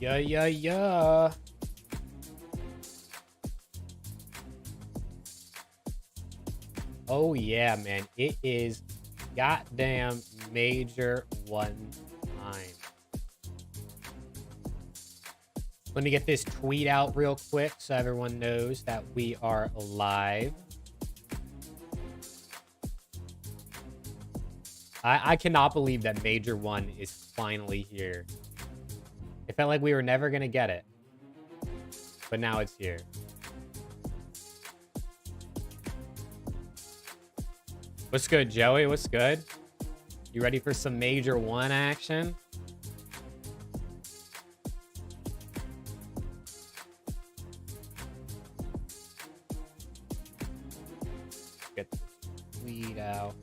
Yeah. Oh yeah, man. It is goddamn major one time. Let me get this tweet out real quick so everyone knows that we are live. I cannot believe that Major 1 is finally here. It felt like we were never going to get it. But now it's here. What's good, Joey? What's good? You ready for some Major 1 action? Get the tweet out.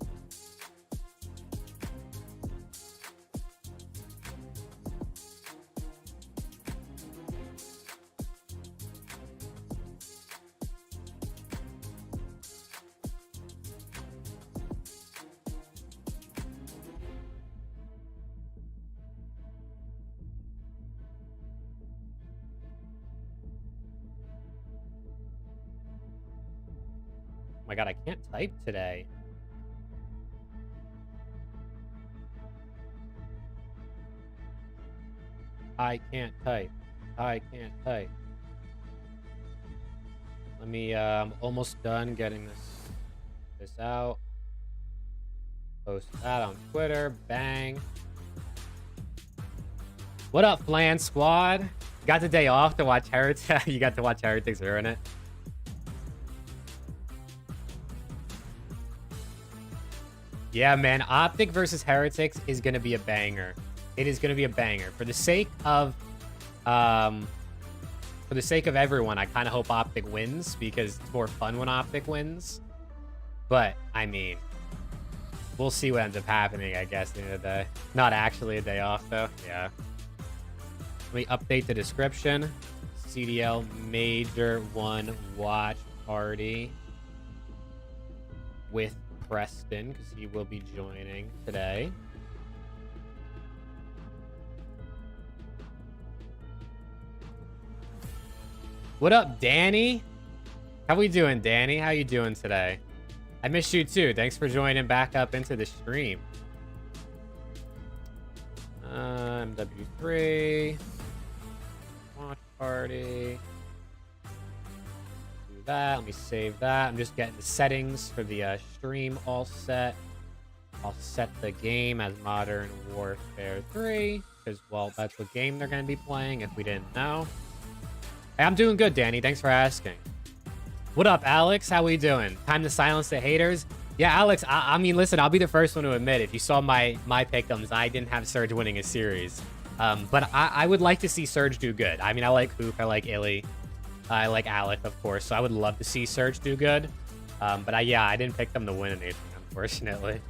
Oh my god, I can't type today. I can't type. Let me, I'm almost done getting this out. Post that on Twitter. Bang. What up, Flan Squad? Got the day off to watch Heretics. You got to watch Heretics ruin it. Yeah, man. Optic versus Heretics is going to be a banger. It is going to be a banger. For the sake of everyone, I kind of hope Optic wins because it's more fun when Optic wins. But, I mean, we'll see what ends up happening, I guess, at the end of the day. Not actually a day off, though. Yeah. Let me update the description. CDL Major 1 watch party with Preston, because he will be joining today. What up, Danny? How we doing, Danny? How you doing today? I missed you too. Thanks for joining back up into the stream. MW3 watch party. That. Let me save that. I'm just getting the settings for the stream all set. I'll set the game as Modern Warfare 3 because, well, that's what game they're going to be playing if we didn't know. Hey, I'm doing good, Danny. Thanks for asking. What up, Alex? How we doing? Time to silence the haters? Yeah, Alex, I mean, listen, I'll be the first one to admit, if you saw my pick'ems, I didn't have Surge winning a series. But I would like to see Surge do good. I mean, I like Hoop, I like Illy. I like Alec, of course, so I would love to see Surge do good. But I didn't pick them to win anything, unfortunately.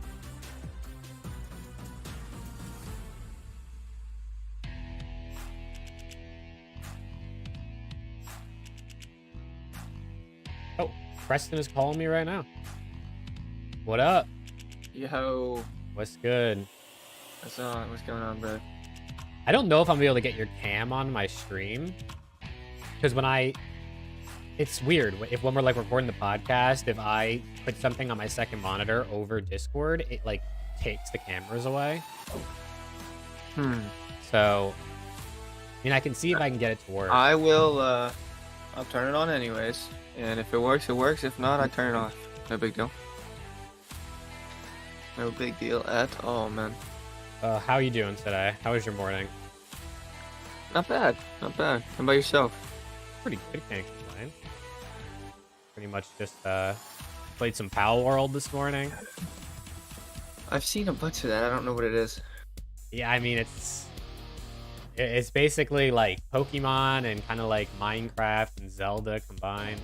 Oh, Preston is calling me right now. What up? Yo. What's good? What's going on, bro? I don't know if I'm gonna be able to get your cam on my stream. Because it's weird. When we're like recording the podcast, if I put something on my second monitor over Discord, it like takes the cameras away. So, I mean, I can see if I can get it to work. I will, I'll turn it on anyways. And if it works, it works. If not, I turn it off. No big deal. No big deal at all, man. How are you doing today? How was your morning? Not bad. Not bad. How about yourself? Pretty good, can't complain. Pretty much just played some Pal World this morning. I've seen a bunch of that. I don't know what it is. Yeah, I mean, it's basically like Pokemon and kind of like Minecraft and Zelda combined.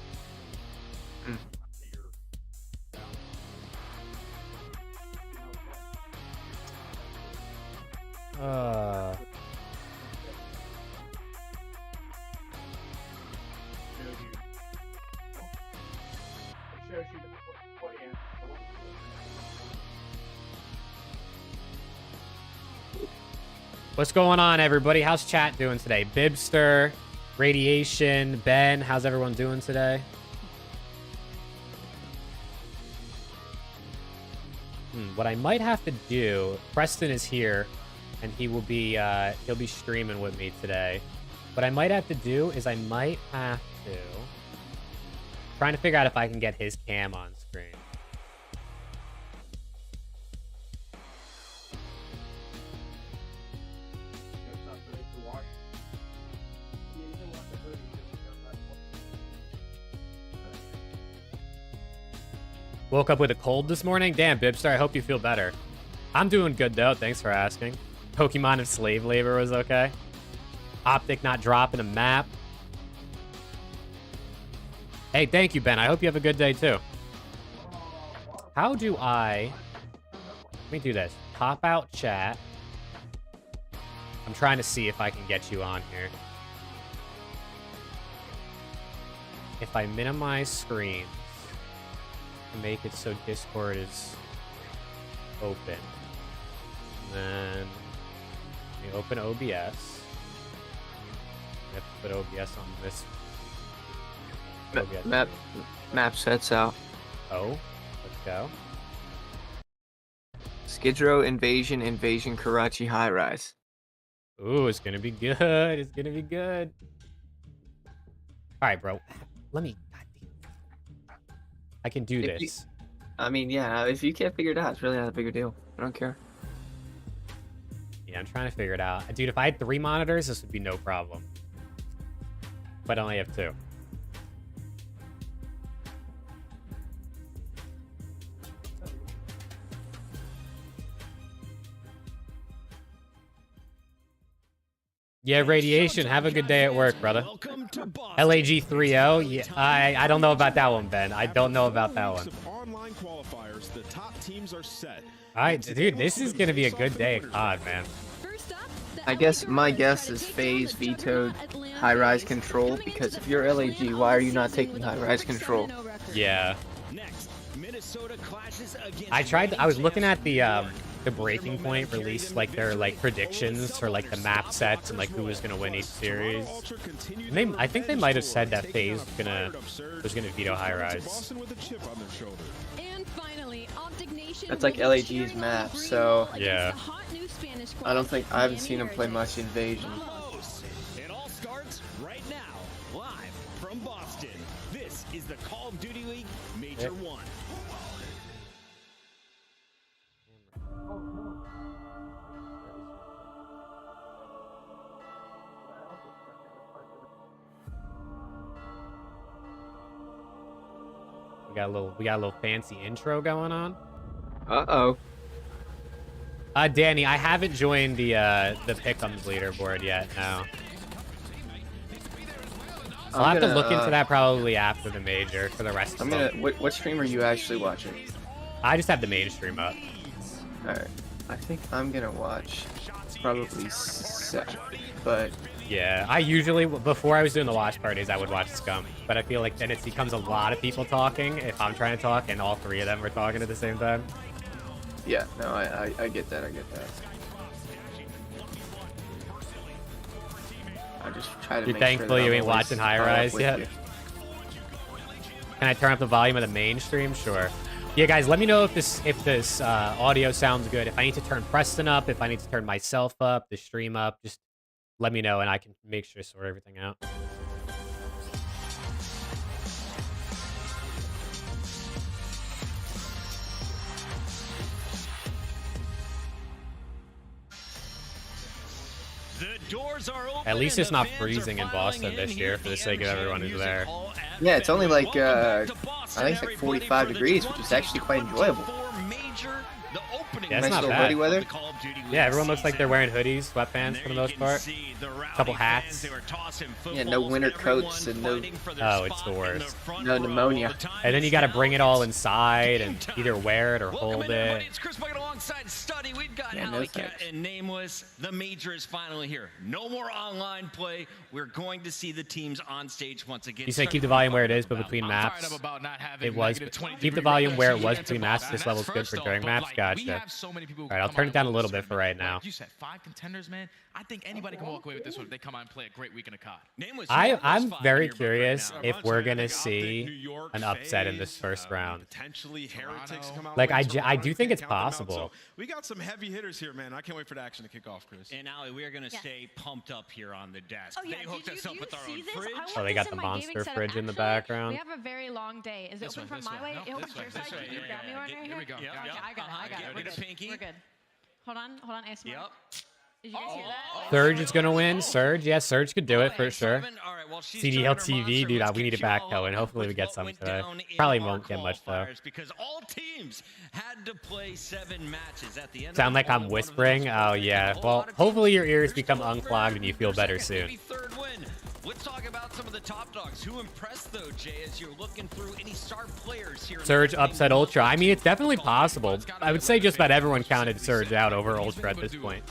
What's going on, everybody? How's chat doing today? Bibster, Radiation, Ben, how's everyone doing today? What I might have to do, Preston is here, and he'll be streaming with me today. What I might have to do is I might have to trying to figure out if I can get his cam on screen. Woke up with a cold this morning? Damn, Bibster, I hope you feel better. I'm doing good, though. Thanks for asking. Pokemon of slave labor was okay. Optic not dropping a map. Hey, thank you, Ben. I hope you have a good day, too. How do I... Let me do this. Pop out chat. I'm trying to see if I can get you on here. If I minimize screen... to make it so Discord is open. And then we open OBS. I have to put OBS on this. OBS. Map sets out. Oh, let's go. Skid Row, Invasion, Karachi, High Rise. Ooh, it's gonna be good. It's gonna be good. All right, bro. Let me. I can do this. I mean, yeah, if you can't figure it out, it's really not a big deal. I don't care. Yeah, I'm trying to figure it out. Dude, if I had 3 monitors, this would be no problem. But I only have 2. Yeah, Radiation. Have a good day at work, brother. LAG 30. Yeah, I don't know about that one, Ben. I don't know about that one. All right, dude, this is gonna be a good day at COD, man. I guess my guess is FaZe vetoed high-rise control, because if you're LAG, why are you not taking high-rise control? Yeah. I was looking at the Breaking Point released like their predictions for like the map sets and like who was gonna win each series. And I think they might have said that FaZe was gonna veto high rise. That's like LAG's map, so yeah. I haven't seen him play much Invasion. It all starts right now, live from Boston. This is the Call of Duty League Major 1. We got a little fancy intro going on. Uh-oh. Danny, I haven't joined the Pick'ems leaderboard yet, no. I'll have to look into that probably after the major for the rest of them. What stream are you actually watching? I just have the main stream up. Alright. I think I'm gonna watch probably Seth, but... Yeah, I usually, before I was doing the watch parties, I would watch Scum. But I feel like then it becomes a lot of people talking if I'm trying to talk and all 3 of them are talking at the same time. Yeah, no, I get that, I just try to You're make thankful sure that you I'm ain't always watching High caught up Rise with yet? you. Can I turn up the volume of the main stream? Sure. Yeah, guys, let me know if this audio sounds good. If I need to turn Preston up, if I need to turn myself up, the stream up, just let me know and I can make sure to sort everything out. The doors are open. At least it's not freezing in Boston this year for the sake of everyone who's there. Yeah, it's only like, I think it's like 45 degrees, which is actually quite enjoyable. Yeah, it's nice not little bad. hoodie weather. Yeah, everyone looks like they're wearing hoodies, sweatpants for the most part. Couple hats. Yeah, no winter coats and no... Oh, it's the worst. No pneumonia. And then you got to bring it all inside and either wear it or hold it. It's Chris Bucket alongside Study. We've got Yeah, no Alley Cat thanks. and Nameless. The major is finally here. No more online play. We're going to see the teams on stage once again. You say keep the volume where it is, but between maps, it was. Keep the volume where it was between maps. This level's good for during maps. Gotcha. so many people. All right, I'll turn it down a little bit for right now. Like you said 5 contenders, man. I think anybody can walk away with this one if they come out and play a great weekend of COD. I'm very curious if we're gonna see an upset in this first round. Potentially Heretics come out. Like I tomorrow. do think it's Can't count them out. possible. So we got some heavy hitters here, man. I can't wait for the action to kick off, Chris. And Ali, we are going to stay pumped up here on the desk. Oh, yeah. They hooked us up with our own this? fridge. Oh, they got the monster fridge in the background. We have a very long day. Is it open from my way? It opens your side? Can you grab me one right here? Here we go. Okay, I got it. Get rid of Pinky. We're good. Hold on, ASMR. Yep. Did you guys hear that? Surge is gonna win. Surge, yeah, Surge could do it for sure. All right, well, she's CDL starting her TV, monster. dude, Let's we need get it you back all going. up Hopefully we with get what some went today. down in Probably our won't get much though. qualifiers, because all teams had to play 7 matches at the end. Sound like I'm whispering? Oh yeah. Well, hopefully your ears become unclogged and you feel better soon. Third win. Let's talk about some of the top dogs. Who impressed though, Jay, as you're looking through any star players here? Surge upset Ultra. I mean, it's definitely possible. I would say just about everyone counted Surge out over Ultra at this point.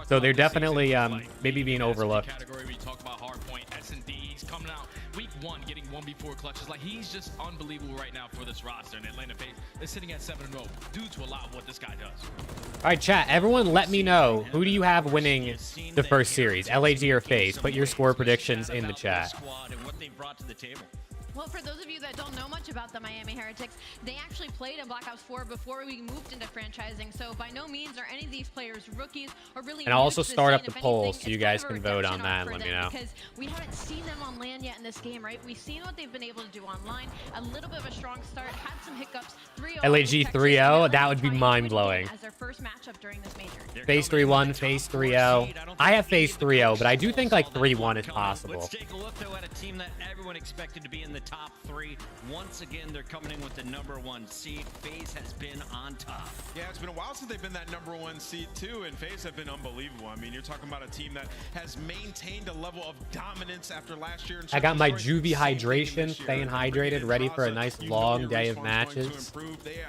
So they're definitely maybe being overlooked. Category we talk about hardpoint, S&D. He's coming out week 1, getting 1v4 clutches. Like he's just unbelievable right now for this roster. And Atlanta FaZe is sitting at 7-0 due to a lot of what this guy does. All right, chat. Everyone, let me know who do you have winning the first series, LAG or FaZe? Put your score predictions in the chat. And what they brought to the table. Well, for those of you that don't know much about the Miami Heretics, they actually played in Black Ops 4 before we moved into franchising. So by no means are any of these players rookies or really. And I'll also new to start scene. up the If poll anything, so you it's guys kind of can a vote on redemption that arc and let for me them know. Because we haven't seen them on LAN yet in this game, right? We've seen what they've been able to do online. A little bit of a strong start, had some hiccups. 3-0 LAG 3-0, that would be mind-blowing. As their first matchup during this major. FaZe 3-1, FaZe 3-0. I have FaZe 3-0, but I do think like 3-1 is possible. Let's take a look though at a team that everyone expected to be in the top 3. Once again, they're coming in with the #1 seed. FaZe has been on top. Yeah, it's been a while since they've been that #1 seed too, and FaZe have been unbelievable. I mean, you're talking about a team that has maintained a level of dominance after last year. I got my Juvie hydration, staying hydrated, ready for a nice long day of matches.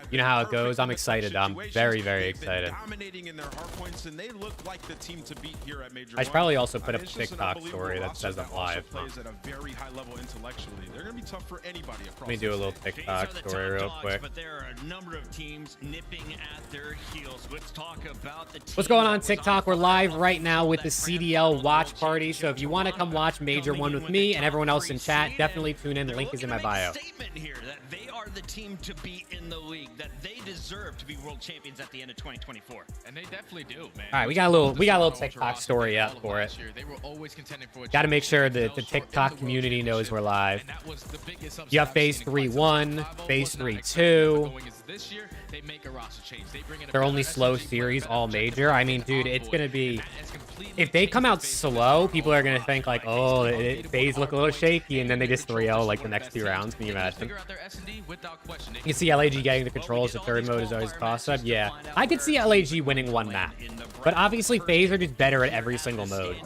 You know how it goes. I'm excited. I'm very, very excited. Dominating in their hard points, and they look like the team to beat here at Major I should One. probably also put up a It's just an TikTok unbelievable story that roster says I'm also live. plays at a very high level intellectually. They're going to be tough for anybody across. Let me do a little the stage. TikTok These are the story top real dogs, quick. But there are a number of teams nipping at their heels. Let's talk about the team What's going that on was TikTok? We're live fire right now with the that CDL grand watch final party. So if you want to come watch Major One with me and everyone else in chat, definitely tune in. The link is in my bio. Statement here that they are the team to beat in the league, that they deserve to be world champions at the end of 2024. And they definitely do, man. All right, we got a little TikTok story up for it. They were always contending for a Got to make sure championship. that the Fell short in TikTok World community knows we're live. And that was the biggest upset You have I've FaZe seen in quite some 3-1, time. 5-0 FaZe was not 3-2. expected, but going into this year, they make a roster change. They bring in a They're better only slow SMG player, series, better all objective major. I player, mean, dude, on it's board. going to be... And that has completely If they come out changed slow, FaZe people are going to overall. think like, oh, FaZe look a little shaky, and then they just 3-0 like the next 2 rounds. Can you imagine? Figure out their S&D without question. You can see LAG getting the controls. The third mode is always cost up. Yeah, I could see LAG winning one map. But obviously, FaZe are just better at every single mode.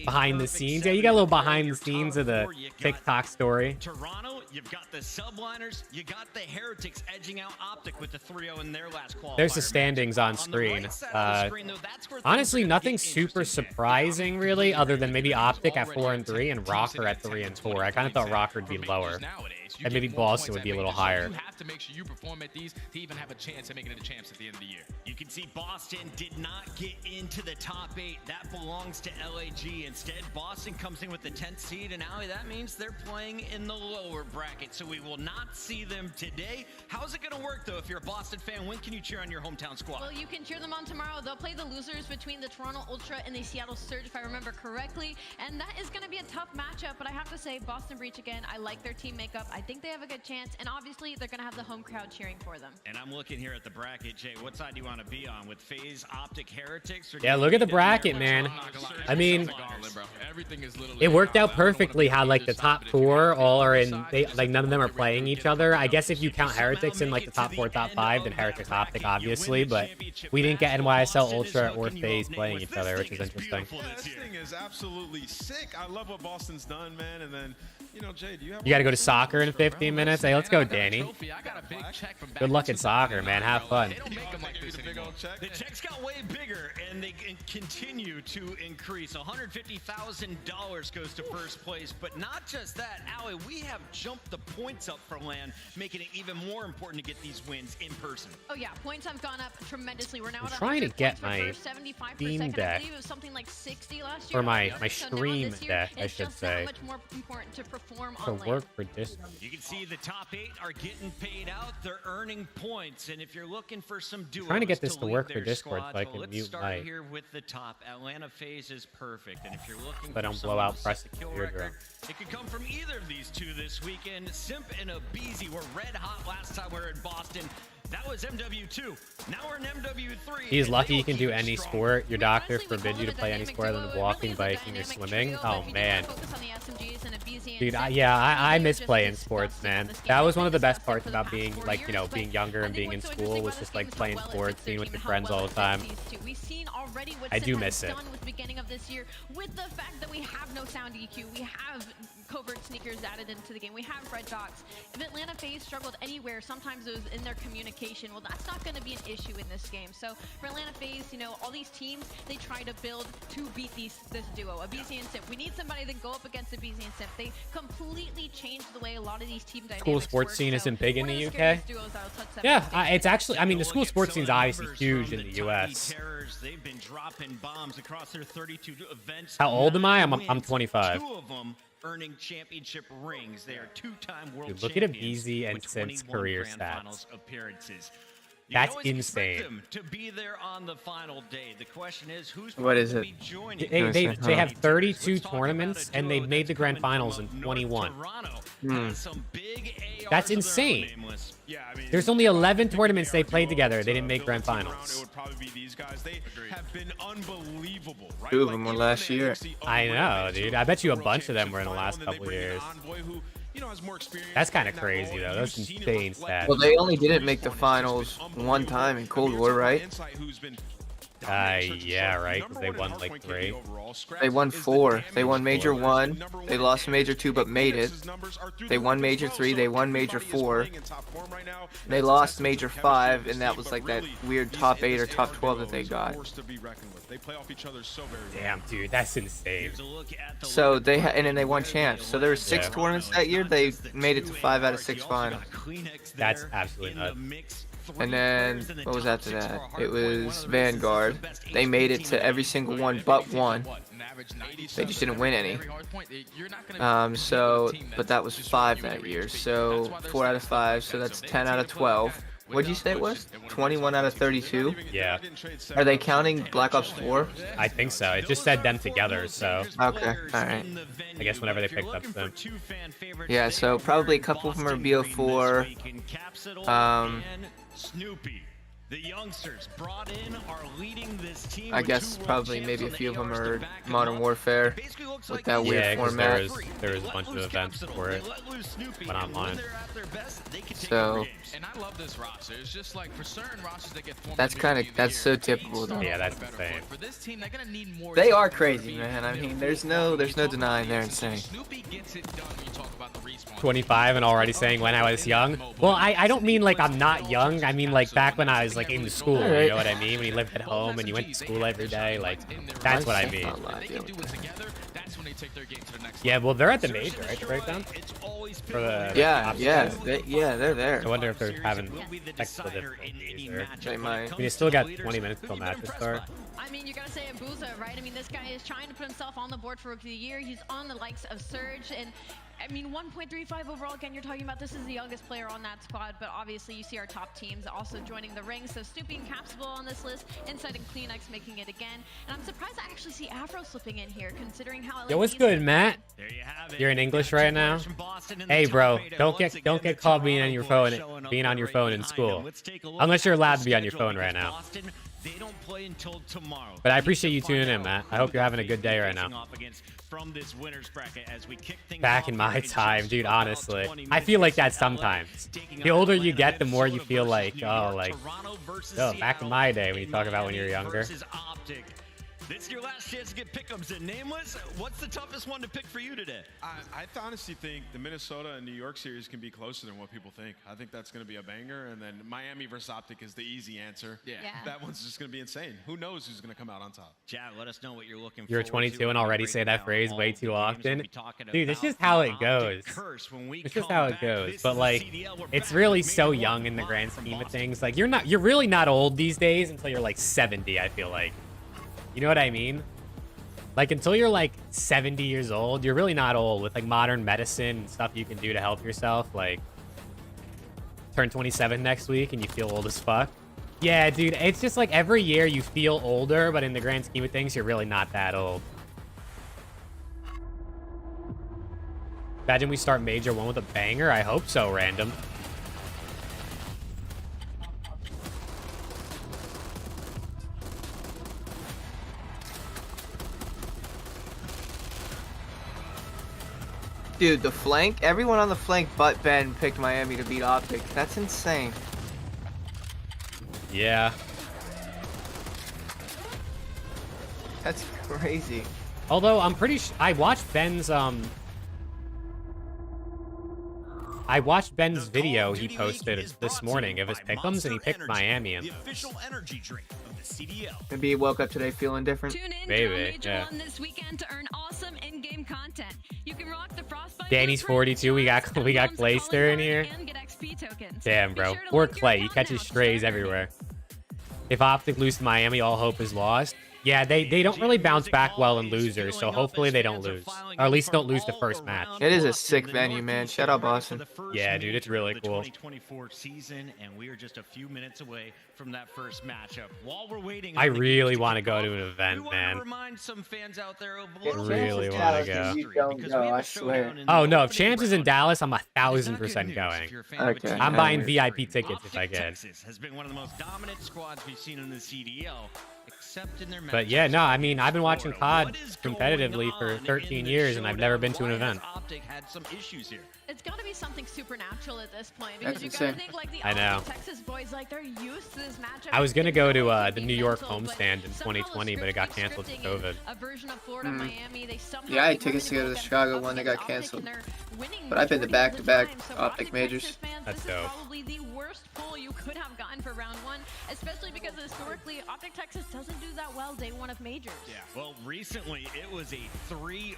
Behind the scenes. Yeah, you got a little behind the scenes of the TikTok story. Toronto, you've got the subliners, you got the Heretics edging out Optic with the 3-0 in their last qualifier. There's the standings on the screen. right side of the screen, though, that's where things Honestly, are gonna nothing get super interesting. surprising, really, other than maybe Optic at 4-3 and Rocker at 3-4. I kind of thought Rocker would be lower. And maybe Boston would be a little higher. You have to make sure you perform at these to even have a chance at making it a champs at the end of the year. You can see Boston did not get into the top 8. That belongs to LAG. Instead, Boston comes in with the 10th seed, and now that means they're playing in the lower bracket, so we will not see them today. How's it going to work, though, if you're a Boston fan? When can you cheer on your hometown squad? Well, you can cheer them on tomorrow. They'll play the losers between the Toronto Ultra and the Seattle Surge, if I remember correctly. And that is going to be a tough matchup, but I have to say, Boston Breach again, I like their team makeup. I think they have a good chance, and obviously, they're going to have the home crowd cheering for them. And I'm looking here at the bracket, Jay. What side do you want to be on, with FaZe, Optic, Heretics? Or Yeah, look at the bracket, man. I mean, it worked out perfectly how like the top 4 all are in, like none of them are playing each other. I guess if you count Heretics in like the top 4, top 5, then Heretics Optic obviously, but we didn't get NYSL Ultra or FaZe playing each other, which is interesting. Yeah, this thing is absolutely sick. I love what Boston's done, man. And then You know, Jay, do you have You got to go to soccer in 15 minutes. Hey, let's go, Danny. I got a big check from Good luck in soccer, man. Have fun. They don't make them like this anymore. The checks got way bigger, and they continue to increase. $150,000 goes to first place, but not just that, Allie, we have jumped the points up for LAN, making it even more important to get these wins in person. Oh yeah, points have gone up tremendously. We're now I'm at trying to 100 get points for my first, 75 per Steam second. Deck. I believe it was something like 60 last year. Or my So now stream this year, deck, I it's should just that say. much more important to perform To on LAN. work for Discord. You can see the top 8 are getting paid out. They're earning points, and if you're looking for some duos Trying to get this to lead work for their Discord so I squads, can let's mute start mic. here with the top. Atlanta FaZe is perfect, and if you're looking So I for don't blow someone out to Preston set the kill eardrum. record, it could come from either of these two this weekend. Simp and Abeezy were red hot last time we were in Boston. That was MW2. Now we're in MW3. He's and lucky they he will can keep do it any strong. sport. Your doctor Honestly, we forbid call you it to a play any dynamic sport duo. other It than walking, really is a biking, or dynamic swimming. trio, Oh but if you man. focus on the SMGs and Abeezy and Dude, Simp, yeah, I really miss just playing disgusting sports, how man. this game That has was been one of the best disgusting parts for the about past being, 4 like, you know, years, being but younger I and think being in what's so school interesting was about just this game like is how playing well it sports, fits being their with team your and how friends well all it the fits time. these two. We've seen already what I Simp do has miss it. done with the beginning of this year with the fact that we have no sound EQ. We have covert sneakers added into the game. We have red dots. If Atlanta FaZe struggled anywhere, sometimes it was in their communication. Well, that's not going to be an issue in this game. So for Atlanta FaZe, you know, all these teams, they try to build to beat this duo, Abeezy and Simp. We need somebody that go up against Abeezy and Simp. They completely changed the way a lot of these team dynamics School sports work. scene So isn't big in one the of UK. scariest duos that'll touch that Yeah, stage. it's actually, I mean, the Look school at sports some scene's of the obviously numbers huge from in the Tiny US. Terrors. They've been dropping bombs across their 32 events. How old am I? I'm 9 wins, 25. 2 of them earning championship rings. They are 2-time world Dude, look at champions Abeezy and with Simp's 21 career grand stats. finals appearances. You That's can always expect insane. them to be there on the final day. The question is, who's What going is to it? be joining? They have 32 Let's talk about tournaments a and duo they've made that's the grand coming finals from in North 21. Toronto. Hmm. Has some big ARs That's of their own, insane. nameless. Yeah, I mean, There's only 11 tournaments they played together. They didn't make build grand a team around, finals. It would probably be these guys. They have been unbelievable, right? 2 of them were even last the year. NXT I Open know, World dude. I bet you a World bunch of them Championship were in the final, last and then they couple bring in years. Envoy, who, you know, has more experience That's kind of in that crazy, role, though. and That's you've seen it insane reflect stats. Well, they only didn't in make the Respawn. It's finals just been one time in Cold War, right? Yeah, right, 'cause they won, like, 3. They won 4. They won Major 1. They lost Major 2 but made it. They won Major 3. They won Major 4. They lost Major 5, and that was like that weird top 8 or top 12 that they got. Damn, dude, that's insane. Here's a look at the So look they at and then they won champs. So there were 6 Yeah. tournaments that year. They made it to 5 out of 6 finals. That's absolutely nuts. And then what was after that? It was Vanguard. They made it to every single one but one. They just didn't win any. But that was 5 that year. So 4 out of 5. So that's 10 out of 12. What'd you say it was? 21 out of 32? Yeah, Are they counting Black Ops 4? I think so. It just said them together, so Okay, alright. I guess whenever they picked up them. Yeah, so probably a couple of them are BO4. Snoopy. The youngsters brought in are leading this team. I with guess 2 world probably champs maybe a on the few of them ARs to are back 'em Modern up. Warfare It basically looks with like that these weird Yeah, 'cause format. there was a They bunch let of loose events Capsule, for they it. let loose Snoopy, Went and when online. they're at their best, they can take So- over games. And I love this roster. It's just like for certain rosters that get formed. That's at the kinda- beginning of the that's year, so typical, though. Yeah, that's better insane. For this team, they're gonna need more. They are time crazy, to man. I be mean, built. there's no You talk denying they're about insane. Snoopy gets it done when you talk about the respawn. 25 and already saying when I was young. Well, I don't mean like I'm not young. I mean like back when I was like in school. You know what I mean? When you lived at home and you went to school every day. Like that's what I mean. If they can do it together, that's when they take their game to the next Yeah, level. well they're at the major, right? The breakdown for the Yeah, top yeah, six? they're there. I wonder if they're having technical difficulties or. They might. I mean, you still got 20 minutes till matches start. I mean, you gotta say Abuza, right? I mean, this guy is trying to put himself on the board for Rookie of the Year. He's on the likes of Surge, and I mean, 1.35 overall. Again, you're talking about this is the youngest player on that squad, but obviously you see our top teams also joining the ring. So Snoopy and Capsule on this list, Inside and Kleenex making it again. And I'm surprised I actually see Afro slipping in here, considering how. Yo, what's good, Matt? There you have it. You're in English Got 2 right now? players from Boston in the Hey, top bro, 8, and don't once get again, the called being on Toronto your boys phone showing up being on your right phone in behind school. them. Let's take a look Unless you're at allowed the to be on your schedule, phone right because now. Boston, they don't play until tomorrow. But I We need appreciate to you find tuning in, out Matt. I who hope you're the having a good FaZe day are right now. facing off against from this winners bracket as we kick things Back off in here my in time, just dude, about honestly. 20 I feel like minutes. that sometimes. Taking The on older you Atlanta, get, the more you Minnesota feel versus like, New oh, York, like, Toronto versus oh, back in Seattle, my day when you and talk about when Miami you're younger. versus Optic. This is your last chance to get pick'ems in. Nameless, what's the toughest one to pick for you today? I honestly think the Minnesota and New York series can be closer than what people think. I think that's going to be a banger, and then Miami versus Optic is the easy answer. Yeah. That one's just going to be insane. Who knows who's going to come out on top? Chad, let us know what you're looking for. You're 22 and already say that phrase way too often. Dude, this is how it goes. It's just how it goes. But like, it's really so young in the grand scheme of things. Like, you're really not old these days until you're like 70, I feel like. You know what I mean? Like, until you're like 70 years old, you're really not old with like modern medicine and stuff you can do to help yourself. Like, turn 27 next week and you feel old as fuck. Yeah, dude, it's just like every year you feel older, but in the grand scheme of things, you're really not that old. Imagine we start Major 1 with a banger. I hope so, Random. Dude, the flank, everyone on the flank but Ben picked Miami to beat Optic. That's insane. Yeah. That's crazy. Although I'm pretty sure I watched Ben's video he posted this morning of his pick'ems, and he picked Miami. The official energy drink of the CDL. Maybe he woke up today feeling different. Tune in Maybe, to Major yeah. 1 this weekend to earn awesome in-game content. You can rock the Frostbite. Danny's 42. We got Clayster in here. And get XP tokens. Damn, Be bro. sure to Poor link your Clay. He account catches now to strays start everywhere. If Optic lose to Miami, all hope is lost. Yeah, they don't really bounce back well in losers, so hopefully they don't lose. Or at least don't lose the first match. It is a sick venue, man. Shout out Boston. Yeah, dude, it's really cool. 2024 season, and we are just a few minutes away from that first matchup. While we're waiting, I really want to go to an event, we man. want to remind some fans out there of a If little really bit of wanna history, go. You don't because go, we have a I swear. showdown in the Oh, no, if opening Champs is in round. Dallas, I'm It's not 1,000% good news going. if you're a fan of a Okay. team I'm that buying is VIP tickets if Optic I can. Texas has been one of the most dominant squads we've seen in the CDL, except in their But yeah, no, I mean, I've been watching COD What is going competitively for on 13 in years, this and I've never been to an showdown? event. Why has Optic had some issues here? It's got to be something supernatural at this point That's because you got to insane. think like the I know. Texas boys, like they're used to this matchup. I was gonna go to the New York Mental, but homestand in somehow the 2020, but it got canceled for scripting COVID. a version of Florida, Miami, they somehow Yeah, I had work tickets to go to the against Chicago Optic one that and got Optic, canceled. and they're winning But I've been to majority of the back-to-back time. So Optic Optic majors. Texas fans, That's this is dope. probably the worst pull you could have gotten for round 1, especially because historically Optic Texas doesn't do that well day 1 of majors. Yeah. Well, recently it was a 3-0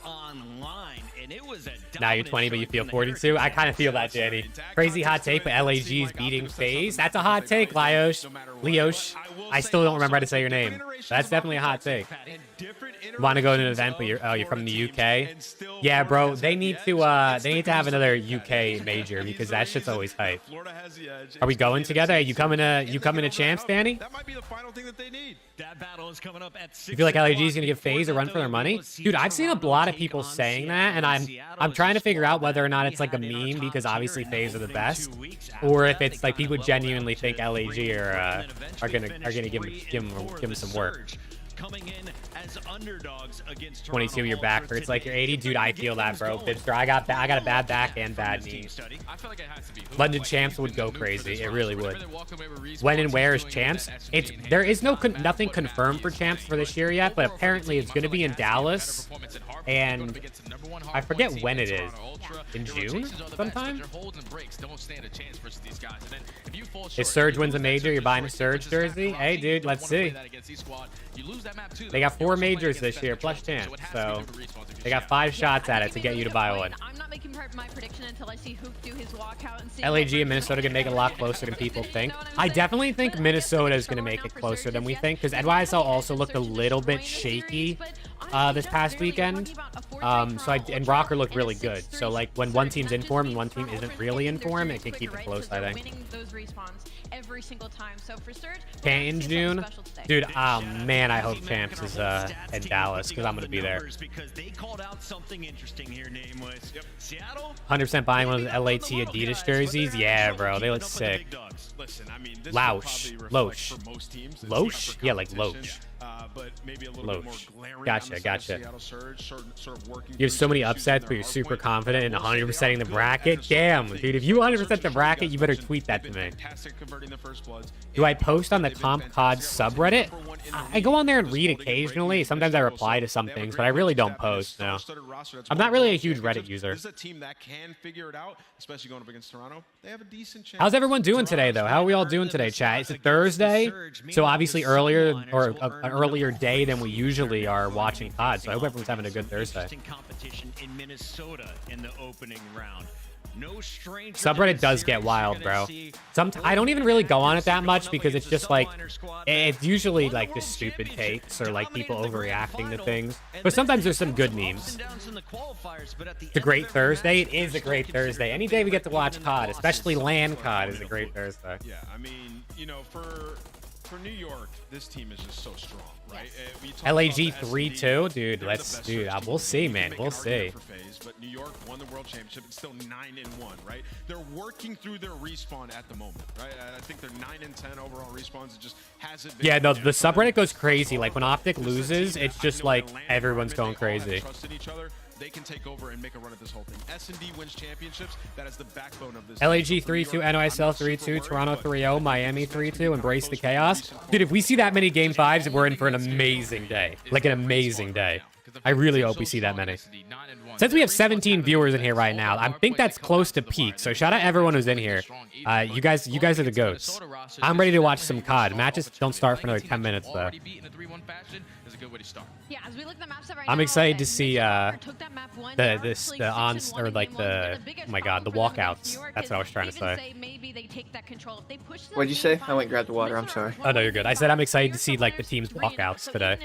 online, and it was a Now you're 20, but you feel 42. I kind of feel that, Danny. Crazy hot take, but LAG is beating FaZe. That's a hot take, Leosh. I still don't remember how to say your name. That's definitely a hot take. Want to go to an event, but you're from the UK? Yeah, bro. They need to have another UK major because that shit's always hype. Are we going together? Are you coming to Champs, Danny? That might be the final thing that they need. That battle is coming up at 6. You feel like LAG is gonna give FaZe a run for their money? Dude, I've seen a lot of people saying that, and I'm trying to figure out whether or not it's like a meme because obviously FaZe are the best, or if it's like people genuinely think LAG are gonna give him some work. Coming in as underdogs against 22, your back hurts like you're 80, dude. I feel that, bro. Bibster, I got a bad back and bad knee. I feel like it has to be. London Champs would go crazy. It really would. When and where is Champs? There is nothing confirmed for Champs for this year yet, but apparently it's going to be in Dallas, and I forget when it is. In June sometime? If Surge wins a major, you're buying a Surge jersey? Hey, dude, let's see. They got 4 majors this year, plus Champs, so they got 5 shots at it to get you to buy one. I'm not making my prediction until I see Hoop do his walkout and see LAG and Minnesota can make it a lot closer than people think. I definitely think Minnesota is going to make it closer than we think, because NYSL also looked a little bit shaky this past weekend. And Rocker looked really good. So like when one team's in form and one team isn't really in form, it can keep it close, I think. Winning those respawns every single time. So for Surge, Can't in June, dude. Oh man, I hope Champs is in Dallas because I'm gonna be there. Because they called out something interesting here, Nameless. Seattle 100% buying one of the LAT Adidas jerseys. Yeah, bro, they look sick. Listen, I mean, this Loesch. will probably reflect Loesch. for most teams. Loesch? Yeah, like Loesch. but maybe a little bit more glaring. Gotcha. Seattle Surge, sort of working. You have so many upsets, but you're super confident in 100%ing the bracket. Damn, dude. If you 100% the bracket, you better tweet that to me. Do I post on the Comp COD subreddit? I go on there and read occasionally. Sometimes I reply to some things, but I really don't post, no. I'm not really a huge Reddit user. This is a team that can figure it out, especially going up against Toronto. They have a decent chance. How's everyone doing today, though? How are we all doing today, chat? It's a Thursday, so obviously earlier, or an earlier day than we usually are watching COD, so I hope everyone's having a good Thursday. Competition in Minnesota in the opening round. No stranger. Subreddit does get wild, bro. I don't even really go on it that much because it's just like, it's usually like just stupid takes or like people overreacting to things. But sometimes there's some good memes. It's a great Thursday. It is a great Thursday. Any day we get to watch COD, especially LAN COD, is a great Thursday. Yeah, I mean, you know, for New York, this team is just so strong, right? LAG 3-2, dude. We'll see, man. We'll see. But New York won the world championship. It's still 9-1, right? They're working through their respawn at the moment, right? I think they're 9-10 overall respawns. It just hasn't been. Yeah, no, the subreddit goes crazy. Like when Optic loses, it's just like everyone's going crazy. Trusted each other. They can take over and make a run at this whole thing. S&D wins championships. That is the backbone of this. LAG 3-2, NOSL 3-2, Toronto 3-0, Miami 3-2, embrace the chaos. Dude, if we see that many game 5s, we're in for an amazing day. Like an amazing day. I really hope we see that many. Since we have 17 viewers in here right now, I think that's close to peak. So shout out everyone who's in here. You guys are the goats. I'm ready to watch some COD. Matches don't start for another 10 minutes though. Yeah, as we look at the map set right I'm now, excited to see the walkouts. That's what I was trying to say. What'd you say? I went and grabbed the water. I'm sorry. Oh no, you're good. I said I'm excited to see like the team's walkouts today.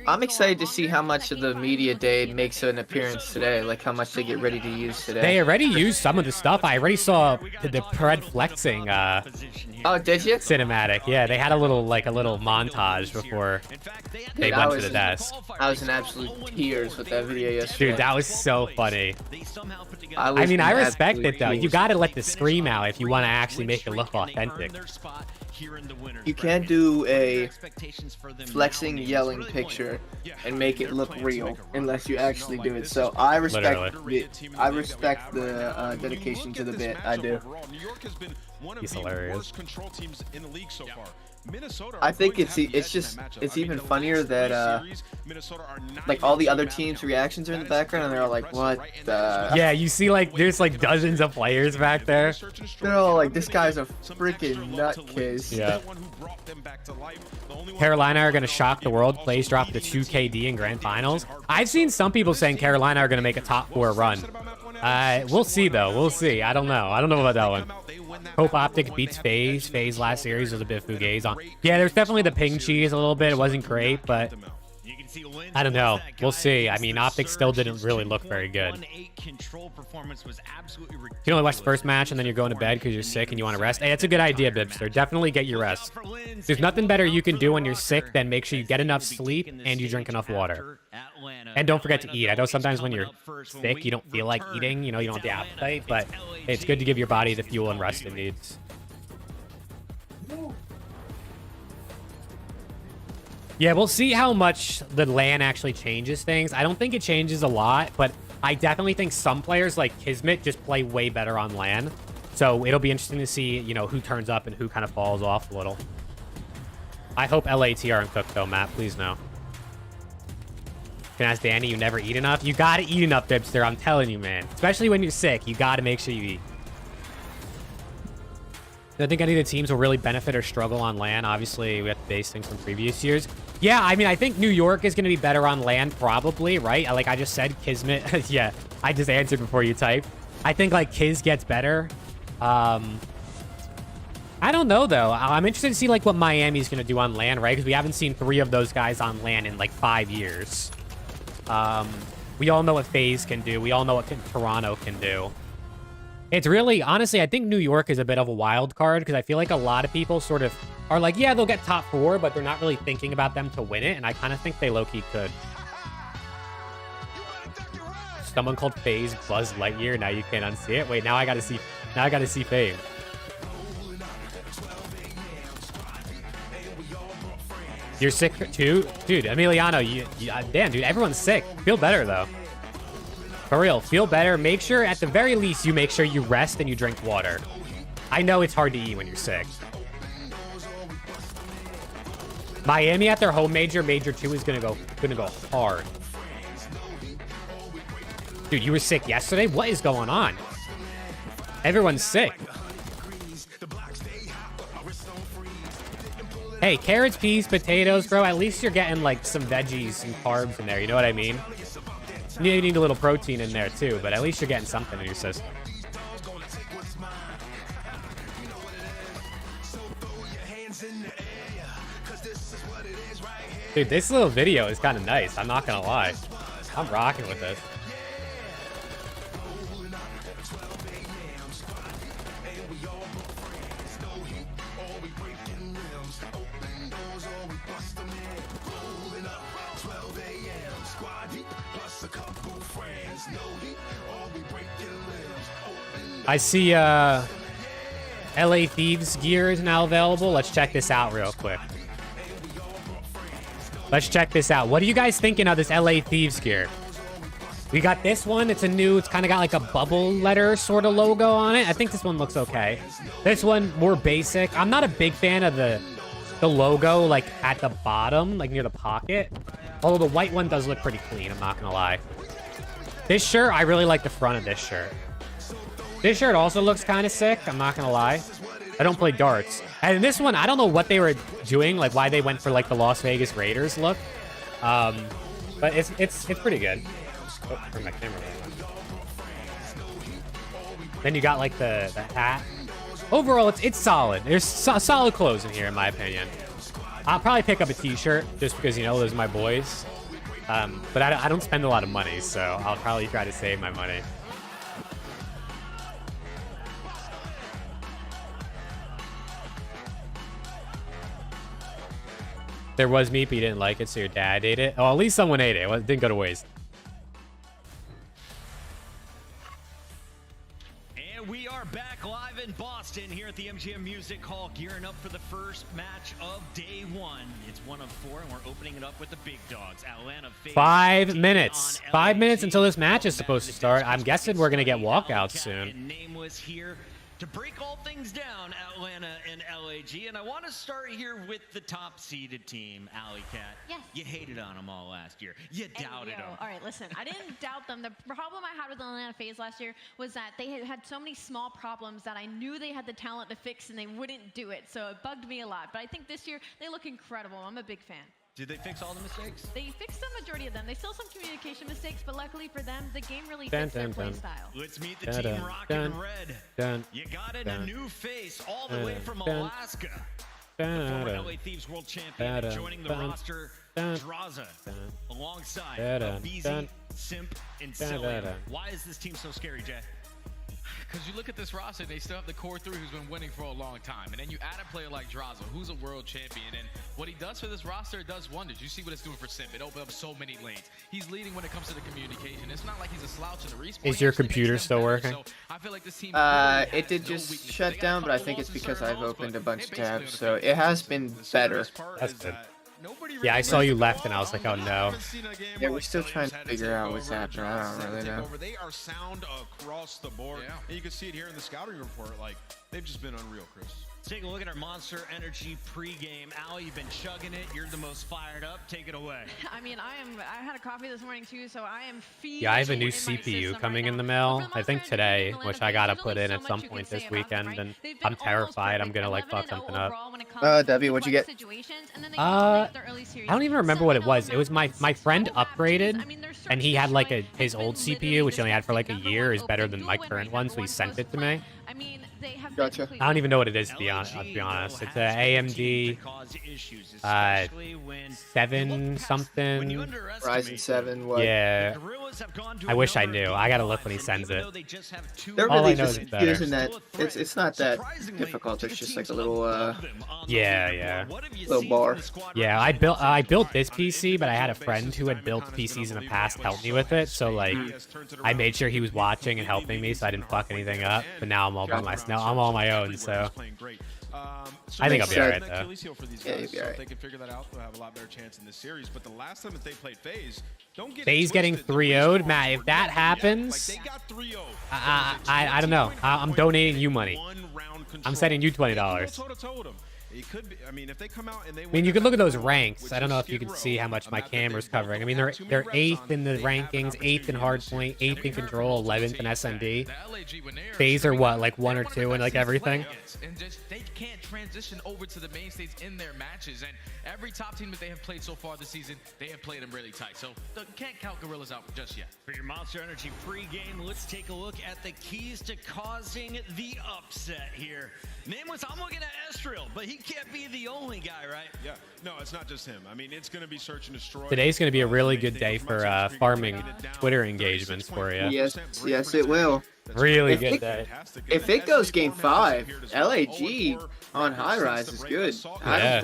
I'm excited to see how much of the media day makes an appearance today. Like how much they get ready to use today. They already used some of the stuff. I already saw the Pred flexing Oh, did you? cinematic. Yeah, they had a little montage before they went to the desk. I was in absolute tears with that video yesterday. Dude, that was so funny. I mean, I respect it though. You gotta let the scream out if you want to actually make it look authentic. You can't do a flexing, yelling picture and make it look real unless you actually do it. So I respect the dedication to the bit. I do. He's hilarious. I think it's even funnier that like all the other teams' reactions are in the background and they're all like, what the? Yeah, you see like there's like dozens of players back there. They're all like, this guy's a freaking nutcase. Yeah. Carolina are gonna shock the world. Plays drop to 2 KD in grand finals. I've seen some people saying Carolina are gonna make a top 4 run. We'll see though. We'll see. I don't know. I don't know about that one. Hope Optic beats FaZe. FaZe last series was a bit fugazi on. Yeah, there's definitely the ping cheese a little bit. It wasn't great, but I don't know. We'll see. I mean, Optic still didn't really look very good. You only watch the first match and then you're going to bed because you're sick and you want to rest. Hey, that's a good idea, Bibster. Definitely get your rest. There's nothing better you can do when you're sick than make sure you get enough sleep and you drink enough water. And don't forget to eat. I know sometimes when you're sick, you don't feel like eating. You know, you don't have the appetite, but it's good to give your body the fuel and rest it needs. Yeah, we'll see how much the LAN actually changes things. I don't think it changes a lot, but I definitely think some players like Kismet just play way better on LAN. So it'll be interesting to see, you know, who turns up and who kind of falls off a little. I hope LAT aren't cooked though, Matt. Please no. Can ask Danny, you never eat enough? You gotta eat enough, Bibster. I'm telling you, man. Especially when you're sick, you gotta make sure you eat. Do I think any of the teams will really benefit or struggle on LAN? Obviously, we have to base things from previous years. Yeah, I mean, I think New York is going to be better on LAN, probably, right? Like I just said, Kismet. Yeah, I just answered before you type. I think, like, Kiz gets better. I don't know, though. I'm interested to see, like, what Miami's going to do on LAN, right? Because we haven't seen 3 of those guys on LAN in, like, 5 years. We all know what FaZe can do. We all know what Toronto can do. It's really, honestly, I think New York is a bit of a wild card because I feel like a lot of people sort of are like, yeah, they'll get top 4, but they're not really thinking about them to win it. And I kind of think they low-key could. Someone called FaZe Buzz Lightyear. Now you can't unsee it. Wait, now I gotta see FaZe. You're sick too? Dude, Emiliano, damn, dude, everyone's sick. Feel better, though. For real, feel better. Make sure, at the very least, you make sure you rest and you drink water. I know it's hard to eat when you're sick. Miami at their home major 2 is gonna go hard. Dude, you were sick yesterday? What is going on? Everyone's sick. Hey, carrots, peas, potatoes, bro. At least you're getting like some veggies and carbs in there. You know what I mean? You need a little protein in there too, but at least you're getting something in your system. Dude, this little video is kind of nice. I'm not gonna lie. I'm rocking with this. I see LA Thieves gear is now available. Let's check this out real quick. Let's check this out. What are you guys thinking of this LA Thieves gear? We got this one. It's kind of got like a bubble letter sort of logo on it. I think this one looks okay. This one, more basic. I'm not a big fan of the logo like at the bottom, like near the pocket. Although the white one does look pretty clean, I'm not gonna lie. This shirt, I really like the front of this shirt. This shirt also looks kind of sick, I'm not gonna lie. I don't play darts. And this one, I don't know what they were doing, like why they went for like the Las Vegas Raiders look. But it's pretty good. Oh, turn my camera on. Then you got like the hat. Overall, it's solid. There's solid clothes in here, in my opinion. I'll probably pick up a t-shirt just because, you know, those are my boys. But I don't spend a lot of money, so I'll probably try to save my money. There was meat, but you didn't like it, so your dad ate it. Oh, at least someone ate it. It didn't go to waste. And we are back live in Boston here at the MGM Music Hall, gearing up for the first match of day one. It's 1 of 4, and we're opening it up with the big dogs. Atlanta 5 minutes. 5 minutes until this match is supposed to start. I'm guessing we're going to get walkouts soon. Nameless here to break all things down, Atlanta and LAG. And I want to start here with the top-seeded team, Alley Cat. Yes. You hated on them all last year. You doubted them. All right, listen, I didn't doubt them. The problem I had with the Atlanta FaZe last year was that they had so many small problems that I knew they had the talent to fix, and they wouldn't do it. So it bugged me a lot. But I think this year, they look incredible. I'm a big fan. Did they fix all the mistakes? They fixed the majority of them. They still have some communication mistakes, but luckily for them, the game really fits their play style. Let's meet the team rockin' red. You got it, a new face all the way from Alaska. The former LA Thieves world champion joining the roster, Draza, alongside BZ, Simp, and Cillian. Why is this team so scary, Jay? Because you look at this roster, they still have the core 3 who's been winning for a long time. And then you add a player like Draza, who's a world champion. And what he does for this roster, it does wonders. You see what it's doing for Simp. It opens up so many lanes. He's leading when it comes to the communication. It's not like he's a slouch in the respawn. Is your computer still working? So I feel like this team it did just shut down, but I think it's because I've opened a bunch of tabs, so it has been better. That's good. Yeah, I saw you left, and I was like, oh no. Yeah, we're still trying to figure out what's happening. I don't really know. They are sound across the board. And you can see it here in the scouting report. Like, they've just been unreal, Chris. Let's take a look at our Monster Energy pregame. Allie, you've been chugging it. You're the most fired up. Take it away. I mean, I had a coffee this morning too, so I am feeding. Yeah, I have a new CPU coming in the mail. I think today, which I gotta put in at some point this weekend, and I'm terrified I'm gonna like fuck something up. W, what'd you get? I don't even remember what it was. It was my friend upgraded, and he had like his old CPU, which he only had for like a year, is better than my current one, so he sent it to me. Gotcha. I don't even know what it is, to be honest. It's a AMD 7 something. Ryzen 7, what? Yeah. I wish I knew. I gotta look when he sends it. They're All I really know just is better. using that. It's not that difficult. It's just like a little Yeah. little bar. Yeah, I built this PC, but I had a friend who had built PCs in the past help me with it. So like, I made sure he was watching and helping me, so I didn't fuck anything up. But now I'm all by myself. Now I'm all on my own. So I think I'll be all right, That though. Achilles heel for these Yeah, guys. you'll be So all if right. they can figure that out, they'll have a lot better chance in this series. But the last time that they played FaZe, don't get it FaZe getting twisted. The 3-0'd, results Matt, if were that different. happens, Yeah, like they got 3-0. I don't know. I'm donating you money. I'm sending you $20. It could be. I mean, if they come out and they I mean, you could look at those ranks. I don't know if you can see how much my camera's covering. I mean, they're 8th in the rankings, 8th in hardpoint, 8th in control, 11th in SMD. FaZe are what, like 1 or 2 in like everything? And just they can't transition over to the main stage in their matches. And every top team that they have played so far this season, they have played them really tight. So can't count Gorillas out just yet. For your Monster Energy pregame, let's take a look at the keys to causing the upset here. Nameless, I'm looking at Estriel, but he can't be the only guy, right? Yeah. No, it's not just him. I mean, it's going to be search and destroy. Today's going to be a really good day for farming Twitter engagements for you. Yes, yes, it will. Really If good it- day. If it goes game 5, LAG on high rise is good. Yeah.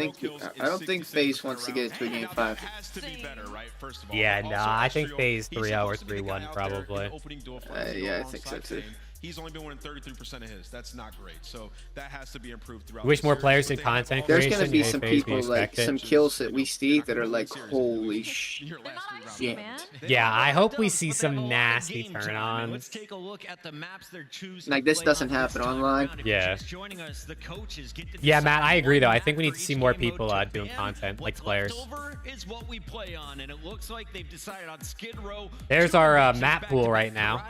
I don't think FaZe wants to get it to a game 5. Has to be better, right? First of all. Yeah, But no, also I think Estriel, FaZe he's 3-0 or supposed to be the guy 3-1 out there in the probably. opening duel fight Yeah, I alongside think so too. Fame. He's only been winning 33% of his. That's not great. So that has to be improved throughout. Wish the more series, players but did they have content all- There's creation. gonna be Hey, some FaZe, we people like expect it. some kills that we see that are like, holy sh. Your They're last not three icy, rounds. man. Yeah, I hope we Does, see but they some have a lot of nasty game time. turn-ons. Let's take a look at the maps they're choosing. Like, to this play doesn't on happen this time online. around. If you're Yeah. just joining us, the coaches get to Yeah, decide Matt, I agree, one though. I map think we need for to see each more game mode people to doing ban. content, like What's players. left over is what we play on, and it looks like they've decided on Skid Row. There's our map pool right now.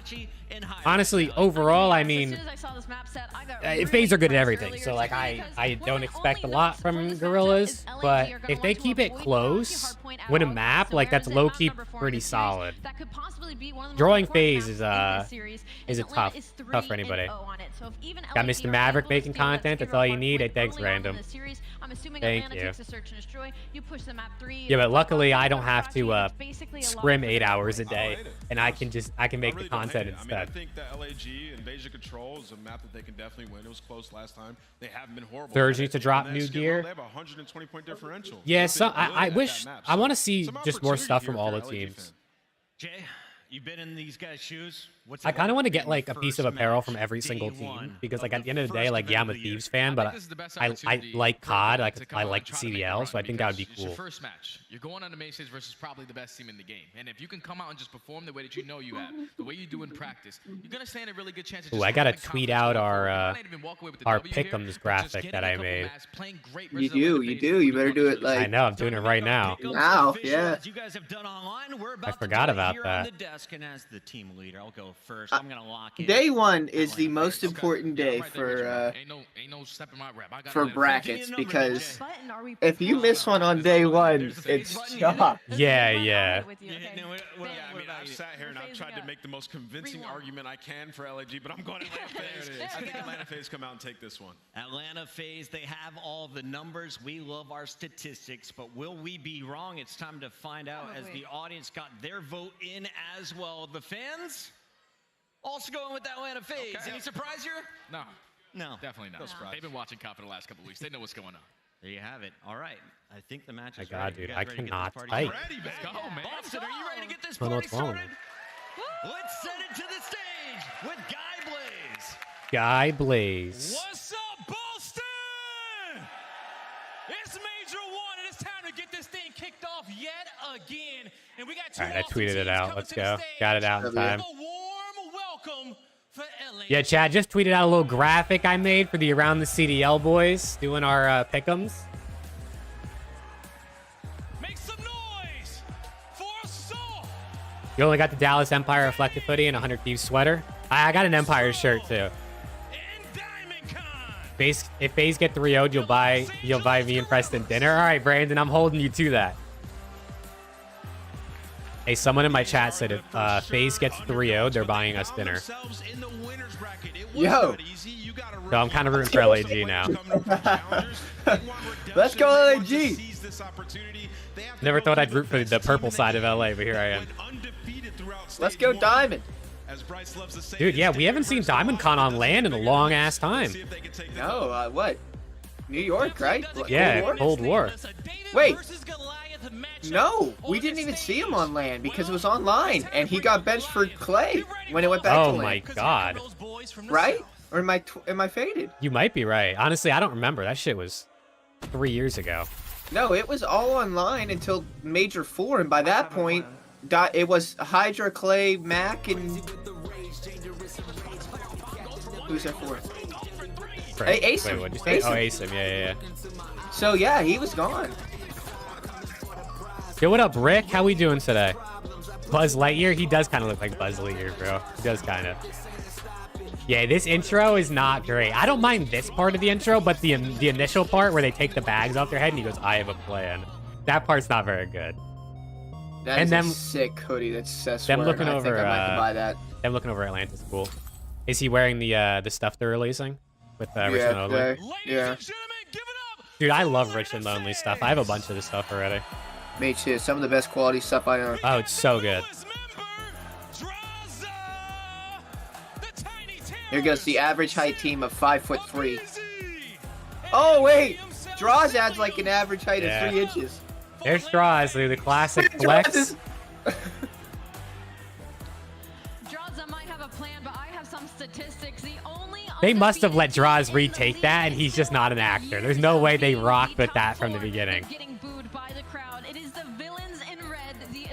Honestly, overall, I mean, FaZe are good at everything, so like I don't expect a lot from Gorillas, but if they keep it close, win a map, like that's low-key pretty solid. Drawing FaZe is a tough for anybody. Got Mr. Maverick making content, that's all you need. Hey, thanks, Random. Thank you. Yeah, but luckily I don't have to scrim 8 hours a day, and I can make the content I mean, I instead. think that LAG Invasion Control is a map that they can definitely win. It was close last time. They haven't been horrible. Surge at needs to it. drop And then new Skid Row, gear. They have a 120-point differential. Yeah, They've so been good I at wish that map, I so want to see some just more opportunity stuff here from if all you're the a LAG teams. fan. Jay, you've been in these guys' shoes. What's I it kind of like want to get being like the a piece of first apparel match, from every day single one team because like of at the end of the day, first like yeah, I'm a event of the year? Thieves fan, I but think this is the best I opportunity like for COD, everyone like to come I out like and try to make a CDL, run so I think that would be because It's your cool. first match. You're going on the main stage versus probably the best team in the game. And if you can come out and just perform the way that you know you have, the way you do in practice, you're going to stand a really good chance of Ooh, just I gotta having tweet confidence out going our, forward. You might not even walk away with the our W here, Pick'ems but just graphic getting that a I couple made. maps, playing great You versus do, other you FaZe do. who You do better want do to it shoot. like I know, I'm doing it right now. Now, yeah. As you guys have done online, we're about forgot to about here that. on the desk, and as the team leader, I'll go first. I'm gonna lock in. Day 1 is the most Okay. important Yeah, I'm day right there with you, bro. for Ain't no stepping my rep. I got for Atlanta. brackets Give me a number, because Jay. if you miss one on day 1, it's tough. Yeah. Yeah, I mean, I've sat here and I've tried to make the most convincing argument I can for LAG, but I'm going Atlanta FaZe. I think Atlanta FaZe come out and take this one. Atlanta FaZe, they have all the numbers. We love our statistics, but will we be wrong? It's time to find out as the audience got their vote in as well. The fans also going with Atlanta FaZe. Okay. Any surprise here? No, No. definitely not. surprise. They've been watching COD for the last couple of weeks. They know what's going on. There you have it. All right. I think the match My is God, ready. You dude, guys I ready to get this cannot party type. started? Ready, baby. Go, man. Boston, are you ready to get this I don't know party what's wrong. started? Let's send it to the stage with Guy Blaze. Guy Blaze. What's up, Boston? It's Major 1, and it's time to get this thing kicked off yet again. And we got two All right, I awesome tweeted it teams out. coming Let's to the go. stage. Got it out in Yeah. time. A warm welcome for LA. Yeah, Chad just tweeted out a little graphic I made for the Around the CDL boys doing our pick'ems. Make some noise for Assault. You only got the Dallas Empire reflective hoodie and a 100 Thieves sweater. I got an Empire shirt too. And Diamond Con. If FaZe get 3-0'd, you'll buy me and Preston dinner. All right, Brandon, I'm holding you to that. Hey, someone in my chat said if FaZe gets 3-0'd, they're buying us dinner. Yo. So I'm kind of rooting for LAG now. Let's go, LAG. Never thought I'd root for the purple side of LA, but here I am. Let's go Diamond. Dude, yeah, we haven't seen Diamond Con on land in a long ass time. No, what? New York, right? Yeah, Cold War? Cold War. Wait. No, we didn't even see him on land because it was online, and he got benched for Clay when it went back to Oh land. my god. Right? Or am I faded? You might be right. Honestly, I don't remember. That shit was 3 years ago. No, it was all online until Major 4, and by that point, it was Hydra, Clay, Mac, and who's that for? Right. Asim. Wait, what'd you say? Asim. Oh, Asim. Yeah. So yeah, he was gone. Yo, what up, Rick? How we doing today? Buzz Lightyear? He does kind of look like Buzz Lightyear, bro. He does kind of. Yeah, this intro is not great. I don't mind this part of the intro, but the initial part where they take the bags off their head and he goes, "I have a plan." That part's not very good. That is a sick hoodie. That's them looking I over. think I might have to buy that. Them looking over Atlantis, cool. Is he wearing the stuff they're releasing with Richland Lonely? Yeah. Dude, I love Richland Lonely stuff. I have a bunch of this stuff already. Me too. Some of the best quality stuff I own. Oh, it's so good. Here goes the average height team of 5'3". Oh wait, Draws adds like an average height of 3 inches. There's Draws, the classic flex. Draza might have a plan, but I have some statistics. They must have let Draws retake that, and he's just not an actor. There's no way they rocked with that from the beginning.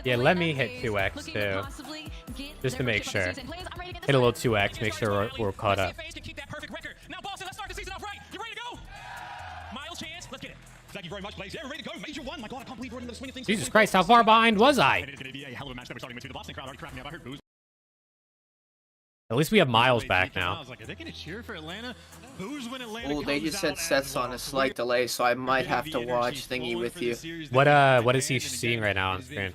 Yeah, let me hit 2x too, just to make sure. Hit a little 2x, make sure we're caught up. Now, Boston, let's start the season off right. You ready to go? Miles Chance, let's get it. Thank you very much, Blaze. Yeah, we're ready to go. Major 1. My God, I can't believe we're in the swing of things. Jesus Christ, how far behind was I? It is going to be a hell of a match that we're starting with. The Boston crowd already crapped me up. I heard booze. At least we have Miles back now. I was like, are they going to cheer for Atlanta? Booze when Atlanta Oh, they just said Seth's on a slight delay, so I might have to watch Thingy with you. What is he seeing right now on screen?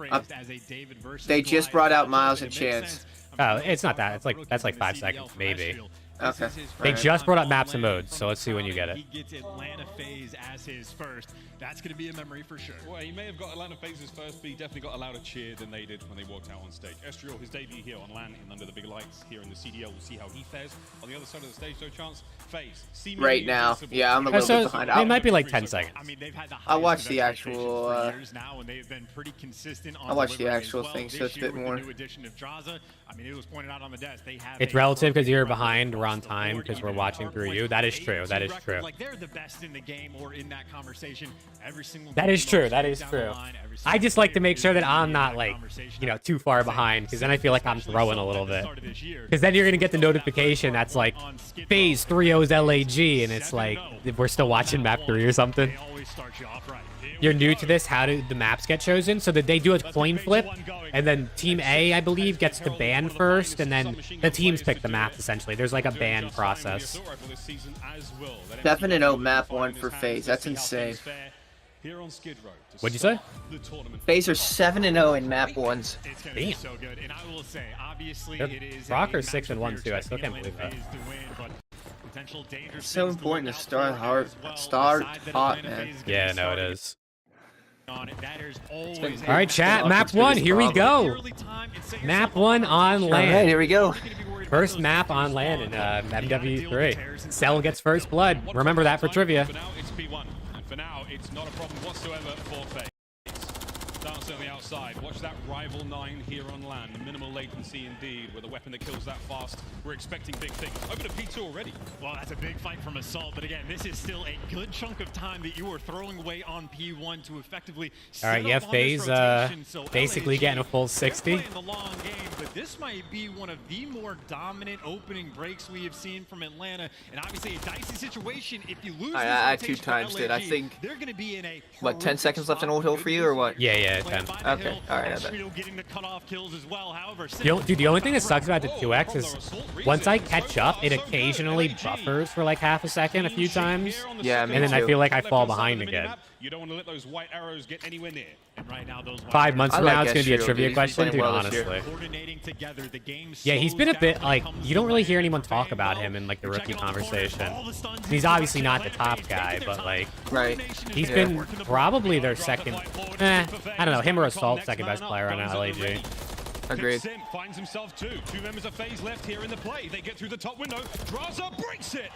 They just brought out Miles and Chance. Oh, it's not that. That's like 5 seconds, maybe. Okay. They just brought up maps and modes, so let's see when you get it. He gets Atlanta phase as his first. That's going to be a memory for sure. Well, he may have got Atlanta phases first, but he definitely got a louder cheer than they did when they walked out on stage. Estriel, his debut here on LAN and under the big lights here in the CDL. We'll see how he fares. On the other side of the stage, no chance. Phase. Right now. Yeah, I'm a little bit behind. It might be like 10 seconds. I mean, they've had the I'll watch the actual. now, and they've been pretty consistent on I'll watch the delivery actual as well. thing, so it's a bit more. New addition of Draza. I mean, it was pointed out on the desk. They have It's relative because you're behind, we're on time because we're watching through you. That is true. That is true. Like they're the best in the game or in that conversation every single. That is true. That is true. I just like to make sure that I'm not like, too far behind, because then I feel like I'm throwing a little bit. Because then you're gonna get the notification that's like phase 3-0's LAG, and it's like we're still watching map 3 or something. You're new to this. How do the maps get chosen? So that they do a coin flip, and then Team A, I believe, gets to ban first, and then the teams pick the maps, essentially. There's like a ban process. 7-0 map 1 for FaZe. That's insane. What'd you say? FaZe are 7-0 in map 1s. Damn. Rocker's 6-1 too. I still can't believe that. It's so important to start hot, man. Yeah, no, it is. All right, chat. Map 1. Here we go. Map 1 on land. All right, here we go. First map on land in MW3. Cell gets first blood. Remember that for trivia. For now, it's P1. And for now, it's not a problem whatsoever for FaZe. Starts on the outside. Watch that rival 9 here on land. Minimal latency indeed, with a weapon that kills that fast. We're expecting big things. Over to P2 already. Well, that's a big fight from Assault, but again, this is still a good chunk of time that you are throwing away on P1 to effectively. All right, yeah, FaZe basically getting a full 60. The long game, but this might be one of the more dominant opening breaks we have seen from Atlanta, and obviously a dicey situation. If you lose, I 2 times did. I think. They're going to be in a what, 10 seconds left in Old Hill for you, or what? Yeah, 10. Okay, all right. Getting the cutoff kills as well. However, dude, the only thing that sucks about the 2x is once I catch up, it occasionally buffers for like half a second a few times. Yeah, me and then too. I feel like I fall behind again. You don't want to let those white arrows get anywhere near. And right now, those 5 months from now, it's going to be a Estriel, trivia dude. question, dude, Well honestly. Together, the game Yeah, he's been a bit, like, you don't really hear anyone talk about him in, like, the rookie conversation. He's obviously not the top guy, but, like, right. He's been probably their second, I don't know, him or Assault, second best player on LAG. Agreed. Sim finds himself 2 members of FaZe left here in the play. They get through the top window. Draza breaks it.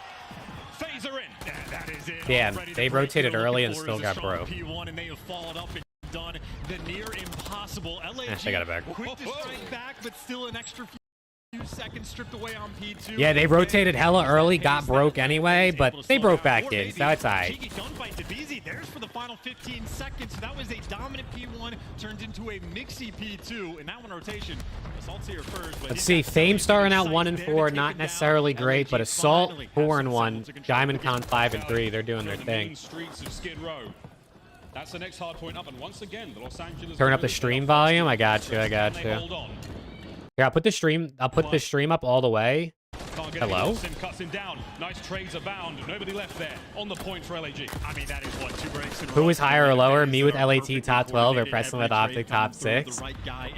FaZe are in. That is it. Damn, they rotated early and still got broke. P1 and they have followed up and done the near impossible. LAG I got it back. quick to strike back, but still an extra few Seconds stripped away on P2. Yeah, they rotated hella early, got broke anyway, but they broke back in, so it's alright. There's for the final 15 seconds. That was a dominant P1 turned into a mixy P2, and that one rotation. Assault's here first. Let's see, Fame starting out 1-4, not necessarily great, but Assault 4-1, Diamond Con 5-3. They're doing their thing. Streets of Skid Row. That's the next hard point up, and once again, the Los Angeles. Turn up the stream volume. I got you. Here, I'll put the stream up all the way. Hello? Sim cuts him down. Nice trades abound. Nobody left there. On the point for LAG. I mean, that is what, 2 breaks in a Who row. is higher or lower? Me with LAT top 12 or Preston with Optic top 6?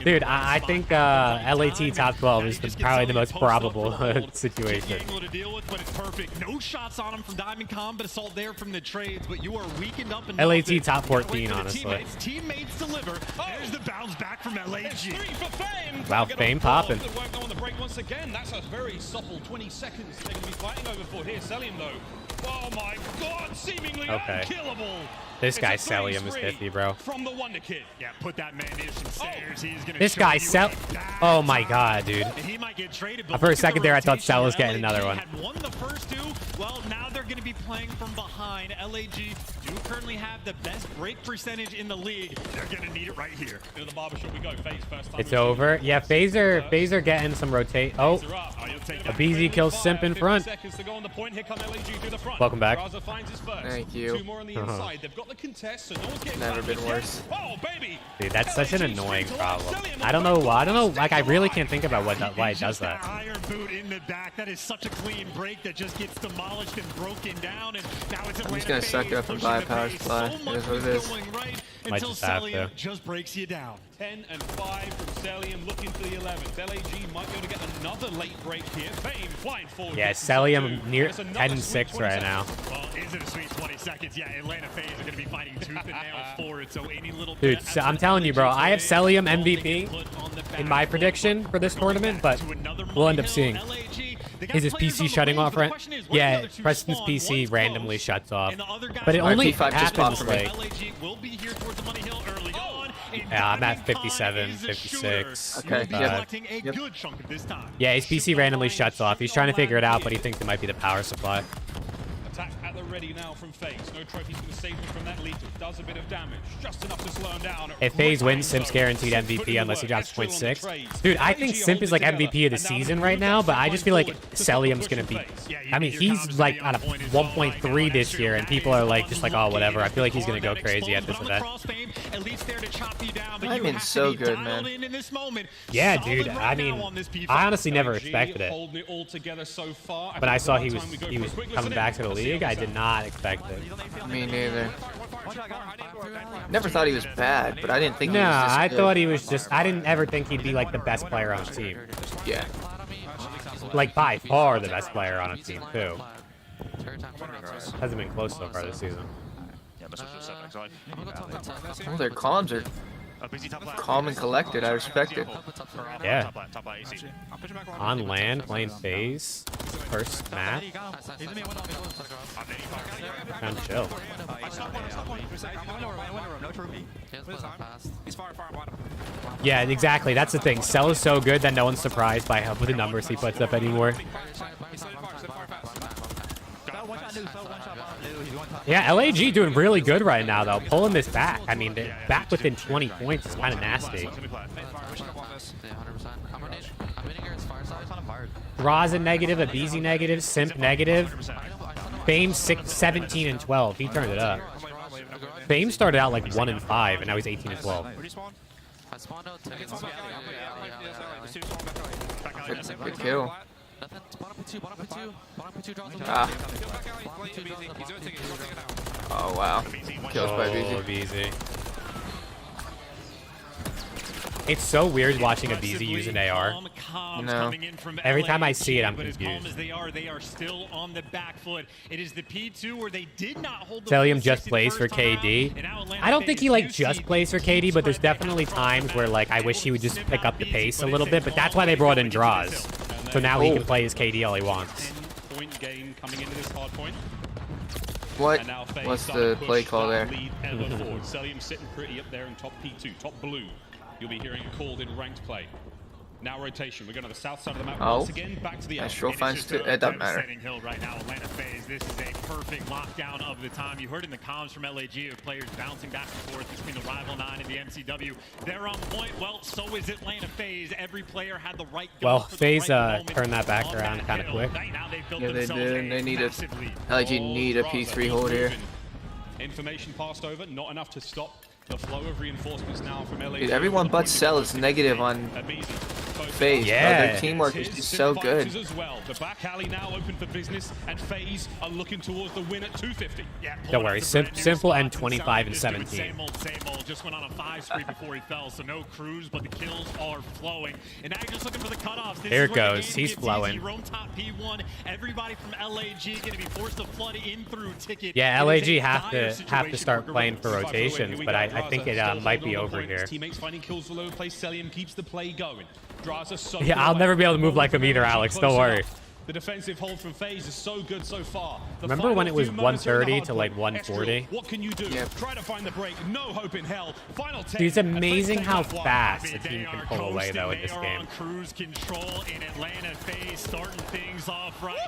Dude, I think LAT top 12 is probably the most probable situation. To deal with, but it's perfect. No shots on him from Diamond Com, but Assault there from the trades. But you are weakened up. LAT top 14, honestly. Teammates deliver. There's the bounce back from LAG. Wow, Fame popping. Once again, that's a very supple 20 seconds they're going to be fighting over for here. Celium, though. Oh my god, seemingly unkillable. This guy Celium is 50, bro. From the Wonder Kid. Yeah, put that man near some stairs. He's gonna this guy Cel. Oh my god, dude. He might get traded, for a second there, I thought Cel was getting another one. Had won the first 2. Well, now they're going to be playing from behind. LAG do currently have the best break percentage in the league. They're going to need it right here. To the barbershop we go. FaZe first time. It's over. Yeah, Phaser getting some rotate. Oh, a BZ kills Simp in front. Seconds to go on the point. Here come LAG to the front. Welcome back. Finds his first. Thank you. 2 more on the inside. They've got the contest, so no one's getting Never been worse. Oh, baby. Dude, that's such an annoying problem. I don't know why. I don't know. Like, I really can't think about why it does that. Iron boot in the back. That is such a clean break that just gets demolished and broken down. And now it's I'm just gonna suck it up and buy a power supply. It is what it is. Might just have to. Just breaks you down. 10 and 5 from Celium looking for the 11th. LAG might be able to get another late break here. Fame flying forward. Yeah, Celium near 10 and 6 right now. Well, is it a sweet 20 seconds? Yeah, Atlanta FaZe are going to be fighting tooth and nail for it. So any little dude, so I'm telling you, bro, I have Celium MVP in my prediction for this tournament, but we'll end up seeing. Is his PC shutting off right? Yeah, Preston's PC randomly shuts off. But it only happens like... Yeah, I'm at 57, 56. Okay, yep. Yeah, his PC randomly shuts off. He's trying to figure it out, but he thinks it might be the power supply. Attack at the ready now from FaZe. No trophy's going to save him from that lethal. Does a bit of damage, just enough to slow him down. If FaZe wins, Simp's guaranteed MVP unless he drops 0.6. Dude, I think Simp is like MVP of the season right now, but I just feel like Celium's going to be... I mean, he's like at a 1.3 this year, and people are like, just like, oh, whatever. I feel like he's going to go crazy at this event. I mean, so good, man. Yeah, dude. I mean, I honestly never expected it. But I saw he was coming back to the league. I did not expect it. Me neither. Never thought he was bad, but I didn't think he was this I good. thought he was just... I didn't ever think he'd be like the best player on the team. Yeah. Like, by far the best player on a team, too. Hasn't been close so far this season. Oh, their comms are calm and collected. I respect it. Yeah. On land, playing FaZe. First map. Kind of chill. Yeah, exactly. That's the thing. Cell is so good that no one's surprised by how the numbers he puts up anymore. Yeah, LAG doing really good right now, though. Pulling this back. I mean, back within 20 points is kind of nasty. WARZONE negative, a BZ negative, Simp negative. Fame 17 and 12. He turned it up. Fame started out like 1 and 5, and now he's 18 and 12. Good kill. Ah. Oh, wow. Kills by BZ. It's so weird watching a BZ use an AR. No. Every time I see it, I'm confused. They are still on the back foot. It is the P2 where they did not hold the Celium just plays for KD. I don't think he like just plays for KD, but there's definitely times where like I wish he would just pick up the pace a little bit, but that's why they brought in draws. So now he can play his KD all he wants. Point game coming into this hard point. What? What's the play call there? Celium sitting pretty up there in top P2, top blue. You'll be hearing it called in ranked play. Now rotation. We're going to the south side of the map Oh. once again. Back to the Astral It's finds just it doesn't matter. devastating hill right now. Atlanta FaZe, this is a perfect lockdown of the time. You heard in the comms from LAG of players bouncing back and forth between the Rival 9 and the MCW. They're on point. Well, so is Atlanta FaZe. Every player had the right gun Well, for the FaZe right moment turned that back on around that kind of hill. quick. Right now, they've built Yeah, they themselves did. They need a massive lead. LG need a P3 hold here. Information passed over, not enough to stop the flow of reinforcements now from LA. Dude, everyone but Cell is negative on FaZe. Yeah. Their teamwork is just so good. As well. The back alley now open for business, and FaZe are looking towards the win at 250. Yeah, Don't worry, simple and 25 and Same 17. old, same old. Just went on a 5 spree before he fell, so no cruise, but the kills are flowing. And now you're just looking for the cutoffs. This There is it where the goes. game He's gets flowing. easy. Rome top P1. Everybody from LAG going to be forced to flood in through ticket. Yeah, It LAG is a have dire to situation start for playing for Guerrillas. rotations, but I think it might be over here. Teammates finding kills all over the place. Celium keeps the play going. Draza so Yeah, I'll never be able to move like him either, Alex. Don't worry. The defensive hold from FaZe is so good so far. Remember when it was 130 to like 140? What can you do? Yep. Try to find the break. No hope in hell. Final 10. Dude, it's amazing how Take that one. fast I a mean, team they can are pull away though in coasting. this They are game. on cruise control in Atlanta FaZe, starting things off right.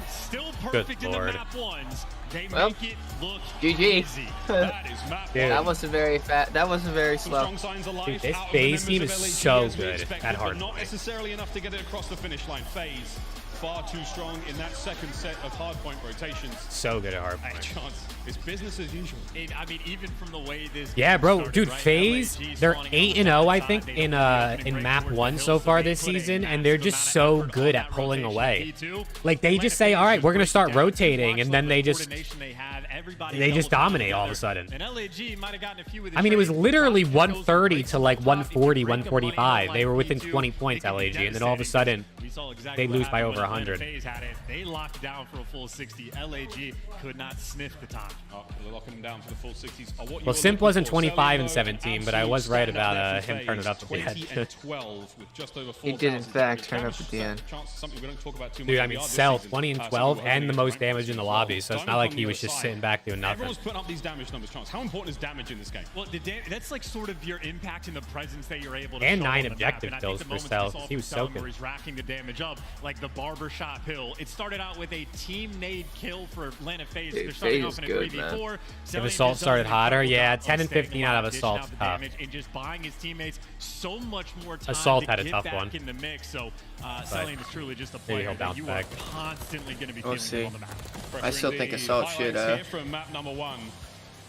Still Good perfect in the lord. map ones. They Well, make it look GG. easy. That is map Dude. That wasn't very fat. That wasn't very Some slow. strong signs of life Dude, this out of the FaZe team members of is LAG so as we good expected, at but hardpoint. not necessarily enough to get it across the finish line. FaZe far too strong in that second set of hardpoint rotations. So good at Hey, hardpoint. chance. It's business as usual. I mean, even from the way this Yeah, game bro, started, dude, right? FaZe, LAG they're spawning 8-0, I on the think, side. in They don't in map towards the 1 hill, so far they this put a season, and massive they're amount just of so effort good on at that pulling rotation. away. P2, Like, they just Atlanta say, FaZe all right, just we're going to breaks start it down. rotating, Watch and then the they just coordination they have. Everybody they just double teaming dominate all of a together. sudden. And LAG might have gotten a few of the I mean, it was trades. literally Goes 130 breaks to like on top. If you 140, break the money 145. on They were like within P2, 20 points, it can be LAG, and then all of a devastating. sudden, We saw exactly they what lose by happened over when Atlanta 100. FaZe had it. They locked it down for a full 60. LAG could not sniff the time. Oh, they're locking them down for the full 60s. Oh, what you Well, were Simp looking wasn't for. 25 and Celium, 17, but I absolute was right standout about there from him turning it up at the 20 end. and 12 with just over He did, in 4,000 fact, damage. turn up at the end. Chance, something we don't talk about too much Dude, I in mean, VR this Cell, season. 20 and Something 12, we're and the hoping most to damage in the lobby, so it's not like he was just sitting back doing nothing. Everyone's putting up these damage numbers, Chance. How important is damage in this game? Well, that's like sort of your impact and the presence that you're able to And show 9 on the objective map. kills And I for think the moments Cell. we saw He was from Cell soaking. where he's racking the damage up, like the barbershop hill. It started out with a team-made kill for Atlanta FaZe. Dude, They're starting FaZe off in a is good, 3v4. If Assault started hotter, yeah, 10 and 15 out of Assault's Assault's tough. And just buying his teammates so much more time Assault to had a get tough back one. in the mix. So Celium is truly just a maybe player he'll that bounce you back. are constantly going to be We'll feeling see. on the map. I still think Assault should Highlights here from map number 1.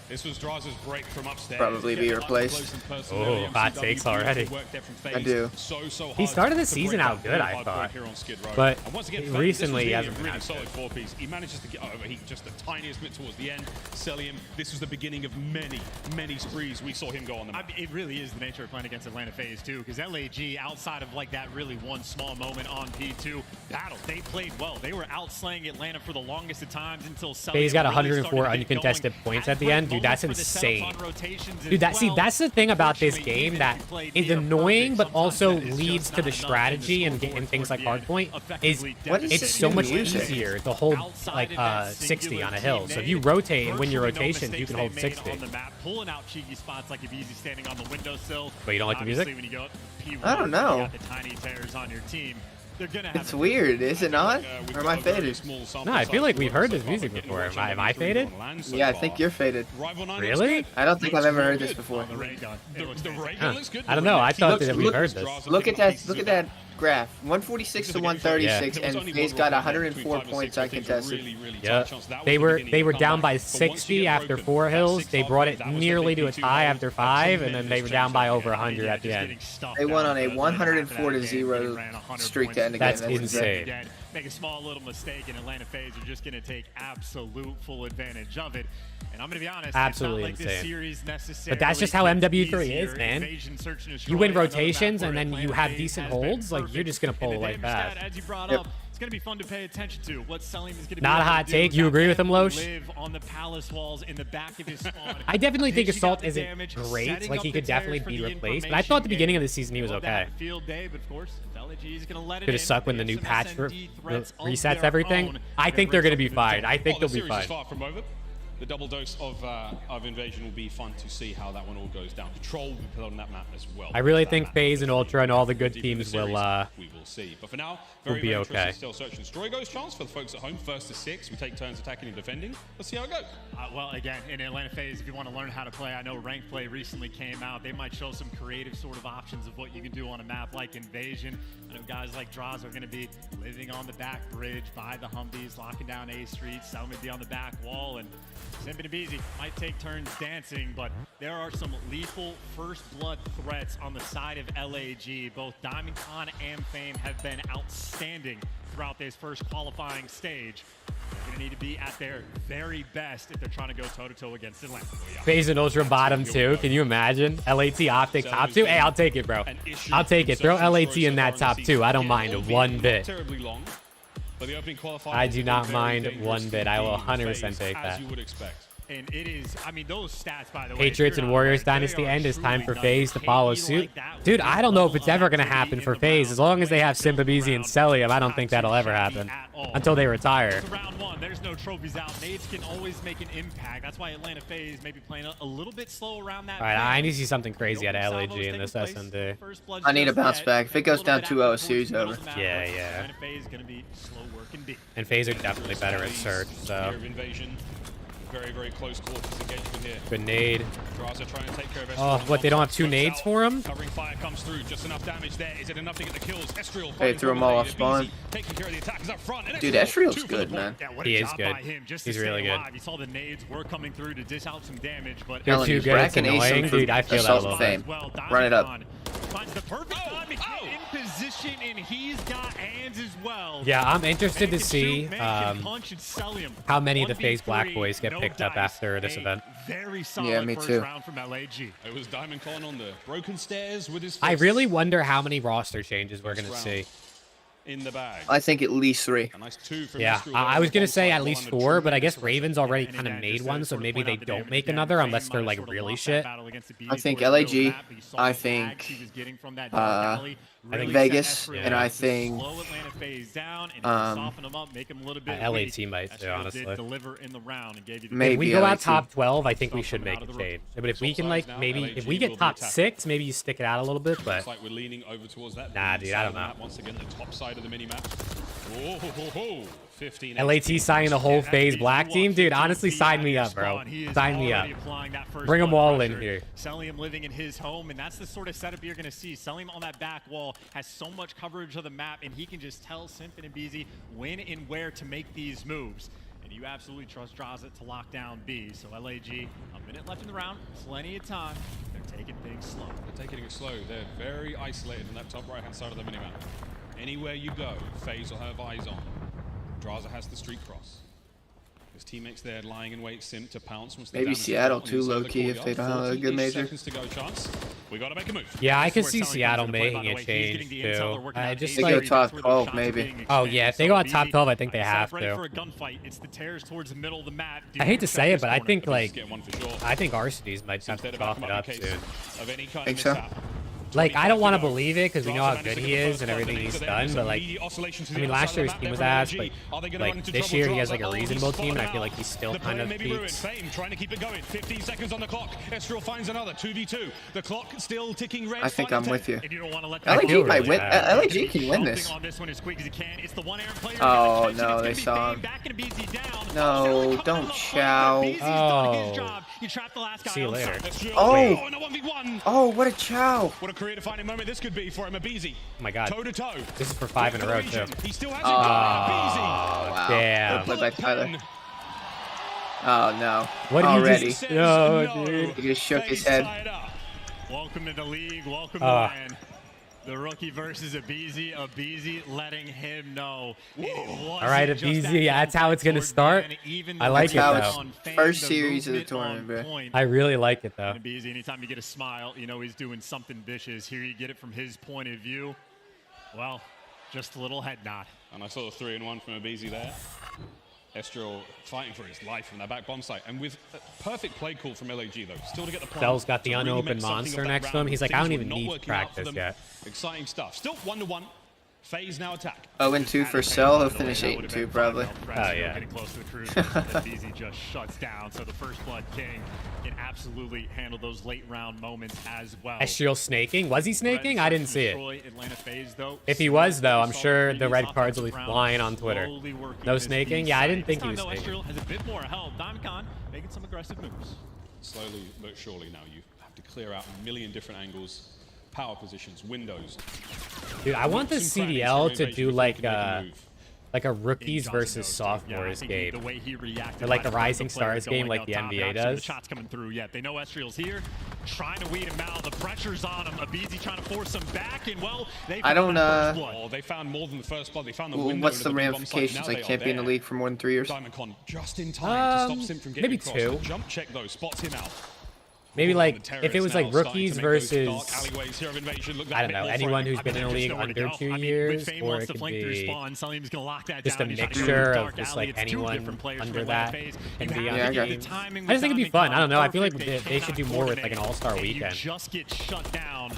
This was Draza's break from upstairs. Probably be Getting up replaced. close and personal. Oh, hot MCW takes already. work there from I FaZe. do. So He hard started the to season break out that good, I hard thought. point here on Skid Row. But And once again, FaZe, recently he this was hasn't been really as solid good. 4-piece. He manages to get overheat just the tiniest bit towards the end. Celium, this was the beginning of many sprees we saw him go on the I map. mean, it really is the nature of playing against Atlanta FaZe too, because LAG, outside of like that really one small moment on P2 battle, they played well. They were outslaying Atlanta for the longest of times until FaZe got Celium really 104 started to get uncontested going. points Had at the great end. Dude, that's moments for the setups insane. on rotations as Dude, well. that's the thing about this Unfortunately, game even that if you play is near annoying, perfect, but also sometimes it's leads just to the not enough strategy in and the things like scoreboard hardpoint is effectively What is it's this so new much music? easier to hold Outside like of that 60 on a singular hill. team So if you made, rotate and win your virtually no rotations, you mistakes can hold they made 60. on the map, pulling out cheeky spots like if easy standing on the windowsill. But you don't like the music? Obviously, when you go up P1, I don't know. You got the tiny tears on your team. They're gonna have It's weird, is it not? Or am I faded? No, I feel like we've heard this music before. Am I faded? Yeah, I think you're faded. Really? I don't think I've ever heard this before. the ray gun. It looks The fantastic. Reagan looks good. I don't know. I thought Look- that we've look- heard this. Look at that graph. 146 to 136, and FaZe got 104 points uncontested. Yeah, they were down by 60 after 4 hills. They brought it nearly to a tie after 5, and then they were down by over 100 at the end. They went on a 104-0 streak to end the game. That's insane. Again, make a small little mistake, and Atlanta FaZe are just going to take absolute full advantage of it. And I'm going to be honest, Absolutely it's not like insane. this series necessarily But that's just how gets MW3 is, easier. man. Invasion, search and You win destroy, another rotations, map and where then you Atlanta have FaZe decent has been holds. Like, you're just going to pull perfect. away And the damage fast. stat, as you brought Yep. up, it's going to be fun to pay attention to. What Celium is going to be Not a able to hot do. take. You That agree with man him, will Loesch? live on the palace walls in the back of his spawn. I definitely think Did you Assault got the isn't damage, great. setting Like, up he the could definitely tears for be the replaced. But I thought at the beginning of the season he was Love okay. that field day, but of course, LAG is going to let it Could have in. sucked when the They new have patch some SND threats of resets their everything. own. I They're think they're going to be really fine. I think the they'll be series is fine. far from over. the double dose of Invasion will be fun to see how that one all goes down. Control will be put on that map as well. I really think FaZe and Ultra and all the good Deep in the teams will we will see. But for now, very be interesting okay. still search and destroy goes chance for the folks at home. 1st to 6. We take turns attacking and defending. Let's see how it goes. Well, again, in Atlanta FaZe, if you want to learn how to play, I know Ranked Play recently came out. They might show some creative sort of options of what you can do on a map like Invasion. I know guys like Draws are going to be living on the back bridge by the Humvees, locking down A Street. Selma be on the back wall, and Simp and Beezy might take turns dancing, but there are some lethal first blood threats on the side of LAG. Both DiamondCon and Fame have been outstanding throughout this first qualifying stage. They're going to need to be at their very best if they're trying to go toe-to-toe against Atlanta. FaZe and Ultra bottom 2. Can you imagine? LAT Optic top 2? Hey, I'll take it, bro. I'll take it. Throw LAT in that top 2. I don't mind one bit. I do not mind one bit. I will 100% take that. And it is, I mean, those stats, by the way. Patriots and Warriors Dynasty end. It's time for FaZe to follow suit. Dude, I don't know if it's ever going to happen for FaZe. As long as they have Sympabeezy and Celium, I don't think that'll ever happen until they retire. Round 1, there's no trophies out. Nades can always make an impact. That's why Atlanta FaZe may be playing a little bit slow around that. All right, I need to see something crazy out of LAG in this SMD. I need a bounce back. If it goes down 2-0, series over. Yeah, yeah. Atlanta FaZe going to be slow working B. And FaZe are definitely better at search, so. Very, very close quarters engagement here. Good nade. Draza trying to take care of Oh, what, they don't have 2 nades for him? Covering fire comes through, just enough damage there. Is it enough to get the kills? Estriel They threw them all off spawn. taking care of the attackers up front. Dude, Estriel's good, man. He is good. He's really good. You saw the nades were coming through to dish out some damage, but You're too good. It's annoying, dude. I feel that a little bit. Run it up. Finds the perfect time to get in position, and he's got hands as well. Yeah, I'm interested to see how many of the FaZe Black Boys get picked up after this event. Very solid Yeah, me too. round from LAG. It was DiamondCon on the broken stairs with his I fists. really wonder how many roster changes we're going to see. In the bag. I think at least 3. A nice 2 from Yeah, Estriel I there. was going to say at One least on 4, the but I true guess Estriel. Raven's already kind of made one, so maybe they don't make another unless they're like really shit. I think LAG, I think Vegas, Yeah. and I think LAT might too, honestly. maybe If we go out LAT. top 12, I think we should make a change. But if we can, like, maybe if we get top 6, maybe you stick it out a little bit. But Looks like we're leaning over towards that. Nah, dude, I don't know. Once again, the top side of the mini map. Whoa, 15. LAT signing the whole FaZe Black team, dude. Honestly, sign me up, bro. Sign me up. Bring them all in here. Celium living in his home, and that's the sort of setup you're going to see. Celium on that back wall has so much coverage of the map, and he can just tell Simpin and Beezy when and where to make these moves. And you absolutely trust Draza to lock down B. So LAG, a minute left in the round, plenty of time. They're taking things slow. They're taking it slow. They're very isolated on that top right-hand side of the minimap. Anywhere you go, FaZe will have eyes on. Draza has the street cross. His teammates there lying in wait, Sim to pounce. Once Maybe Seattle too, low-key, if they don't have a good major. Seconds to go, chance. We got to make a move. Yeah, I could see Seattle making a change too. I just They go top 12, maybe. Oh yeah, if they go out top 12, I think they have Ready for to. a gunfight. It's the tears towards the middle of the map. I hate to say it, but I think like Get one for sure. I think Arcades might have to Instead of chalk it backing up in case soon. of any kind Think of so? mishap. Like I don't want to 25 believe it because we know how Draza good managed to he get the is first and blood, everything then he's there's done, some but like immediate oscillation to I the mean other last side year of his the team was map. ass, but Are they gonna run like into this trouble? year he has Draza, like a reasonable spotted team and I out. feel like he's still The kind play of may be ruined. peaks. Fame trying to keep it going. 15 seconds on the clock. Estriel finds another 2v2. The clock still ticking red. I think I'm with you. And you don't want to let I feel LAG might really win. bad. LAG can win this. on this one as quick as he can. It's the one Aaron player. Oh, no, they saw him. Back into BZ down. No, don't chow. Oh. You trapped the last guy. See you later. Estriel, Oh. in a 1v1. Oh, what a chow. What a career-defining moment this could be for him. Abizi. Oh my god. Toe-to-toe. This is for 5 in a row too. He still has it. Oh, Abizi. wow. Damn. Good play by Tyler. Oh, no. What did Already. you just? No, dude. He just shook his head. Welcome to the league. Welcome to land. The rookie versus Abizi. Abizi letting him know. All right, Abizi, that's how it's gonna start. I like it That's though. how it's first series of the tournament, bro. I really like it though. Abizi, anytime you get a smile, you know he's doing something vicious. Here you get it from his point of view. Well, just a little head nod. And I saw the 3-in-1 from Abizi there. Estriel fighting for his life from that back bomb site. And with a perfect play call from LAG, though. Still to get the prime. Cell's got the to really unopened make something monster of that next to him. round. He's like, I don't Things even were not need working out for practice them. yet. Exciting stuff. Still 1-1. FaZe now attack. 0-2 for Cell. He'll finish 8-2 probably. Oh yeah. Getting close to the cruise. Easy just shuts down. So the First Blood King can absolutely handle those late round moments as well. Estriel snaking? Was he snaking? I didn't see it. Atlanta FaZe, though. If he was, though, I'm sure the red cards will be flying on Twitter. No snaking? Yeah, I didn't think he was snaking. Estriel has a bit more help. DiamondCon making some aggressive moves. Slowly but surely now you have to clear out a million different angles, power positions, windows. Dude, I want the CDL to do like a rookies versus sophomores game, or like the Rising Stars game, like the NBA does. The shots coming through yet. They know Estriel's here, trying to weed him out. The pressure's on him. Abizi trying to force him back, and well, they they found more than the first blood. They found the window. What's the ramifications? I can't be in the league for more than 3 years. DiamondCon just in time to stop Sim from getting maybe across. 2. The jump check though spots him out. Maybe like if it was like rookies versus, I don't know, anyone who's been in the league under 2 years, or it could be just a mixture of just like anyone under that can be on the game. I just think it'd be fun. I don't know. I feel like they should do more with like an all-star weekend. Just get shut down.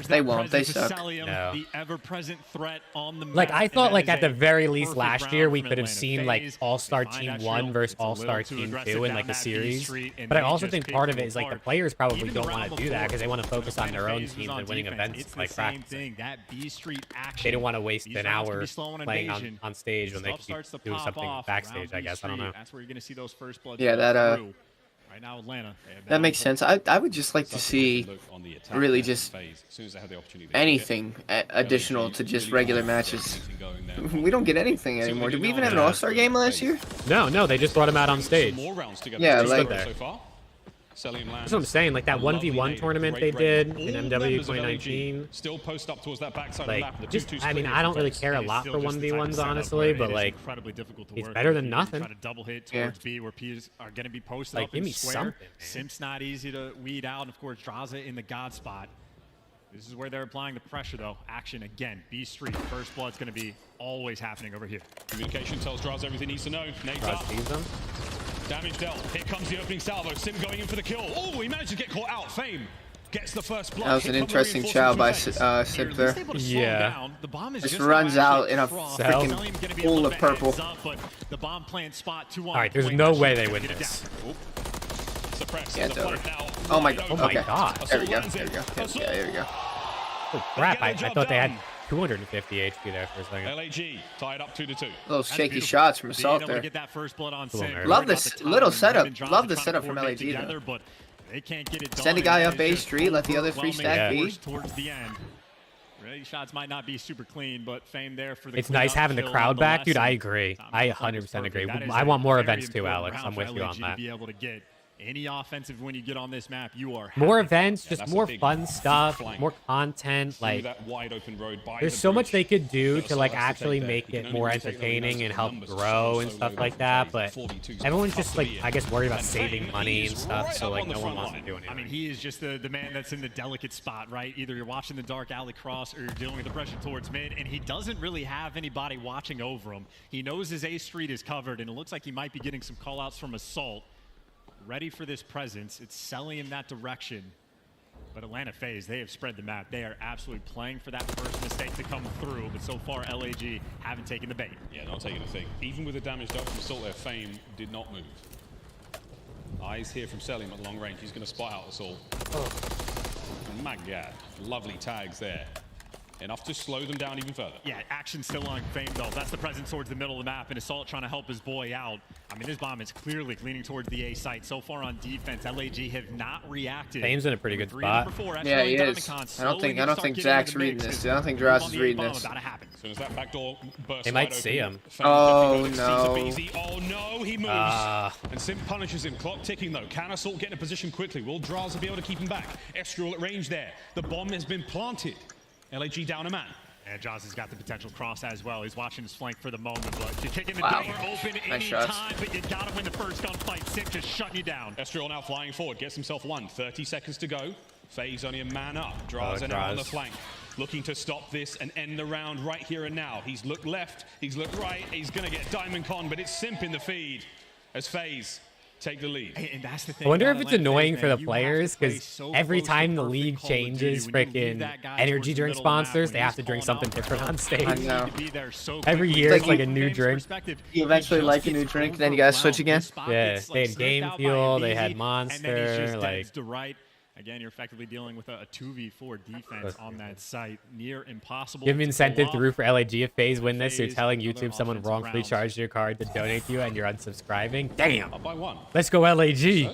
They won't. They suck. No. The ever-present threat on the map, like I thought, like at the very least last year we could have seen like All-Star Team 1 versus All-Star Team 2 in like a series. But I also think part of it is like the players probably don't want to do that because they want to focus on their own teams and winning events like practicing. They don't want to waste an hour playing on stage when they could be doing something backstage. I guess I don't know. That's where you're gonna see those first blood. Yeah, that Right now, Atlanta. That makes sense. I would just like to see really just anything additional to just regular matches. We don't get anything anymore. Did we even have an All-Star game last year? No, they just brought him out on stage. Yeah, like that's what I'm saying. Like that 1v1 tournament they did in MW 2019. Still post up towards that backside like, of the map. just, I mean, I don't really care a lot for 1v1s, honestly, but like, it's better than nothing. Try to double hit towards B where P's are going to be posted like, up give in me square. something, man. Simp's not easy to weed out, and of course, Draza in the God spot. This is where they're applying the pressure, though. Action again. B Street. First blood's going to be always happening over here. Communication tells Draza everything he needs to know. Nate's up. Damage dealt. Here comes the opening salvo. Sim going in for the kill. Oh, he managed to get caught out. Fame gets the first blood. That was an interesting chow by Sim there. Yeah. Just runs out in a freaking pool of purple. Alright, there's no way they win this. Yeah, it's over. Oh my god. Oh my god. There we go. There we go. Yeah, there we go. Oh crap, I thought they had 250 HP there for a second. LAG tied up 2-2. Little shaky shots from Assault there. Love this little setup. Love the setup from LAG though. Send a guy up A Street, let the other 3 stack B. Towards the end. Shots might not be super clean, but Fame there for the it's nice having the crowd back, dude. I agree. I 100% agree. I want more events too, Alex. I'm with you on that. Be able to get any offensive when you get on this map, you are more events, just more fun stuff, more content. Like, there's so much they could do to like actually make it more entertaining and help grow and stuff like that. But everyone's just like, I guess, worried about saving money and stuff. So like, no one wants to do anything. I mean, he is just the man that's in the delicate spot, right? Either you're watching the dark alley cross or you're dealing with the pressure towards mid, and he doesn't really have anybody watching over him. He knows his A Street is covered, and it looks like he might be getting some call-outs from Assault. Ready for this presence. It's selling in that direction. But Atlanta FaZe, they have spread the map. They are absolutely playing for that first mistake to come through. But so far, LAG haven't taken the bait. Yeah, not taking a thing. Even with the damage dealt from Assault, their Fame did not move. Eyes here from Selim at long range. He's going to spot out Assault. Oh. My God. Lovely tags there. Enough to slow them down even further. Yeah, action still on Fame, though. That's the presence towards the middle of the map, and Assault trying to help his boy out. I mean, this bomb is clearly leaning towards the A site. So far on defense, LAG have not reacted. Fame's in a pretty good spot. Yeah, he is. I don't think Zach's reading this. I don't think Dross is reading this. As soon as that back door bursts they might see him. Oh, no. Oh, no, he moves. And Sim punishes him. Clock ticking, though. Can Assault get in a position quickly? Will Draza be able to keep him back? Estriel at range there. The bomb has been planted. LAG down a man. And Jaws has got the potential cross as well. He's watching his flank for the moment, but you're kicking the door open any time, but you gotta win the first gunfight. Sim just shutting you down. Estriel now flying forward, gets himself one. 30 seconds to go. FaZe only a man up. Draza now on the flank. Looking to stop this and end the round right here and now. He's looked left, he's looked right, he's gonna get DiamondCon, but it's Simp in the feed as FaZe take the lead. And that's the thing. I wonder if it's annoying for the players because every time the league changes freaking energy drink sponsors, they have to drink something different on stage. I know. Every year it's like a new drink. You eventually like a new drink, then you gotta switch again. Yeah, they had Game Fuel, they had Monster, like... Again, you're effectively dealing with a 2v4 defense on that site. Near impossible. Give an incentive through for LAG if FaZe win this. You're telling YouTube someone wrongfully charged your card to donate to you and you're unsubscribing. Damn. Up by 1. Let's go LAG.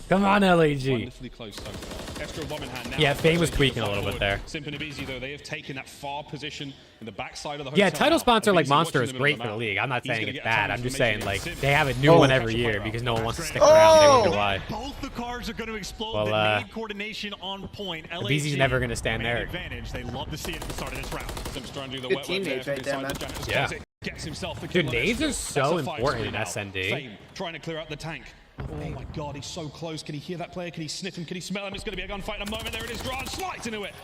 Come on, LAG. Wonderfully close so far. Extra bomb in hand now. Yeah, Fame was tweaking a little bit there. Simp and Abizi, though, they have taken that far position in the backside of the hotel. Yeah, title sponsor like Abizi Monster is watching them in great for the map. league. I'm not He's saying gonna it's get a bad. ton I'm of just saying like information. they have a new one every year because no one wants to stick around. They don't know why. Both the cars are going to explode. Well, the main coordination on point. Abizi's never going to stand there. Advantage. They love to see it at the start of this round. Simp's trying to do the Good wet teammates there right there, man. Yeah. Gets himself the Dude, kill on nades are Ezreal. so That's a 5-3 important in now. SND. Fame trying to clear out the tank. Oh my god, he's so close. Can he hear that player? Can he sniff him? Can he smell him? It's going to be a gunfight in a moment. There it is. Dran slides into it.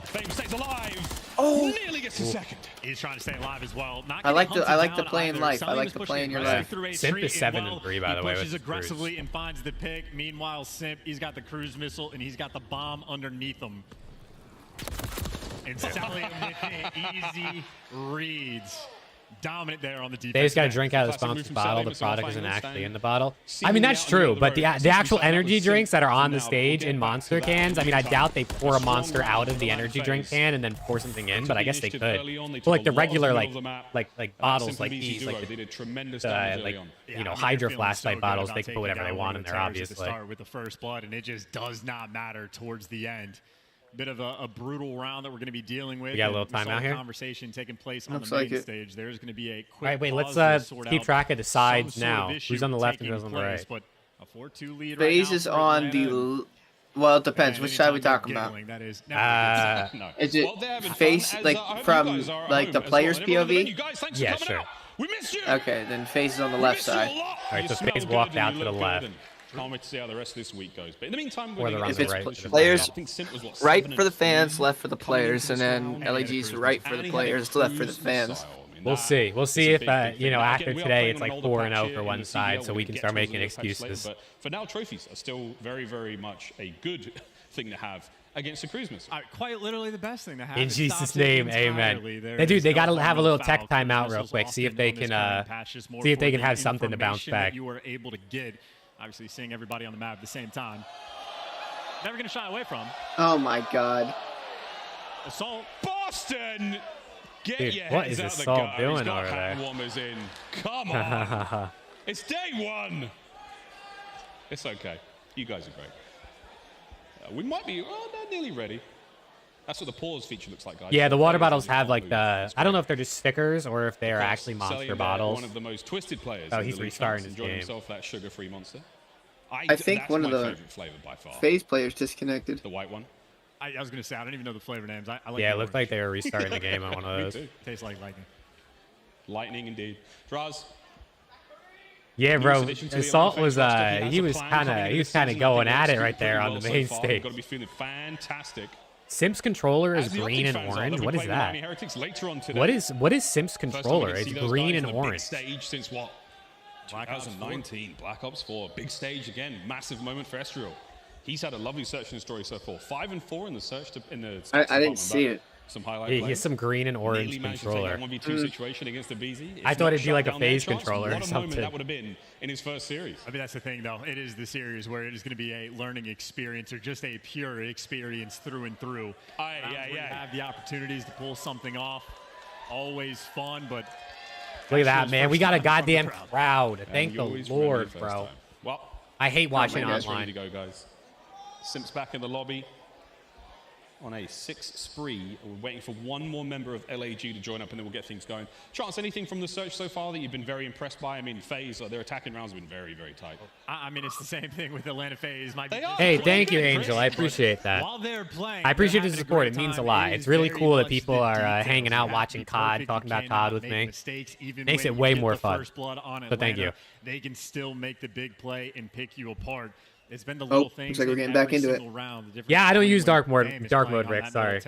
Fame stays alive. Oh, nearly gets a second. He's trying to stay alive as well. Not I like getting to play in either. life. I Salim like is to pushing play in your aggressively life. through a Simp is street, 7 and and 3 by the way. He With pushes the cruise. aggressively and finds the pick. Meanwhile, Simp, he's got the cruise missile and he's got the bomb underneath him. And selling easy reads. Dominant there on the defense. They just got to drink out of the Classic move sponsor's from bottle. Salim, The product isn't final actually stand. in the bottle. I Seemingly mean, that's out on the true, other but the road. the actual Since we energy started with drinks that are on the Simp, stage now in we'll get Monster back to that cans, I mean, I anytime. doubt they pour a A strong Monster out of the round energy for drink FaZe. can and then pour something in, but I guess they Took could. early on, they But like took the a lot of regular, the like middle of the map. bottles, Simp like and these, Abizi like duo, they did tremendous the damage like early on. you know I'm Hydro feeling Flash so type good bottles. about They can put taking whatever they down want one in of the there, terrorists at the obviously. start with the first blood, and it just does not matter towards the end. Bit of a brutal round that we're going to be dealing with. We got a little and we time saw out the here? Conversation taking place on Looks the main like it. stage. There's going to be a quick All right, wait, pause let's to sort keep out track of the sides some sort of now. issue Who's on the left and taking who's on the place, right? But a 4-2 lead FaZe right is now for on Atlanta. the. Well, it depends. And Which side are we anytime talking they're about? giggling, that is No. Is it Well, they're having FaZe fun, as, like I hope you from guys are at like home the as player's well. And everyone in the POV? venue, guys, thanks Yeah, for coming sure. out. We missed you. Okay, then FaZe is on the We left missed you a side. lot. All right, You so smell FaZe good walked and out you to the look left. good, and can't wait to see how the rest of this week goes. But in the meantime, Or we're they're gonna on get the If to it's right. the players I think Simp was, what, Right 7 for the and 3 fans, left for the coming into players, and this then round. LAG's right for And the he had a players, left for the cruise fans. missile. I mean, We'll that see. We'll is see a if big, big thing. you know Now, after again, we are today playing it's on an like older 4-0 patch for here one in the side, CDL. so we can We'll start get making towards the patch later, excuses. but for now, trophies are still very, very much a good thing to have against the cruise missile. Quite literally the best thing to have. In It Jesus' stops it name, entirely. amen. There They do. is They no got to harm, have a no little foul. tech Cruise timeout real missiles quick. See if often they known as can current patches, more see if they for can the have something to bounce information back. that you were able to get. Obviously, seeing everybody on the map at the same time. Never going to shy away from. Oh my god. Assault. Boston! Get Dude, your what heads is out the Assault gutter. doing He's got over there? hand warmers in. Come on. It's day one. It's okay. You guys are great. We might be they're nearly ready. That's what the pause feature looks like, guys. Yeah, the water Players bottles just have can't like move. the. It's I don't know great. if they're just stickers or if they are Of course, actually Selly monster there, bottles. One of the most twisted players. Oh, in he's the league, restarting thanks, his enjoying game. himself that sugar-free monster. I think that's one of my the favorite flavor by far. FaZe players disconnected. The white one. I was going to say, I don't even know the flavor names. I like Yeah, the it looked like they were restarting the game on one of Me those. too. Tastes like lightning. Lightning indeed. Draz. Yeah, bro. addition to the Assault Olympics was roster. He has he a was plan kind coming of into he was this kind of season. going I think at it it's right there pretty on well the so main far. stage. You've got to be feeling fantastic. Simp's controller is As the green Optic and fans are, orange. they'll be What is playing the that? Miami Heretics later on today. What is Simp's First time we controller? can It's see those green guys and on a big orange. stage since what? Black Ops 4. 2019. Black Ops 4. Big stage again. Massive moment for Ezreal. He's had a lovely searching story so far. 5 and 4 in the search in the. I didn't see it. Some highlight. He plays. has some green and orange Nearly managed to controller. take that 1v2 situation against the BZ. I If thought not it'd be shut like a down their FaZe chance, controller or what a moment something. that would have been in his first series. I mean, that's the thing, though. It is the series where it is going to be a learning experience or just a pure experience through and through. Aye, Rounds yeah, where you yeah. have the opportunities to pull something off. Always fun, but Look at that, Ezreal's man. We first got a time in front of the goddamn crowd. crowd. And Thank you the always remember Lord, your first bro. time. Well, I hate watching God. ready online. to go, guys. Simp's back in the lobby on a 6 spree. We're waiting for one more member of LAG to join up, and then we'll get things going. Chance, anything from the search so far that you've been very impressed by? I mean, FaZe, their attacking rounds have been very, very tight. I mean, it's the same thing with Atlanta FaZe. They are. Hey, Well, thank you, Chris, Angel. I appreciate that. While they're playing, I appreciate they're the having a support. great It means a time. lot. It It's is really very cool that much people the are details. hanging You out have watching to be COD, perfect. talking You about COD cannot with make me. mistakes, even Makes when it you way get more the fun. first blood on So thank Atlanta, you. They can still make the big play and pick you apart. It's been the little things. Looks like we're getting back into it. Yeah, I don't use dark mode, Rick. Sorry.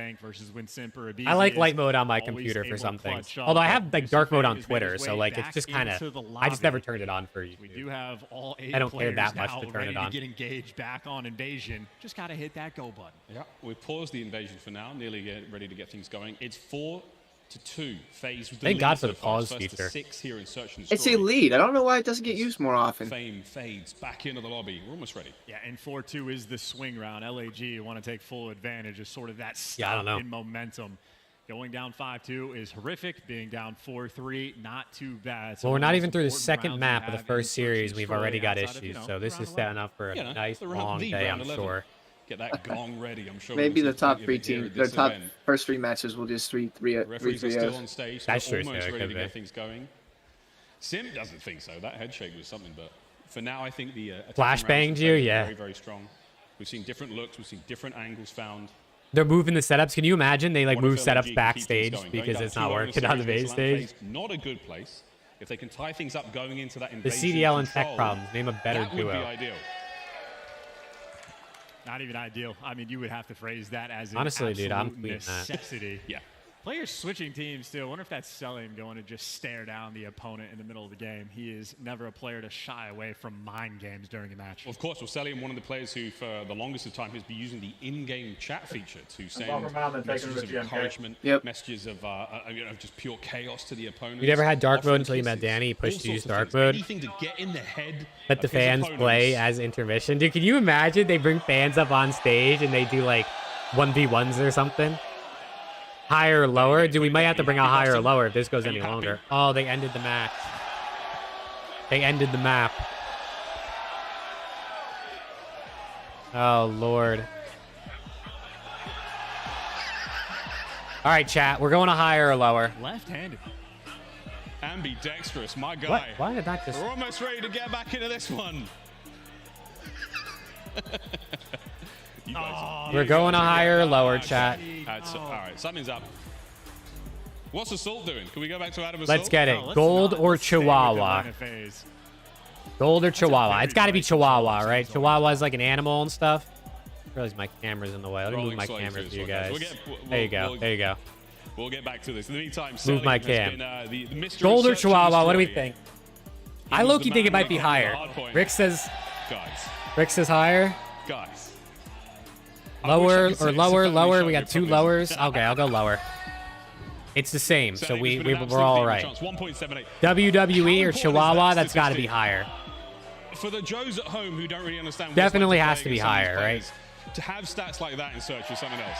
I like light mode on my computer for some things. Although I have like dark mode on Twitter, so like it's just kind of. I just never turned it on for you. We do have all 8 I don't care that much now to turn ready it on. to get engaged back on Invasion. Just gotta hit that go button. Yeah, we've paused the invasion for now. Nearly ready to get things going. It's 4-2 phase. Thank God for the pause feature. 6 here in Search and It's a Destroy. lead. I don't know why it doesn't get used more often. Fame fades back into the lobby. We're almost ready. Yeah, and 4-2 is the swing round. LAG want to take full advantage of sort of that Yeah, I don't stop know. in momentum. Going down 5-2 is horrific. Being down 4-3, not too bad. Well, we're not even through the Important second rounds map we of the have in first Search and series. We've Destroy already got outside of, issues, you know, so this is round setting up for a You know, nice the run up long the day, round I'm 11. sure. Get that gong ready. I'm sure. Maybe we'll the see top plenty of 3 it here teams, at their this top event. first 3 matches will just 3-3 Referees are still 3-0. on stage. So That's we're true, almost too, ready could to be. get things going. Sim doesn't think so. That head shake was something, but for now, I think the attacking Flash rounds banged have you? been Yeah. very, very strong. We've seen different looks. We've seen different angles found. They're moving the setups. Can you imagine they like What if move LAG setups can keep backstage things going? because Going down it's not 2-0 working on the series base against LAN stage? phase, not a good place. If they can tie things up going into that The invasion CDL and tech control, problems. Name a better that would be duo. ideal. Not even ideal. I mean, you would have to phrase that as an Honestly, dude, I'm absolute tweeting that. necessity. Yeah. Players switching teams too. I wonder if that's Selim going to just stare down the opponent in the middle of the game. He is never a player to shy away from mind games during a match. Well, of course, Selim, one of the players who, for the longest of time, has been using the in-game chat feature to send messages of encouragement, messages of you know, just pure chaos to the opponent. You never had dark mode until you met Offering Danny. You kisses, pushed to all use sorts of dark things. mode. Anything to get in the head Let the of his fans play opponents. as intermission. Dude, can you imagine they bring fans up on stage and they do like 1v1s or something? Higher or lower? Dude, we might have to bring out higher or lower if this goes any longer. Oh, they ended the match. They ended the map. Oh, Lord. All right, chat. We're going to higher or lower. Left-handed. Ambidextrous, my guy. What? Why did that just... We're almost ready to get back into this one. You guys, We're going to higher or lower, chat. all right, something's up. What's Assault doing? Can we go back to Adam Assault? Let's get it. let's Gold not. or Let's stay with the Chihuahua? line of phase. Gold or Chihuahua? very It's got to be nice control Chihuahua, right? sounds like. Chihuahua is like an animal and stuff. I realize my camera's in the way. Let me move Rolling my slowly camera through for you this one, guys. guys. There you go. There you go. We'll get back to this. In the meantime, Move my Selim cam. has been, the Mr. Gold or Search and Chihuahua? What do we Destroy. think? He I was low-key the think it man might be on the higher. hard point. Rick says Guys, higher. guys. Lower I wish I or could say lower, it's a lower. family We show, got two probably lowers. isn't. Okay, I'll go lower. It's the same, so Selim has been an we're all absolute right. chance. 1.78. WWE How or important is Chihuahua? that That's got to be statistic? higher. For the Joes at home who don't really understand, what Definitely it's like has play to be against some of these higher, right? players, to have stats like that in Search is something else.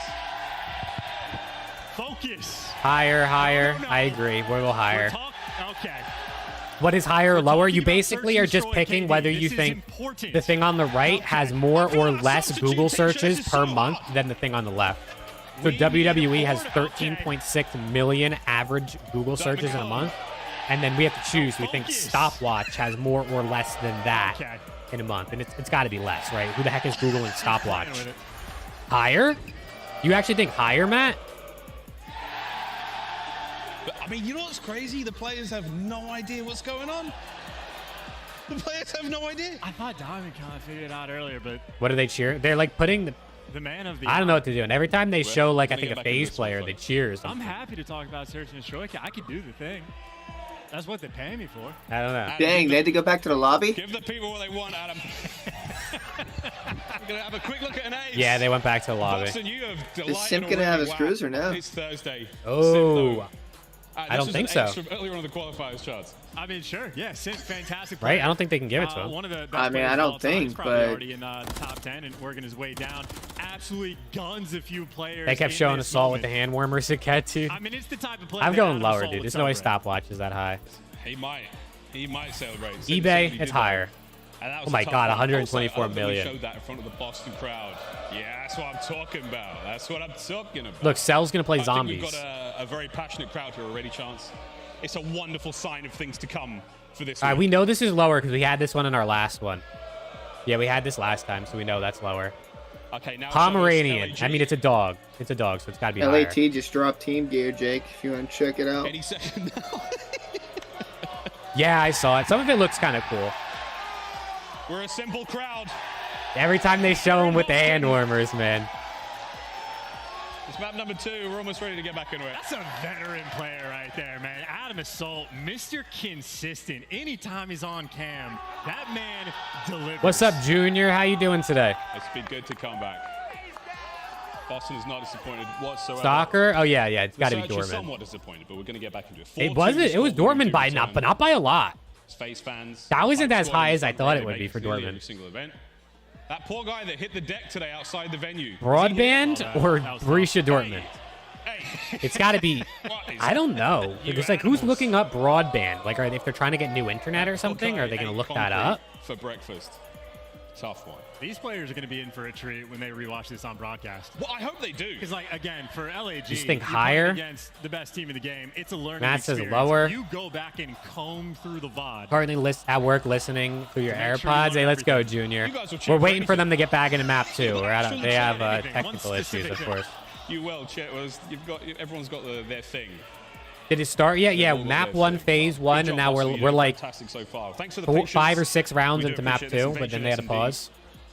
Focus. Higher, higher. No. I agree. We'll go higher. Okay. What is higher or lower? You Talking about basically search are and just destroy, picking KD. whether you This is think important. the thing on the right has more or less Google searches per month than the thing on the left. So WWE has 13.6 million average Google searches in a month. And then we have to choose. We think Stopwatch has more or less than that Okay. in a month. And it's got to be less, right? Who the heck is Googling Stopwatch? Higher? You actually think higher, Matt? But, I mean, you know what's crazy? The players have no idea what's going on. The players have no idea. I thought Diamond kind of figured it out earlier, but What do they cheer? They're like putting the man of the I don't know what to do. And every time they show, like, I gonna think get a back into phase this one, player, buddy. they cheer or I'm something. happy to talk about Search and Destroy. I could do the thing. That's what they're paying me for. I don't know. Dang, they had to go back to the lobby? Give the people what they want, Adam. We're gonna have a quick look at an ace. Yeah, they went back to the lobby. Boston, you have Is delighted Simp gonna already. have his Wow. cruise or no? It's Thursday. Oh. I This don't was think an so. ace from earlier on in the qualifiers charts. I mean, sure. Yeah, fantastic. Right? player. I don't think they can give it to him. One of the best I mean, players I of don't all time. He's think, probably but- already in the top 10 and working his way down. Absolutely guns a few players. They kept in showing this Assault with the moment. hand warmers to get to. I mean, it's the type of player. I'm that going Adam lower, Assault dude. would There's no way celebrate. Stopwatch is that high. He might. He might celebrate. eBay, it's higher. And that was Oh my a tough God, one. 124 Also, I love that we million. showed that in front of the Boston crowd. Yeah, that's what I'm talking about. That's what I'm talking about. Look, Cell's going to play I think we've zombies. got a very passionate crowd here already, Chance. It's a wonderful sign of things to come for this. All right, week. we know this is lower because we had this one in our last one. Yeah, we had this last time, so we know that's lower. Okay, now Pomeranian. I mean, it's a dog. It's a dog, so it's got to be higher. LAT just dropped team gear, Jake, if you want to check it out. any second now. Yeah, I saw it. Some of it looks kind of cool. We're a simple crowd. Every time they show him with the hand warmers, man. It's map number 2. We're almost ready to get back into it. That's a veteran player right there, man. Adam Assault, Mr. Consistent. Anytime he's on cam, that man delivers. What's up, Junior? How you doing today? It's been good to come back. Boston is not disappointed whatsoever. Soccer? Oh, yeah. It's got to be Research is Dortmund. somewhat disappointed, but we're going to get back into it. It wasn't. It was Dortmund by but not by a lot. Face fans. That wasn't as high as I thought it would be for Dortmund. Every single event. That poor guy that hit the deck today outside the venue. Broadband or Borussia Dortmund? Hey. It's got to be. I don't know. It's like, who's looking up broadband? Like, if they're trying to get new internet or something, are they going to look that up? For breakfast. Tough one. These players are going to be in for a treat when they rewatch this on broadcast. Well, I hope they do. Because, like, again, for LAG, Just think higher. Against the best team in the game, it's a learning Matt says experience. lower. You go back and comb through the VOD. Currently at work listening through your Make sure you AirPods. learn Hey, let's go, everything. Junior. You guys will check We're for waiting for anything. them to get back into map 2. They have anything. technical One issues, of specific course. You will, Chet. Everyone's got their thing. Did it start yet? Yeah, They've all got map their 1, thing. phase 1, Good and job, now Boston. we're like fantastic so far. Thanks for the 5 or patience. 6 rounds We do into map appreciate 2, this but then they had to indeed. pause.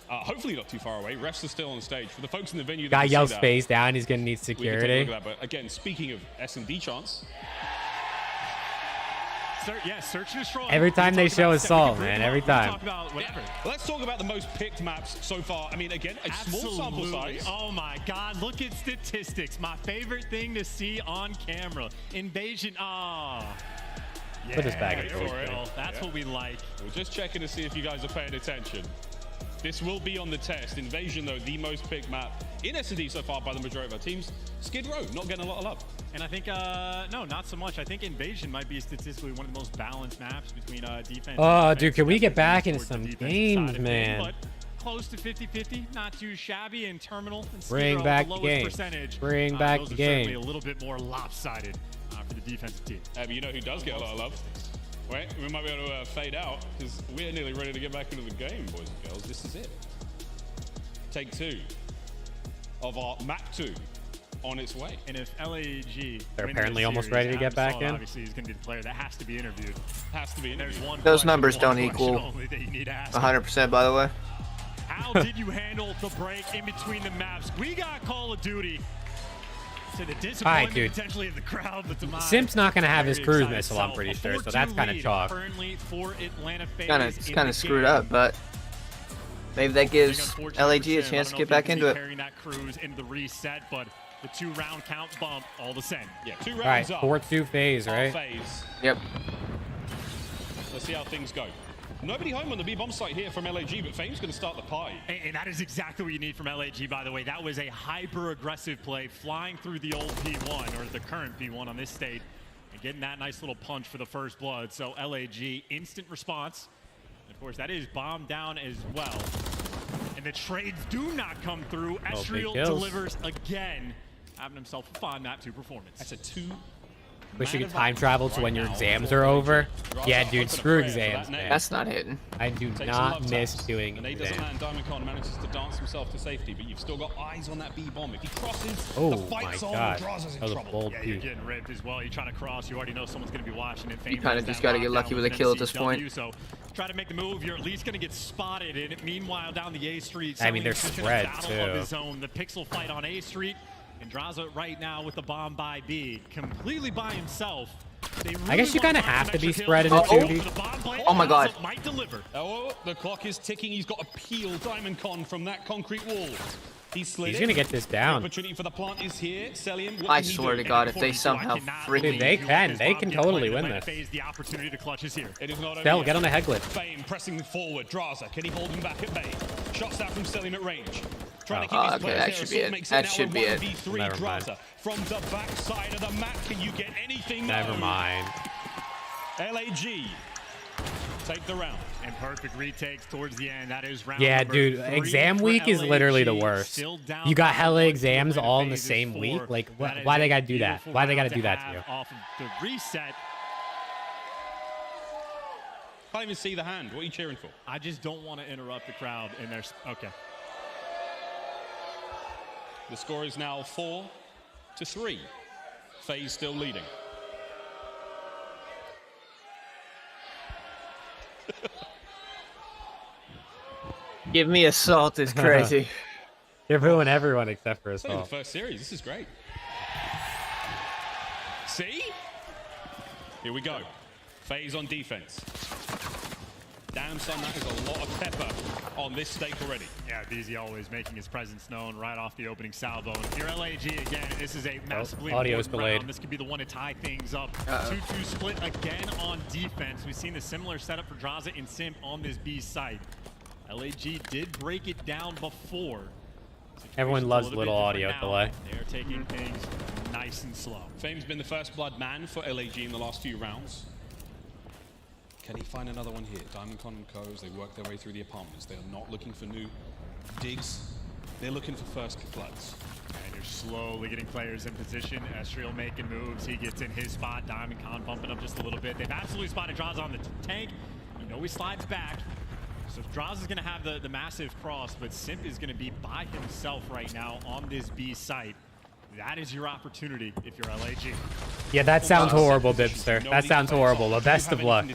Hopefully not too far away. Refs are still on stage. For the folks in the venue, Guy that yells see that, phase down. He's gonna need we can take a security. look at that. But again, speaking of S&D chance, Search and destroy. Every time they show us Assault, man. Every time. Talk about whatever. let's talk about the most picked maps so far. I mean, again, a small sample Absolutely. size. Oh my God! Look at statistics. My favorite thing to see on camera. Invasion. Ah. Yeah, Put this back in there we for go. it. That's what we like. We're just checking to see if you guys are paying attention. This will be on the test. Invasion, though, the most picked map in S&D so far by the majority of our teams. Skid Row, not getting a lot of love. And I think, no, not so much. I think Invasion might be statistically one of the most balanced maps between defense and Oh, offense. dude, can we get Definitely back into towards the some defensive games, side of it, man? But close to 50-50, not too shabby. And Terminal and Skid Bring Row, back the the lowest game. percentage. Bring back those the are certainly game. a little bit more lopsided for the defensive team. But you know who does get a lot of love? Wait, we might be able to fade out because we're nearly ready to get back into the game, boys and girls. This is it. Take 2 of our map 2 on its way. And if LAG They're win apparently this almost series, ready to get Adam back Assault in. Obviously, he's going to be the player that has to be interviewed. Has to be. And there's one Those question, numbers one don't question equal only that you need to ask. 100%, by the way. How did you handle the break in between the maps? We got Call of Duty. To the disappointment dude. potentially of the crowd, but to my Simp's not gonna have his very cruise excited missile, I'm self. pretty A sure, so 4-2 that's kind of lead chalk. Currently for Atlanta FaZe It's in kind the of screwed game. up, but maybe that gives Unfortunately LAG for a Sim, chance I to don't get know if back he can into be it. carrying that cruise into the reset, but the 2-round count bump all the same. Yeah, 2 All right, rounds up. 4-2 phase, Our right? phase. Yep. Let's see how things go. Nobody home on the B-bomb site here from LAG, but Fame's going to start the party. And that is exactly what you need from LAG, by the way. That was a hyper-aggressive play, flying through the old P1, or the current P1 on this state, and getting that nice little punch for the first blood. So LAG, instant response. And of course, that is bombed down as well. And the trades do not come through. big Estriel kills. delivers again, having himself a fine map 2 performance. That's a 2. Wish you could time travel to when your exams are over. Yeah, dude, screw exams, man. That's not hitting. I do Takes some not love miss taps. doing And he doesn't exams. land. Diamond Con manages to dance himself to safety, but you've still got eyes on that B-bomb. If he crosses, Oh the my fight's on. god, Draws us in that was a trouble. bold Yeah, you're peek. getting ripped as well. You're trying to cross. You already know someone's going to be watching it. You kinda just gotta get lucky with a kill at this point. So try to make the move. You're at least going to get spotted. And meanwhere down the A Street, I mean, they're Selling is in a spread, battle too. of his own. The pixel fight on A Street. And Draza right now with the bomb by B, completely by himself. They really I guess you wanna kinda find have some to be extra spread in kills. a 2v. The bomb play, Oh my God. Draza might deliver. Oh, the clock is ticking. He's got to peel Diamond Con from that concrete wall. He's slid He's it. gonna get this The down. opportunity for the plant is here. Celium, what I can he swear do? to God, if they 42, somehow I cannot freaking... believe They you let this can bomb get totally played. win Atlanta this. FaZe, the opportunity to clutch is here. It is not Stell, over get on the yet. head glitch. Fame pressing forward. Draza, can he hold him back at bay? Shots out from Selim at range. Trying to Oh. keep his Okay, players that there. should Assault be it. makes That now should a be it. 1v3. Never mind. Draza from the back side of the map. Can you get anything? Never No. mind. LAG take the round. And perfect retakes towards the end. That is round Yeah, number dude, 3 exam for week is LAG. literally the worst. Still down You got by hella 1 exams for all in the FaZe same 4. week? Like, That is why they a gotta do that? beautiful Why they gotta round do that to have you? Off of the reset. Can't even see the hand. What are you cheering for? I just don't want to interrupt the crowd in their... Okay. The score is now 4-3. FaZe still leading. Give me assault is crazy. You're booing everyone except for So the assault. first series, this is great. See? Here we go. FaZe on defense. Damn son, that is a lot of pepper on this stake already. Yeah, BZ always making his presence known right off the opening salvo. And if you're LAG again, this is a massively audio's important delayed. round. This could be the one to tie things up. 2-2 split again on defense. We've seen a similar setup for Draza and Simp on this B site. LAG did break it down before. Everyone loves little audio delay. They're taking things nice and slow. Fame's been the first blood man for LAG in the last few rounds. Can he find another one here? Diamond Con and Co, as they work their way through the apartments. They are not looking for new digs. They're looking for first bloods. And you're slowly getting players in position. Estriel making moves. He gets in his spot. Diamond Con bumping up just a little bit. They've absolutely spotted Draza on the tank. You know he slides back. So Draza is going to have the massive cross, but Simp is going to be by himself right now on this B site. That is your opportunity if you're LAG. Yeah, that sounds horrible, Bibster. That sounds horrible, but best of luck.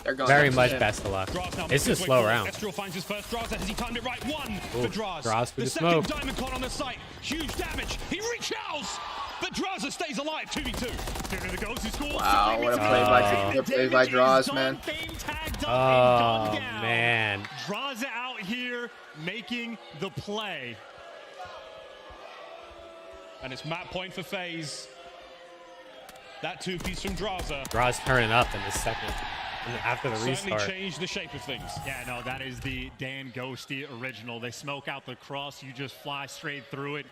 They're going Very up much to best of luck. It's a slow round. Estriel finds his first Draza. Has he timed it right? One for Draz. Draz for the second smoke. Diamond Con on the site. Huge damage. He recharges, but Draza stays alive. 2v2. Wow, what a play by Draws, man. Oh, man. Draza out here making the play. And it's map point for FaZe. That two-piece from Draza. Draw's turning up in the second. After the Certainly restart. changed the shape of things. Yeah, no, that is the Dan Ghosty original. They smoke out the cross. You just fly straight through it.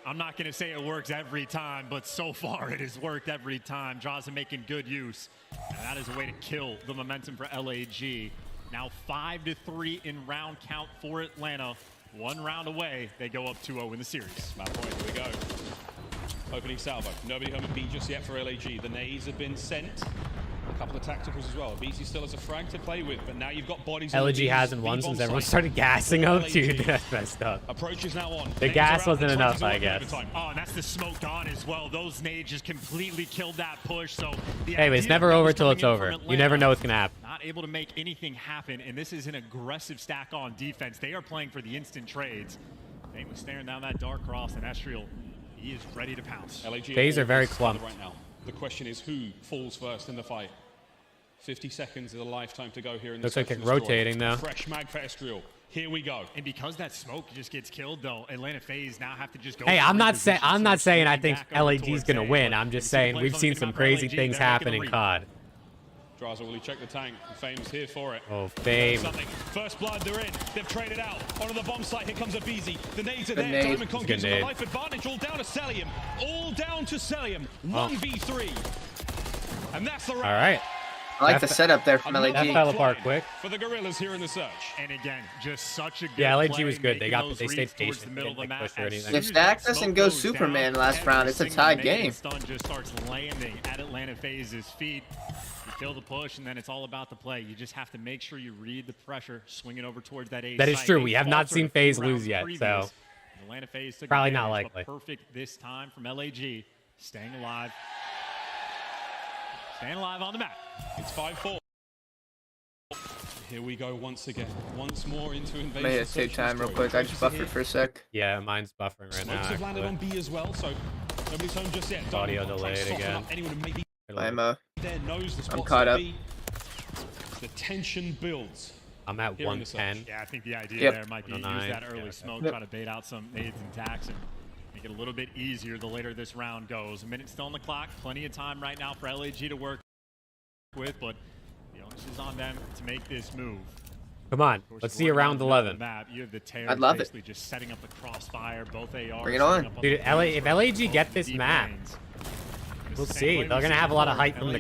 I'm not going to say it works every time, but so far it has worked every time. Draza making good use. And that is a way to kill the momentum for LAG. Now 5-3 in round count for Atlanta. One round away, they go up 2-0 in the series. Map point, here we go. Opening salvo. Nobody home at B just yet for LAG. The nades have been sent. A couple of tacticals as well. BC still has a frag to play with, but now you've got bodies. LG hasn't won since everyone started gassing up. Dude, that's messed up. Approach is now on. The gas wasn't enough, I guess. Oh, and that's the smoke on as well. Those nades just completely killed that push. So Hey, but it's never over till it's over. You never know what's gonna happen. Not able to make anything happen, and this is an aggressive stack on defense. They are playing for the instant trades. They was staring down that dark cross, and Estriel, he is ready to pounce. FaZe are very clumped right now. The question is who falls first in the fight. 50 seconds is a lifetime to go here in the Looks like they're rotating now. Fresh mag for Estriel. Here we go. And because that smoke just gets killed, though, Atlanta FaZe now have to just go. Hey, I'm not saying I think LAG is gonna win. But I'm just saying we've seen some crazy things happen in COD. Draza, will he check the tank? Fame's here for it. Oh, Fame. First blood, they're in. They've traded out. Onto the bomb site, here comes a BZ. The nades are there. nade. Diamond Con gives him a life advantage. All down to Celium. All down to Celium. 1v3. And that's the round. All right. I like the setup there from LAG. That fell apart quick. For the Gorillas here in the search. And again, just such a good Yeah, LAG play, was good. They making those stayed reads towards patient. the They middle of didn't the push or map. anything. If Stack doesn't go Superman last round, it's a tied game. Stun just starts landing at Atlanta FaZe's feet. You feel the push, and then it's all about the play. You just have to make sure you read the pressure, swing it over towards that A That is site. true. They We have not faltered seen a few FaZe rounds lose yet, previous. so Atlanta FaZe took probably not advantage, but likely. perfect this time from LAG, staying alive. Staying alive on the map. It's 5-4. Here we go once again. Once more into invasion. May take time real quick. I just buffered for a sec. Yeah, mine's buffering right now. Smokes have landed on actually. B as well, so nobody's home just yet. Audio Diamond Con trying to delayed soften again. up anyone who may be I'm there knows the spots caught to up. be. The tension builds. I'm at Here in the 110. Yeah, I think the idea Yep. there might be use 109. that early smoke, try to bait out some nades and tacks and make it a little bit easier the later this round goes. A minute still on the clock, plenty of time right now for LAG to work with, but the onus is on them to make this move. Come on, Of course, let's if see we're around going down the 11. map, you have the tear I'd love it. basically just setting up the crossfire, both ARs. Bring it on. Dude, if LAG get this map, we'll see. They're gonna have a lot of hype from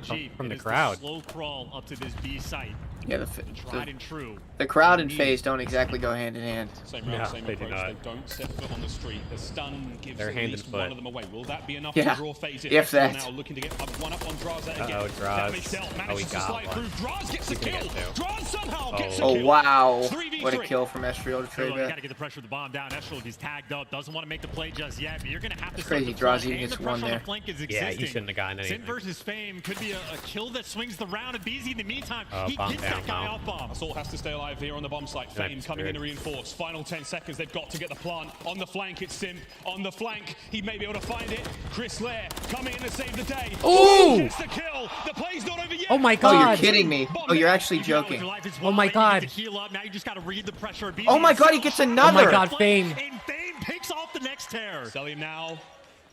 the crowd. Slow crawl up to this B site. Yeah, Tried and true. the crowd and FaZe don't exactly go hand in hand. Same round, No, same they do approach. not. They don't set foot on the street. The stun gives They're at hand least and one foot. of them away. Will that be enough Yeah, to draw FaZe? if that. Now looking to get one up on Draza again. Uh-oh, Draz. Damage dealt. Oh, he Manages to got slide one. through. Draz gets a He's gonna kill. get two. Draz somehow gets a Oh, kill. wow. 3v3. What a kill from Estriel to trade You that. got to get the pressure of the bomb down. Estrel, he's tagged up, doesn't want to make the play just yet, but you're going to have to That's start crazy. the Draws front, even and gets the one pressure on there. the flank is Yeah, existing. he shouldn't have gotten anything. Sin versus Fame could be a kill that swings the round, and BZ in the meantime, Oh, he bomb gets down that guy now. off bomb. Assault has to stay alive here on the bomb site. Fame coming in to reinforce. Final 10 seconds. They've got to get the plant. On the flank, it's Simp. On the flank, he may be able to find it. Chris Lair coming in to save the day. Ooh! Gets the kill. The play's not over yet. Oh my Oh, god. you're kidding me. Oh, you're actually joking. Oh my God. Heal up. Now you just got to read the pressure. BZ Oh my is god, so he gets far another. Oh my god, Fame. And Fame picks off the next tear. Sell him now.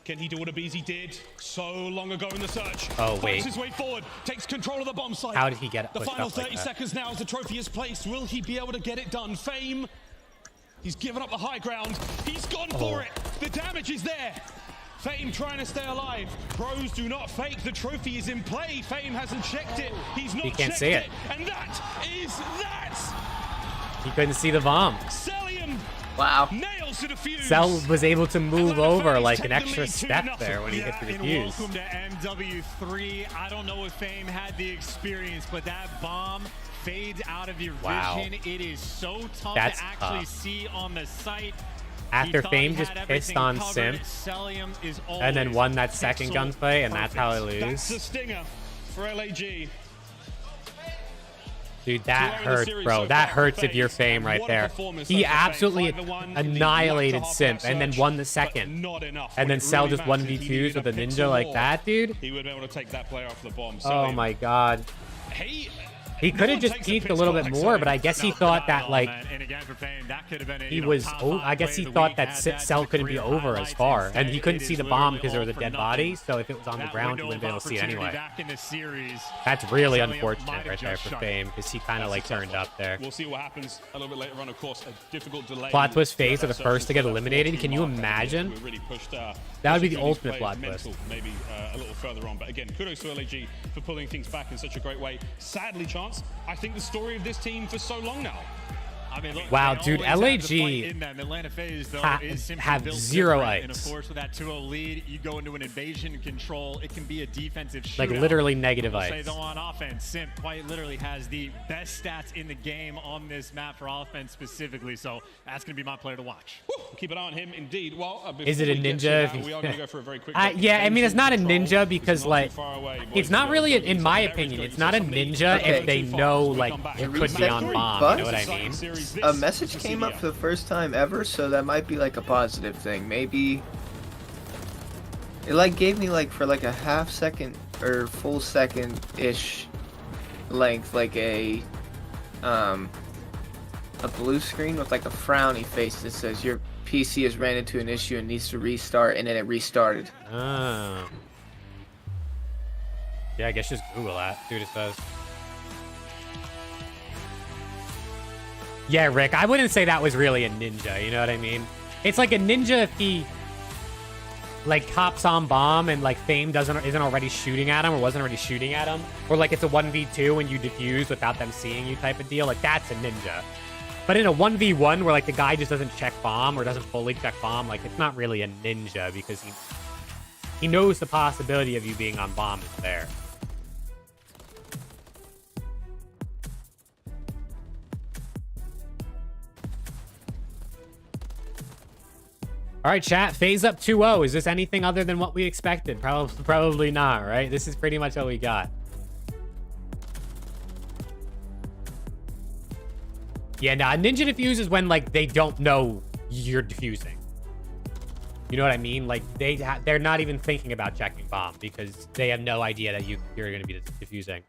Can he do what a BZ did so long ago in the search? Oh, wait. Fights his way forward. Takes control of the bomb site. How did he get it The pushed final up like 30 that? seconds now as the trophy is placed. Will he be able to get it done? Fame. He's given up the high ground. He's gone for it. The damage is there. Fame trying to stay alive. Pros do not fake. The trophy is in play. Fame hasn't checked it. He's not He can't checked see it. And that is that. He couldn't see the bomb. Cellium Wow. nails to defuse. Cell was able to move Atlanta over Phase like take an the extra lead step 2-0. there when he hit the And defuse. welcome to MW3. I don't know if Fame had the experience, but that bomb fades out of your Wow. vision. It is so tough That's to actually tough. see on the site. After He thought Fame he just had pissed everything on covered. Simp Cellium is and then always won that second pixel gunfight, and that's how I perfect. That's the lose. stinger for LAG. Dude, that 2-0 in the hurts, series bro. so That far for hurts if you're FaZe. Fame right What a there. performance He from FaZe. absolutely 5-1 in the annihilated after Simp half and then search, won the but second. not enough. And When then it Cell really just matters, if he 1v2s needed with a pixel ninja like more, that, dude. He would be able to take that player off the bomb. Oh Cellium. my god. He He could have one just takes a peeked a piss little call bit like more, but Cellium. I guess he No, thought not that at all, like man. And again, for Fame, that could have been a, he you know, was. top Oh, five I guess play he of the thought week, that had that Cell to the couldn't be career over as highlights. far, and he Instead, couldn't it see is the bomb literally because there was a all for dead nothing. body. So if it was on the That ground, window he wouldn't of be able to see it opportunity anyway. back in the series. That's really Cellium might unfortunate have right there just for shut Fame because he kind of like That's a tough turned one. up there. We'll see what happens a little bit later on. Of course, a difficult delay. Plot twist FaZe are the That first to get search for that eliminated. 14 Can you mark, I think imagine? we really pushed, That would be the pushing these ultimate players' plot twist. mental maybe a little further on. But again, kudos to LAG for pulling things back in such a great way. Sadly, Chance, I think the story of this team for so long now. I mean, look, Wow, they dude, always have the LAG fight in them. Atlanta FaZe, though, ha- is simply have built zero different. And of ice. course, with that 2-0 lead, you go into an invasion control. It can be a defensive shootout. Like literally negative I'll say ice. though on offense, Simp quite literally has the best stats in the game on this map for offense specifically. So that's going to be my player to watch. Woo, keep an eye on him, indeed. Well, Is it a before we get to ninja? that, we are going to go for a very quick Yeah, I mean, it's not a control. ninja because, It's not like, too far away. it's Boys not and really, girls, in my Aries opinion, going it's to not a somebody ninja Okay. if they too far. know, So we like, come back. it It could be reset on three bomb, bucks? you know what I Exciting mean? series A this message to came up CDM. for the first time ever, so that might be like a positive thing. Maybe it like gave me like for like a half second or full second ish length like a blue screen with like a frowny face that says your PC has ran into an issue and needs to restart, and then it restarted. Oh. Yeah, I guess just Google that. See what it says. Yeah, Rick, I wouldn't say that was really a ninja, you know what I mean? It's like a ninja if he, like, hops on bomb and, like, Fame isn't already shooting at him or wasn't already shooting at him. Or, like, it's a 1v2 and you defuse without them seeing you type of deal. Like, that's a ninja. But in a 1v1 where, like, the guy just doesn't check bomb or doesn't fully check bomb, like, it's not really a ninja because he knows the possibility of you being on bomb is there. All right, chat. FaZe up 2-0. Is this anything other than what we expected? Probably not, right? This is pretty much what we got. Yeah, nah, ninja defuse is when, like, they don't know you're defusing. You know what I mean? Like, they're not even thinking about checking bomb because they have no idea that you're going to be defusing.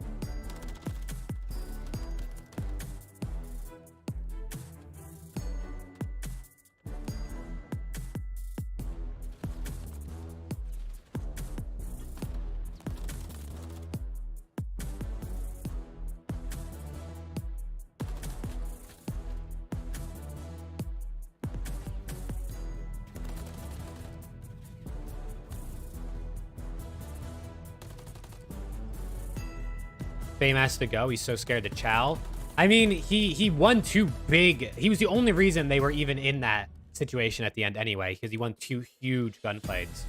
Fame has to go. He's so scared to chow. I mean, he won two big... He was the only reason they were even in that situation at the end anyway, because he won two huge gunfights.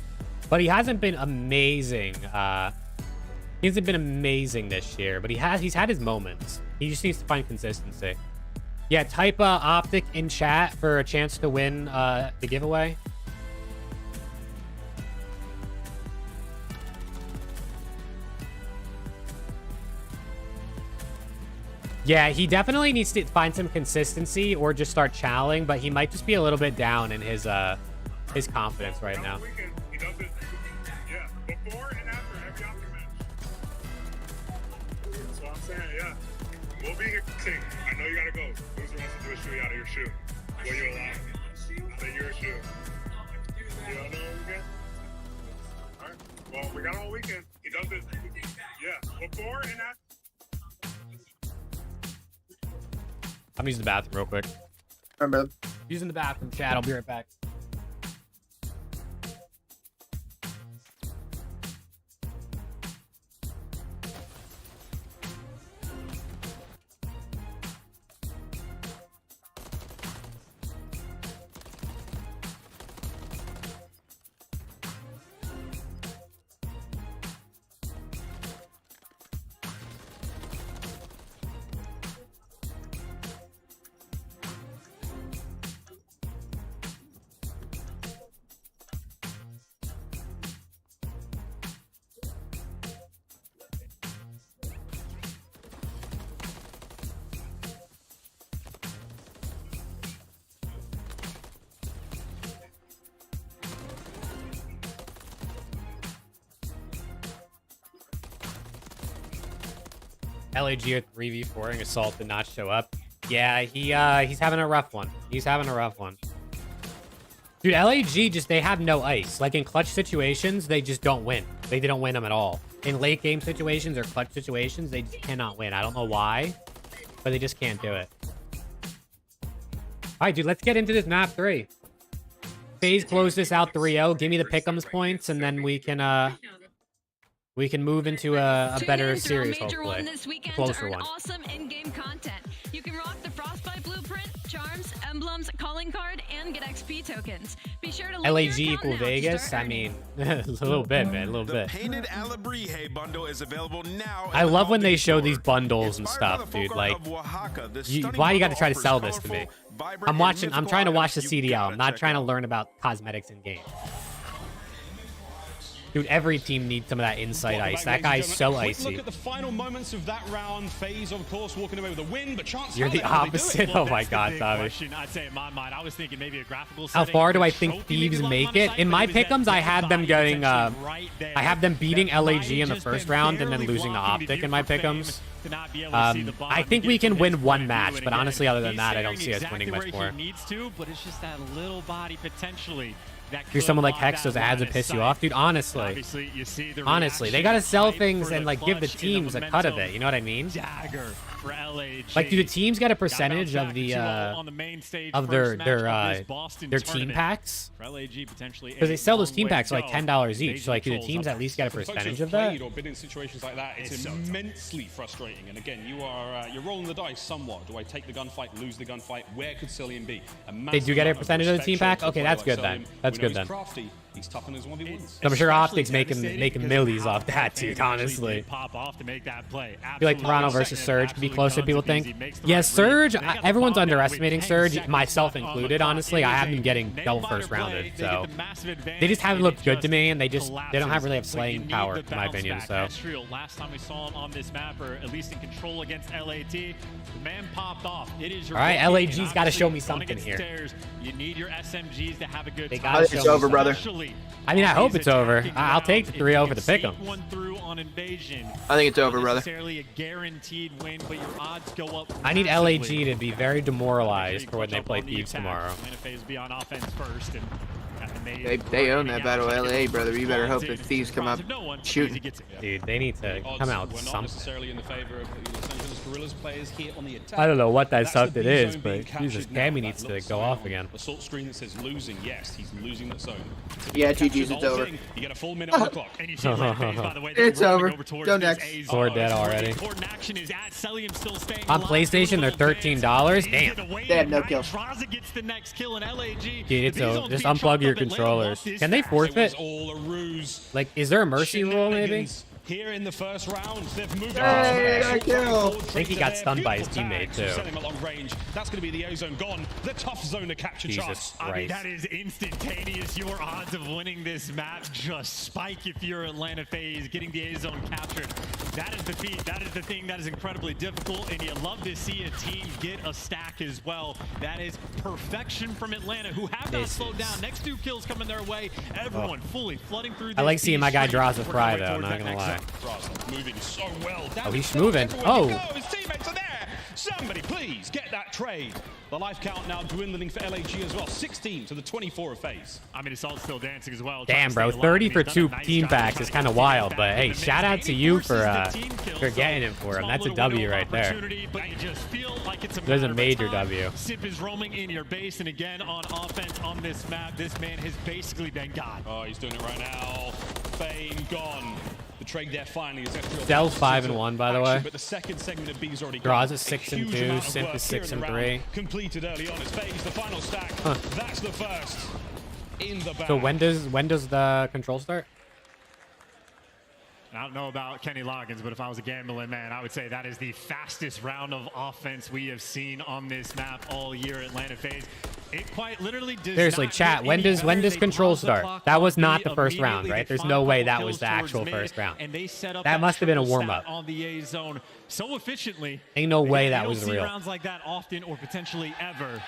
But he hasn't been amazing. He hasn't been amazing this year, but he's had his moments. He just needs to find consistency. Yeah, type Optic in chat for a chance to win the giveaway. Yeah, he definitely needs to find some consistency or just start channeling, but he might just be a little bit down in his confidence right now. He does it, yeah, before and after every Optic match. That's what I'm saying, yeah. We'll be here. I know you gotta go. Loser wants to do a shoe out of your shoe. Will you allow? Say you're a shoe. You don't know weekend? Alright. Well, we got all weekend. He does it, yeah, before and after. I'm using the bathroom real quick. Remember. Using the bathroom, chat. I'll be right back. LAG at 3v4ing Assault did not show up. Yeah, he's having a rough one. He's having a rough one. Dude, LAG just, they have no ice. Like in clutch situations, they just don't win. They don't win them at all. In late game situations or clutch situations, they just cannot win. I don't know why, but they just can't do it. All right, dude, let's get into this map 3. FaZe close this out 3-0. Give me the pick'ems points, and then we can move into a better series, hopefully. A closer one. Awesome in-game content. You can rock the Frostbite blueprint, charms, emblems, calling card, and get XP tokens. Be sure to LAG equal Vegas. I mean, a little bit, man, a little bit. Painted Alabrije bundle is available now. I love when they show these bundles and stuff, dude. Like, why you got to try to sell this to me? I'm trying to watch the CDL. I'm not trying to learn about cosmetics in game. Dude, every team needs some of that insight ice. That guy's so icy. Look at the final moments of that round. FaZe, of course, walking away with a win, but chance. You're the opposite. Oh my God, Tommy. I'd say in my mind, I was thinking maybe a graphical How far do I think Thieves make it? In my pick'ems, I had them going. I have them beating LAG in the first round and then losing the Optic in my pick'ems. I think we can win one match, but honestly, other than that, I don't see us winning much more. Needs to, but it's just that little body potentially. Dude, someone like Hex, those ads would piss you off, dude. Honestly, they gotta sell things and like give the teams a cut of it. You know what I mean? Like, do the teams get a percentage of the their team packs? Because they sell those team packs for like $10 each. So like, do the teams at least get a percentage of that? Or been in situations like that, it's immensely frustrating. And again, you're rolling the dice somewhat. Do I take the gunfight, lose the gunfight? Where could Cillian be? They do get a percentage of the team pack. Okay, that's good then. That's good then. He's tough in his 1v1s. I'm sure Optics making millies off that, dude, honestly. Pop off to make that play. I feel like Toronto versus Surge could be closer, people think. Yeah, Surge, everyone's underestimating Surge, myself included, honestly. I have them getting double first rounded, so. They just haven't looked good to me, and they don't really have slaying power, in my opinion, so. Last time we saw him on this map, or at least in control against LAT, the man popped off. All right, LAG's got to show me something here. You need your SMGs to have a good time. It's over, brother. I mean, I hope it's over. I'll take the 3-0 for the pick'em. I think it's over, brother. I need LAG to be very demoralized for when they play Thieves tomorrow. They own that battle, LA, brother. You better hope that Thieves come up shooting. Dude, they need to come out with something. I don't know what that stuff it is, but Jesus, Cammy needs to go off again. Assault screen that says losing. Yes, he's losing that zone. Yeah, GG's, it's over. You get a full minute on the clock. It's over. Go next. We're dead already. On PlayStation, they're $13. Damn. They have no kills. Dude, it's over. Just unplug your controllers. Can they forfeit? Like, is there a mercy rule, maybe? here in the first round. They've moved I think he got stunned by his teammate, too. Set him at long range. That's going to be the A zone gone. The tough zone to capture Jesus chance. I mean, that is instantaneous. Your odds of winning this map just spike if you're Atlanta FaZe getting the A zone captured. That is the feat. That is the thing that is incredibly difficult, and you love to see a team get a stack as well. That is perfection from Atlanta, who have not slowed down. Next 2 kills coming their way. Everyone fully flooding through. I like seeing my guy Draza fry, though. I'm not gonna lie. Moving so well. Oh, he's moving. Oh. His teammates are there. Somebody please get that trade. The life count now dwindling for LAG as well. 16 to the 24 of FaZe. I mean, it's all still dancing as well. Damn, bro. 30 for 2 team packs is kind of wild, but hey, shout out to you for getting it for him. That's a W right there. There's a major W. Sip is roaming in your base, and again on offense on this map, this man has basically been God. Oh, he's doing it right now. Fame gone. The trade there finally is Dell's 5-1, by the way. But the second segment of B's already Draws is 6-2. Simp is 6-3. Completed early on. It's FaZe, the final stack. That's the first in the bag. So when does the control start? I don't know about Kenny Loggins, but if I was a gambling man, I would say that is the fastest round of offense we have seen on this map all year at Atlanta FaZe. It quite literally does. Seriously, chat, when does control start? That was not the first round, right? There's no way that was the actual first round. And they set up that must have been a warm-up on the A zone so efficiently. Ain't no way that was real. real. Rounds like that often or potentially ever.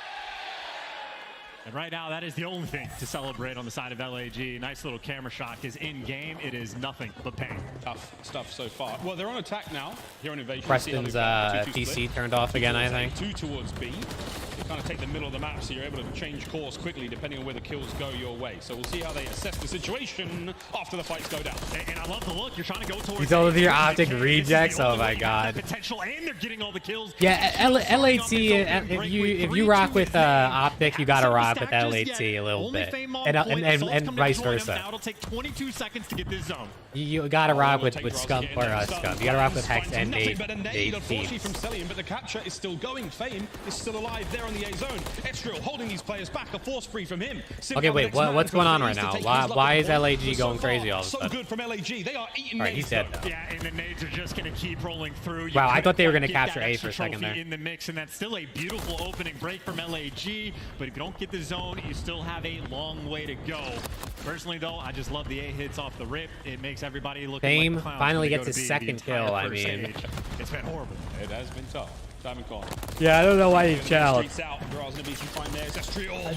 And right now, that is the only thing to celebrate on the side of LAG. Nice little camera shot, because in-game, it is nothing but pain. Tough stuff so far. Well, they're on attack now. Here on Invasion. Preston's PC turned off again, I think. 2 towards B. You kind of take the middle of the map, so you're able to change course quickly depending on where the kills go your way. So we'll see how they assess the situation after the fights go down. And I love the look. You're trying to go towards... He's all of your optic rejects. Oh my god. Potential, and they're getting all the kills. Yeah, LAT. If you rock with optic, you gotta rock with LAT a little bit, and vice versa. It'll take 22 seconds to get this zone. You gotta rock with Scum or Scum. You gotta rock with Hex and Nate. Unfortunately from Celium, but the capture is still going. Fame is still alive there on the A zone. Ezreal holding these players back. A force free from him. Okay, wait. What's going on right now? Why is LAG going crazy all of a sudden? So good from LAG. They are eating. All right, he's dead though. Yeah, and the nades are just gonna keep rolling through. Wow, I thought they were gonna capture A for a second there. In the mix, and that's still a beautiful opening break from LAG. But if you don't get the zone, you still have a long way to go. Personally, though, I just love the A hits off the rip. It makes everybody look. Fame finally gets his second kill. I mean, it's been horrible. It has been tough. Yeah, I don't know why he chowed. I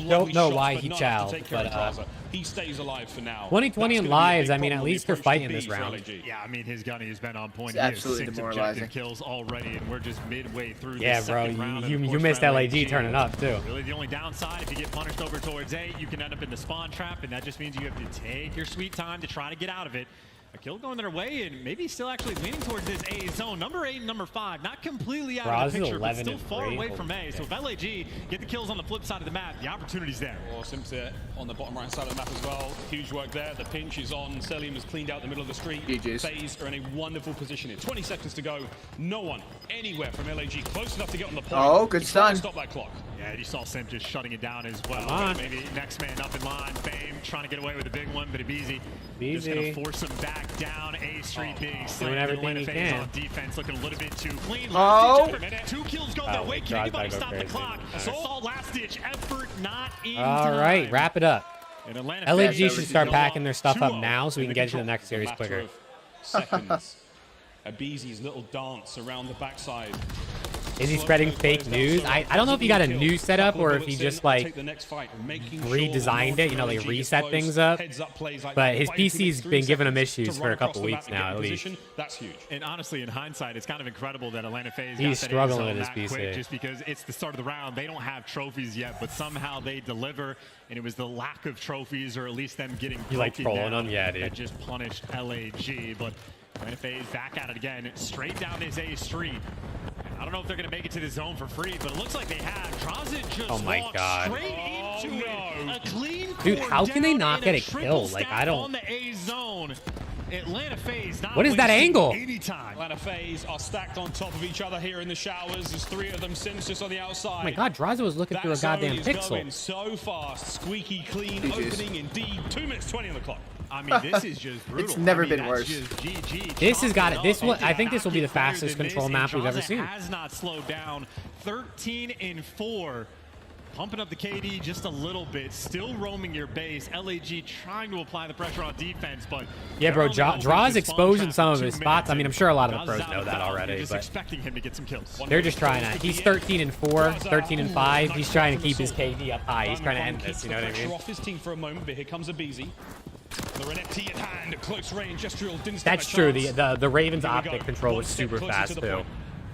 don't know why he chowed, but he stays alive for now. 2020 in lives, I mean, at least they're fighting this round. Yeah, I mean, his gunny has been on point. It's absolutely demoralizing. 6 kills already, and we're just midway through. Yeah, bro, you missed LAG turning up too. Really, the only downside, if you get punished over towards A, you can end up in the spawn trap, and that just means you have to take your sweet time to try to get out of it. A kill going their way, and maybe still actually leaning towards this A zone. Number 8 and number 5, not completely out of the picture, but still far away from A. So if LAG get the kills on the flip side of the map, the opportunity's there. Oh, Simps there on the bottom right side of the map as well. Huge work there. The pinch is on. Celium has cleaned out the middle of the street. FaZe are in a wonderful position here. 20 seconds to go. No one anywhere from LAG close enough to get on the point. Oh, good stun. Stop that clock. Yeah, you saw Simp just shutting it down as well. Maybe next man up in line. Fame trying to get away with a big one, but Easy. Just gonna force him back down. A Street being doing everything he can. On defense, looking a little bit too clean. Oh! 2 kills go their way. Can anybody stop the clock? Assault, last ditch effort, not in time. All right, wrap it up. LAG should start packing their stuff up now so we can get to the next series quicker. Seconds. Abizi's little dance around the backside. Is he spreading fake news? I don't know if he got a new setup or if he just like redesigned it. You know, they reset things up. But his PC's been giving him issues for a couple weeks now at least. That's huge. And honestly, in hindsight, it's kind of incredible that Atlanta FaZe he's struggling with his PC. Just because it's the start of the round, they don't have trophies yet, but somehow they deliver. And it was the lack of trophies, or at least them getting. You like trolling them? Yeah, dude. That just punished LAG, but Atlanta FaZe back at it again, straight down this A street. I don't know if they're going to make it to the zone for free, but it looks like they have. Draza just walked straight into it. A clean dude, how can they not get a kill? Like, I don't. On the A zone. Atlanta FaZe not what is that angle? Anytime. Atlanta FaZe are stacked on top of each other here in the showers. There's 3 of them, Sims just on the outside. Oh my god, Draza was looking through a goddamn pixel. Going so fast, squeaky clean opening indeed. 2 minutes 20 on the clock. I mean, this is just brutal. It's never I mean, been that's worse. just GG. This has got it. This Chalk one, it I up. think this will be the Not get fastest further control than map we've ever Draza seen. has not slowed down. 13-4. Pumping up the KD just a little bit, still roaming your base. LAG trying to apply the pressure on defense, but Yeah, bro, Draw's exposing some of his 2 spots. I mean, I'm sure a lot of the Draza's pros know out that of already, just but expecting him to get some kills. they're just trying to. He's 13-4, 13-5. He's trying to keep his KD up high. He's trying to end this. You know what I mean? Off his team for a moment, but here comes a BZ. The Renetti in hand, at close range. Gestriel didn't stand That's a true. chance. The Ravens' Here we go. optic control One was step super closer fast to the too. point.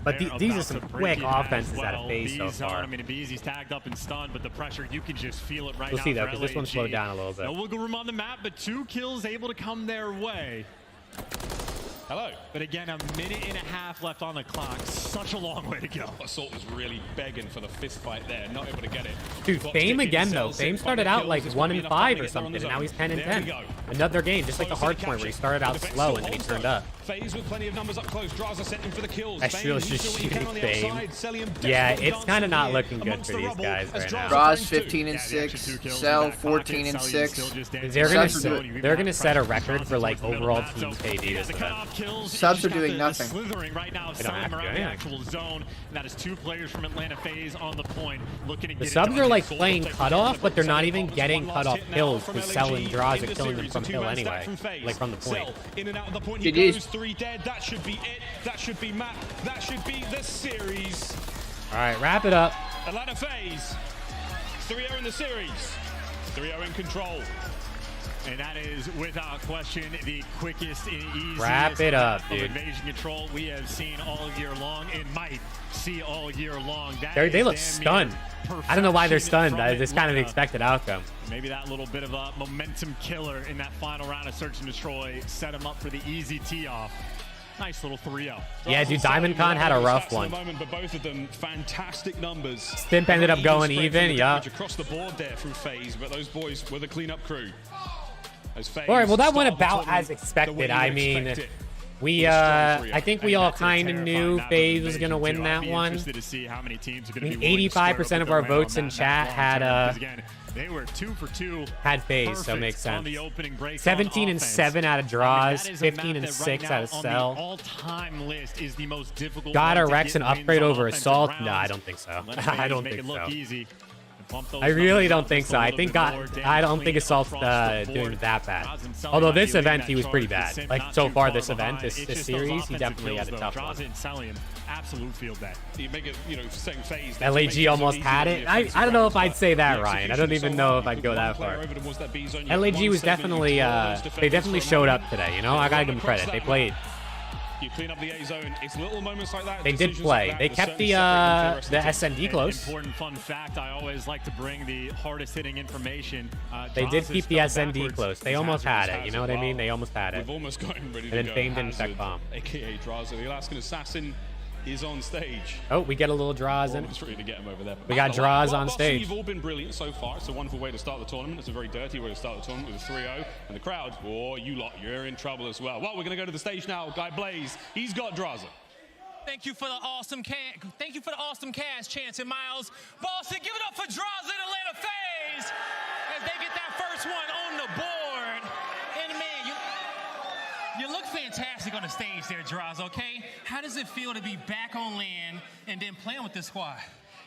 But They're these are about some to quick break it as offenses out of well. phase so These are- far. I mean, BZ's tagged up and stunned, but the pressure, you can just feel it right We'll now. see though, for because this one LAG. slowed down a little bit. No wiggle room on the map, but 2 kills able to come their way. Hello. But again, a minute and a half left on the clock. Such a long way to go. Assault was really begging for the fist fight there, not able to get it. Dude, Clock Fame ticking, again though. Cells Fame in, started 5 out like kills. 1 It's and gonna be 5 or enough to something, get and there now on he's the 10 and zone. There 10. we go. Another game, just like the Close to hard point where he capture. started out The defense slow still and then he holds turned though. up. FaZe with plenty of numbers up close. Draza setting for the kills. That's Fame, just he's doing what he can on the shooting outside. Celium Yeah, desperately it's kind of dancing not here looking good amongst for the these rubble guys as right Draza now. Draws turns two. 15-6, Cell 14-6. They're gonna set a record for like overall team KD this event. Subs are doing nothing. Slithering right now, They don't have to do around the anything. actual zone. And that is 2 players from Atlanta FaZe on the point, looking to The get subs it are done. like Soul playing takes cutoff, the but they're not seven even calls. getting One cutoff last hit now kills from because LAG Cell and Draws in are the killing them series. from A hill two-man stack anyway, from FaZe. like from the point. Cell in and out of the point. He GG's. goes 3 dead. That should be it. That should be Matt. That should be the series. All right, wrap it up. Atlanta FaZe 3-0 in the series. 3-0 in control. And that is, without question, the quickest and easiest Wrap it up, map dude. of invasion control we have seen all year long and might see all year long. That They is look damn stunned. near I don't know why they're perfection stunned. from It's kind of the Atlanta. expected outcome. Maybe that little bit of a momentum killer in that final round of Search and Destroy set him up for the easy tee-off. Nice little 3-0. Yeah, dude, Diamond Con had a rough one. Moment, but both of them fantastic numbers. Stimp ended up going Spread even, from the yeah. damage across the board there through FaZe, but those boys were the cleanup crew. As FaZe All right, well, that went start the about tournament as the way expected. you I would mean, expect it. we, I think we all kind of knew FaZe was going to win that one. To see how many teams are I going to mean, be willing to square up 85% with of our Atlanta on votes in that chat long had, term, because again, they were 2 for 2. Had FaZe, so it Perfect makes on sense. the opening break on 17 and offense. 7 out of Draws, I mean, that is a map 15 and that 6 right out of now on Cell. the all-time list is the most difficult Got one a to Rex get and wins upgrade on over offensive Assault? rounds. No, I don't think so. Atlanta I FaZe don't make think it look so. easy. Bump those I really numbers don't up think just so. a I little think bit more. I don't Damage think Assault's clean across the doing board. that bad. Draza and Celium Although might be this leading event that he was pretty charge, bad. Sim Like not so too far far this event, behind. this It's just those series, he offensive definitely kills, had a though. tough Draza one. and Celium, absolute field day. You make it, you know, same FaZe. LAG almost had it. I don't know if I'd say that, Ryan. I don't even know if I'd go that far. LAG was definitely, they definitely showed up today, you know? I gotta give them credit. They played. You clean up the A zone. It's little moments like that. They did decisions play. like that They that kept certainly the separate them from rest of SND close. Important fun fact, I always like to bring the hardest hitting information. They did Draza keep the fell SND backwards. close. They His almost hazard had was it. You know what I Wow. mean? They almost had it. We've almost got him ready to And go. then Fame didn't Hazard, check bomb. AKA Draza, the Alaskan assassin, is on stage. Oh, we get a little Draws in. Almost ready to get him over there. We got Draws on Boston, stage. You've all been brilliant so far. It's a wonderful way to start the tournament. It's a very dirty way to start the tournament with a 3-0. And the crowd, oh, you lot, you're in trouble as well. Well, we're going to go to the stage now. Guy Blaze, he's got Draza. Thank you for the awesome cast, Chance and Miles. Boston, give it up for Draza and Atlanta FaZe as they get that first one on the board. And man, you look fantastic on the stage there, Draza, okay? How does it feel to be back on land and then playing with this squad?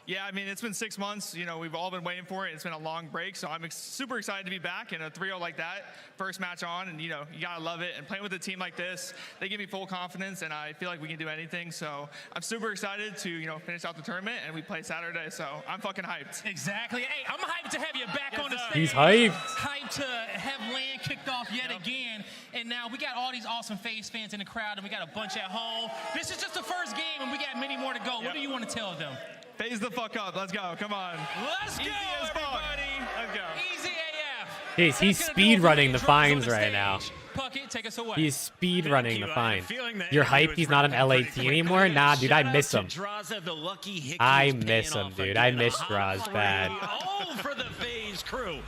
Yeah, I mean, it's been 6 months. You know, we've all been waiting for it. It's been a long break, so I'm super excited to be back in a 3-0 like that. First match on, and, you know, you got to love it. And playing with a team like this, they give me full confidence, and I feel like we can do anything. So I'm super excited to, you know, finish out the tournament, and we play Saturday, so I'm fucking hyped. Exactly. Hey, I'm hyped to have you back on the stage. He's hyped. Hyped to have land kicked off yet again. And now we got all these awesome FaZe fans in the crowd, and we got a bunch at home. This is just the first game, and we got many more to go. What do you want to tell them? Phase the fuck up. Let's go. Come on. Let's Easy go, as fuck. everybody. Let's go. Easy AF. Jeez, he's That's gonna speed do it. running the Draws on fines the right stage. now. Puckett, take us away. He's speed running the fine. feeling that You're interview hyped is he's not an wrapping LAT pretty quick. anymore? Nah, dude, I Shout miss out him. to Draza, the lucky Hickey's I paying miss him, off dude. again. I A miss hot Draws three. bad. Oh, for the FaZe crew.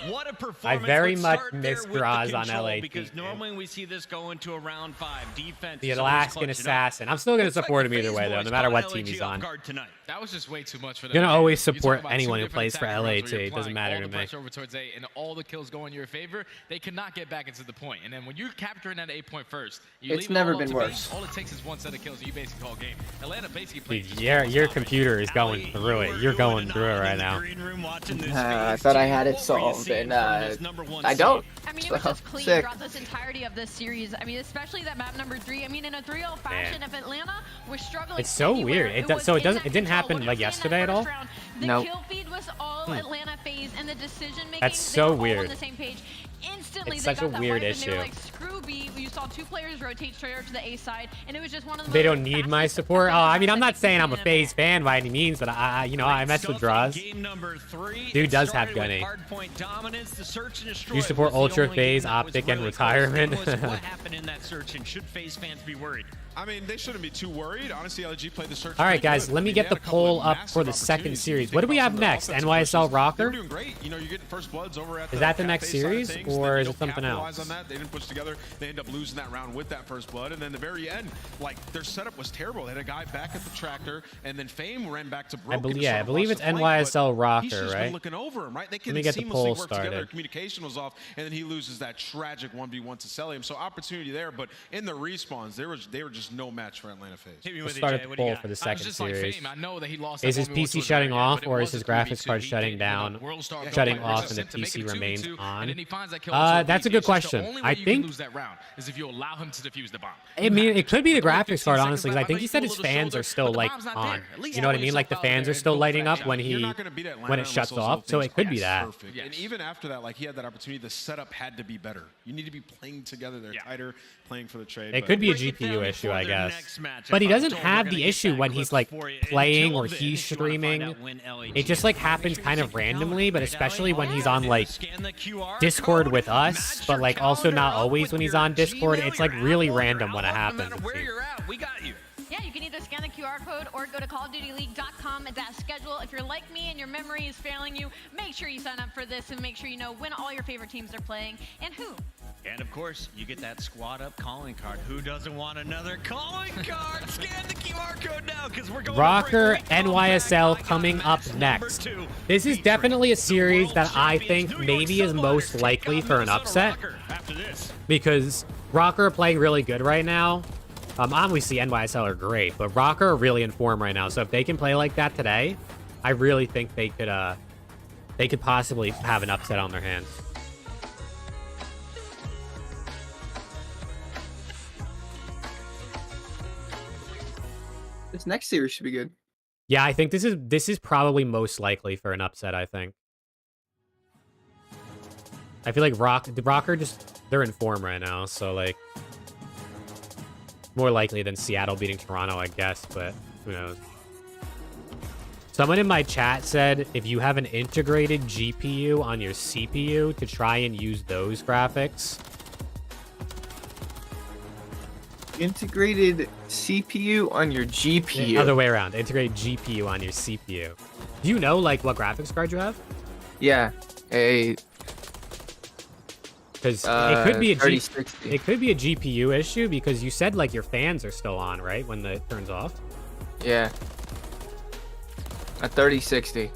What a performance. I very Let's much start miss there with the Draws on control, LAT, because dude. normally we see this go into a round 5 defense. The is always Alaskan clutching up. assassin. I'm still going to Looks like support the him either FaZe way, though, boys no matter caught what team LAG he's off on. guard tonight. That was just way too much for them. Gonna always You talk support about anyone two who different plays for attack roles LAT. where you're It doesn't applying matter all to the me. pressure over towards A, and all the kills go in your favor. They cannot get back into the point. And then when you're capturing that 8-point first, you It's leave it never all up been to worse. B, all it takes is one set of kills, and you basically call game. Atlanta basically plays. Dude, your computer is going through it. You're going through it right now. I thought I had it solved, and I don't. I mean, it was So, just clean sick. throughout this entirety of this series. I mean, especially that map number 3. I mean, in a 3-0 fashion, if Atlanta was struggling, It's so weird. It didn't happen like yesterday at all. The Nope. kill feed was all Atlanta phase, and the decision making. That's they so were all weird. on the same page. Instantly, It's they such got a that weird wipe, and they were issue. like, screw B. You saw 2 players rotate straight over to the A side, and it was just one of those. They don't need my support. Oh, I mean, I'm not saying I'm a FaZe fan by any means, but I mess with draws. Dude does have gunny. You support Ultra, FaZe, Optic, and Retirement. What happened in that search, and should FaZe fans be worried? I mean, they shouldn't be too worried. Honestly, LG played the search. All right, pretty guys, good. let I me mean, get they the had a couple poll of up massive for the second opportunities. series. You What do think we about have some of their next? offensive NYSL pushes. They Rocker? were doing great. You know, you're getting first bloods over at Is that the next cafe side of series, things. or They is it don't something capitalize else? on that. They didn't push together. They end up losing that round with that first blood. And then the very end, like, their setup was terrible. They had a guy back at the tractor, and then Fame ran back to Broken. I believe it's NYSL Rocker, He's just right? been looking over him, right? They can me get the seamlessly poll work together. started. Communication was off, and then he loses that tragic 1v1 to Celium. So opportunity there, but in the respawns, they were just no match for Atlanta FaZe. Hit me We'll with it, start Jay. at the What do you poll got? for the I was second just like series. Fame. I know that he lost Is that his 1v1 PC towards shutting the very end, off, but it or was is his a graphics 2v2. card He shutting did, down, World Star shutting Gold off, Fighters and the to make it PC a remains 2v2, on? and then he finds that kill to That's a beat. good It's just the question. only I way you think- can lose that round is if you allow him to defuse the bomb. I mean, it could be the Only graphics 15 card, seconds honestly, 'cause left. I think know he you said pull a his little fans shoulder, are still but the like bomb's not on. there. At least You know what I allow mean? Like the yourself out fans there are still and go lighting for up that when shot. You're he not going to beat Atlanta when it unless shuts those off. little So things it could are be that. perfect. Yes. And even after that, like he had that opportunity, the setup had to be better. You need to be playing together. They're tighter, playing for the trade. It but- could be a Break it GPU down issue, for I their guess. next matchup. But he I'm doesn't told have we're the gonna get issue that when clip he's like for you. playing Until or then, he's if you wanna find streaming. out when LAG It just like make happens sure you kind check of your calendar, randomly, but right, especially Allie? when he's All on you like gotta do is scan the QR Discord code, with us, match but your like also calendar not up always with when he's your on Discord. Gmail, It's like your really Apple, random your when it Outlook, happens. No matter where you're at, we got you. Yeah, you can either scan the QR code or go to callofdutyleague.com at that schedule. If you're like me and your memory is failing you, make sure you sign up for this and make sure you know when all your favorite teams are playing and who. And of course, you get that squad up calling card. Who doesn't want another calling card? Scan the QR code now because we're going Rocker to break. NYSL coming up next. This is definitely a series that I think maybe is most likely for an upset After this. because Rocker are playing really good right now. Obviously NYSL are great, but Rocker are really in form right now. So if they can play like that today, I really think they could possibly have an upset on their hands. This next series should be good. Yeah, I think this is probably most likely for an upset, I think. I feel like the Rocker they're in form right now, so like more likely than Seattle beating Toronto, I guess, but who knows. Someone in my chat said if you have an integrated GPU on your CPU to try and use those graphics. Integrated CPU on your GPU. Other way around. Integrated GPU on your CPU. Do you know like what graphics card you have? Yeah, Because it could be a 3060. it could be a GPU issue because you said like your fans are still on, right? When it turns off. Yeah. A 3060.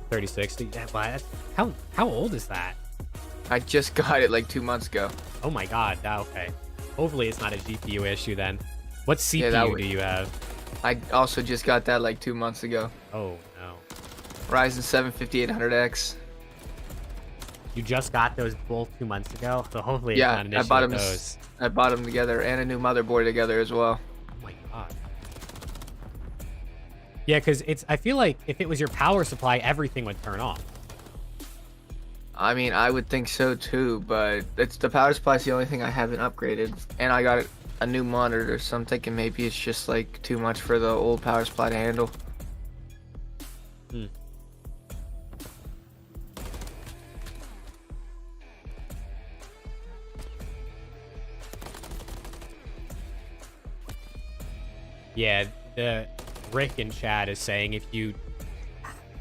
3060. Yeah, but how old is that? I just got it like 2 months ago. Oh my god. Okay. Hopefully it's not a GPU issue then. What CPU that would- do you have? I also just got that like 2 months ago. Oh no. Ryzen 7 5800X. You just got those both 2 months ago, so hopefully it's Yeah, not an I issue bought with them. those. I bought them together and a new motherboard together as well. Oh my god. Yeah, because I feel like if it was your power supply, everything would turn off. I mean, I would think so too, but it's the power supply's the only thing I haven't upgraded, and I got a new monitor, so I'm thinking maybe it's just like too much for the old power supply to handle. Hmm. Yeah, the Rick in chat is saying if you...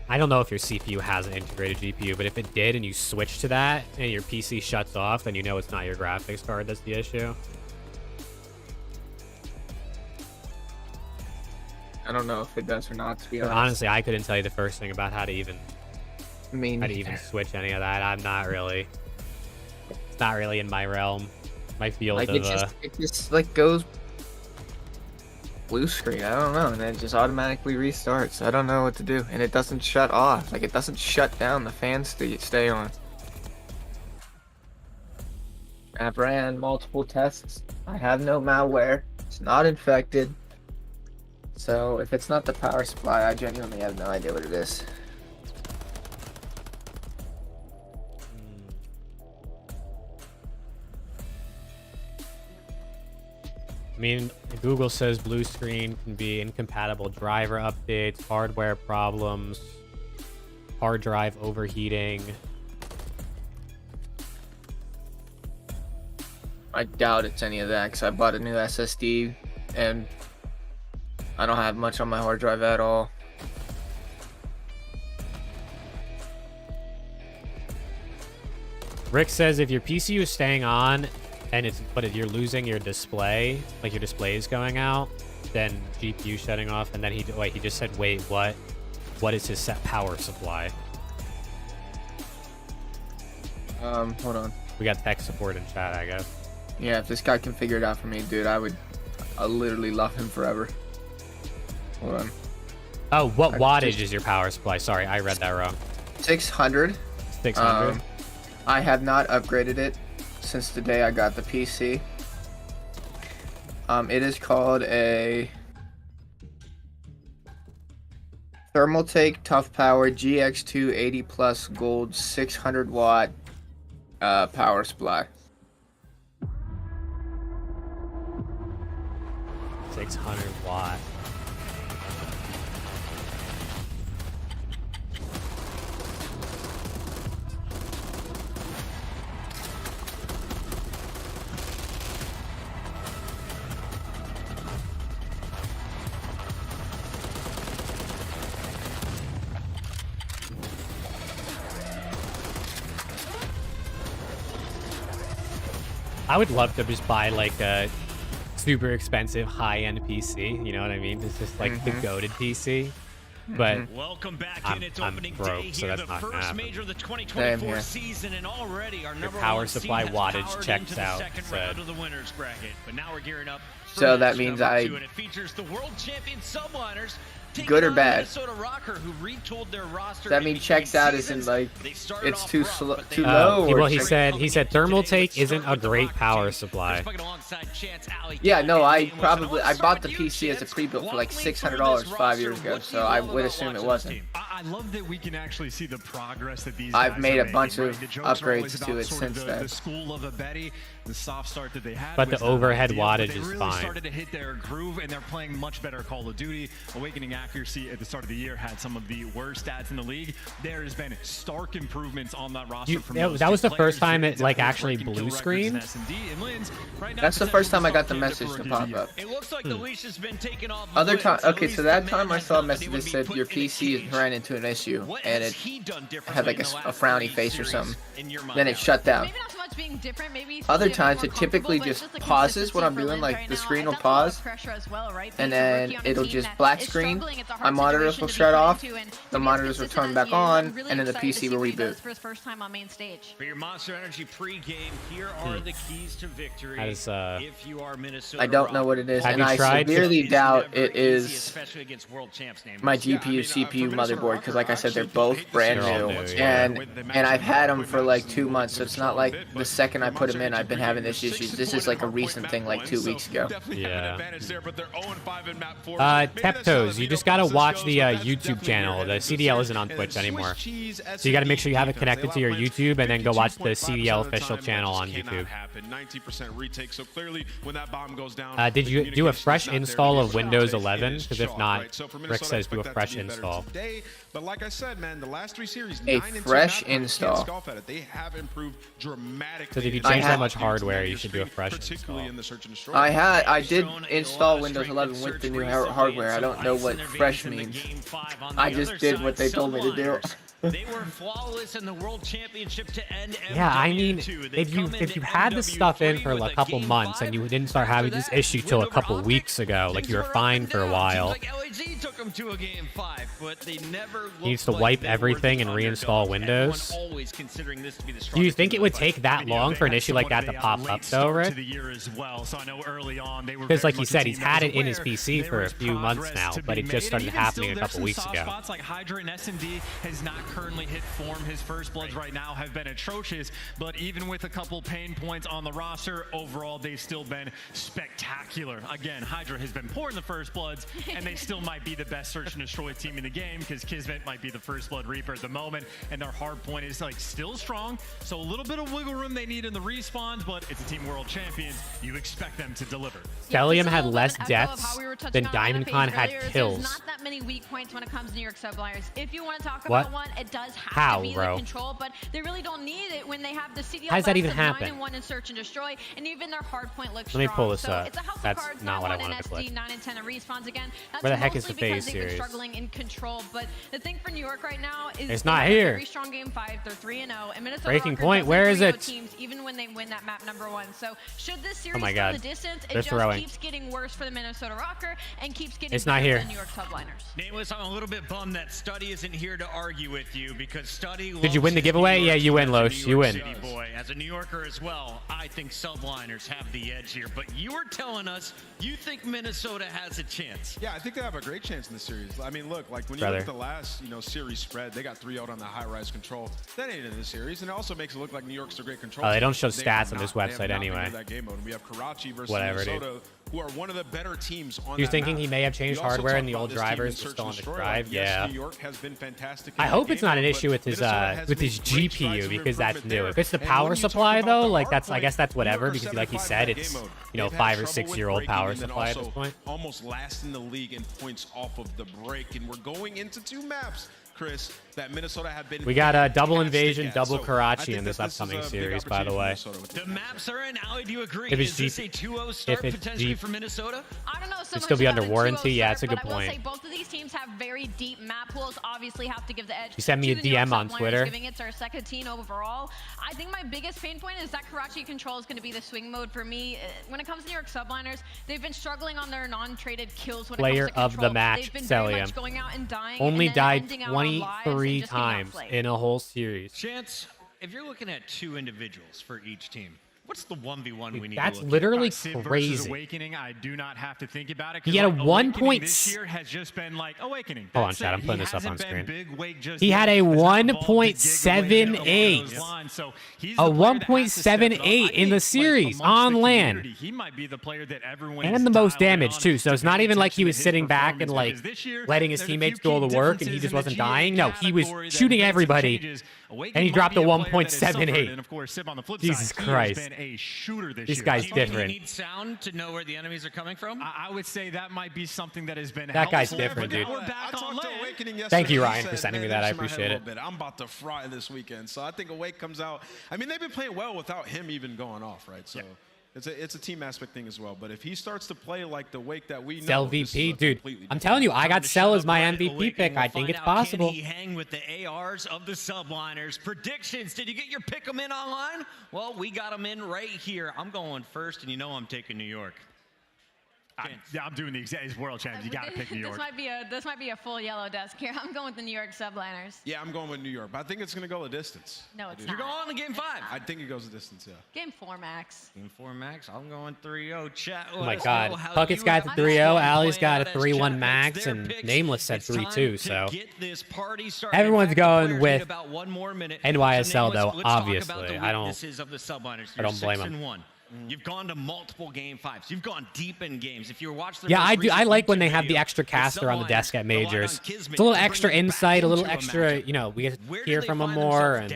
I don't know if your CPU has an integrated GPU, but if it did and you switch to that and your PC shuts off, then you know it's not your graphics card that's the issue. I don't know if it does or not, to be honest. Honestly, I couldn't tell you the first thing about how to even I switch any of that. I'm not really. It's not really in my realm, my field like of. it just like goes blue screen. I don't know, and then it just automatically restarts. I don't know what to do, and it doesn't shut off. Like it doesn't shut down. The fans stay on. I've ran multiple tests. I have no malware. It's not infected. So if it's not the power supply, I genuinely have no idea what it is. I mean, Google says blue screen can be incompatible driver updates, hardware problems, hard drive overheating. I doubt it's any of that because I bought a new SSD and I don't have much on my hard drive at all. Rick says if your PC is staying on and but if you're losing your display, like your display is going out, then GPU shutting off, and then he just said, wait, what? What is his set power supply? Hold on. We got tech support in chat, I guess. Yeah, if this guy can figure it out for me, dude, I'll literally love him forever. Hold on. Oh, what wattage is your power supply? Sorry, I read that wrong. 600. 600. I have not upgraded it since the day I got the PC. It is called a Thermaltake Tough Power GX2 80 Plus Gold 600 watt power supply. 600 watt. I would love to just buy like a super expensive high-end PC, you know what I mean? It's just like the goated PC. But welcome back I'm, in. It's I'm opening broke, day so here, that's the not gonna first happen. major of the 2024 season, and already our number power one supply seed has wattage powered checks into the out, second said. round of the winners bracket. But now we're gearing up for So that match means number I- 2, and it features the world champion Subliners. Good or bad? Minnesota Rocker, who retooled their roster. That means checks out as in like it's too slow, too low. Well, or he checks- said Thermaltake isn't a great power supply. Yeah, no, I bought the PC as a pre-built for like $600 5 years ago, so I would assume it wasn't. I love that we can actually see the progress that these I've guys made are a bunch making, of right? The jokes are always upgrades to about it sort since of then. the school of a Betty, the soft start that they had. But the was not overhead ideal, but wattage they is really fine. started to hit their groove, and they're playing much better Call of Duty. Awakening accuracy at the start of the year had some of the worst stats in the league. There has been stark improvements on that roster. From those that was two the first players. time They're it like definitely actually breaking blue kill records in screened. S&D and wins. Right now, That's the potential first time I got the star message candidate to for pop rookie up. It looks like the leash has been taken off. Other time, Blitz, at okay, least so that the time I man saw a that message would that be said put your in a PC cage. ran into an issue, What and has it he done differently had like in the a last frowny 3 face or series something. in your mind? Then it shut down. Maybe not so much being different. Maybe Other a bit times more it typically comfortable, but just it's the pauses when I'm consistency doing for like Lynn the right now. screen will That's a lot of pause, pressure as well, right? and Being then rookie on a it'll team just that black is screen. struggling, it's a My hard monitors situation will to be shut put off. into, and to The be as monitors will consistent turn as back he is, I'm on, really and then the excited to PC see will what he does reboot. for his first time on main stage. For your Monster Energy pregame, here are the keys to victory. That is, if you are Minnesota I don't know what it is, Have and you I tried to- severely It's doubt never it easy, is especially against world champs named my Russell. GPU, CPU, for Minnesota motherboard, Rocker, because like I said, they're actually both hate to brand see They're all new, new, whatsoever and with the and I've had them matchup for like points 2 and months, so we'll it's get not to like it, the but second I for put them in, Monster I've been Energy having pregame, this they're issue. 6-1 This is like a in recent hardpoint thing, like map 2 one, weeks so ago. definitely have an advantage there, but they're 0-5 in map 4. Maybe that's how Teptos, the you just veto gotta process watch goes, the but that's YouTube definitely channel. your The head CDL isn't on and Twitch Swiss anymore. cheese So you gotta make sure you have it defense. connected They to your allow plays YouTube, and then go watch the 52.5% CDL of the official time, channel that on just cannot YouTube. happen. 90% retake, so clearly when that bomb goes down, Did the you do a communication's fresh not there install to of be able to Windows take. It 11? is Because if chalk, not, right? So for Rick Minnesota, says do a expect that to fresh be better install. today. But like I said, man, the last 3 series, A 9 and 2 fresh map points, install. can't scoff at it. They have improved dramatically. Because if you in change the that much games hardware, on you your should do a screen, fresh particularly install. in the search and destroy. I did install Windows 11 with the new hardware. I don't know what fresh means. I just did what they told me to do. They were flawless in the World Championship to end. Yeah, I mean, MW2. if you had this stuff in for like a couple months and you didn't start having this issue till a couple weeks ago, like you were fine for a while. Like LAG took them to a game 5, but they never He needs to wipe everything and reinstall Windows. Always considering this to be the Do you think it would take that long for an issue like that to pop up, though, Rick? Because, like you said, he's had it in his PC for a few months now, but it just started happening a couple weeks ago. Spots like Hydra and SMD has not currently hit form. His first bloods right now have been atrocious, but even with a couple pain points on the roster, overall they've still been spectacular. Again, Hydra has been poor in the first bloods, and they still might be the best search and destroy team in the game because Kismet might be the first blood reaper at the moment, and their hard point is like still strong. So a little bit of wiggle room they need in the respawns, but it's a team world champions. You expect them to deliver. Stellium had less deaths than DiamondCon had kills. There's not that many weak points when it comes to New York Subliners. If you want to talk What? about one, it does have How, to be bro? the control, but they really don't need it when they have the CDL How does that even of happen? 9 and 1 in search and destroy, and even their hard point looks Let me strong. pull this so up. It's a house That's of cards, not what I 9-1 wanted to in click. SD, 9 and 10 in respawns again. That's Where the heck is mostly the phase because they've been series? struggling in control, but the thing for New York right now is It's they not have a here. very strong game 5. They're 3-0, and Minnesota Breaking Rockers point, doesn't where is 3-0 it? Teams, even when they win that map #1. So should this series my go God. the distance, They're it just throwing. keeps getting worse for the Minnesota Rocker and keeps getting It's not better here. for the New York Subliners. Nameless, I'm a little bit bummed that Studdy isn't here to argue with you because Studdy Did you win the giveaway? Yeah, you win, Loesch. You win. City boy. As a New Yorker as well, I think Subliners have the edge here. But you were telling us you think Minnesota has a chance. Yeah, I think they have a great chance in the series. I mean, look, like when you Brother. look at the last, series spread, they got 3-0 on the high-rise control. That ain't in the series, and it also makes it look like New York's a great control. Oh, they team. don't show They stats have on this not- they website have not been anyway. in that game mode. We have Karachi versus Whatever, dude. Minnesota, who are one of the better teams on You're that thinking map. he may have changed We also hardware talk and the about old this team in drivers are search still and on the destroy. drive? Yes, Yeah. New York has been fantastic. I in hope the it's not an game issue mode, with his but Minnesota has with his made great GPU strides because that's for new. improvement If it's the there. power And when you talk supply about though, the like hard I guess point, that's whatever New York because are like he 7-5 said, in that it's game mode. 5 or They've had 6 trouble year with old breaking power and then supply at also this point. almost last in the league in points off of the break, and we're going into 2 maps, Chris, that Minnesota have been. We got a double fantastic invasion, at. double So I Karachi think in this that is upcoming a big series, by the opportunity for way. Minnesota with The maps are in. Allie, do you agree? If it's Is this G- a 2-0 start if it's potentially G- for Minnesota? I don't know so Could much still be about under the warranty. 2-0 Yeah, start, that's a good but I will say point. both of these teams have very deep map pools. Obviously, have to give the edge. You sent me to a the New York DM on Subliners, Twitter. Giving it to our second team overall. I think my biggest pain point is that Karachi control is going to be the swing mode for me. When it comes to New York Subliners, they've been struggling on their non-traded kills when Player it comes to of the control. match, They've been very Celium. much going out and dying. Only and then died ending out on lives and 23 just getting times outplayed. in a whole series. Chance, if you're looking at 2 individuals for each team, what's the 1v1 we need That's to look literally Sid versus crazy. Awakening, I do not have to think about it. 'cause, He had a like, 1 Awakening point this s- year has just been like Awakening. Hold on, That's chat, it. I'm putting He this up on hasn't been screen. big wake just He yet. had a Has not evolved to 1.78. gigaways on those lines. So he's A the player that has to step it up. 1.78 I in the think, series amongst on the land. community, He might be the player that everyone And is the most dialed in damage on too, so to it's not pay even like he attention was to his sitting back and performance, like because this year, letting his there's a teammates few do all the key work and he differences just in the wasn't GA dying. No, he was category that shooting made some everybody. changes. Awakening And he might dropped be a player that has 1.78. suffered, and of course, Sib on the flip Jesus side, he Christ. has been a shooter this This year. guy's Do you think different. you need sound to know where the enemies are coming from? I would say that might be something that has been That guy's helpful, different, but now dude. we're back I on talked to land. Awakening yesterday. Thank you, He Ryan, said, for sending me "Man, that. I they're shooting my appreciate head a it. little bit. I'm about to fry this weekend." So I think Awake comes out. I mean, they've been playing well without him even going off, right? So it's a team aspect thing as well. But if he starts to play like the Wake that we know, Cell this is VP, a dude. completely I'm different telling you, I got To Cell shut as my up, MVP Awakening, pick. we'll I think find it's out, possible. Can he hang with the ARs of the Subliners? Predictions. Did you get your pick 'em in online? Well, we got them in right here. I'm going first, and you know I'm taking New York. Yeah, I'm doing the exact. It's world champions. You got to pick New York. This might be a full yellow desk here. I'm going with the New York Subliners. Yeah, I'm going with New York, but I think it's going to go a distance. No, it's You're not. going to game 5. I think it goes a distance, yeah. Game 4, Max. Game 4 max. I'm going 3-0. Chat. Oh my God. Puckett's got the 3-0. Allie's got a 3-1 max, and Nameless said 3-2. So everyone's going with NYSL though. Obviously, I don't blame him. You've gone to multiple game 5s. You've gone deep in games. If you watch the Yeah, I do. I like when they have the extra caster on the desk at majors. It's a little extra insight, a little extra. You know, we get to hear from them more. And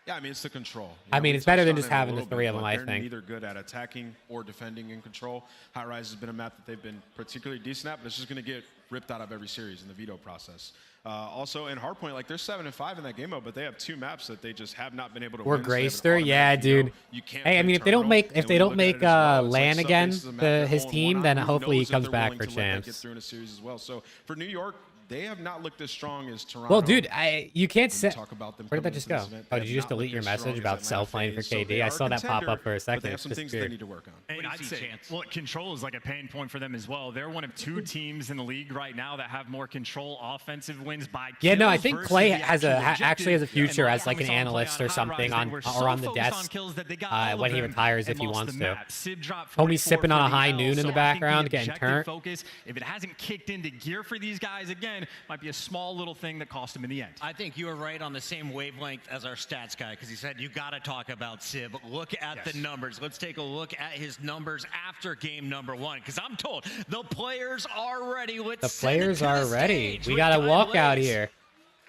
Yeah, I mean, it's the control. You I know, mean, we it's better touched than on just it a having the little three bit, of them, but I they're think. neither good at attacking or defending in control. High Rise has been a map that they've been particularly decent at, but it's just going to get ripped out of every series in the veto process. Also, in Hardpoint, like they're 7-5 in that game mode, but they have 2 maps that they just have not been able to Or win. So they have an Grayster, yeah, automatic veto. dude. You can't Hey, I play mean, if they don't Terminal, make and we look at it as well. It's LAN like again, Subbases is a map they're his 0-1 team, on. then Who hopefully he knows if comes they're back willing for to let that get chance. through in a series as well. So for New York, they have not looked as strong as Toronto. Well, dude, you can't say. Talk about them Where did that coming just into go? this event. Oh, They did have you just not delete looked your as strong message as about Atlanta self-playing for FaZe, so KD? they I are saw a that pop contender, up for a but second. they have It's some things they disappeared. need to work on. And I'd say, well, control is like a pain point for them as well. They're one of 2 teams in the league right now that have more control offensive wins by kills. Yeah, no, I think versus Clay the has actual actually has a objective. future And as like an we saw him play analyst or on Hot something Rise, on they were or so on the focused on desk kills that they got all when of he them retires if and he lost wants the to. map. Sib dropped Homie 44 sipping for on a the high L, noon in so the I think background, getting objective turned. Focus, if it hasn't kicked into gear for these guys again, might be a small little thing that cost him in the end. I think you were right on the same wavelength as our stats guy because he said you got to talk about Sib. Look at the numbers. Let's take a look at his numbers after game number 1 because I'm told the players are ready. The players are ready. We got a walkout here.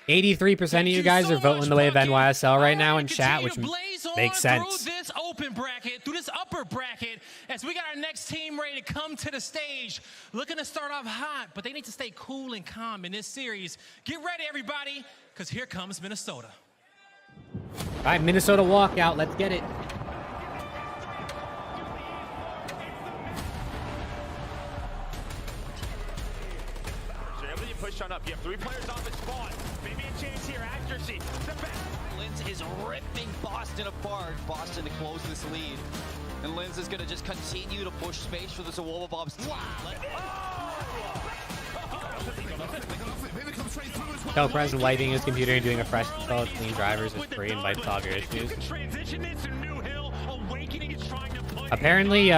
83% of you guys are voting the way of NYSL right now in chat, which makes sense. Through this open bracket, through this upper bracket, as we got our next team ready to come to the stage, looking to start off hot, but they need to stay cool and calm in this series. Get ready, everybody, because here comes Minnesota. All right, Minnesota walkout. Let's get it. So everything pushed on up. You have 3 players off at spawn. Maybe a chance here. Accuracy. The best. Linz is ripping Boston apart. Boston to close this lead. And Linz is going to just continue to push space for the Zawolabobs. Tell Preston wiping his computer and doing a fresh install of clean drivers is free and wipes all of your issues. Apparently,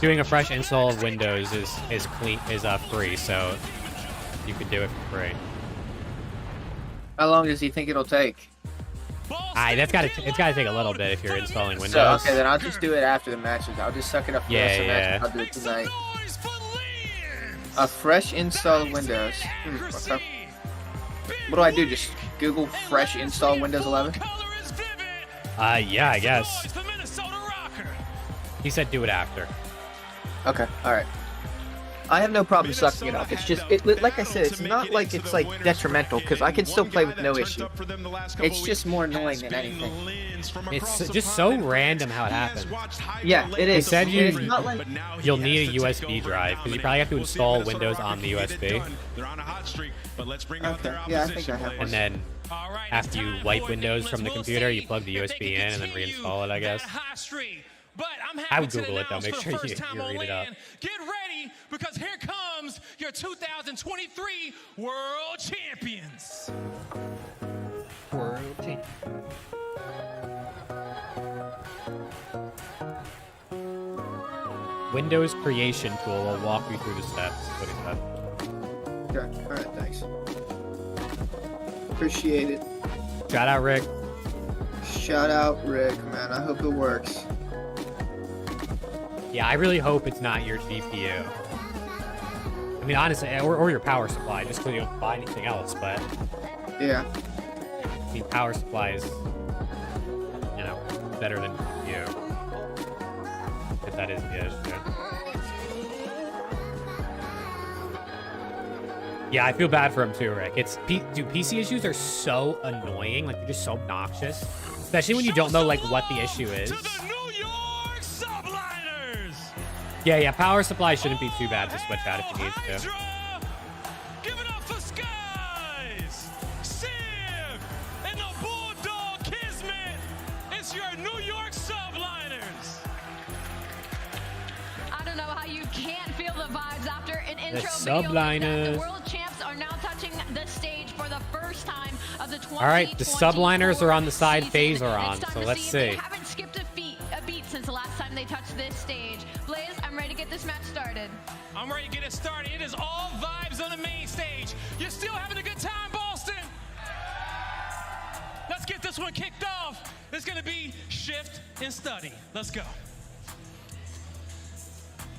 doing a fresh install of Windows is free, so you can do it for free. How long does he think it'll take? It's gotta take a little bit if you're installing Windows. So, okay, then I'll just do it after the matches. I'll just suck it up for the rest of the Yeah. matches. I'll do it tonight. A fresh install of Windows. Okay. What do I do? Just Google fresh install Windows 11? Yeah, I guess. He said do it after. Okay, alright. I have no problem sucking it up. It's just, like I said, it's not like it's like detrimental because I can still play with no issue. It's just more annoying than anything. It's just so random how it happened. Yeah, it is. They said It's not like you'll need a USB drive because you probably have to install Windows on the USB. Okay, yeah, I think I have one. And then after you wipe Windows from the computer, you plug the USB in and then reinstall it, I guess. But I'm I happy would to Google it though. announce Make for sure the first time you on read it up. LAN, get ready because here comes your 2023 World Champions. World Champions. Windows creation tool will walk you through the steps. What is that? Okay, alright, thanks. Appreciate it. Shout out, Rick. Shout out, Rick, man. I hope it works. Yeah, I really hope it's not your GPU. I mean, honestly, or your power supply, just because you don't buy anything else, but... Yeah. I mean, power supply is, you know, better than GPU. If that is the issue. Yeah, I feel bad for him too, Rick. Dude, PC issues are so annoying. Like, they're just so obnoxious. Especially when you don't know, like, what the issue is. Yeah, power supply shouldn't be too bad to switch out if you need to. Give it up for Skies, Sib, and the Bulldog Kismet. It's your New York Subliners. I don't know how you can't feel the vibes after an intro The video like that. Subliners. The world champs are now touching the stage for the first time of the 2024 All right, the subliners are on the side FaZe are on, It's time so to let's if see. They haven't skipped a beat since the last time they touched this stage. Blaze, I'm ready to get this match started. I'm ready to get it started. It is all vibes on the main stage. You're still having a good time, Boston? Let's get this one kicked off. It's going to be shift and study. Let's go.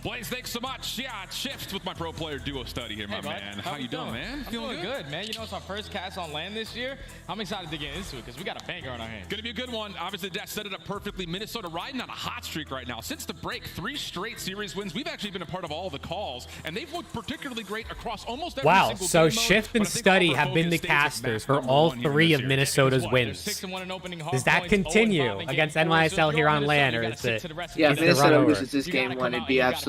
Blaze, thanks so much. Yeah, Shift with my pro player duo study here, my man. How you doing, man? I'm feeling good, man. You know, it's our first cast on LAN this year. I'm excited to get into it because we got a banger on our hands. Gonna be a good one. Obviously, Dash set it up perfectly. Minnesota riding on a hot streak right now. Since the break, 3 straight series wins. We've actually been a part of all the calls, and they've looked particularly great across almost every Wow, single so game mode, Shift but and I think Study our have been the focus stays at casters match for number all 1 here 3 this of year. Minnesota's They're wins. 6-1 in opening hard Does that points, continue 0-5 in against game 4. So if NYSL you're here on Minnesota, LAN, you or gotta is stick it? to the recipe. Yeah, if It's the Minnesota run loses over. this You game gotta one, come it'd out be and you gotta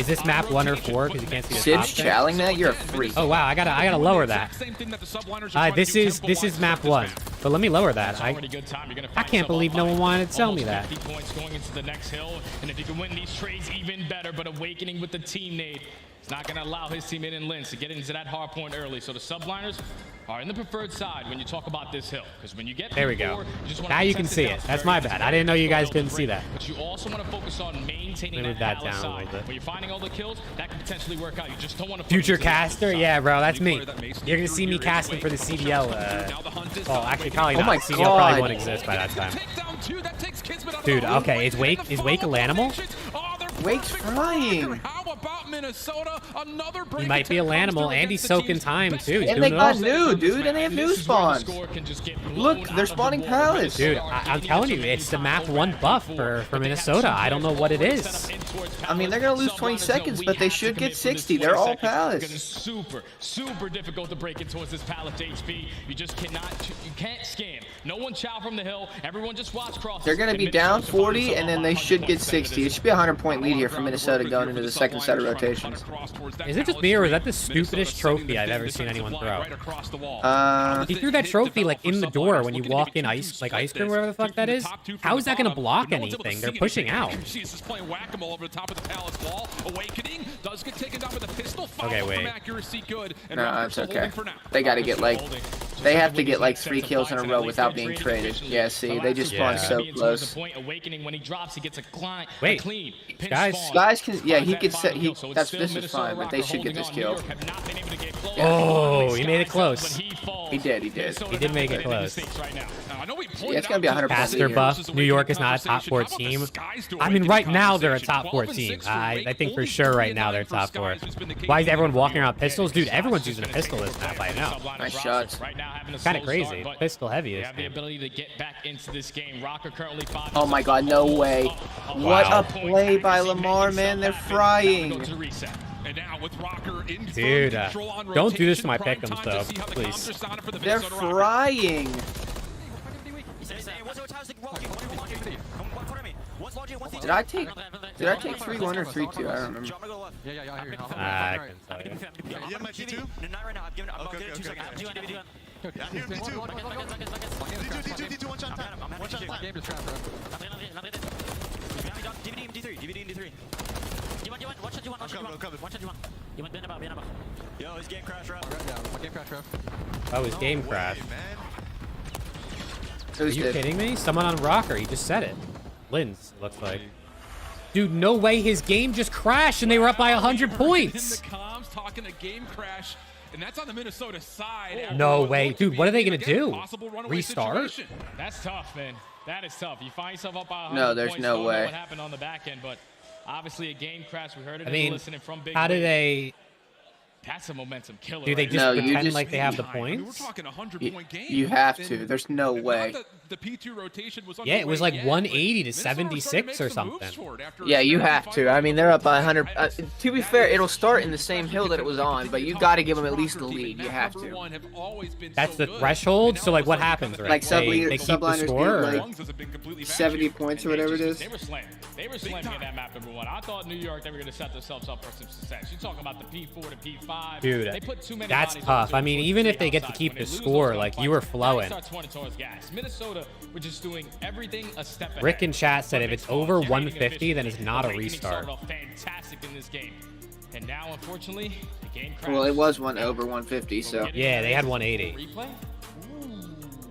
Is this map 1 or 4? Because you can't see the top Sid's thing? challenging that? You're a freak. Oh wow, I gotta lower that. This is map 1, but let me lower that. I can't believe no one wanted to tell me that. 50 points going into the next hill, and if you can win these trades, even better. But Awakening with the team nade. It's not going to allow his teammate in Linz to get into that hard point early. So the subliners are in the preferred side when you talk about this hill. Because when you get there we go. You just now you can see it. That's my bad. I didn't know you guys couldn't see that. But you also want to focus on maintaining that down side. a little bit. When you're finding all the kills, that can potentially work out. You just don't want to future caster. Yeah, bro, that's me. You're gonna see me casting for the CDL. Well, actually, probably not. The CDL probably won't exist by that time. Dude, okay, is Wake a Lanimal? Wake's flying. He might be a Lanimal, and he's soaking time too. And they got new, dude, and they have new spawns. Look, they're spawning palace. Dude, I'm telling you, it's the map 1 buff for Minnesota. I don't know what it is. I mean, they're gonna lose 20 seconds, but they should get 60. They're all palace. Super difficult to break it towards this palace HP. You just you can't scam. No one chow from the hill. Everyone just watch cross. They're gonna be down 40, and then they should get 60. It should be a 100-point lead here for Minnesota going into the second set of rotations. Is it just me, or is that the stupidest trophy I've ever seen anyone throw? He threw that trophy like in the door when you walk in ice cream, whatever the fuck that is. How is that gonna block anything? They're pushing out. Okay, wait. No, it's okay. They gotta get like, they have to get like 3 kills in a row without being traded. Yeah, see, they just spawned so close. Wait, guys can, yeah, he gets set. This is fine, but they should get this kill. Oh, he made it close. He did. He did make it close. Yeah, it's gonna be 100% Caster buff. New York is not a top 4 team. I mean, right now they're a top 4 team. I think for sure right now they're top 4. Why is everyone walking around pistols? Dude, everyone's using a pistol this map by now. Nice shots. Kind of crazy. Pistol heavy this have the ability to get back into this game. Rocker currently 5. Oh my god, no way. What a play by Lamar, man. They're frying. Dude, don't do this to my pick'ems though, please. They're frying. Did I take 3-1 or 3-2? I don't remember. I couldn't tell you. You have my T2? Not right now. I've given it. Okay, give it 2 seconds. Yeah, I'm here, D2. D2, one shot time. One shot time. Game is trapped, bro. DVD and D3. One shot, you want. Yo, his game crash, Rap. Game crash, Rap. Oh, his game crash. Are you kidding me? Someone on Rocker, he just said it. Linz, looks like. Dude, no way his game just crashed and they were up by 100 points. In the comms talking a game crash, and that's on the Minnesota side. No way. Dude, what are they going to do? Restart? That's tough, man. That is tough. You find yourself up by 100 No, there's points, no way. What happened on the back end, but obviously a game crash. We heard it. I mean, listening from Big how do they... That's a momentum killer. Do they just pretend like they have the points? We're talking 100-point game. You have to. There's no way. The P2 rotation was yeah, it was like 180 to 76 or something. Yeah, you have to. I mean, they're up by 100. To be fair, it'll start in the same hill that it was on, but you got to give them at least the lead. You have to. That's the threshold. So like, what happens? Right? Like they keep the score. Like 70 points or whatever it is. They were slamming. They were slamming in that map, number 1. I thought New York, they were going to set themselves up for some success. You're talking about the P4 to P5. Dude, that's tough. I mean, even if they get to keep the score, like, you were flowing. Minnesota, we're just doing everything a step ahead. Rick in chat said if it's over 150, then it's not a restart. Fantastic in this game. And now, unfortunately, the game crashed. Well, it was over 150, so. Yeah, they had 180.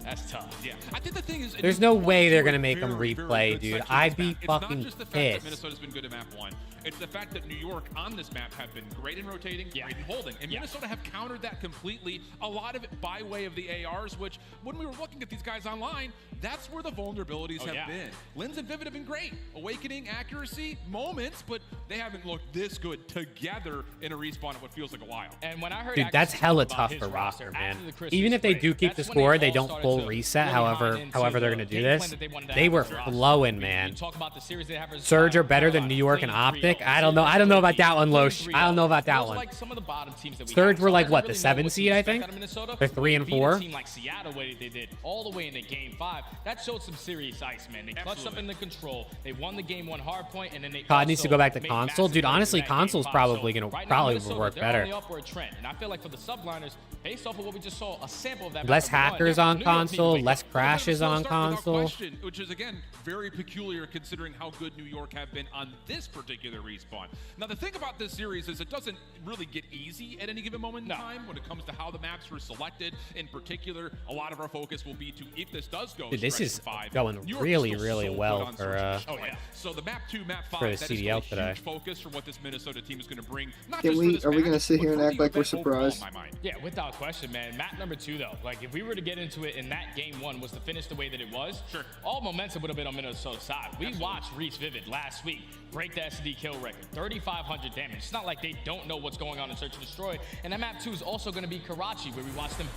That's tough. Yeah, I think the thing is, there's no way they're gonna make them replay, dude. I'd be fucking pissed. Minnesota's been good at map 1. It's the fact that New York on this map have been great in rotating, great in holding, and Minnesota have countered that completely. A lot of it by way of the ARs, which when we were looking at these guys online, that's where the vulnerabilities have been. Linz and Vivid have been great, awakening, accuracy, moments, but they haven't looked this good together in a respawn in what feels like a while. And when I heard, dude, that's hella tough for Rocker, man. Even if they do keep the score, they don't full reset. However they're gonna do this, they were flowing, man. Surge are better than New York and Optic. I don't know about that one, Loesch. I don't know about that one. Surge were like what, the 7 seed, I think. They're 3 and 4. Team like Seattle, way they did all the way into Game 5. That showed some serious ice, man. They clutched up in the control. They won the Game 1 hard point, and then they. COD needs to go back to console, dude. Honestly, console's probably gonna work better. And I feel like for the subliners, based off of what we just saw, a sample of that. Less hackers on console, less crashes on console. Which is again very peculiar considering how good New York have been on this particular their respawn. Now, the thing about this series is it doesn't really get easy at any given moment in time when it comes to how the maps were selected. In particular, a lot of our focus will be to, if this does go Dude, this is 5, going really, really well for so the map 2, map 5, for the that CDL is a today. huge focus for what this Minnesota team is going to bring. Not Can just we? for this Are we match, gonna sit but here and for act the like we're event overall, surprised? in my mind. Yeah, without question, man. Map number 2, though. Like, if we were to get into it in that game 1 was to finish the way that it was, all momentum would have been on Minnesota's side. We watched Reese Vivid last week break the SD kill record, 3,500 damage. It's not like they don't know what's going on in Search and Destroy. And that map 2 is also going to be Karachi, where we watched them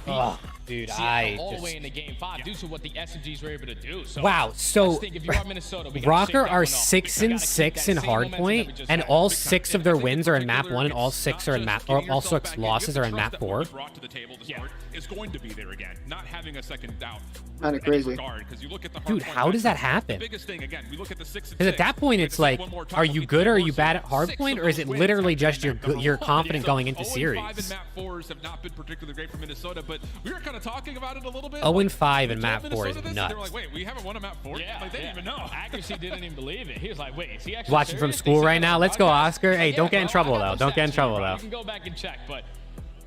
beat Seattle all the way into game 5 due to what the SMGs were able to do. So wow, so if you are Minnesota, we Rocker are 6-6 in hardpoint, and all 6 of their wins are in map 1, and all 6 are in map, or all 6 losses are in map 4. Brought to the table to start is going to be there again. Not having a second doubt. Kind of crazy. You look at the Dude, how does that happen? The biggest thing, again, we look at the 6 and 6. Because at that point, it's like, are you good or are you bad at hardpoint, or is it literally just you're confident going into series? 0-5 and map 4s have not been particularly great for Minnesota, but we were kind of talking about it a little bit. 0-5 in map 4 is They're nuts. like, wait, we haven't won a map 4? Yeah, Like, they didn't even know. Accuracy didn't even believe it. He was like, wait, is he actually Watching from serious? school They right said now. on Let's go, podcast. Oscar. Hey, Yeah, don't get in bro, trouble, I though. got Don't get in stats, trouble, bro. though. You can go back and check, but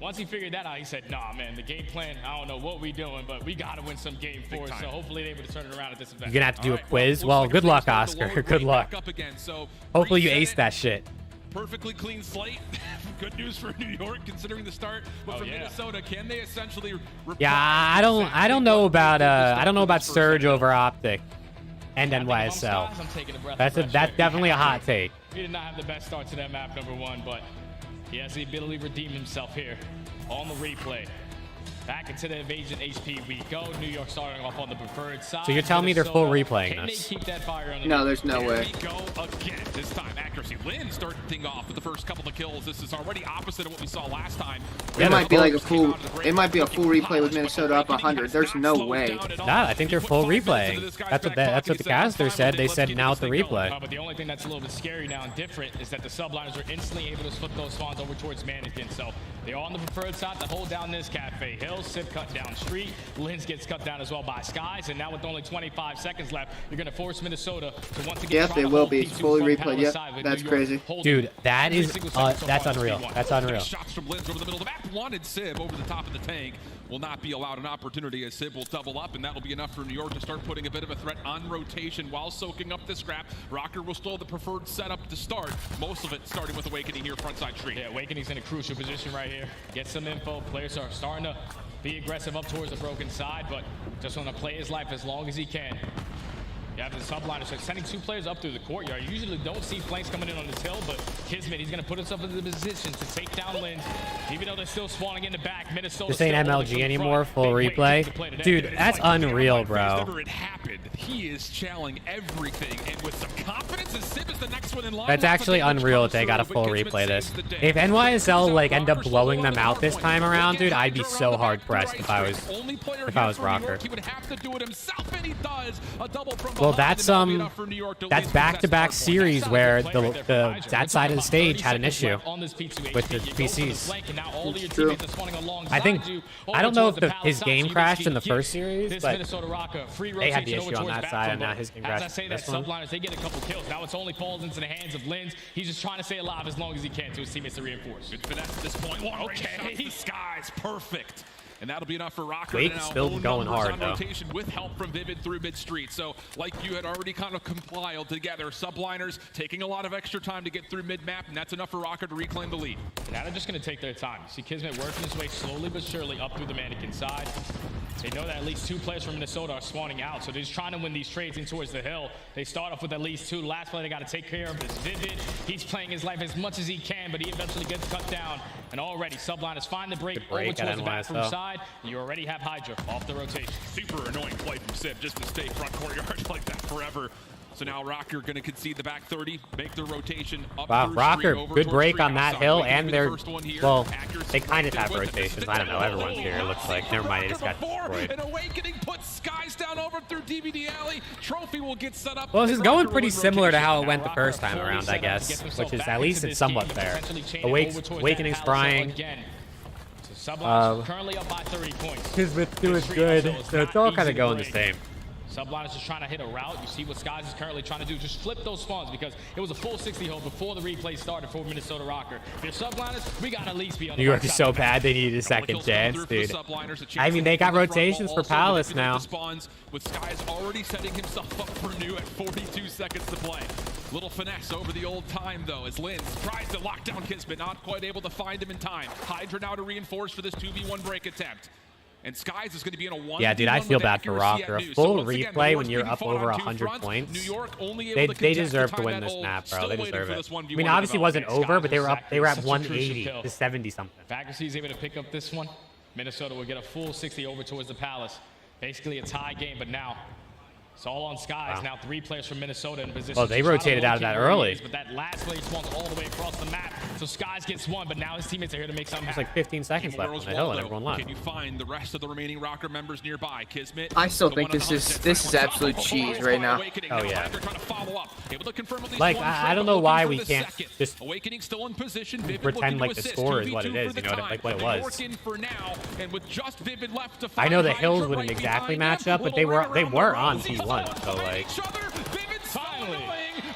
once he figured that out, he said, nah, man, the game plan, I don't know what we doing, but we got to win some game 4, so hopefully they're able to turn it around at this event. You're gonna have to do a quiz. Well, good luck, Oscar. Good luck. Hopefully you ace that shit. Perfectly clean slate. Good news for New York considering the start. But for Minnesota, can they essentially Yeah, I don't know about Surge over Optic and NYSL. That's definitely a hot take. He did not have the best start to that map, number 1, but he has the ability to redeem himself here on the replay. Back into the Invasion HP we go. New York starting off on the preferred side. So you're telling me they're full replaying Can this? they keep that fire on the No, there's no way. we go again. This time, accuracy. Lynn starting things off with the first couple of kills. This is already opposite of what we saw last time. It might be like a full. It might be a full replay with Minnesota up 100. There's no way. Nah, I think they're full replaying. That's what the caster said. They said now it's the replay. But the only thing that's a little bit scary now and different is that the subliners were instantly able to flip those spawns over towards Mannequin. So they're on the preferred side to hold down this cafe. Hill, Sip cut down street. Linz gets cut down as well by Skies. And now with only 25 seconds left, you're going to force Minnesota to once again. Yep, they will be. It's fully replayed. Yep, that's crazy. Dude, that is that's unreal. That's unreal. Shots from Linz over the middle of the map. Wanted Sib over the top of the tank. Will not be allowed an opportunity as Sib will double up, and that'll be enough for New York to start putting a bit of a threat on rotation while soaking up the scrap. Rocker will still have the preferred setup to start. Most of it starting with Awakening here, frontside street. Yeah, Awakening's in a crucial position right here. Get some info. Players are starting to be aggressive up towards the broken side, but just want to play his life as long as he can. You have the subliners so sending 2 players up through the courtyard. You usually don't see flanks coming in on this hill, but Kismet, he's going to put himself into the position to take down Linz. Even though they're still spawning in the back, Minnesota. This ain't MLG anymore. Full replay. Dude, that's unreal, bro. It happened. He is channeling everything, and with some confidence, and Sib is the next one in line. That's actually unreal if they got a full replay this. If NYSL like end up blowing them out this time around, dude, I'd be so hard pressed if I was Rocker. He would have to do it himself, and he does. A double from well, that's back-to-back series where that side of the stage had an issue with the PCs. True. I don't know if his game crashed in the first series, but they had the issue on that side, and now his game crashed. As I say that, subliners, they get a couple kills. Now it's only falls into the hands of Linz. He's just trying to stay alive as long as he can to his teammates to reinforce. Good finesse at this point. Okay, the skies, perfect. And that'll be enough for Rocker. Wake's still going hard, though. Rotation with help from Vivid through mid-street. So, like you had already kind of compiled together, subliners taking a lot of extra time to get through mid-map, and that's enough for Rocker to reclaim the lead. Now they're just going to take their time. You see Kismet working his way slowly but surely up through the Mannequin side. They know that at least 2 players from Minnesota are spawning out, so they're just trying to win these trades in towards the hill. They start off with at least 2. Last play they got to take care of is Vivid. He's playing his life as much as he can, but he eventually gets cut down. And already, subliners find the break over towards the bathroom side. You already have Hydra off the rotation. Super annoying play from Sib just to stay front courtyard like that forever. So now Rocker going to concede the back 30, make the rotation up. Wow, Rocker, good break on that hill, and they're, well, they kind of have rotations. I don't know, everyone's here, it looks like. Never mind, they just got destroyed. An Awakening puts Skies down over through DVD Alley. Trophy will get set up. Well, this is going pretty similar to how it went the first time around, I guess, which is at least it's somewhat fair. Awakening's frying. Currently up by 30 points. Kismet's doing good, so it's all kind of going the same. Subliners just trying to hit a route. You see what Skies is currently trying to do. Just flip those spawns because it was a full 60 hold before the replay started for Minnesota Rocker. If you're Subliners, we got to at least be on the New York is so bad they needed a second chance, dude. I mean, they got rotations for Palace now. With Skies already setting himself up for new at 42 seconds to play. Little finesse over the old time, though, as Linz tries to lock down Kismet, not quite able to find him in time. Hydra now to reinforce for this 2v1 break attempt. And Skies is going to be in a 1v1. Yeah, dude, I feel bad for Rocker. A full replay when you're up over 100 points. They deserve to win this map, bro. They deserve it. I mean, obviously it wasn't over, but they were at 180 to 70 something. If Accuracy is able to pick up this one, Minnesota will get a full 60 over towards the Palace. Basically a tie game, but now it's all on Skies. Now 3 players from Minnesota in position. Well, they rotated out of that early. But that last player spawns all the way across the map. So Skies gets one, but now his teammates are here to make something happen. There's like 15 seconds left on the hill and everyone left. Can you find the rest of the remaining Rocker members nearby? Kismet. I still think this is absolute cheese right now. Oh yeah. Like I don't know why we can't just pretend like the score is what it is, you know, like what it was. I know the hills wouldn't exactly match up, but they were on P1, so like.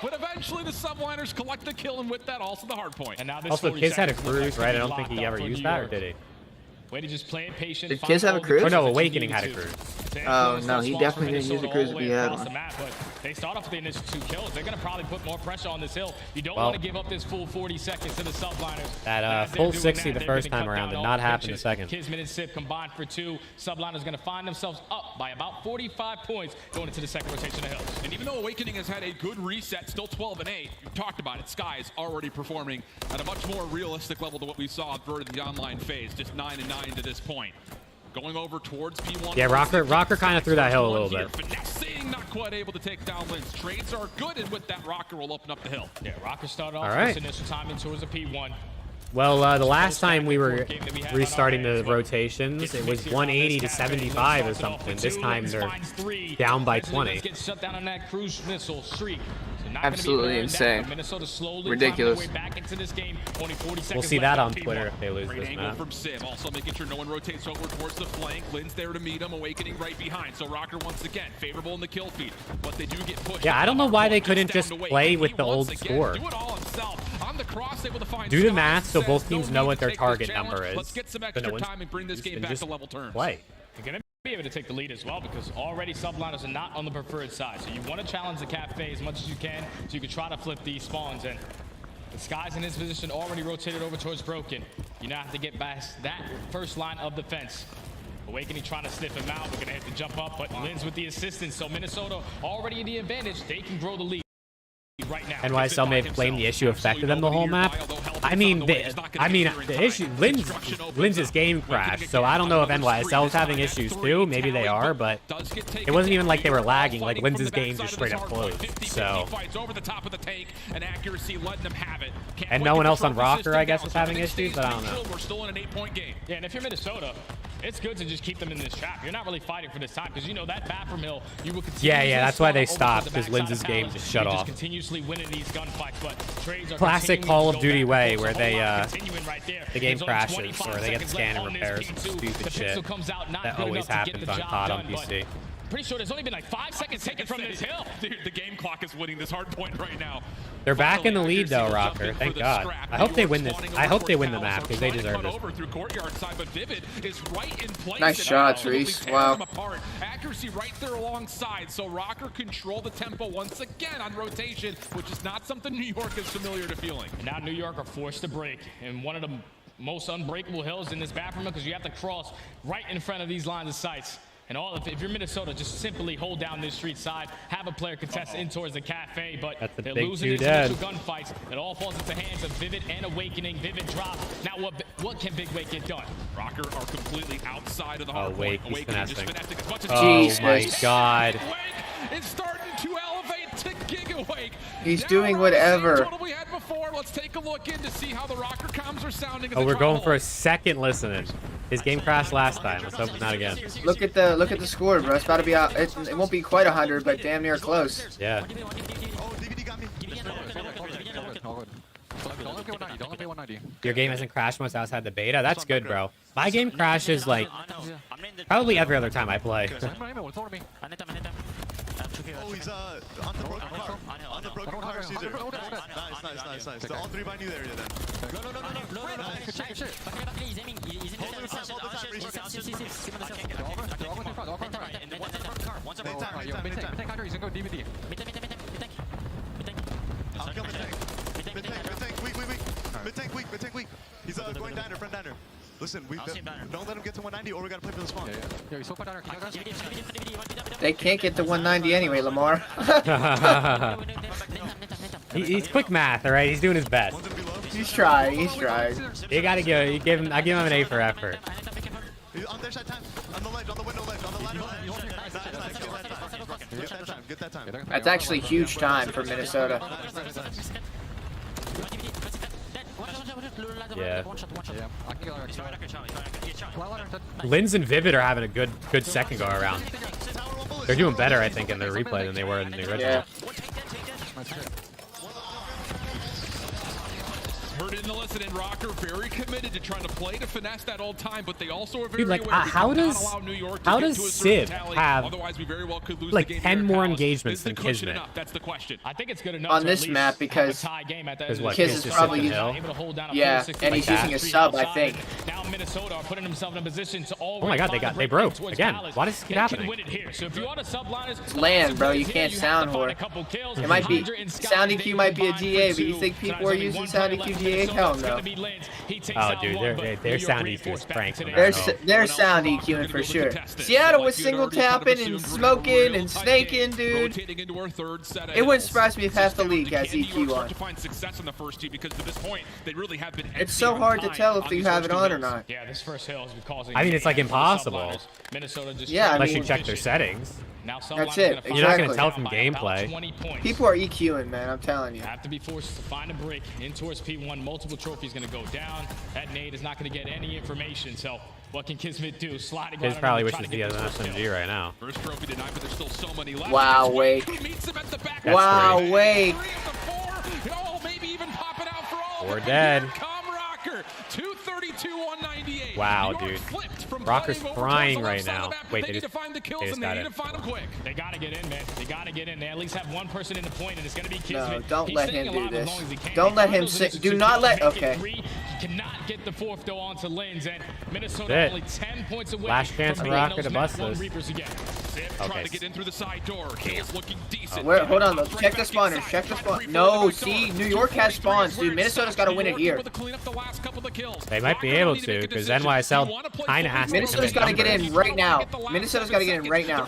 But eventually the Subliners collect the kill, and with that also the hard point. And now this Also, Kiz had a cruise, right? I don't think he ever used that, or did he? Way to just play it patient. Did Kiz have a cruise? Oh no, Awakening had a cruise. Oh no, he definitely didn't use a cruise if he had one. They start off with the initial 2 kills. They're going to probably put more pressure on this hill. You don't want to give up this full 40 seconds to the Subliners. That full 60 the first time around did not happen the second. Kismet and Sip combined for 2. Subliners going to find themselves up by about 45 points going into the second rotation of hills. And even though Awakening has had a good reset, still 12-8, you've talked about it, Skies already performing at a much more realistic level than what we saw in the online phase, just 9-9 to this point. Going over towards P1. Yeah, Rocker kind of threw that hill a little bit. Finessing, not quite able to take down Linz. Trades are good, and with that, Rocker will open up the hill. Yeah, Rocker started off this initial time in towards the P1. Well, the last time we were restarting the rotations, it was 180 to 75 or something. This time they're down by 20. Get shut down on that cruise missile streak. Absolutely insane. Ridiculous. We'll see that on Twitter if they lose this map. From Sim, also making sure no one rotates over towards the flank. Linz there to meet him, Awakening right behind. So Rocker once again favorable in the kill feed, but they do get pushed. Yeah, I don't know why they couldn't just play with the old score. Do the math so both teams know what their target number is. Let's get some extra time and bring this game back to level terms. Play. You're gonna be able to take the lead as well because already Subliners are not on the preferred side. So you want to challenge the cafe as much as you can so you can try to flip these spawns. And the Skies in his position already rotated over towards Broken. You now have to get past that first line of defense. Awakening trying to sniff him out. We're gonna have to jump up, but Linz with the assistance. So Minnesota already in the advantage. They can grow the lead. Right now. NYSL may have claimed the issue affected them the whole map. I mean, the issue, Linz's game crashed, so I don't know if NYSL is having issues too. Maybe they are, but it wasn't even like they were lagging. Like Linz's game just straight up closed. So, and no one else on Rocker, I guess, is having issues, but I don't know. We're still in an 8-point game. Yeah, and if you're Minnesota, it's good to just keep them in this trap. You're not really fighting for this time because you know that bathroom hill, you will continue. Yeah, that's why they stopped because Linz's game just shut off. Continuously winning these gunfights, but trades are classic Call of Duty way where they the game crashes or they get the scanner repairs and stupid shit that always happens on COD on PC. Pretty sure there's only been like 5 seconds taken from this hill. Dude, the game clock is winning this hard point right now. They're back in the lead though, Rocker. Thank God. I hope they win this. I hope they win the map because they deserve it. Nice shots, Reese. Wow. Accuracy right there alongside. So Rocker control the tempo once again on rotation, which is not something New York is familiar to feeling. And now New York are forced to break in one of the most unbreakable hills in this bathroom because you have to cross right in front of these lines of sights. And if you're Minnesota, just simply hold down this street side, have a player contest in towards the cafe, but they're losing these initial gunfights. It all falls into the hands of Vivid and Awakening. Vivid drops. Now what can Big Wake get done? Rocker are completely outside of the hard point. Awakening just finessing as much as oh my God. Wake is starting to elevate to Gigawake. He's doing whatever. We had before. Let's take a look in to see how the Rocker comms are sounding. Oh, we're going for a second listening. His game crashed last time. Let's hope not again. Look at the score, bro. It's about to be out. It won't be quite 100, but damn near close. Yeah. Your game hasn't crashed once outside the beta. That's good, bro. My game crashes like probably every other time I play. Oh, he's on the broken car. On the broken car, Caesar. Nice. So all three behind you there, then. No. Nice. He's aiming. He's Hold the time. I'll kill mid-tank. Mid-tank weak. He's going diner, front diner. Listen, don't let him get to 190 or we gotta play for the spawn. They can't get to 190 anyway, Lamar. He's quick math, all right? He's doing his best. He's trying. You gotta give him. I give him an A for effort. On their side time. On the ledge, on the window ledge, on the ladder ledge. Get that time. That's actually huge time for Minnesota. Yeah. Linz and Vivid are having a good second go around. They're doing better, I think, in the replay than they were in the original. Yeah. Heard it in the listen, and Rocker very committed to trying to play to finesse that all time, but they also are very Dude, like, aware how does Civ have otherwise we very well could lose like the game 10 here more at Palace. engagements Is the than cushion Kismet? enough? That's the question. I think it's good enough On to this at least map have because a tie game at the Because end what, of the Kiz is probably able to hold down a yeah, 460 and he's like using that. a sub, I think. Now Minnesota are putting themselves in a position to already Oh my God, they broke towards again. Palace. Why does this keep They happening? can win it here. So if you are the subliners, It's land, bro. You here, can't have sound to find whore. a couple kills. It might be Hydra and Sky, sound they EQ might be a combine GA, for but you two. think So people there's are only using one sound player EQ left. GA? Minnesota's Hell gonna no. be Linz. He takes Oh, out dude, one, their but New York sound EQ is reinforced back pranking today. them. They're sound EQing for sure. Seattle was single tapping and smoking and snaking, dude. It wouldn't surprise me if half the league has EQ on. To find success in the first two because to this point they really have been. It's so hard to tell if you have it on or not. Yeah, this first hill has been causing. I mean, it's like impossible. Minnesota just Yeah, unless you check their settings. Now That's it. You're not gonna Exactly. tell from gameplay. People are EQing, man. I'm telling you. Have to be forced to find a break in towards P1. Multiple trophies going to go down. That nade is not going to get any information. So what can Kismet do? Sliding. Kiz probably wishes he has an SMG right now. First trophy denied, but there's still so many left. Wow, Wake. Wow, Wake. Oh, maybe even popping out for all. We're dead. Rocker, 232-198. Wow, dude. Rocker's frying right now. Wait, they just find the kills got and they need it. to find them quick. They got to get in, man. They got to get in. They at least have one person in the point, and it's going to be Kismet. No, don't He's let staying him do alive as this. long as he can. Don't let He him handles sit. this Do to not let. make it Okay. three. He cannot get the fourth though onto Linz, and Minnesota That's it. only 10 points away. Last chance from for being Rocker those to Mach bust 1 this. Reapers again. Trying to get in through the side door. Kills looking decent. Where? Hold on, though. Check the spawners. Check the spawn. No, see, New York has spawns, dude. Minnesota's got to win it here. They might be able to, because NYSL kind of has to. Minnesota's got to get in right now. Minnesota's got to get in right now.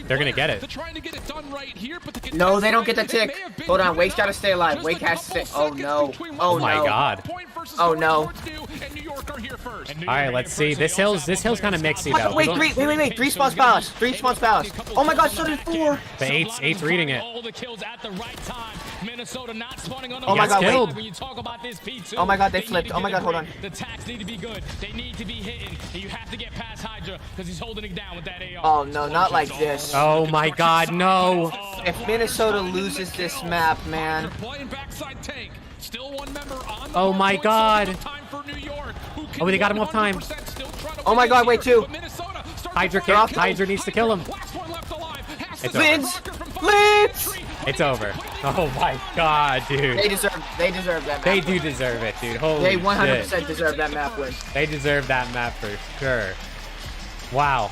They're gonna get it. No, they don't get the tick. Hold on, Wake's got to stay alive. Wake has to stay. Oh no. Oh my no. God. Oh no. All right, let's see. This hill's kind of mixy though. Wait, wait. 3 spawns palace. 3 spawns palace. Oh my God, so did 4. The eight's reading it. All the kills at the right time. Minnesota not spawning on the Oh my God, wait. When you talk about this P2, Oh my God, they need flipped. to Oh my get God, hold a on. break. The attacks need to be good. They need to be hitting. And you have to get past Hydra because he's holding it down with that AR. Oh no, not like this. Oh my God, no. If Minnesota loses this map, man. Oh my God. Oh, they got him off time. Oh my God, wait, 2. Hydra needs to kill him. It's Linz! over. Linz! It's over. Oh my God, dude. They deserve that map. They do deserve it, dude. Holy They 100% shit. deserve that map win. They deserve that map for sure. Wow.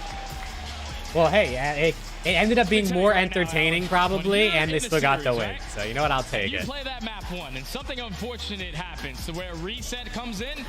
Well, hey, it ended up being more entertaining probably, and they still got the win. So you know what? I'll take You it. play that map 1, and something unfortunate happens to where a reset comes in.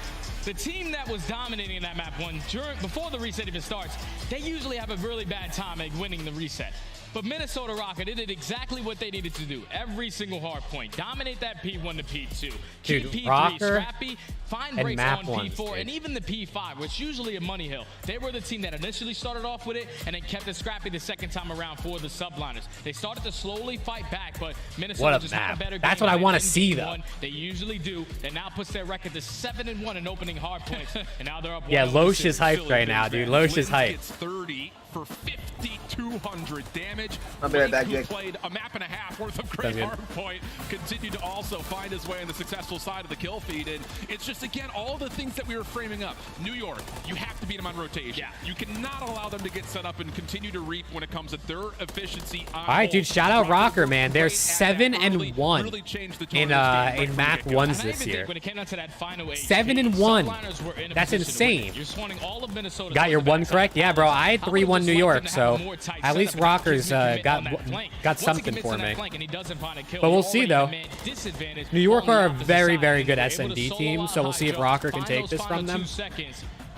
The team that was dominating in that map 1 before the reset even starts, they usually have a really bad time at winning the reset. But Minnesota Rocket did exactly what they needed to do. Every single hard point. Dominate that P1 to P2. Keep Dude, P3 Rocker scrappy. Find and breaks map on ones, P4 dude. and even the P5, which is usually a money hill. They were the team that initially started off with it and then kept it scrappy the second time around for the subliners. They started to slowly fight back, but Minnesota What a just had a map. better That's game what I plan wanna in see, P1. though. They usually do. That now puts their record to 7-1 in opening hard points. And now they're up Yeah, 1-0. Loesch is hyped right now, dude. Loesch is hyped. 30, for 5,200 damage. I'll be right back, Who Jake. played a map and a half worth of great hardpoint, continued to also find his way on the successful side of the kill feed. And it's just, again, all the things that we were framing up. New York, you have to beat them on rotation. Yeah. You cannot allow them to get set up and continue to reap when it comes to their efficiency on All right, dude, shout out Rocker, man. They're 7-1 in map ones this year. 7-1. That's insane. Got your one correct? Yeah, bro. I had 3-1 New York, so at least Rockers got something for me. But we'll see, though. New York are a very, very good SND team, so we'll see if Rocker can take this from them.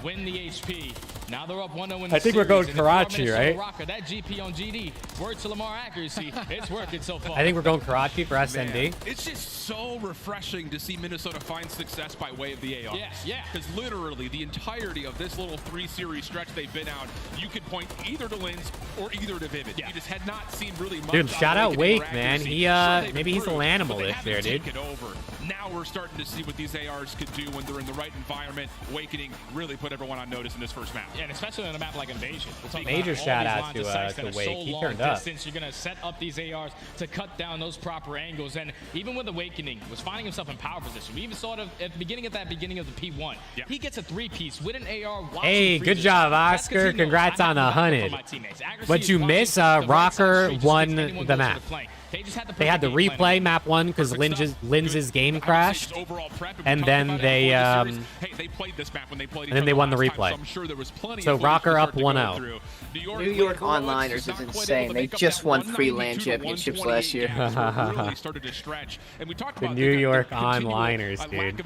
Win the HP. Now they're up 1-0 I think we're going Karachi, right? Rocker, that GP on GD. Word to Lamar accuracy. It's working so far. I think we're going Karachi for SND. Man, it's just so refreshing to see Minnesota find success by way of the ARs. Yeah. Because literally the entirety of this little 3-series stretch they've been out, you could point either to Lins or either to Vivid. You just had not seen really much. Dude, shout out Wake, man. He maybe he's an animal this year, dude. Now we're starting to see what these ARs could do when they're in the right environment. Awakening really put everyone on notice in this first map. Yeah, and especially on a map like Invasion. Major shout out to Wake. He turned up. You're going to set up these ARs to cut down those proper angles. And even with Awakening, was finding himself in power position. We even saw it at the beginning of the P1. Yep. He gets a 3-piece with an AR. Hey, good job, Oscar. Congrats on 100. What'd you miss? Rocker won the map. They had the replay map 1 because Linz's game crashed, and then they won the replay. So Rocker up 1-0. New York Onliners is insane. They just won 3 LAN championships last year. The New York Onliners, dude.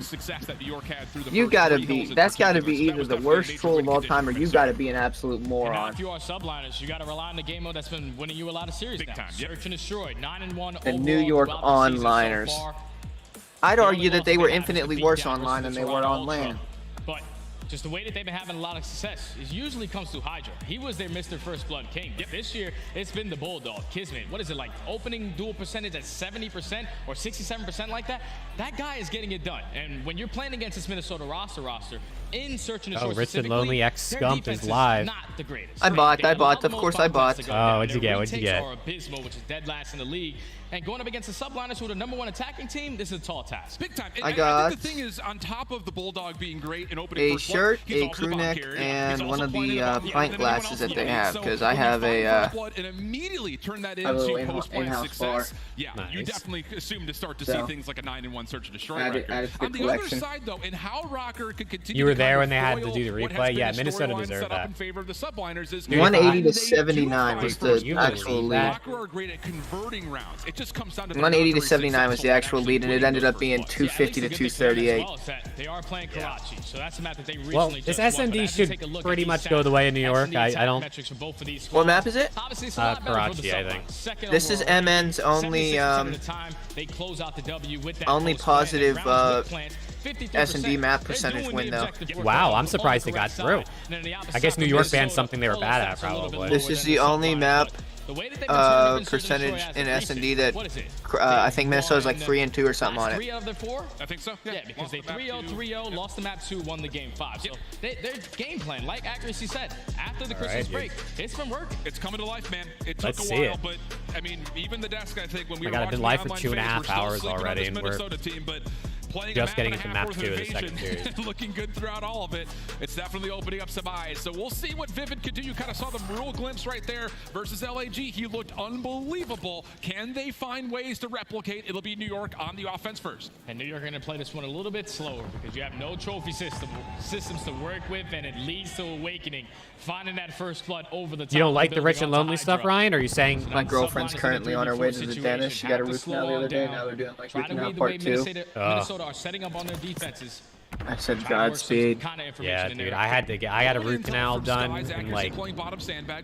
You gotta be. That's gotta be either the worst troll of all time, or you gotta be an absolute moron. If you are subliners, you gotta rely on the game mode that's been winning you a lot of series now. Search and Destroy, 9-1. The New York Onliners. I'd argue that they were infinitely worse online than they were on LAN. But just the way that they've been having a lot of success is usually comes through Hydra. He was their Mr. First Blood King. But this year, it's been the Bulldog, Kismet. What is it, like opening duel percentage at 70% or 67% like that? That guy is getting it done. And when you're playing against this Minnesota roster, in Search and Destroy Rich and Lonely X Scump is live. Not the greatest. I bought. Of course I bought. Oh, what'd you get? Are abysmal, which is dead last in the league. And going up against the subliners who are the #1 attacking team, this is a tall task. Big time. I got think the thing is, on top of the Bulldog being great and opening a shirt, a crew neck, and one of the pint glasses that they have, because I have a and immediately turn that little into post-play in-house bar. Yeah, Nice. you definitely assume to start to see things like a 9-1 Search and Destroy record. Add it to the On the collection. other side, though, and how Rocker could continue. You were to there kind when they of had to foil do the what has replay? been Yeah, a Minnesota storyline deserved set up that. in favor of the subliners is 180 to 79 was the actual lead. Rocker are great at converting rounds. It just comes down to 180 to 79 was the actual lead, and it ended up being 250 to 238. They are playing Karachi, so that's a map that they recently Well, this SND should pretty much go the way of New York. I don't. What map is it? Karachi, I think. This is MN's only positive S&D map percentage win, though. Wow, I'm surprised they got through. I guess New York banned something they were bad at, probably. This is the only map percentage in S&D that I think Minnesota's like 3-2 or something on it. 3 out of their 4? I think so. Yeah, because they 3-0, 3-0, lost the map 2, won the game 5. So their game plan, like Accuracy said, after the Christmas break, it's been working. It's coming to life, man. It took Let's a see while, it. but I mean, even the desk, I think, when we were I've been watching live for the 2.5 online phase, hours we're still already, sleeping and on this we're Minnesota team, but playing just getting a into map map and a 2 of the half worth second of series. invasion, looking good throughout all of it. It's definitely opening up some eyes. So we'll see what Vivid could do. You kind of saw the real glimpse right there versus LAG. He looked unbelievable. Can they find ways to replicate? It'll be New York on the offense first. And New York are going to play this one a little bit slower because you have no trophy systems to work with, and it leads to Awakening finding that first blood over the top. You don't like the Rich and Lonely stuff, Ryan? Or are you saying My girlfriend's currently on her way to the dentist. She got a root canal the other day. Now they're doing like root canal part 2. Minnesota are setting up on their defenses. I said Godspeed. Yeah, dude, I got a root canal done in like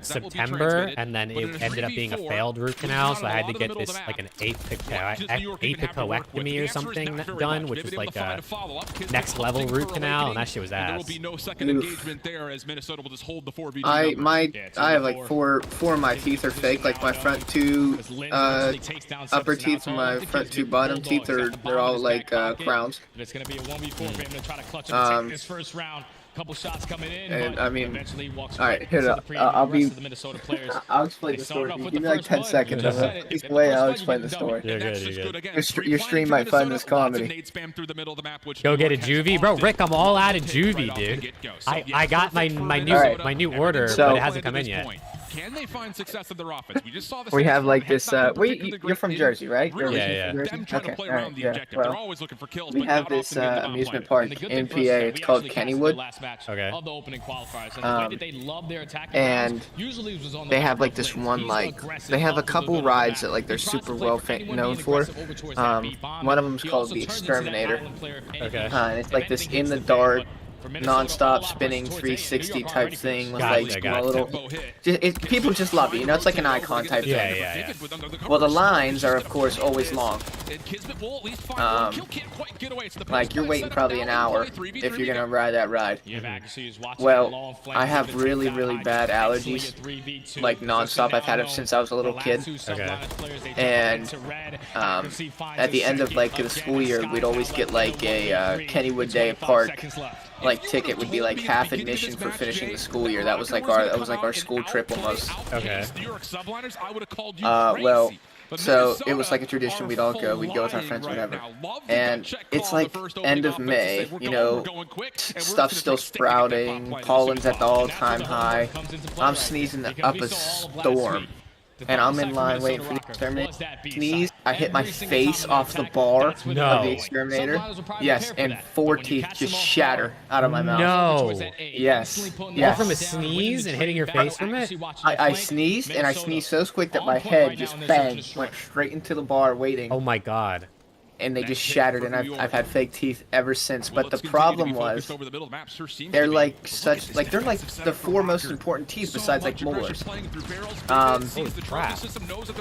September, and then it ended up being a failed root canal, so I had to get this like an apicocectomy or something done, which is like a next level root canal, and that shit was ass. I have like four of my teeth are fake. Like my front 2 upper teeth and my front 2 bottom teeth they're all like crowns. It's gonna be a 1v4 for him to try to clutch him and take this first round. Couple shots coming in, And but I mean, eventually walks all right, right hit into it the up. preview. I'll The be. rest of the Minnesota players. I'll explain They the started story. off with Give the me like first 10 blood. seconds. Just said it. He's Get the way. first I'll blood, you explain get the the W. story. You're good. You're good. Your stream might find this comedy. Go get a juvie, bro. Rick, I'm all out of juvie, dude. I got my new order, but it hasn't come in yet. Can they find success in their offense? We just saw the We have like this. You're from Jersey, right? You're Yeah. Them trying to play around the objective. They're always looking for kills, We but have not this often getting the amusement play. park in PA. It's called Kennywood. Okay. Of the opening qualifiers. And the way that they love their attacking And rounds usually was on the they back have like of this lanes. one He's like aggressive they have a up the couple middle of the rides map. that like they're He tries to super play well for anyone known being for. aggressive over towards that B bomb. One of them is He called also the turns into that Exterminator. island player Okay. And it's like this in the dark, non-stop spinning 360 type thing with like small little. People just love it, you know. It's like an icon type thing. Yeah. Well, the lines are of course always long. Like you're waiting probably an hour if you're gonna ride that ride. Well, I have really bad allergies, like non-stop. I've had it since I was a little kid. Okay. And at the end of like the school year, we'd always get like a Kennywood Day Park like ticket. Would be like half admission for finishing the school year. That was like our school trip almost. Okay. Well, so it was like a tradition. We'd all go. We'd go with our friends, whatever. And it's like end of May. You know, stuff's still sprouting. Pollen's at the all-time high. I'm sneezing up a storm. And I'm in line waiting for the exterminator to sneeze. I hit my face off the bar of the exterminator. Yes, and 4 teeth just shatter out of my mouth. No. Yes. All from a sneeze and hitting your face from it? I sneezed, and I sneezed so quick that my head just bang went straight into the bar waiting. Oh my god. And they just shattered, and I've had fake teeth ever since. But the problem was, they're like they're like the 4 most important teeth besides like molars.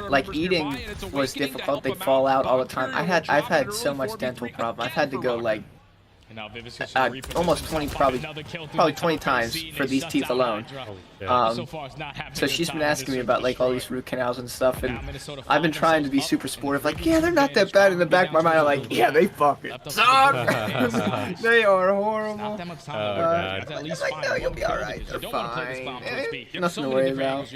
Like eating was difficult. They fall out all the time. I've had so much dental problem. I've had to go like almost 20, probably 20 times for these teeth alone. So she's been asking me about like all these root canals and stuff, and I've been trying to be super supportive, like, yeah, they're not that bad. In the back of my mind, I'm like, yeah, they fucking suck. They are horrible. Oh god. I'm like, no, you'll be alright. They're fine. Nothing to worry about.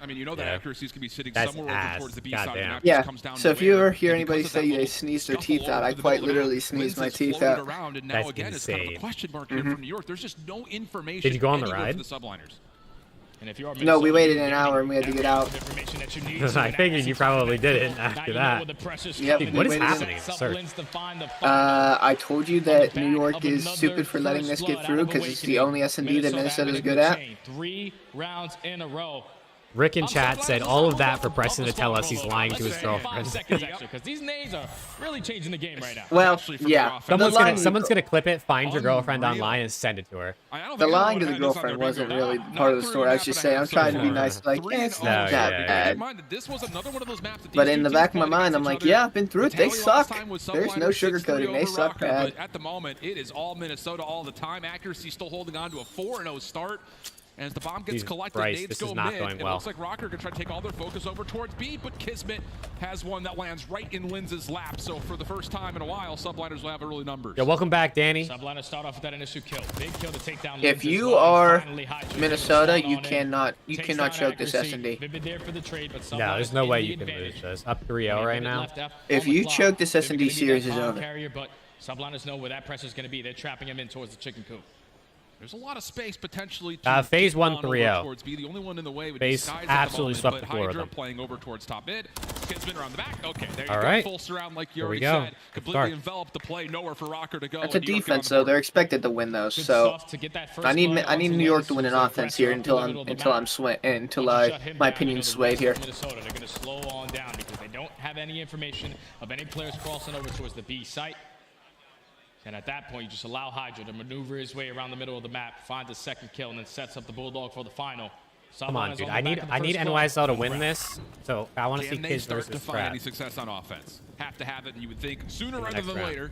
I mean, you know that accuracies can be sitting somewhere over towards the B side of the map. Yeah. So if you ever hear anybody say they sneeze their teeth out, I quite literally sneeze my teeth out. Now again, it's kind of a question mark here from New York. There's just no information. Did you go on the anywhere ride? for the subliners. And if you are No, we waited an hour and we had to get out. I figured you probably did it after that. Yep. Dude, what is happening in search? I told you that New York is stupid for letting this get through because it's the only S&D that Minnesota is good at. 3 rounds in a row. Rick in chat said all of that for Preston to tell us he's lying to his girlfriend. Because these nades are really changing the game right now. Well, yeah. Someone's gonna clip it, find your girlfriend online, and send it to her. The lying to the girlfriend wasn't really part of the story. I was just saying I'm trying to be nice, like, yeah, it's not that bad. But in the back of my mind, I'm like, yeah, I've been through it. They suck. There's no sugarcoating. They suck bad. At the moment, it is all Minnesota all the time. Accuracy still holding on to a 4-0 start. And as the bomb gets collected, nades go mid. It looks like Rocker can try to take all their focus over towards B, but Kismet has one that lands right in Linz's lap. So for the first time in a while, subliners will have early numbers. Yeah, welcome back, Danny. Subliners start off with that initial kill. Big kill to take down If you are Minnesota, you cannot choke this S&D. No, there's no way you can lose this. Up 3-0 right now. If you choke this S&D series, is over. But subliners know where that pressure is going to be. They're trapping him in towards the chicken coop. There's a lot of space potentially. Phase 1 3-0. The only one in the way with Phase absolutely swept the floor of them. Playing over towards top mid. Kismet around the back. Okay, there you All go. right. Full surround like you Here we already go. said. Completely enveloped the play. Nowhere for Rocker to go. That's a defense, though. They're expected to win those. So I need New York to win an offense here until my opinion's swayed here. Minnesota, they're going to slow on down because they don't have any information of any players crossing over towards the B site. And at that point, you just allow Hydra to maneuver his way around the middle of the map, find the second kill, and then sets up the Bulldog for the final. Come on, dude. I need NYSL to win this, so I want to see Kids versus to find any success on offense? Have to have it, and you would think sooner rather than later.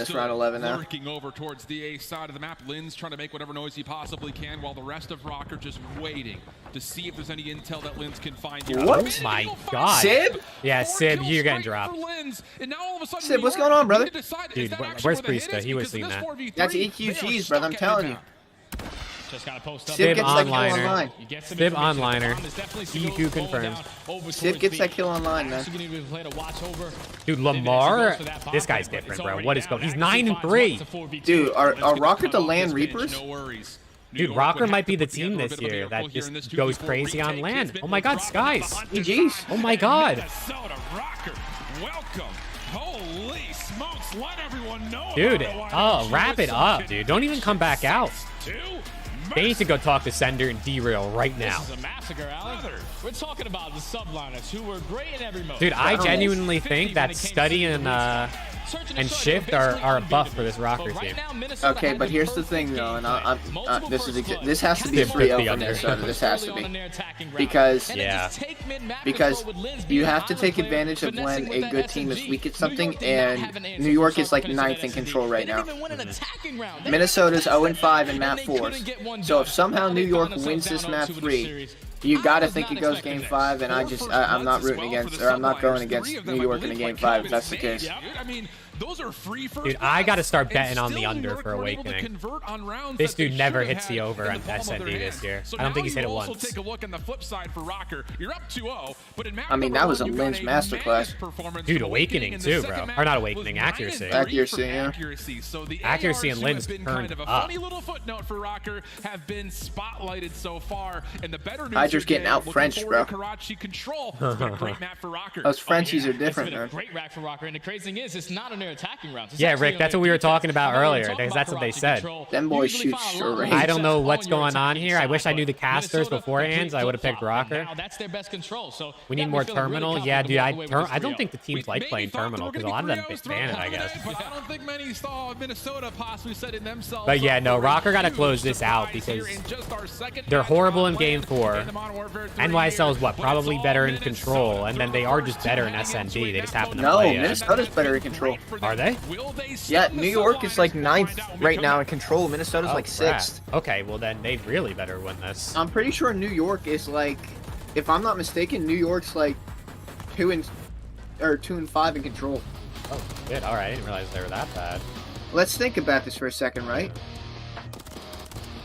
this still round 11 now. lurking over towards the A side of the map. Lin's trying to make whatever noise he possibly can, while the rest of Rocker just waiting to see if there's any intel that Linz can find here. What? Oh my God. Sib? Yeah, Sib, you're getting dropped. And now all of a sudden, Sib, what's going on, brother? Dude, where's Priesta? He was seeing that. That's EQGs, brother. I'm telling you. Just gotta post up. Civ gets that kill onliner. online. Civ onliner. EQ confirmed. Civ gets that kill online, man. Dude, Lamar, this guy's different, bro. What is going? He's 9-3. Dude, are Rocket the Land Reapers? Dude, Rocker might be the team this year that just goes crazy on land. Oh my God, Skies. GG's. Oh my God. Minnesota Rocker, welcome. Holy smokes, let everyone know. Dude, oh, wrap it up, dude. Don't even come back out. They need to go talk to Sender and Derail right now. This is a massacre, Alex. We're talking about the subliners who were great in every mode. Dude, I genuinely think that Study and Shift are a buff for this Rocker team. Okay, but here's the thing, though, and this has to be 3-0 for Minnesota. This has to be because you have to take advantage of when a good team is weak at something, and New York is like 9th in control right now. Minnesota's 0-5 in map 4s. So if somehow New York wins this map 3, you gotta think it goes game 5, and I'm not rooting against, or I'm not going against New York in a game 5 if that's the case. I mean, those are free first. Dude, I gotta start betting on the under for Awakening. This dude never hits the over on SND this year. I don't think he's hit it once. Take a look on the flip side for Rocker. You're up 2-0, but in I mean, that was a Lynn's masterclass. Dude, Awakening too, bro. Or not Awakening, Accuracy. Accuracy, yeah. So the Accuracy and Lynn's been turned kind of a up. funny little footnote for Rocker, have been spotlighted so far, and the better news Hydra's getting out French, bro. Karachi Control. It's been a great map for Rocker. Those Frenchies are different, It's been man. a great rack for Rocker, and the crazy thing is, it's not on their attacking rounds. It's Yeah, actually Rick, on that's their what we were defense. talking about earlier, because that's what they said. Them boys shoot straight. I don't know what's going on here. I wish I knew the casters beforehand, so I would have picked Rocker. Now that's their best control. So We need more Terminal. Yeah, dude, I don't think the teams like playing Terminal, because a lot of them ban it, I guess. But I don't think many saw Minnesota possibly setting themselves. But yeah, up no, for Rocker got to huge close this out surprise because here in just our second they're match horrible on in Game land 4. in the Modern Warfare 3 NYSL is what, year, probably but it's better all in Control, and then they are just better in SND. They just happen to No, play Minnesota's better in control. Are they? Yeah, New York is like 9th right now in control. Minnesota's like 6th. Okay, well then they really better win this. I'm pretty sure New York is like, if I'm not mistaken, New York's like 2 and 5 in control. Oh shit! All right, I didn't realize they were that bad. Let's think about this for a second, right?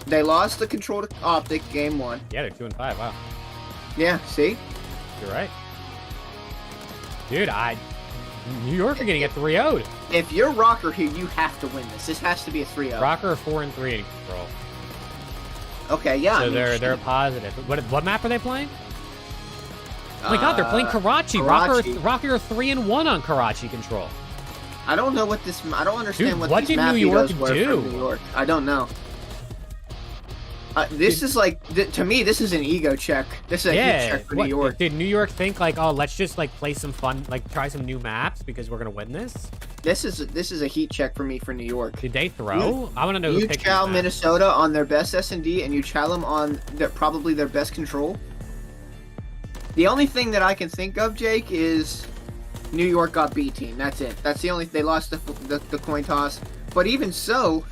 They lost the control to Optic game 1. Yeah, they're 2 and 5. Wow. Yeah, see? You're right. Dude, New York are gonna get 3-0'd. If you're Rocker here, you have to win this. This has to be a 3-0. Rocker are 4 and 3 in Control. Okay, yeah. So I mean, they're positive. What map are they playing? Oh my God, they're playing Karachi. Karachi. Rocker are 3 and 1 on Karachi Control. I don't know what this. I don't understand Dude, what what these did map New York egos were do? from New York. I don't know. This is like, to me, this is an ego check. This is a heat check for New York. Did New York think like, oh, let's just like play some fun, like try some new maps because we're gonna win this? This is a heat check for me for New York. Did they throw? I want to know who You picked chow these maps. Minnesota on their best S&D, and you chow them on probably their best control. The only thing that I can think of, Jake, is New York got B team. That's it. That's the only. They lost the coin toss. But even so,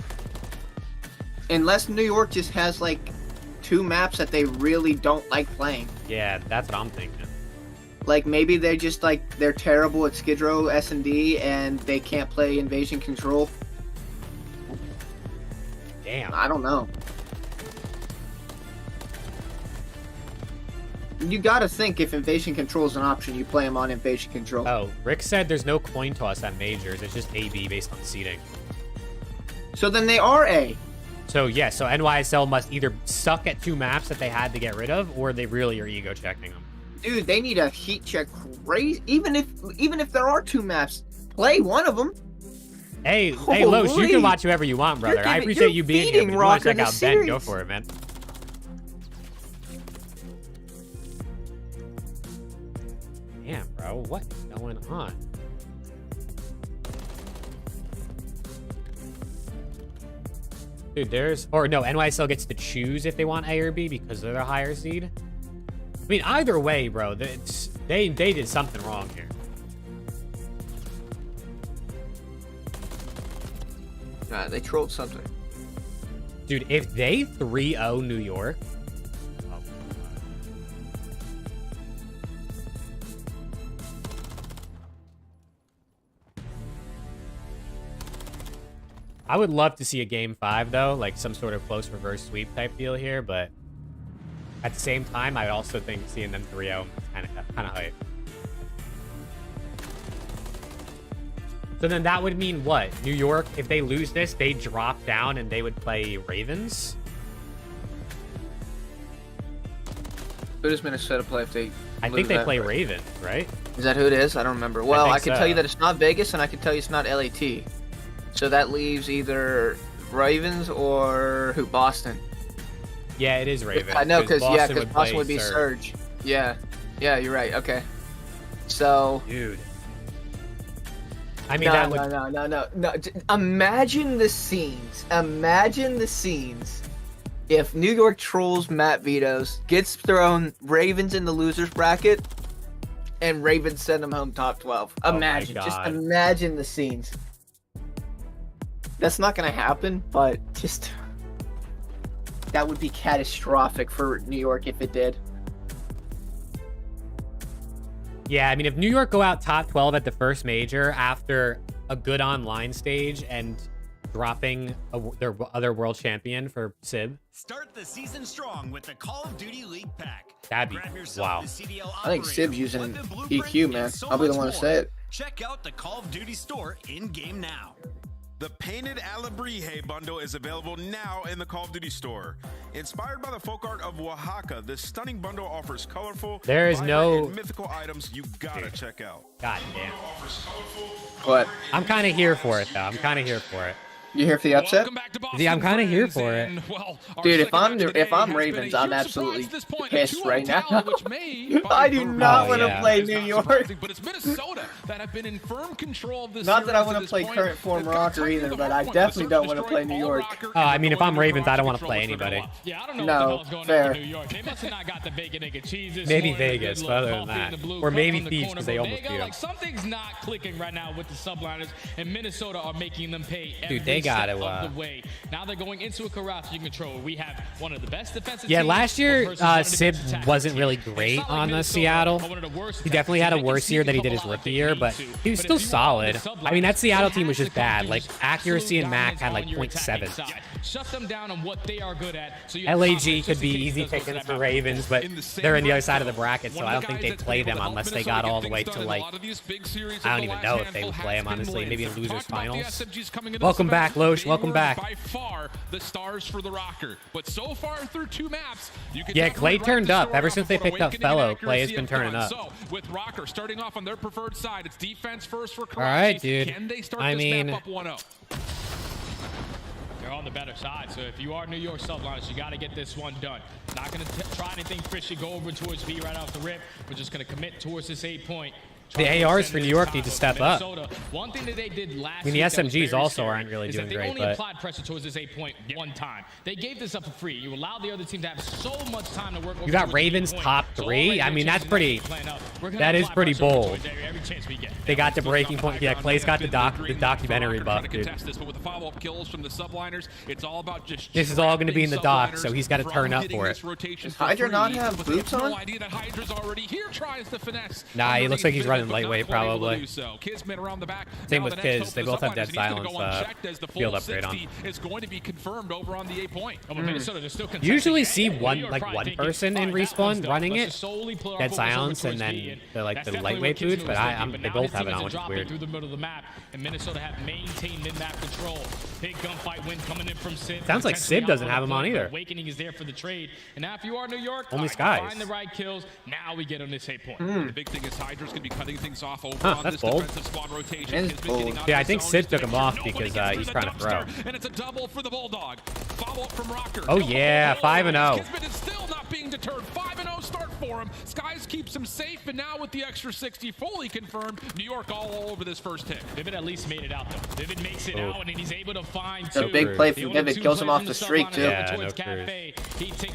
unless New York just has like 2 maps that they really don't like playing. Yeah, that's what I'm thinking. Like maybe they're just like they're terrible at Skid Row S&D and they can't play Invasion Control. Damn. I don't know. You gotta think if Invasion Control is an option, you play them on Invasion Control. Oh, Rick said there's no coin toss at majors. It's just AB based on seeding. So then they are A. So yeah, so NYSL must either suck at 2 maps that they had to get rid of, or they really are ego checking them. Dude, they need a heat check crazy. Even if there are 2 maps, play one of them. Hey, Los, you can watch whoever you want, brother. I appreciate you being here. But if you want to check out Ben, go for it, man. Damn, bro, what is going on? Dude, NYSL gets to choose if they want A or B because they're the higher seed. I mean, either way, bro, they did something wrong here. Nah, they trolled something. Dude, if they 3-0 New York, I would love to see a game 5 though, like some sort of close reverse sweep type deal here, but at the same time, I also think seeing them 3-0 is kind of hype. So then that would mean what? New York, if they lose this, they drop down and they would play Ravens? Who does Minnesota play if they I think they play Ravens, right? Is that who it is? I don't remember. Well, I can tell you so. that it's not Vegas, and I can tell you it's not LAT. So that leaves either Ravens or who? Boston. Yeah, it is Ravens. I know, because Boston would be Surge. Surge. Yeah, you're right. Okay. So. Dude. I mean, that would... No. Imagine the scenes. Imagine the scenes. If New York trolls Matt Vito's, gets thrown Ravens in the losers bracket, and Ravens send them home top 12. Imagine, just imagine the scenes. That's not gonna happen, but just that would be catastrophic for New York if it did. Yeah, I mean, if New York go out top 12 at the first major after a good online stage and dropping their other world champion for SIB. Start the season strong with the Call of Duty League Pack. That'd be, wow. I think SIB's using EQ, man. I'll be the one to say it. Check out the Call of Duty store in-game now. The Painted Alebrije bundle is available now in the Call of Duty store. Inspired by the folk art of Oaxaca, this stunning bundle offers colorful, there is no and mythical items you gotta check out. God damn. What? I'm kind of here for it, though. I'm kind of here for it. You here for the upset? Yeah, I'm kind of here for it. Dude, if I'm Ravens, I'm absolutely pissed right now. I do not want to play New York. But it's Minnesota that have been in firm control of this. Not that I want to play current form Rocker either, but I definitely don't want to play New York. I mean, if I'm Ravens, I don't want to play anybody. Yeah, I don't know no, what the hell's going fair. on in New York. They must have not got the bacon, egg, and cheese. Maybe Vegas, but other than that. Or maybe Thieves, because they almost beat them. Like, something's not clicking right now with the subliners, and Minnesota are making them pay every Dude, they got step to, of the way. Now they're going into a Karachi control. We have one of the best defensive yeah, teams. last year, SIB wasn't really great on Seattle. He definitely had a worse year than he did his rookie year, but he was still solid. I mean, that Seattle team was just bad. Like, accuracy and MAC had like 0.7. Shut them down on what they are good at. So LAG could be easy pickings for Ravens, but they're in the other side of the bracket, so I don't think they'd play them unless they got all the way to, like, I don't even know if they would play them, honestly. Maybe in losers finals. Welcome back, Loesch. Welcome back. By far the stars for the Rocker, but so far through 2 maps, you can Clay turned up ever since they picked up Fellow. Clay has been turning up. So with Rocker starting off on their preferred side, it's defense first for Karachi. All right, dude. Can they start I this mean, map up 1-0? They're on the better side, so if you are New York subliners, you got to get this one done. Not going to try anything fishy, go over towards B right off the rip. We're just going to commit towards this 8-point. The ARs for New York need to step up. One thing that they did last I mean, the SMGs also aren't really doing great, they only but applied pressure towards this 8-point one time. They gave this up for free. You allowed the other team to have so much time to work. You got Ravens top 3. I mean, that's pretty. That is pretty bold. They got the breaking point. Yeah, Clay's got the documentary buff, dude. But with the follow-up kills from the subliners, it's all about just. This is all going to be in the dock, so he's got to turn up for it. Does Hydra not have boots on? No idea that Hydra's already here. Tries to finesse. Nah, he looks like he's running lightweight, probably. Around the back. Same with Kids. They both have Dead Silence field upgrade on. It's going to be confirmed over on the 8-point. Usually see one person in Respawn running it, Dead Silence, and then the lightweight boots, but they both have it on, which is weird. Through the middle of the map, and Minnesota have maintained mid-map control. Big gunfight win coming in from SIB. Sounds like SIB doesn't have him on either. Awakening is there for the trade, and now if you are New York, only Skies. Find the right kills. Now we get on this 8-point. The big thing is Hydra's going to be cutting things off over on that's this bold. defensive squad rotation. Yeah, I think SIB took him off because he's trying to throw. And it's a double for the Bulldog. Follow up from Rocker. Oh yeah, 5-0. Kismet is still not being deterred. 5-0 start for him. Skies keeps him safe, and now with the extra 60 fully confirmed, New York all over this first hit. Vivid at least made it out though. Vivid makes it out, and he's able to find two. A big play from Vivid kills him off the streak too. Yeah, no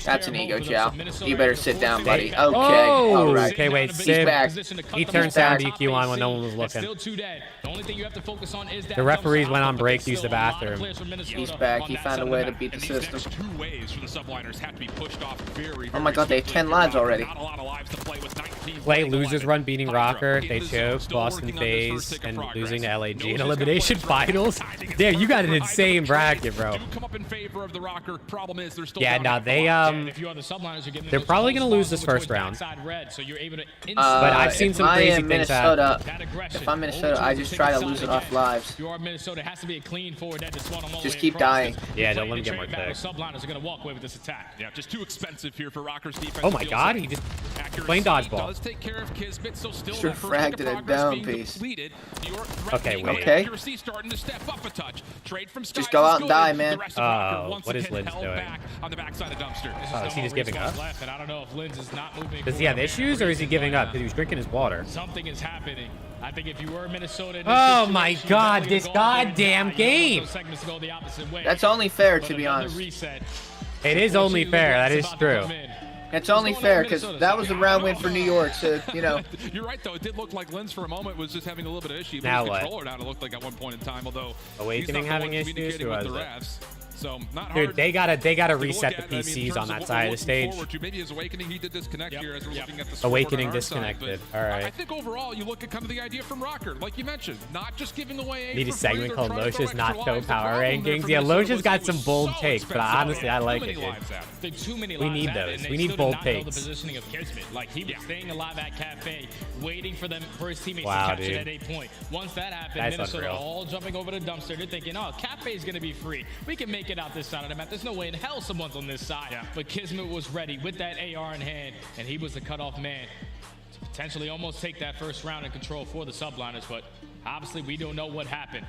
That's an ego, Chow. You better sit down, buddy. Okay. Oh, all right. okay, wait. He's back. He turns sound DQ on when no one was looking. Still 2 dead. The only thing you have to focus on is that The referees went on break to use the bathroom. He's back. He found a way to beat the system. Next 2 waves for the subliners have to be pushed off very, Oh my god, they have 10 lives already. Not a lot of lives to play with 19 Play losers run beating Rocker. They choke Boston FaZe and losing to LAG in elimination finals. Damn, you got an insane bracket, bro. come up in favor of the Rocker. Problem is they're still Yeah, no, they're probably gonna lose this first round. But I've seen some crazy things happen. If I'm Minnesota, I just try to lose it off lives. You are Minnesota, has to be a clean forward that just one-on-one Just way keep across. dying. Yeah, don't let him get more picks. Subliners are going to walk away with this attack. Yeah, just too expensive here for Rocker's defense. Oh my god, he just playing dodgeball. Does take care of Kismet, so still Sure fragged a down piece. Okay, wait. Okay. Accuracy starting to step up a touch. Trade from Just go out and die, man. Oh, what is Linz doing? On the backside of Dumpster. Oh, is he just giving up? Left, and I don't know if Linz is not moving. Does he have issues or is he giving up because he was drinking his water? Something is happening. I think if you were Minnesota, Oh my god, this goddamn game! That's only fair, to be honest. It is only fair, that is true. It's only fair because that was a round win for New York, so, you know. You're right, though. It did look like Linz for a moment was just having a little bit of issue. Now His what? controller down, it looked like at one point in time, although Awakening he's not the having one issues, communicating or with was the it? refs. So not Dude, hard they gotta to reset look the at. I mean, in PCs terms on of that what side we're of the looking stage. forward to. Maybe his Awakening, he did disconnect here as we're looking at the Awakening scoreboard on our side, disconnected. but All right. I think overall, you look at kind of the idea from Rocker, like you mentioned, not just giving away. Need a for free, segment they're called trying to throw Losha's not extra show lives. The power problem there rankings. for Yeah, Minnesota Losha's was got it was some bold so takes, but expensive. honestly, I like Too it, many dude. lives out. Too many We lives need out, those. and they We need still bold did not know the takes. positioning of Kismet. Like he was staying alive at Cafe, waiting for them for his teammates Wow, to capture dude. that 8 point. Once that happened, That's Minnesota unreal. all jumping over the Dumpster. They're thinking, oh, Cafe is going to be free. We can make it out this side of the map. There's no way in hell someone's on this side. But Kismet was ready with that AR in hand, and he was the cutoff man to potentially almost take that first round in control for the subliners. But obviously, we don't know what happened.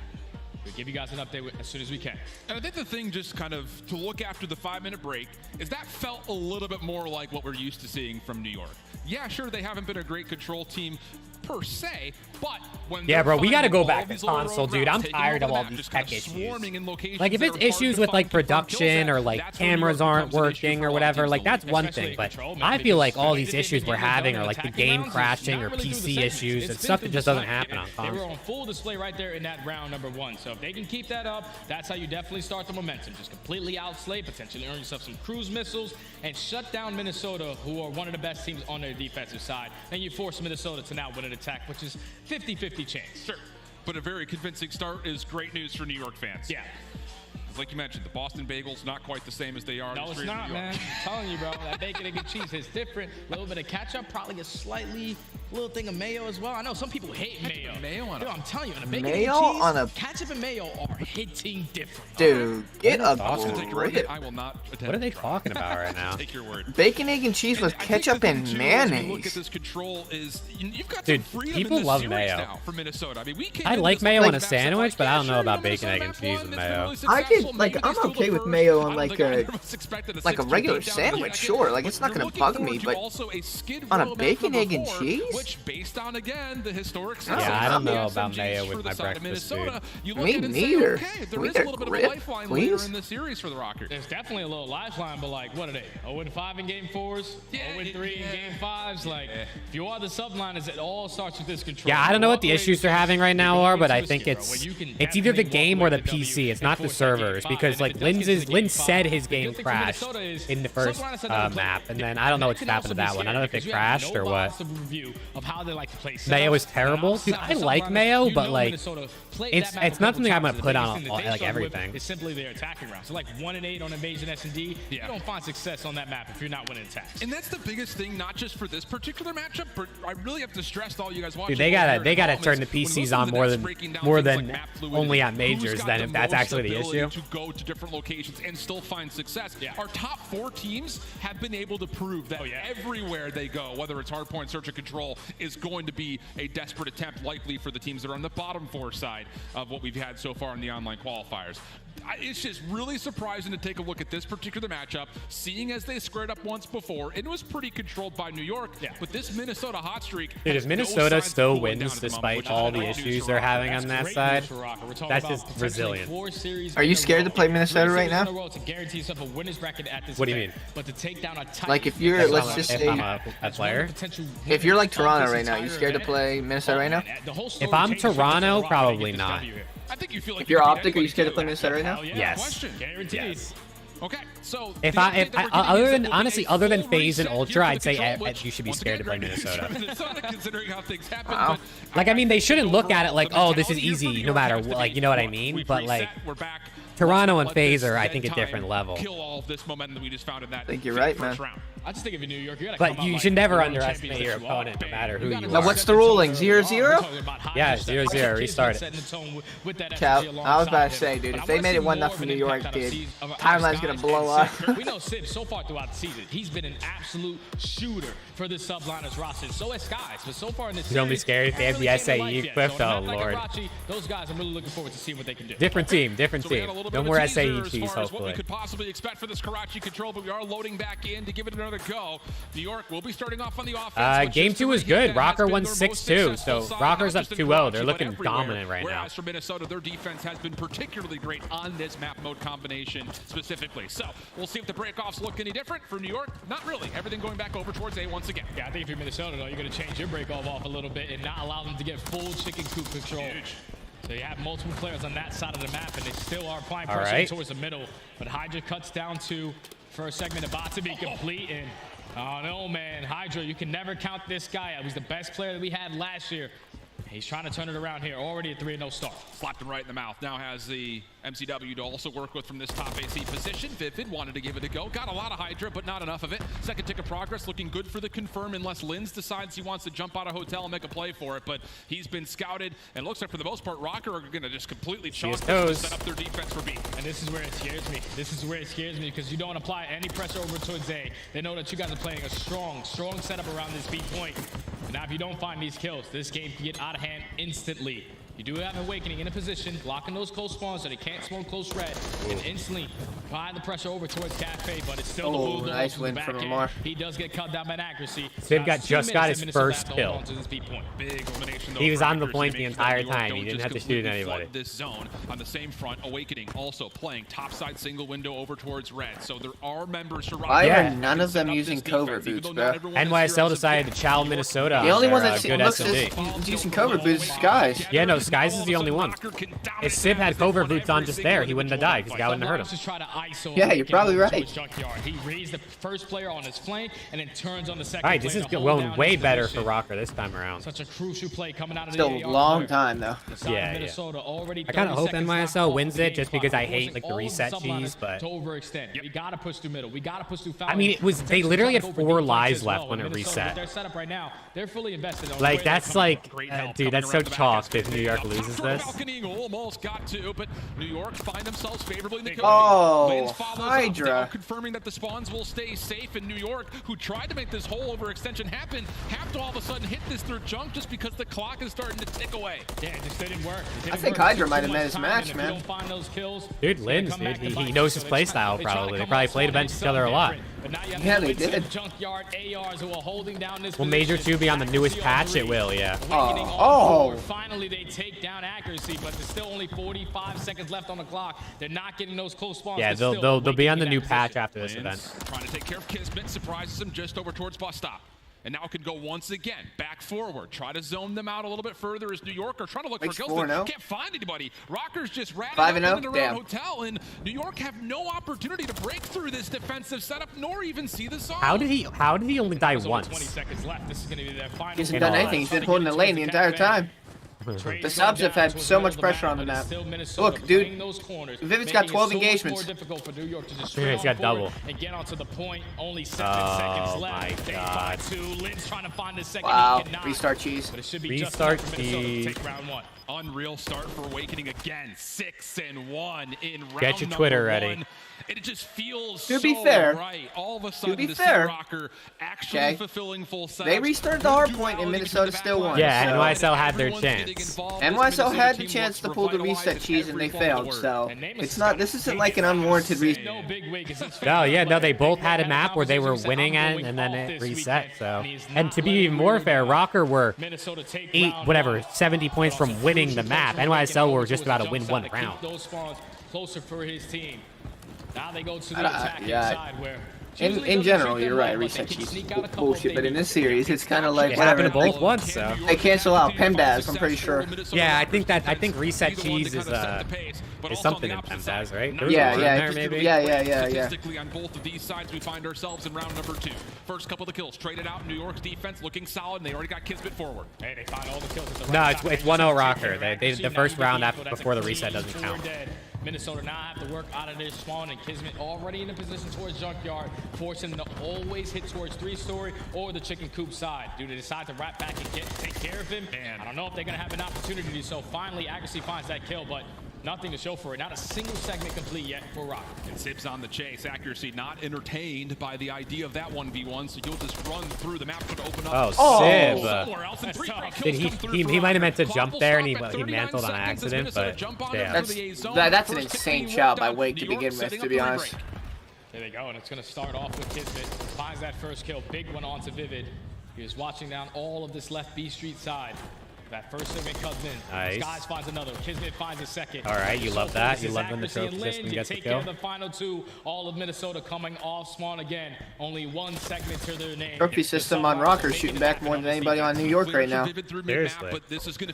We'll give you guys an update as soon as we can. And I think the thing just kind of to look after the 5-minute break is that felt a little bit more like what we're used to seeing from New York. Yeah, sure, they haven't been a great control team per se, but when Yeah, bro, we gotta go back to these little console, road dude. routes, I'm taking tired over of the all map, these just kind tech of issues. swarming in locations Like, if that it's are hard issues to with, like, find confirmed production kills or, at, like, that's where New cameras York aren't becomes an issue working for or a lot of whatever, teams like, to that's lose. one Especially thing. But control, man. I They feel just- like all they these didn't issues even we're get going having in are, like, the attacking game rounds. crashing Not or really through the PC segments. issues. It's It's been stuff through that the just doesn't fight. happen on They were console. on full display right there in that round number 1. So if they can keep that up, that's how you definitely start the momentum. Just completely outslay, potentially earn yourself some cruise missiles, and shut down Minnesota, who are one of the best teams on their defensive side. And you force Minnesota to now win an attack, which is 50-50 chance. Sure. But a very convincing start is great news for New York fans. Yeah. Like you mentioned, the Boston Bagels not quite the same as they are. No, in the it's street of not, New York. man. I'm telling you, bro. That bacon, egg, and cheese is different. A little bit of ketchup, probably a slightly little thing of mayo as well. I know some people hate mayo. Mayo on Dude, a I'm telling you, on a bacon, Mayo egg, and cheese, on a- ketchup and mayo are hitting different. Dude, get a Grip. grip. I will not attempt What are they to try. talking about right now? Take your word. Bacon, egg, and cheese with I think ketchup the and thing, too, as we look at mayonnaise. this control is you've got Dude, some freedom people in this love series mayo. now for Minnesota. I mean, we came I into like this mayo like on a matchup sandwich, like, but I don't yeah, know sure, about Minnesota bacon, egg, and map cheese won, with it's been mayo. really I successful. could, like, Maybe I'm still okay the with first. mayo I on don't like think I a ever expected a like a 6-2 regular beatdown in the sandwich, second. sure. Like, it's But not you're gonna looking bug forward me, to but also a skid on a row bacon, match egg, and before, cheese? which based on again the historic Yeah, success I don't of the know about SMGs mayo for with the my side of breakfast Minnesota, food. you look Me at it and say, neither. okay, there Can we is get a little bit grip, of a lifeline later please? in the series for the Rockers. There's definitely a little lifeline, but like, what are they? 0-5 in game 4s? 0-3 in game 5s? Like, if you are the subliners, it all starts with this control. Yeah, I don't know what the Walk away issues they're with having right now you're are, going but to I a think skid row where it's you can either the definitely game walk or the away with PC. W It's not and the force that game servers 5. because And like if it does get to the game Linz said 5, his the game good thing for crashed Minnesota is in the first subliners have never played map, and it. then I don't know what's That can happened to also that be one. I don't know if it scary because you have crashed no or what. bias of review of how they like to play Mayo setups. is terrible, dude. I Outside like subliners, mayo, you but know like Minnesota played it's that map a nothing couple I'm gonna times. put The on biggest thing that they like struggle with everything. is simply their attacking rounds. So like 1-8 on Invasion S&D, you don't find success on that map if you're not winning attacks. And that's the biggest thing, not just for this particular matchup, but I really have to stress to all you guys watching. Dude, they gotta turn the PCs on more than only at majors. Then if that's actually the issue. To go to different locations and still find success. Our top 4 teams have been able to prove that everywhere they go, whether it's hardpoint, search and control, is going to be a desperate attempt, likely for the teams that are on the bottom 4 side of what we've had so far in the the online qualifiers. It's just really surprising to take a look at this particular matchup, seeing as they squared up once before. It was pretty controlled by New York, but this Minnesota hot streak. Dude, if Minnesota still wins despite all the issues they're having on that side, that's just resilient. Are you scared to play Minnesota right now? What do you mean? Like if you're, let's just say, I'm a player. if you're like Toronto right now, you scared to play Minnesota right now? If I'm Toronto, probably not. I think you feel like If you're Optic, are you scared to play Minnesota right now? Yes. Yes. Okay, so If I other than honestly, other than FaZe and Ultra, I'd say you should be scared to play Minnesota. Considering how things happen, Wow. Like, I mean, they shouldn't look at it like, oh, this is easy no matter what, like, you know what I mean? But like, Toronto and FaZe are, I think, a different level. Kill all of this momentum that we just found in that. I think you're right, man. I just think if you're New York, you gotta But you should never underestimate your opponent, no matter who you Now, are. what's the ruling? 0-0? Yeah, 0-0. Restart it. Cal, I was about to say, dude, if they made it 1-0 New York, dude, timeline's gonna blow up. We know Sib so far throughout the season, he's been an absolute shooter for this subliners roster. So has Skies, but so far in this He's only scared if they have the SAE equipped. Oh, Lord. Those guys, I'm really looking forward to seeing what they can do. Different team, different team. No more SAE cheese, What we hopefully. could possibly expect for this Karachi control, but we are loading back in to give it another go. New York will be starting off on the offense. Game 2 was good. Rocker won 6-2, so Rocker's up 2-0. They're looking dominant right now. Whereas for Minnesota, their defense has been particularly great on this map mode combination specifically. So we'll see if the breakoffs look any different. For New York, not really. Everything going back over towards A once again. Yeah, I think if you're Minnesota, though, you're going to change your breakoff off a little bit and not allow them to get full chicken coop control. Huge. So you have multiple players on that side of the map, and they still are applying pressure right. towards the middle. But Hydra cuts down to first segment about to be complete. And oh no, man, Hydra, you can never count this guy out. He's the best player that we had last year. He's trying to turn it around here. Already a 3-0 start. Slapped him right in the mouth. Now has the MCW to also work with from this top AC position. Vivid wanted to give it a go. Got a lot of Hydra, but not enough of it. Second tick of progress, looking good for the confirm unless Linz decides he wants to jump out of hotel and make a play for it. But he's been scouted, and looks like for the most part, Rocker are going to just completely chalk this to set up their defense for B. And this is where it scares me. This is where it scares me because you don't apply any pressure over towards A. They know that you guys are playing a strong setup around this B point. And now if you don't find these kills, this game can get out of hand instantly. You do have Awakening in a position, blocking those close spawns so they can't spawn close red, and instantly apply the pressure over towards Cafe, but it's still the move. Nice win from Lamar. He does get cut down by accuracy. Sib just got his first kill. Big elimination, He was on the point the entire time. He didn't have to shoot anybody. This zone on the same front, Awakening also playing topside single window over towards red. So there are members surrounding. Why are none of them using covert boots, bro? NYSL decided to chow Minnesota. The only one that that looks using covert boots is Skies. Yeah, no, Skies is the only one. If Sib had covert boots on just there, he wouldn't have died because the guy wouldn't have hurt him. Yeah, you're probably right. He raised the first player on his flank and then turns on the second. All right, this is going way better for Rocker this time around. Such a crucial play coming out of Still a long time though. Yeah. I kind of hope NYSL wins it just because I hate like the reset cheese, but to overextend. We gotta push through middle. We gotta push through foul. I mean, they literally had 4 lives left when it reset. Their setup right now, they're fully invested. Like that's like, dude, that's so chalked if New York loses this. Almost got to, but New York find themselves favorably in the kill. Oh, Hydra. Confirming that the spawns will stay safe in New York, who tried to make this whole overextension happen, have to all of a sudden hit this third junk just because the clock is starting to tick away. Yeah, it just didn't work. I think Hydra might have met his match, man. Dude, Linz, dude, he knows his playstyle probably. They probably played against each other a lot. Yeah, they did. Will Major 2 be on the newest patch? It will, yeah. Oh. Finally, they take down accuracy, but there's still only 45 seconds left on the clock. They're not getting those close spawns. Yeah, they'll be on the new patch after this event. Trying to take care of Kismet, surprises him just over towards bus stop. And now can go once again back forward, try to zone them out a little bit further as New York are trying to look for kills. Can't find anybody. Rockers just ratting up in the round hotel, and New York have no opportunity to break through this defensive setup, nor even see the zone. How did he only die once? 20 seconds left. This is going to be their final. He hasn't done anything. He's been holding the lane the entire time. The subs have had so much pressure on the map. Look, dude, Vivid's got 12 engagements. He's got double. And get onto the point. Only 7 seconds left. My God. Linz trying to find the second. Wow. Restart cheese. Restart cheese. Take round 1. Unreal start for Awakening again. 6-1 in round Get your Twitter ready. 1. It just feels to so be fair, right. All of a sudden, to be fair, Rocker actually fulfilling full setups. They restarted the hard point and Minnesota still won. Yeah, NYSL had their chance. NYSL had the chance to pull the reset cheese and they failed, so it's not. This isn't like an unwarranted reset. No, yeah, no, they both had a map where they were winning and then it reset. So, and to be even more fair, Rocker were 70 points from winning the map. NYSL were just about to win one round. Closer for his team. Now they go to the attacking side where. In general, you're right. Reset cheese bullshit, but in this series, it's kind of like it whatever. happened to both once, so they cancel out PEMDAS. I'm pretty sure. Yeah, I think reset cheese is something in PEMDAS, right? Yeah. Statistically, on both of these sides, we find ourselves in round number 2. First couple of kills traded out. New York's defense looking solid, and they already got Kismet forward. Hey, they find all the kills. No, it's 1-0 Rocker. The first round before the reset doesn't count. Minnesota now have to work out of their spawn, and Kismet already in a position towards Junkyard, forcing them to always hit towards 3-story or the chicken coop side. Do they decide to wrap back and take care of him? I don't know if they're going to have an opportunity to do so. Finally, Accuracy finds that kill, but nothing to show for it. Not a single segment complete yet for Rock. And Sib's on the chase. Accuracy not entertained by the idea of that 1v1, so you'll just run through the map to open up. Oh, Sib. He might have meant to jump there, and he mantled on accident, but yeah. That's an insane shot by Wake to begin with, to be honest. There they go, and it's going to start off with Kismet. Finds that first kill. Big one onto Vivid. He was watching down all of this left B Street side. That first segment comes in. Nice. Skies finds another. Kismet finds a second. All right, you love that. You love when the trophy system gets the kill. The final 2, all of Minnesota coming off spawn again. Only one segment to their name. Trophy system on Rocker shooting back more than anybody on New York right now. Seriously.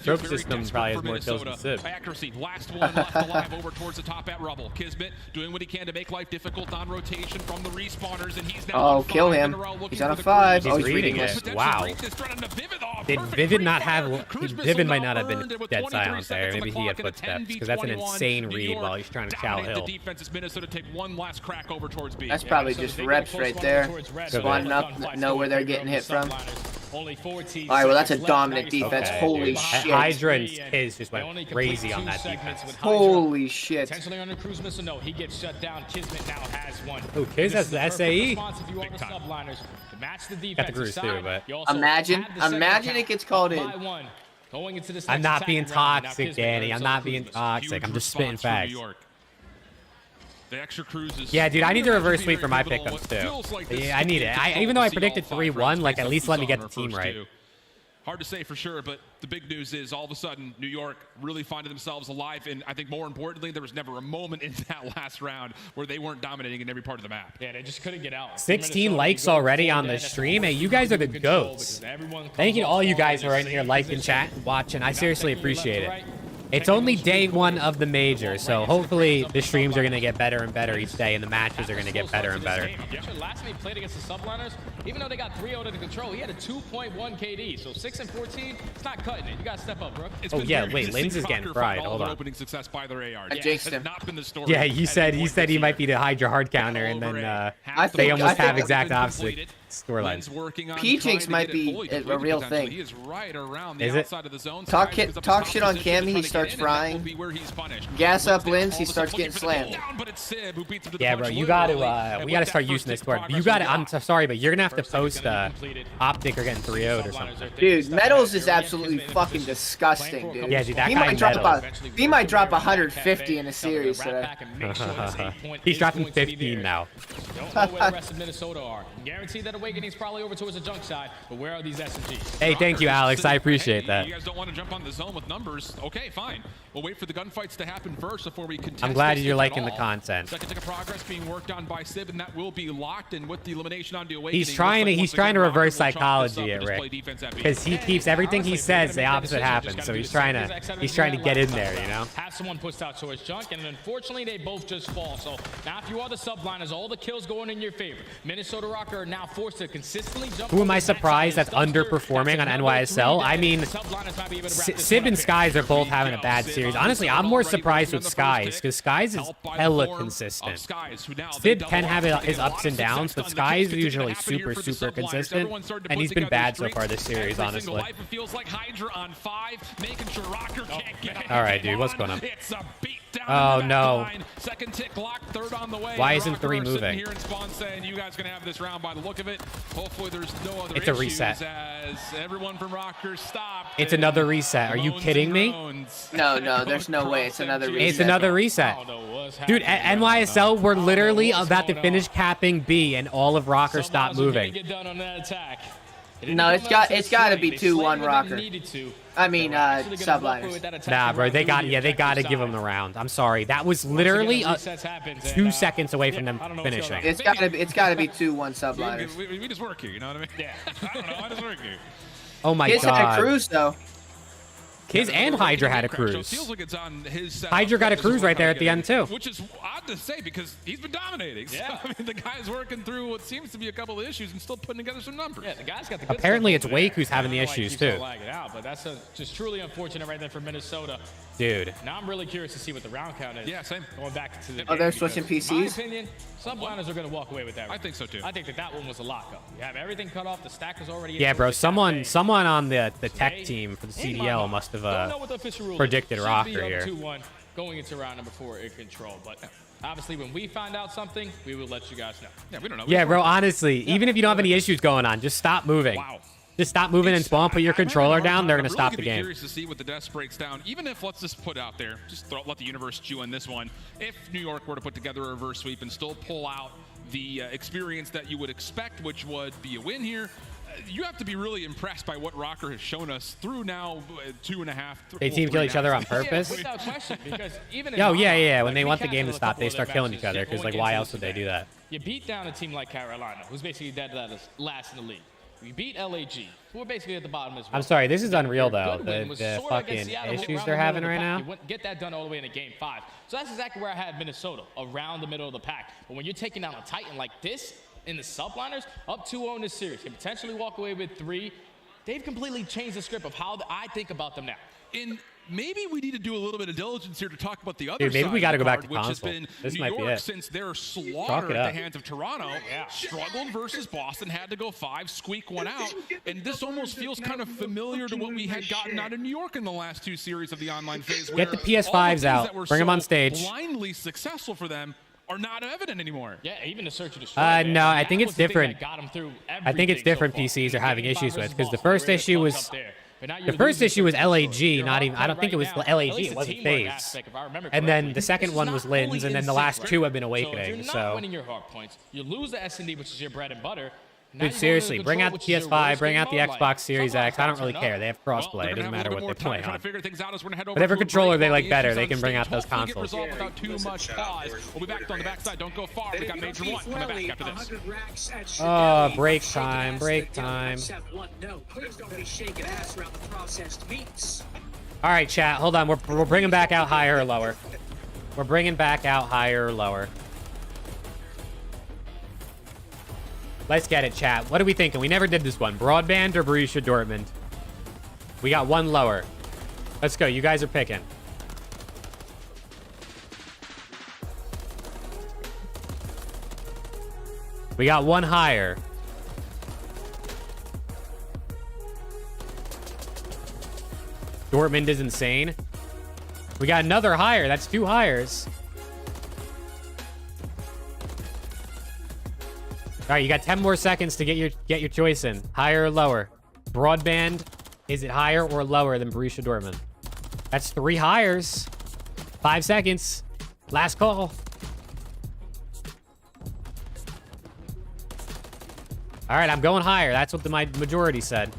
Trophy system probably has more kills than Sib. Accuracy, last one left alive over towards the top at Rubble. Kismet doing what he can to make life difficult on rotation from the respawners, and he's now kill him. He's on a 5. He's reading it. Wow. Did Vivid not have... Vivid might not have been dead silent there. Maybe he had footsteps, because that's an insane read while he's trying to chow hill. That's probably just reps right there. Spawning up, know where they're getting hit from. Alright, well, that's a dominant defense. Okay, Holy dude. shit. Hydra and Kiz just went crazy on that defense. Holy shit. Potentially under cruise missile. No, he gets shut down. Kismet now has one. Oh, Kiz has the SAE. Got the cruise too, but imagine it gets called in. I'm not being toxic, Danny. I'm not being toxic. I'm just spitting facts. The extra cruises. Yeah, dude, I need to reverse sweep for my pickups too. Yeah, I need it. Even though I predicted 3-1, like at least let me get the team right. Hard to say for sure, but the big news is all of a sudden New York really finding themselves alive, and I think more importantly, there was never a moment in that last round where they weren't dominating in every part of the map. Yeah, they just couldn't get out. 16 likes already on the stream. Hey, you guys are the goats. Thank you to all you guys who are in here liking, chat, watching. I seriously appreciate it. It's only day 1 of the major, so hopefully the streams are going to get better and better each day, and the matches are going to get better and better. Last time he played against the subliners, even though they got 3-0 under control, he had a 2.1 KD. So 6 and 14, it's not cutting it. You got to step up, bro. Oh yeah, wait, Linz is getting fried. Hold on. Opening success by their AR. Yeah, he said he might be the Hydra hard counter, and then they almost have exact opposite storylines. P-Jinx might be a real thing. He is right around the is it? outside of the zone. Talk shit on Cam, he starts frying. Gas up Linz, he starts getting slammed. Yeah, bro, you got to we got to start using this card. You got to. I'm so sorry, but you're gonna have to post Optic or getting 3-0'd or something. Dude, Metals is absolutely fucking disgusting, dude. Yeah, dude, that guy he might drop 150 in a series today. He's dropping 15 now. Don't know where the rest of Minnesota are. Guaranteed that Awakening's probably over towards the junk side, but where are these SMGs? Hey, thank you, Alex. I appreciate that. You guys don't want to jump on the zone with numbers. Okay, fine. We'll wait for the gunfights to happen first before we contest. I'm glad you're liking the content. Second tick of progress being worked on by Sib, and that will be locked. And with the elimination on the Awakening, he's trying to reverse psychology at Rick, because he keeps everything he says the opposite happens. So he's trying to get in there, you know. Have someone pushed out towards junk, and unfortunately they both just fall. So now if you are the subliners, all the kills going in your favor. Minnesota Rocker are now forced to consistently jump. Who am I surprised that's underperforming on NYSL? I mean, Sib and Skies are both having a bad series. Honestly, I'm more surprised with Skies, because Skies is hella consistent. Sib can have his ups and downs, but Skies is usually super consistent, and he's been bad so far this series, honestly. Feels like Hydra on 5, making sure Rocker can't get all right, dude, what's going on? It's a beat Oh no. Second tick lock, third on the way. Why isn't Rocker 3 sitting moving? Here in spawn saying you guys gonna have this round by the look of it. Hopefully there's no other It's a issues reset. as everyone from Rocker stopped. It's another reset. Are you kidding me? No, there's no way. It's another reset. It's another reset. Dude, at NYSL, we're literally about to finish capping B, and all of Rocker stopped moving. No, it's got to be 2-1 Rocker. I mean, subliners. Nah, bro, they got to give him the round. I'm sorry, that was literally 2 seconds away from them finishing. It's got to be 2-1 subliners. We just work here, you know what I mean? Yeah. I don't know, I just work here. Oh my Kids god. had a cruise though. Kids and Hydra had a cruise. Feels like it's on his Hydra got a cruise right there at the end too. Which is odd to say because he's been dominating. Yeah. So, I mean, the guy's working through what seems to be a couple of issues and still putting together some numbers. Yeah, the guy's got the good Apparently stuff it's Wake who's having the issues too. But that's just truly unfortunate right there for Minnesota. Dude. Now I'm really curious to see what the round count is. Yeah, same. Going back to the Oh, they're switching PCs? In my opinion, subliners are going to walk away with that. I think so too. I think that one was a lockup. You have everything cut off. The stack was already. Yeah, bro. Someone on the tech team for the CDL must have predicted Rocker here. 2-1 going into round number 4 in control, but. Obviously, when we find out something, we will let you guys know. Yeah, we don't know. Yeah, bro. Honestly, even if you don't have any issues going on, just stop moving. Wow. Just stop moving and spawn. Put your controller down. They're gonna stop the game. I'm curious to see what the desk breaks down. Even if, let's just put out there, just let the universe chew on this one. If New York were to put together a reverse sweep and still pull out the experience that you would expect, which would be a win here, you have to be really impressed by what Rocker has shown us through now 2.5. They team kill each other on purpose. Yeah, without question, because even Oh yeah. When they want the game to stop, they start killing each other. Because like, why else would they do that? You beat down a team like Carolina, who's basically dead last in the league. We beat LAG, who are basically at the bottom as well. I'm sorry, this is unreal though. Good win was The sorta fucking against Seattle, issues around they're the having middle of right the now. pack. You wouldn't get that done all the way into game 5. So that's exactly where I had Minnesota, around the middle of the pack. But when you're taking down a Titan like this in the subliners, up 2-0 in this series, can potentially walk away with 3. They've completely changed the script of how I think about them now. Maybe we need to do a little bit of diligence here to talk about the other Dude, maybe side we got to of the go back card, to which has console. been This New might be York it. since their slaughter it at up. the hands of Toronto. Struggled versus Boston, had to go 5, squeak 1 out, and this almost feels kind of familiar to what we had gotten out of New York in the last 2 series of the online phase. Get the PS5s out. Bring them on stage. Blindly successful for them are not evident anymore. Yeah, even the search and destroy. No, I think it's different. I think it's different so PCs are having issues with, because the first issue was LAG, not even. I don't think it was LAG. It wasn't FaZe. And then the second one was Lins, and then the last 2 have been Awakening. So you're not winning your hard points. You lose the S&D, which is your bread and butter. Dude, seriously, bring out the PS5, bring out the Xbox Series X. I don't really care. They have crossplay. It doesn't matter what they play on. Whatever controller they like better, they can bring out those consoles. Without too much pause. We'll be back on the backside. Don't go far. We got Major 1 coming back after this. Oh, break time, break time. All right, chat, hold on. We're bringing back out higher or lower. We're bringing back out higher or lower. Let's get it, chat. What are we thinking? We never did this one. Broadband or Borussia Dortmund? We got one lower. Let's go. You guys are picking. We got one higher. Dortmund is insane. We got another higher. That's 2 hires. All right, you got 10 more seconds to get your choice in. Higher or lower? Broadband, is it higher or lower than Borussia Dortmund? That's 3 hires. 5 seconds. Last call. All right, I'm going higher. That's what my majority said.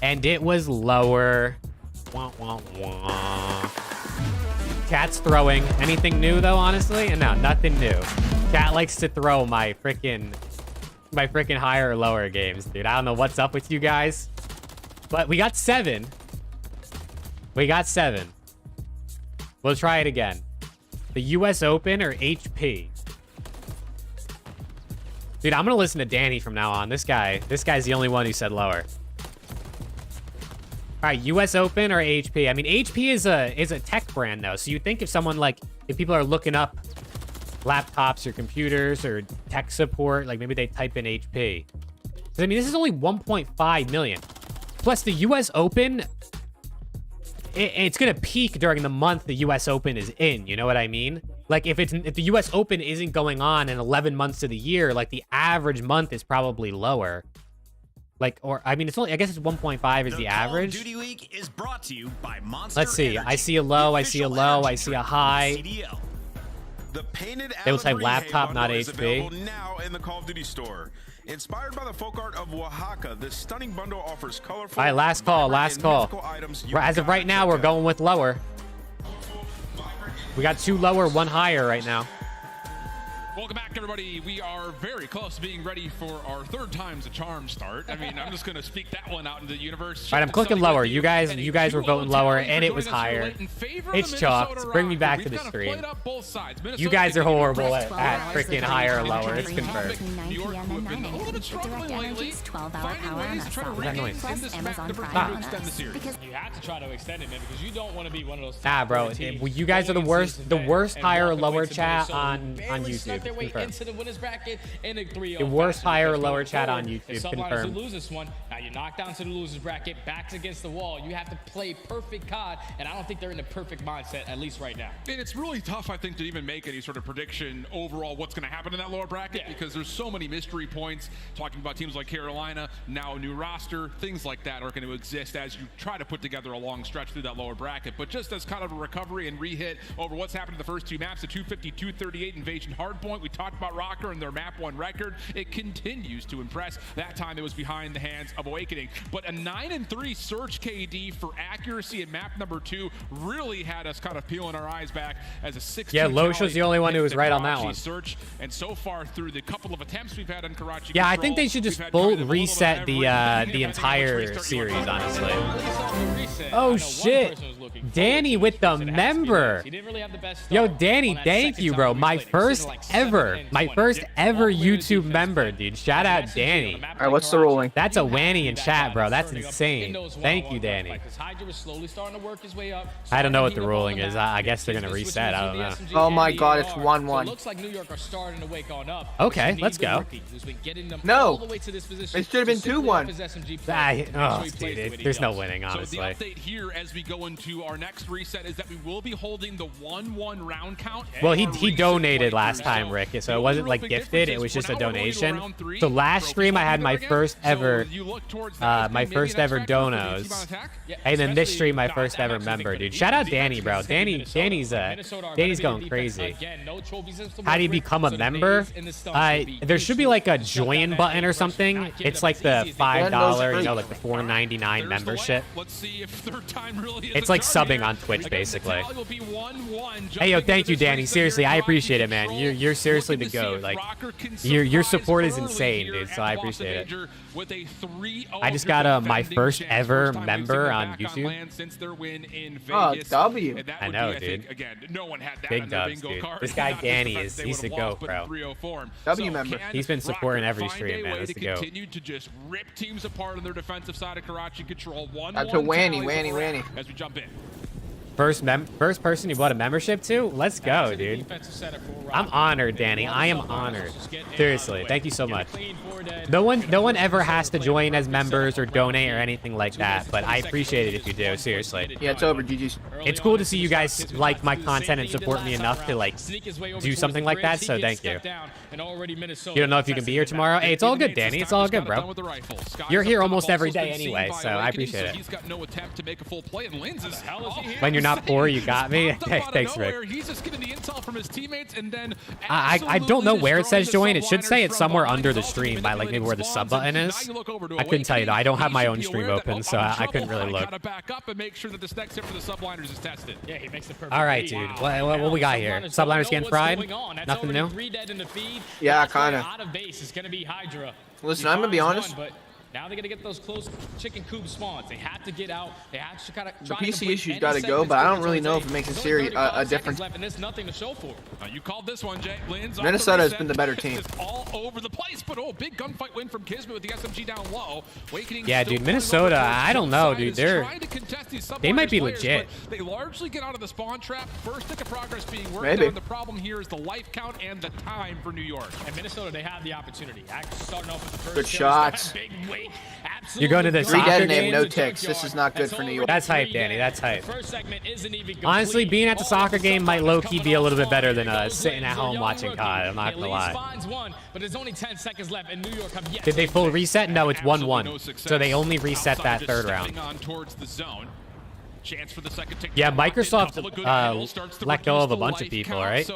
And it was lower. Wah, wah, wah. Cat's throwing. Anything new, though, honestly? No, nothing new. Cat likes to throw my freaking higher or lower games, dude. I don't know what's up with you guys, but we got 7. We got 7. We'll try it again. The US Open or HP? Dude, I'm gonna listen to Danny from now on. This guy's the only one who said lower. All right, US Open or HP? I mean, HP is a tech brand though, so you think if people are looking up laptops or computers or tech support, like maybe they type in HP. I mean, this is only 1.5 million. Plus the US Open, it's gonna peak during the month the U.S. Open is in. You know what I mean? Like if the U.S. Open isn't going on in 11 months of the year, like the average month is probably lower. Like, or I mean, it's only, I guess it's 1.5 is the average. Duty Week is brought to you by Monster Let's see. Energy, I see a low. I see a low. I see a high. CDL. The painted They will type Alabri laptop, Hay not bundle is HP. available now in the Call of Duty store. Inspired by the folk art of Oaxaca, this stunning bundle offers colorful. All right, last call. vibrant, Last and call. mythical items you As of gotta right now, check we're out. going with lower. We got 2 lower, 1 higher right now. Welcome back, everybody. We are very close to being ready for our 3rd time's a charm start. I mean, I'm just going to speak that one out into the universe. All right, I'm clicking lower. You guys were voting lower, and it was higher. It's chalked. Bring me back to the stream. You guys are horrible at freaking higher or lower. It's confirmed. New York, who have been a little bit struggling lately, finding ways to try to What's that in this map to extend the series. You have to try to extend it, man, because you don't want to be one of those. Nah, bro. You guys are the worst. The worst higher or lower chat on YouTube. Their way Confirmed. into the winners bracket in a 3-0. The worst higher or Because lower going chat on forward, YouTube. if Subliners Confirmed. lose this one, now you knock down to the losers bracket, backs against the wall. You have to play perfect COD, and I don't think they're in the perfect mindset, at least right now. And it's really tough, I think, to even make any sort of prediction overall what's going to happen in that lower bracket because there's so many mystery points. Talking about teams like Carolina, now a new roster, things like that are going to exist as you try to put together a long stretch through that lower bracket. But just as kind of a recovery and re-hit over what's happened in the first 2 maps, the 250-238 Invasion Hardpoint, we talked about Rocker and their map 1 record. It continues to impress. That time it was behind the hands of Awakening. But a 9-3 Surge KD for accuracy in map number 2 really had us kind of peeling our eyes back as a 6. Yeah, Losh was the only one who was right on that one. Search. And so far through the couple of attempts we've had on Karachi Yeah, I Control, think they should just full reset the entire series, honestly. Oh shit, Danny with the member. Yo, Danny, thank you, bro. My first ever YouTube member, dude. Shout out Danny. All right, what's the ruling? That's a Wanny in chat, bro. That's insane. Thank you, Danny. I don't know what the ruling is. I guess they're gonna reset. I don't know. Oh my God, it's 1-1. Looks like New York are starting to wake on up. Okay, let's go. No, it should have been 2-1. Oh, dude, there's no winning, honestly. So the update here as we go into our next reset is that we will be holding the 1-1 round count. Well, he donated last time, Rick, so it wasn't like gifted. It was just a donation. So last stream I had my first ever donos, and then this stream my first ever member, dude. Shout out Danny, bro. Danny's going crazy. How do you become a member? There should be like a join button or something. It's like the $5, you know, like the $4.99 membership. It's like subbing on Twitch, basically. Hey, yo, thank you, Danny. Seriously, I appreciate it, man. You're seriously the GOAT. Like, your support is insane, dude. So I appreciate it. I just got my first ever member on YouTube. Oh, W. I know, dude. Big dubs, dude. This guy Danny he's the GOAT, bro. W member. He's been supporting every stream, man. That's the GOAT. Continue to just rip teams apart on their defensive side of Karachi Control. That's a Wanny. As we jump in. First person you bought a membership to? Let's go, dude. I'm honored, Danny. I am honored. Seriously, thank you so much. No one ever has to join as members or donate or anything like that, but I appreciate it if you do. Seriously. Yeah, it's over. GG's. It's cool to see you guys like my content and support me enough to like do something like that. So thank you. You don't know if you can be here tomorrow. Hey, it's all good, Danny. It's all good, bro. You're here almost every day anyway, so I appreciate it. When you're not poor, you got me. Thanks, Rick. He's just getting the intel from his teammates, and then I don't know where it says join. It should say it's somewhere under the stream by like maybe where the sub button is. I couldn't tell you though. I don't have my own stream open, so I couldn't really look. All right, dude. What we got here? Subliners getting fried? Nothing new? Yeah, kind of. Listen, I'm gonna be honest. Now they're going to get those close chicken coop spawns. They have to get out. They have to kind of the PC issue's got to go, but I don't really know if it makes a series a difference. And there's nothing to show for it. You called this one, Jay. Minnesota has been the better team. All over the place, but big gunfight win from Kismet with the SMG down low. Yeah, dude, Minnesota. I don't know, dude. They might be legit. They largely get out of the spawn trap. First tick of progress being worked Maybe. on. The problem here is the life count and the time for New York. And Minnesota, they have the opportunity. Starting off with the first good shots. big great. You're going to the Three soccer dead game? name, no ticks. This is not good for New York. That's hype, Danny. That's hype. Honestly, being at the soccer game might low-key be a little bit better than sitting at home watching COD. I'm not gonna lie. But there's only 10 seconds left, and New York have yet Did they full reset? No, it's 1-1. So they only reset that third round. Chance for the second tick. Yeah, Microsoft let go of a bunch of people, right?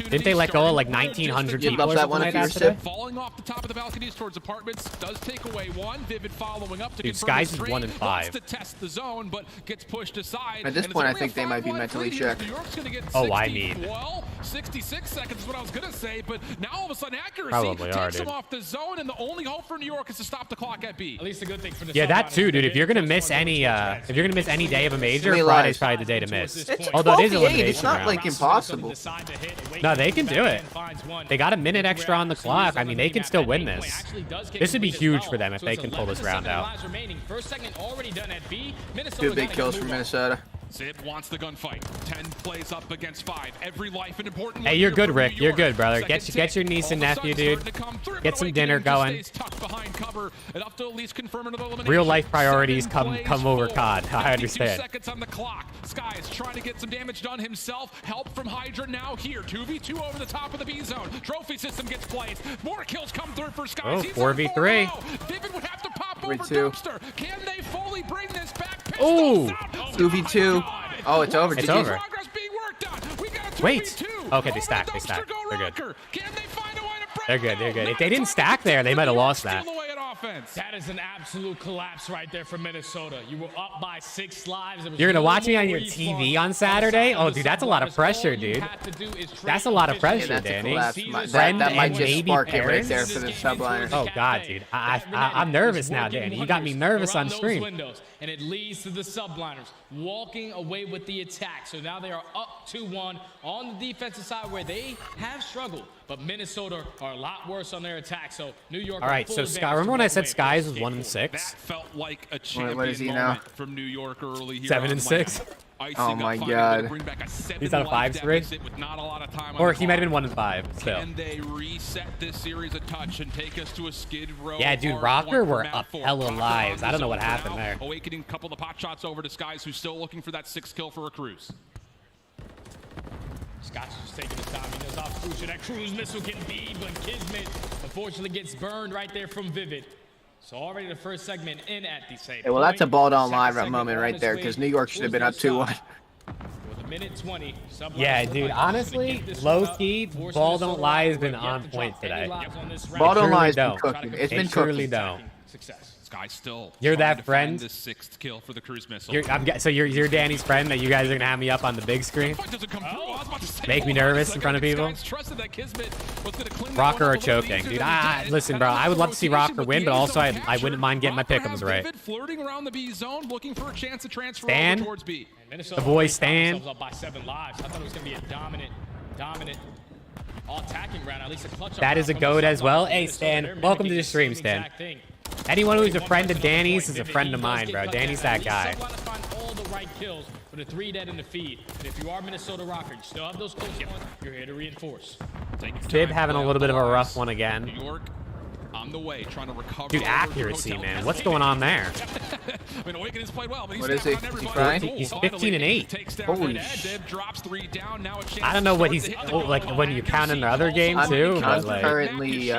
Didn't they let go of like 1,900 people or something like that today? Falling off the top of the balconies towards apartments does take away one. Vivid following up to Dude, Skies is 1 and 5. to test the zone, but gets pushed aside. At this point, I think they might be mentally checked. Oh, I mean. Well, 66 seconds is what I was gonna say, but now all of a sudden accuracy Probably takes dude. them off the zone, and the only hope for New York is to stop the clock at B. At least a good thing for the Yeah, that too, dude. If you're gonna miss any day of a major, Three Friday's lives. probably the day to miss. It's Although it is 12-8. elimination It's not round. like impossible. No, they can do it. They got a minute extra on the clock. I mean, they can still win this. This would be huge for them if they can pull this round out. Two big kills from Minnesota. Zib wants the gunfight. 10 plays up against 5. Every life an important. Hey, you're good, Rick. You're good, brother. Get your niece and nephew, dude. Get some dinner going. Real life priorities come over COD. I understand. Seconds on the clock. Sky is trying to get some damage done himself. Help from Hydra now here. 2v2 over the top of the B zone. Trophy system gets placed. More kills come through for Sky. Oh, 4v3. Vivid would have to pop 3-2. over Dumpster. Can they fully bring this back? Ooh. 2v2. Oh, it's over. It's GG. over. Wait. Okay, they stacked. They're good. They're good. They're good. If they didn't stack there, they might have lost that. That is an absolute collapse right there for Minnesota. You were up by 6 lives. You're gonna watch me on your TV on Saturday? Oh, dude, that's a lot of pressure, dude. That's a lot of pressure, Danny. That might just spark it right there for the subliner. Oh God, dude, I'm nervous now, Danny. You got me nervous on stream. And it leads to the subliners walking away with the attack. So now they are up 2-1 on the defensive side where they have struggled, but Minnesota are a lot worse on their attack. So New York. All right, so Sky. Remember when I said Skies was 1 and 6? That felt like a champion what is he now? from New York early here. 7 and 6. Oh my God. He's on a 5-3. Or he might have been 1 and 5 still. Can they reset this series a touch and take us to a skid row? Yeah, dude, Rocker were up hella lives. I don't know what happened there. Awakening a couple of pot shots over to Skies, who's still looking for that 6th kill for a Cruise. Scott's just taking his time. He knows how crucial that cruise missile can be, but Kismet unfortunately gets burned right there from Vivid. So already the first segment in at the same Hey, well, that's a ball down live moment right there because New York should have been up 2-1. With a minute 20. Yeah, dude, honestly, low key, ball don't lie has been on point today. Ball don't lie has Truly been cooking. It's been truly cooking. don't. Sky still. You're trying that to friend? find the 6th kill for the cruise missile. So you're Danny's friend that you guys are gonna have me up on the big screen? Make me nervous in front of people? Rocker or choking, dude. Listen, bro. I would love to see Rocker win, but also I wouldn't mind getting my pick'ems right. Flirting around the B zone, looking for a chance to transfer Stan? over towards B. The boy Stan. Up by 7 lives. I thought it was gonna be a dominant all-attacking round. At least a clutch. That is a goat as well. Hey, Stan. Welcome to the stream, Stan. Anyone who's a friend of Danny's is a friend of mine, bro. Danny's that guy. Find all the right kills for the 3 dead in the feed. And if you are Minnesota Rocker, you still have those close ones. You're here to reinforce. Fib having a little bit of a rough one again. New York on the way, trying to recover. Dude, accuracy, man. What's going on there? I mean, Awakening's played well, but he's What is he? Is he crying? He's 15 and 8. Holy drops 3 down. Now a chance I don't know what he's like when you count in the other game too. I'm But like, currently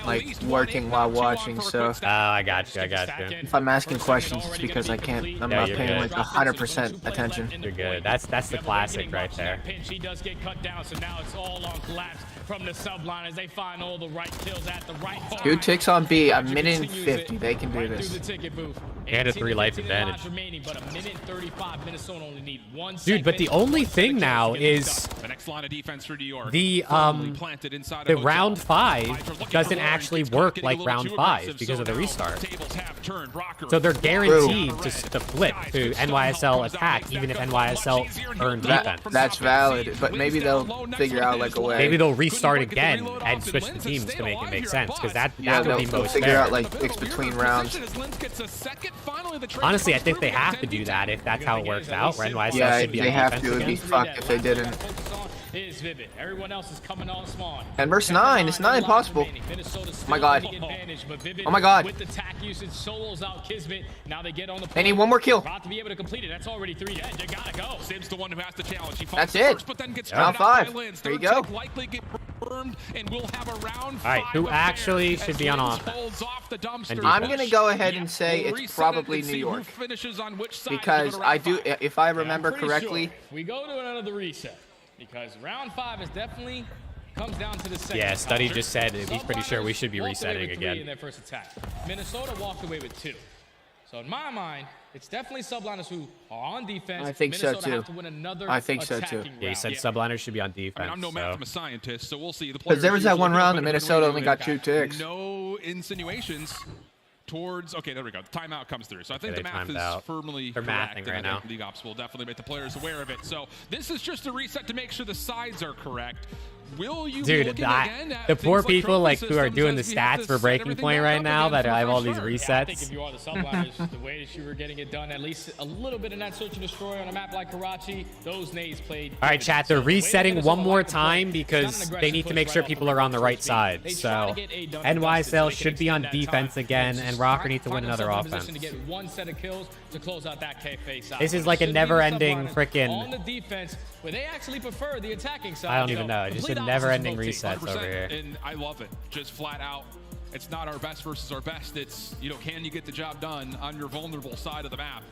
like working while watching, so oh, I got you. if I'm asking questions, it's because I can't. I'm not you're paying good. like 100% attention. You're good. That's the classic right there. He does get cut down, so now it's all on collapse from the subliners. They find all the right kills at the right time. 2 ticks on B. A minute and 50. They can do this. And a 3 life advantage. But a minute 35. Minnesota only need 1 Dude, but the only thing now is the next line of defense for New York. the round 5 doesn't actually work like round 5 because of the restart. So they're guaranteed to flip to NYSL attack even if NYSL earn defense. That's valid, but maybe they'll figure out like a way. Maybe they'll restart again and switch the teams to make it make sense because that would be they'll most figure fair. out like picks between rounds. Honestly, I think they have to do that if that's how it works out. Where NYSL Yeah, should be they on have defense to. It would be again. fucked if they didn't. is Vivid. Everyone else is coming on spawn. 10 versus 9. It's not impossible. Oh my god. Oh my god. With the tack usage, solos out Kismet. Now they get on the. They need one more kill. About to be able to complete it. That's already 3 dead. You gotta go. Sim's the one who has the challenge. He That's it. First, but then gets round 5. There you go. Likely get burned, and we'll have a round 5. All right, who actually should be on offense? I'm gonna go ahead and say it's probably New York, because I do, if I remember correctly. We go to another reset because round 5 is definitely comes down to the second. Yeah, Study just said he's pretty sure we should be resetting again. In their first attack. Minnesota walked away with 2. So in my mind, it's definitely subliners who are on defense. I think Minnesota so too. Have to win another I think so too. Yeah, he said subliners should be on defense. I mean, I'm no mathematics scientist, so we'll see. Because there was that one round that Minnesota only got 2 ticks. No insinuations towards. Okay, there we go. The timeout comes through. So I think the math is firmly They're correct. mathing right now. League Ops will definitely make the players aware of it. So this is just a reset to make sure the sides are correct. Will you Dude, the poor people like who are doing the stats for Breaking Point right now that have all these resets. Yeah, I think if you are the subliners, the way that you were getting it done, at least a little bit in that search and destroy on a map like Karachi, those nades played. All right, chat, they're resetting one more time because they need to make sure people are on the right side. So NYSL should be on defense again, and Rocker needs to win another offense. To get 1 set of kills to close out that KFA side. This is like a never-ending freaking. On the defense, where they actually prefer the attacking side. I don't even know. Just a never-ending resets over here. And I love it. Just flat out. It's not our best versus our best. It's, you know, can you get the job done on your vulnerable side of the map?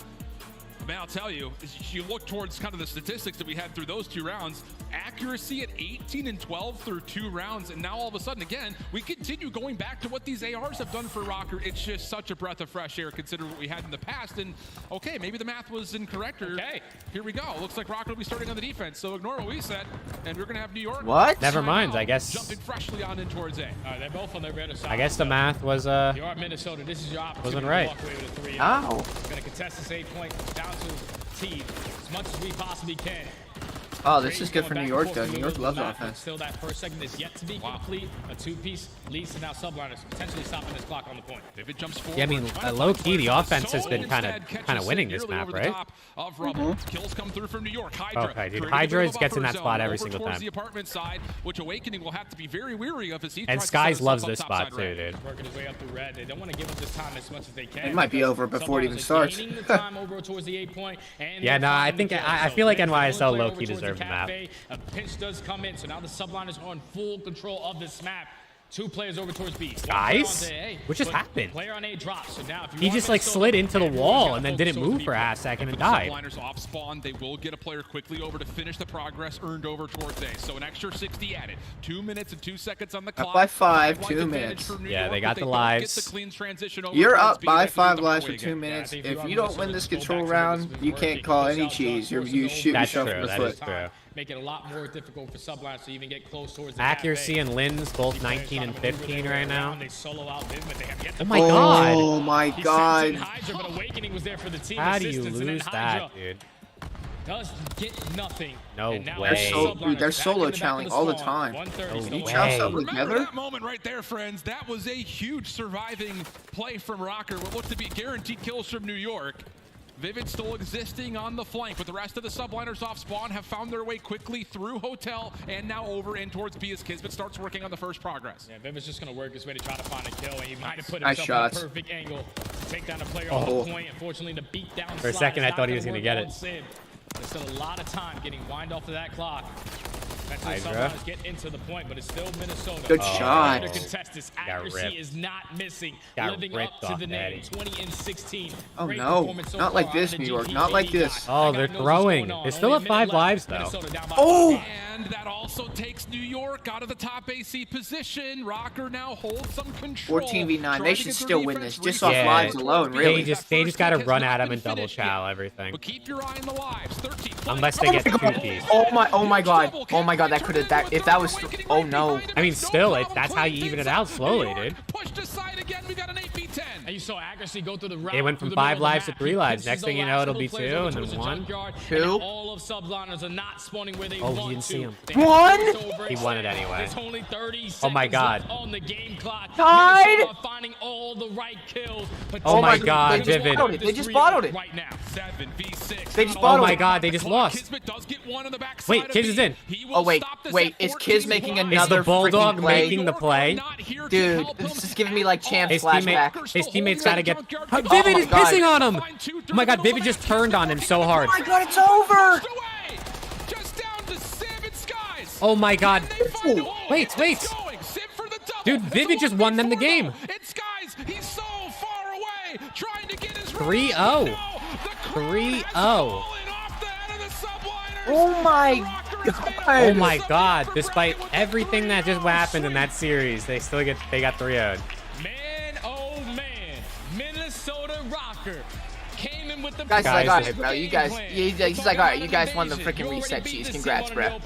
Man, I'll tell you, as you look towards kind of the statistics that we had through those 2 rounds, accuracy at 18 and 12 through 2 rounds, and now all of a sudden, again, we continue going back to what these ARs have done for Rocker. It's just such a breath of fresh air considering what we had in the past, and okay, maybe the math was incorrect, or here we go. Looks like Rocker will be starting on the defense, so ignore what we said, and we're going to have New York. What? Never mind, I guess. Jumping freshly on in towards A. They're both on their better side. I guess the math was, You are Minnesota. This is your opportunity wasn't right. to walk away with a 3. Ow. Going to contest this 8 point down to T as much as we possibly can. Oh, this is good for New York, though. New York loves Map, offense. Still, that first segment is yet to be complete. A 2-piece leads to now subliners potentially stopping this clock on the point. If it jumps forward, Yeah, I mean, low-key, the offense has been kind of winning this map, right? Kills come through from New York. Okay, dude, Hydra gets in that spot every single time. The apartment side, which Awakening will have to be very weary of as he and tries Skies to loves this spot too, dude. Working his way up through red. They don't want to give up this time as much as they can. It might be over before it even starts. The time over towards the 8 point. Yeah, no, I think I feel like NYSL low-key deserved the map. A pinch does come in, so now the subliners are in full control of this map. 2 players over towards B. Guys, what just happened? Player on A drops. So now, if you He just like slid into the wall and then didn't move for a half second and died. Subliners off spawn. They will get a player quickly over to finish the progress earned over towards A. So an extra 60 added. 2 minutes and 2 seconds on the clock. Up by 5, 2 minutes. Yeah, they got the lives. You're up by 5 lives for 2 minutes. If you don't win this control round, you can't call any cheese. You shoot yourself in the foot. That's true. Make it a lot more difficult for subliners to even get close towards the accuracy and Lynn's both 19 and 15 right now. They solo out Vim, but they have yet to oh my god! Oh my god! Hydra, but Awakening was there for the team How do you assistance, lose that, dude? Does get nothing. No way. They're solo channeling all the time. You chow something together? Remember that moment right there, friends. That was a huge surviving play from Rocker. What looked to be guaranteed kills from New York. Vivid still existing on the flank, but the rest of the subliners off spawn have found their way quickly through Hotel and now over in towards B as Kismet starts working on the first progress. Yeah, Vivid's just going to work his way to try to find a kill, and he might have put himself in a perfect angle to take down a player on the point. Unfortunately, the beat down for a second, I thought he was going to get it. There's still a lot of time getting wind off of that clock. Hydra. Get into the point, but it's still Minnesota. Good shot. This accuracy is not missing. Got living ripped up to off the name. Daddy. 20 and 16. Oh no, not like this, New York. Not like this. Oh, they're throwing. They still have 5 lives though. Oh! And that also takes New York out of the top AC position. Rocker now holds some control. 14v9. They should still win this, just off lives alone, really. They just gotta run at him and double chow everything. But keep your eye on the lives. 13. Unless they get 2-piece. Oh my god. Oh my god, that could have if that was oh no. I mean still that's how you even it out slowly, dude. Pushed aside again, we got an 8v10. And you saw accuracy go through the route. They went from 5 lives to 3 lives. Next thing you know, it'll be 2 and then 1. 2. All of subliners are not spawning where they Oh, want he didn't see to. him. 1? He won it anyway. There's only 30 Oh my seconds God. left on the game clock. Tied? Minnesota finding all the right kills. But Oh my God, Vivid. They just bottled it. Right now. 7v6. They just Oh bottled my it. God, they just lost. Kismet does get one on the back Wait, side Kiz of is B. in. He will Oh wait, stop this wait, at is 14 Kiz making points. another Is the Bulldog freaking play? making the play? Dude, this is giving me like champ His flashback. teammates gotta get. Oh Vivid my is God. pissing on him. Oh my God, Vivid just turned on him so hard. Oh my God, it's over! Just down to 7 skies. Oh my God. Wait. Going. Sim for the double. Dude, Vivid just won them the game. It's skies. He's so far away, trying to get his 3-0. 3-0. Oh my God. Oh my God. Despite everything that just happened in that series, they got 3-0'd. Man, oh man, Minnesota Rocker came in with the Guys, Guys, like, alright, bro. You guys, he's like, alright, you guys won the freaking reset cheese. Congrats, bro.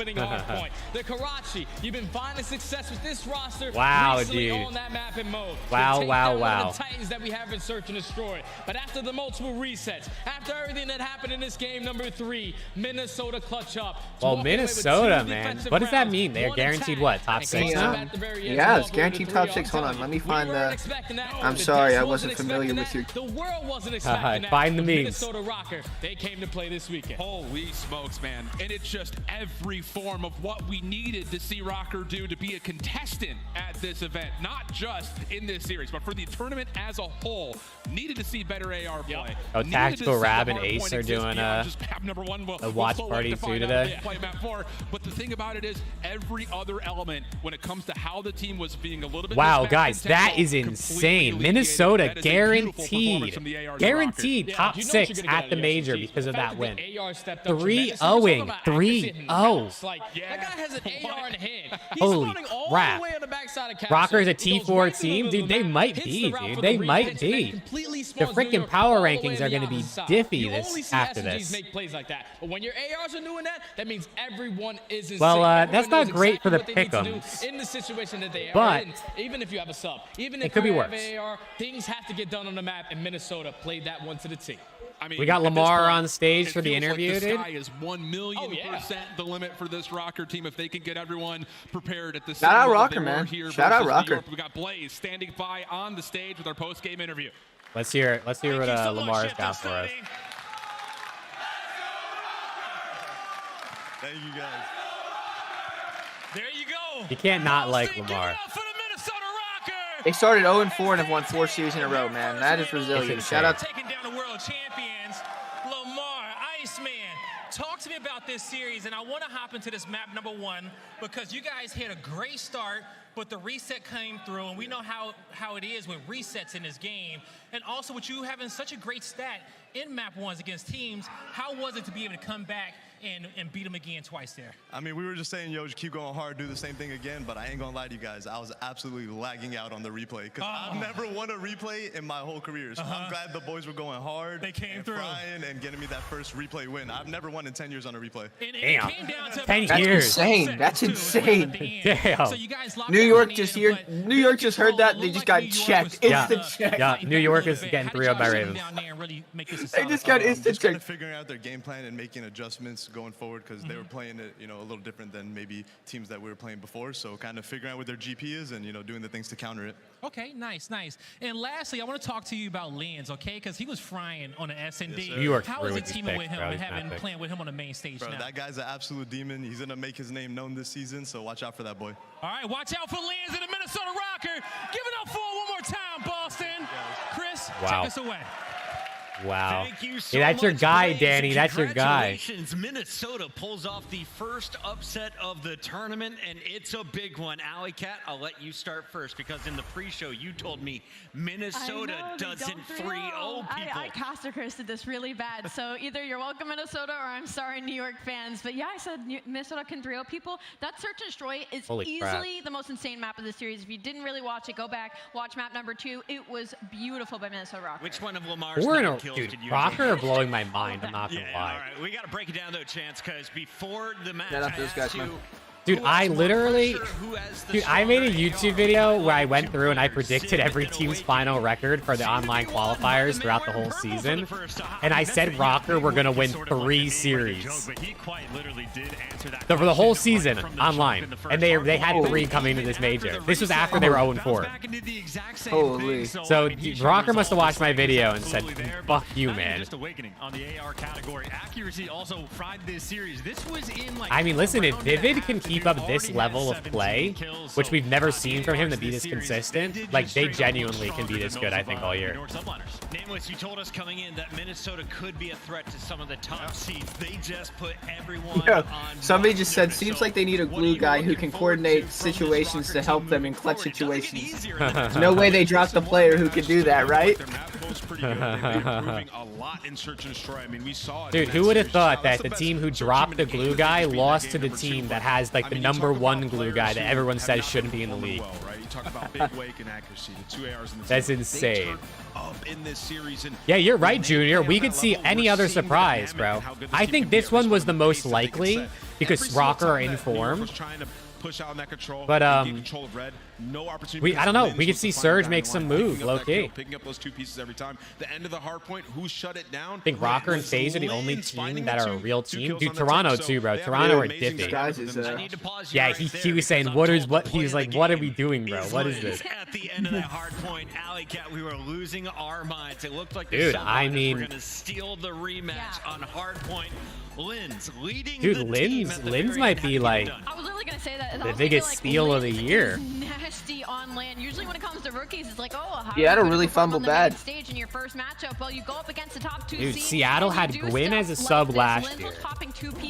The Karachi, you've been finding success with this roster. Wow, recently dude. on that map and mode. Wow, To take wow, down one of wow. the Titans that we have been search and destroy. But after the multiple resets, after everything that happened in this game number 3, Minnesota clutch up. to Well, walk away with Minnesota, 2 man. defensive What does that rounds, mean? They're 1 guaranteed attack, what? Top and 6 came now? at the very end Yeah, to it's walk away guaranteed with top 3-0. 6. Hold on, let me find weren't the. expecting that. I'm The sorry, Jets I wasn't wasn't familiar expecting with that. your. The world wasn't expecting that. Find the memes. Minnesota Rocker, they came to play this weekend. Holy smokes, man. And it's just every form of what we needed to see Rocker do to be a contestant at this event. Not just in this series, but for the tournament as a whole. Needed to see better AR play. Oh, Needed Tactical to see Rab the and hard Ace point are exist doing beyond just map number 1. a watch still party wait to too find out today. if they play map 4. But the thing about it is, every other element, when it comes to how the team was being a little bit Wow, mismatched guys, in that tempo, is completely insane. alleviated. Minnesota That is a beautiful performance from the AR's guaranteed Yeah, top you know what 6 you're gonna get at out the of major SCG. because of The fact that win. the AR stepped up 3-0ing. tremendously. You're talking about accuracy hitting 3-0. routes. Like, that guy has an AR in hand. He's Holy running all crap. the way on the backside of Castle. Rocker is a He goes T4 right through the team? middle Dude, of they the map, might hits be, the route dude. for They the might repitch, and then be. completely The spawns New freaking York power all the way rankings on are the going to be opposite side. diffy You this only see after SCGs this. make plays like that. But when your ARs are doing that means everyone is in Well, sync. that's Everyone not knows great for the exactly what they need to pick'ems. do in the situation that they are But in. Even if you have a sub, even it if could be you have worse. an AR, things have to get done on the map, and Minnesota played that one to the T. I mean, We got at this Lamar point, on stage it for the feels like interview, the dude. sky is 1,000,000% the limit for this Rocker team if they can get everyone prepared at the Shout out same level Rocker, they were man. here Shout out versus New Rocker. York. We got Blaze standing by on the stage with our post-game interview. Let's hear it. Let's hear what Lamar's got for us. Thank you, guys. There you go. You can't not like Lamar. They started 0-4 and have won 4 series in a row, man. That is resilient. Shout out. Taking down the world champions, Lamar, Iceman. Talk to me about this series, and I want to hop into this map number 1 because you guys had a great start, but the reset came through, and we know how it is with resets in this game. And also with you having such a great stat in map 1s against teams, how was it to be able to come back and beat them again twice there? I mean, we were just saying, yo, just keep going hard, do the same thing again, but I ain't gonna lie to you guys, I was absolutely lagging out on the replay because I've never won a replay in my whole career. So I'm glad the boys were going hard. They came through. Frying and getting me that first replay win. I've never won in 10 years on a replay. Damn. 10 years. Insane. That's insane. Damn. So you guys locked New down York the just end, here. but New York just heard that. They just got checked. Instant check. Yeah, New York is getting 3-0 by Ravens. down there and really make this a They solid just got fight. instant Just kind check. of figuring out their game plan and making adjustments going forward because they were playing it, a little different than maybe teams that we were playing before. So kind of figuring out what their GP is and, doing the things to counter it. Okay, nice. And lastly, I want to talk to you about Lens, okay? Because he was frying on the S&D. New York's How through is it with these teaming with picks, him bro. and He's having not playing with him on the main stage Bro, now? that guy's an absolute demon. He's going to make his name known this season, so watch out for that boy. All right, watch out for Lens and the Minnesota Rocker. Give it up for him one more time, Boston. Chris, Wow. take us away. Wow. Thank you so Yeah, that's your much, guy, Blaze, Danny. and That's your guy. Congratulations. Minnesota pulls off the first upset of the tournament, and it's a big one. Alley Cat, I'll let you start first because in the pre-show you told me Minnesota doesn't 3-0 people. I caster cursed this really bad. So either you're welcome, Minnesota, or I'm sorry, New York fans. But yeah, I said Minnesota can 3-0 people. That Search and Destroy is Holy crap. easily the most insane map of the series. If you didn't really watch it, go back, watch map number 2. It was beautiful by Minnesota Rocker. Which one of Lamar's We're in 9 a kills dude. did you Rocker enjoy? are blowing my mind. I'm not gonna Yeah, lie. all right. We got to break it down, though, Chance, because before the match, Shout out I to those asked guys, you, man. Dude, I literally, I made a YouTube video where I went through and I predicted every team's final record for the online qualifiers throughout the whole season. And I said Rocker were going to win 3 series. For the whole season online. And they had 3 coming to this major. This was after they were 0-4. Holy. So Rocker must have watched my video and said, fuck you, man. On the AR category. Accuracy also fried this series. This was in like, I mean, listen, if Vivid can keep up this level of play, which we've never seen from him to be this consistent, like, they genuinely can be this good, I think, all year. Nameless, you told us coming in that Minnesota could be a threat to some of the top seeds. They just put everyone on. Somebody just said, seems like they need a glue guy who can coordinate situations to help them in clutch situations. There's no way they dropped a player who could do that, right? Dude, who would have thought that the team who dropped the glue guy lost to the team that has like the #1 glue guy that everyone says shouldn't be in the league? That's insane. Yeah, you're right, Junior. We could see any other surprise, bro. I think this one was the most likely because Rocker are in form. Push out in that control. But control of red. No opportunity. I don't know. We could see Surge make some move, low key. Picking up those 2 pieces every time. The end of the hard point. Who shut it down? I think Rocker and FaZe are the only team that are a real team. Dude, Toronto too, bro. Toronto are diffy. Yeah, he was saying, he was like, what are we doing, bro? What is this? At the end of that hard point, Alleycat, we were losing our minds. It looked like dude, I mean, we're gonna steal the rematch on hard point. Linz leading. Dude, Linz might be like I was literally gonna say that. The biggest steal of the year. Nasty on land. Usually when it comes to rookies, it's like, oh, yeah, I don't really fumble bad. Stage in your first matchup. Well, you go up against the top 2 Dude, seeds, Seattle had Gwyn as a sub last year.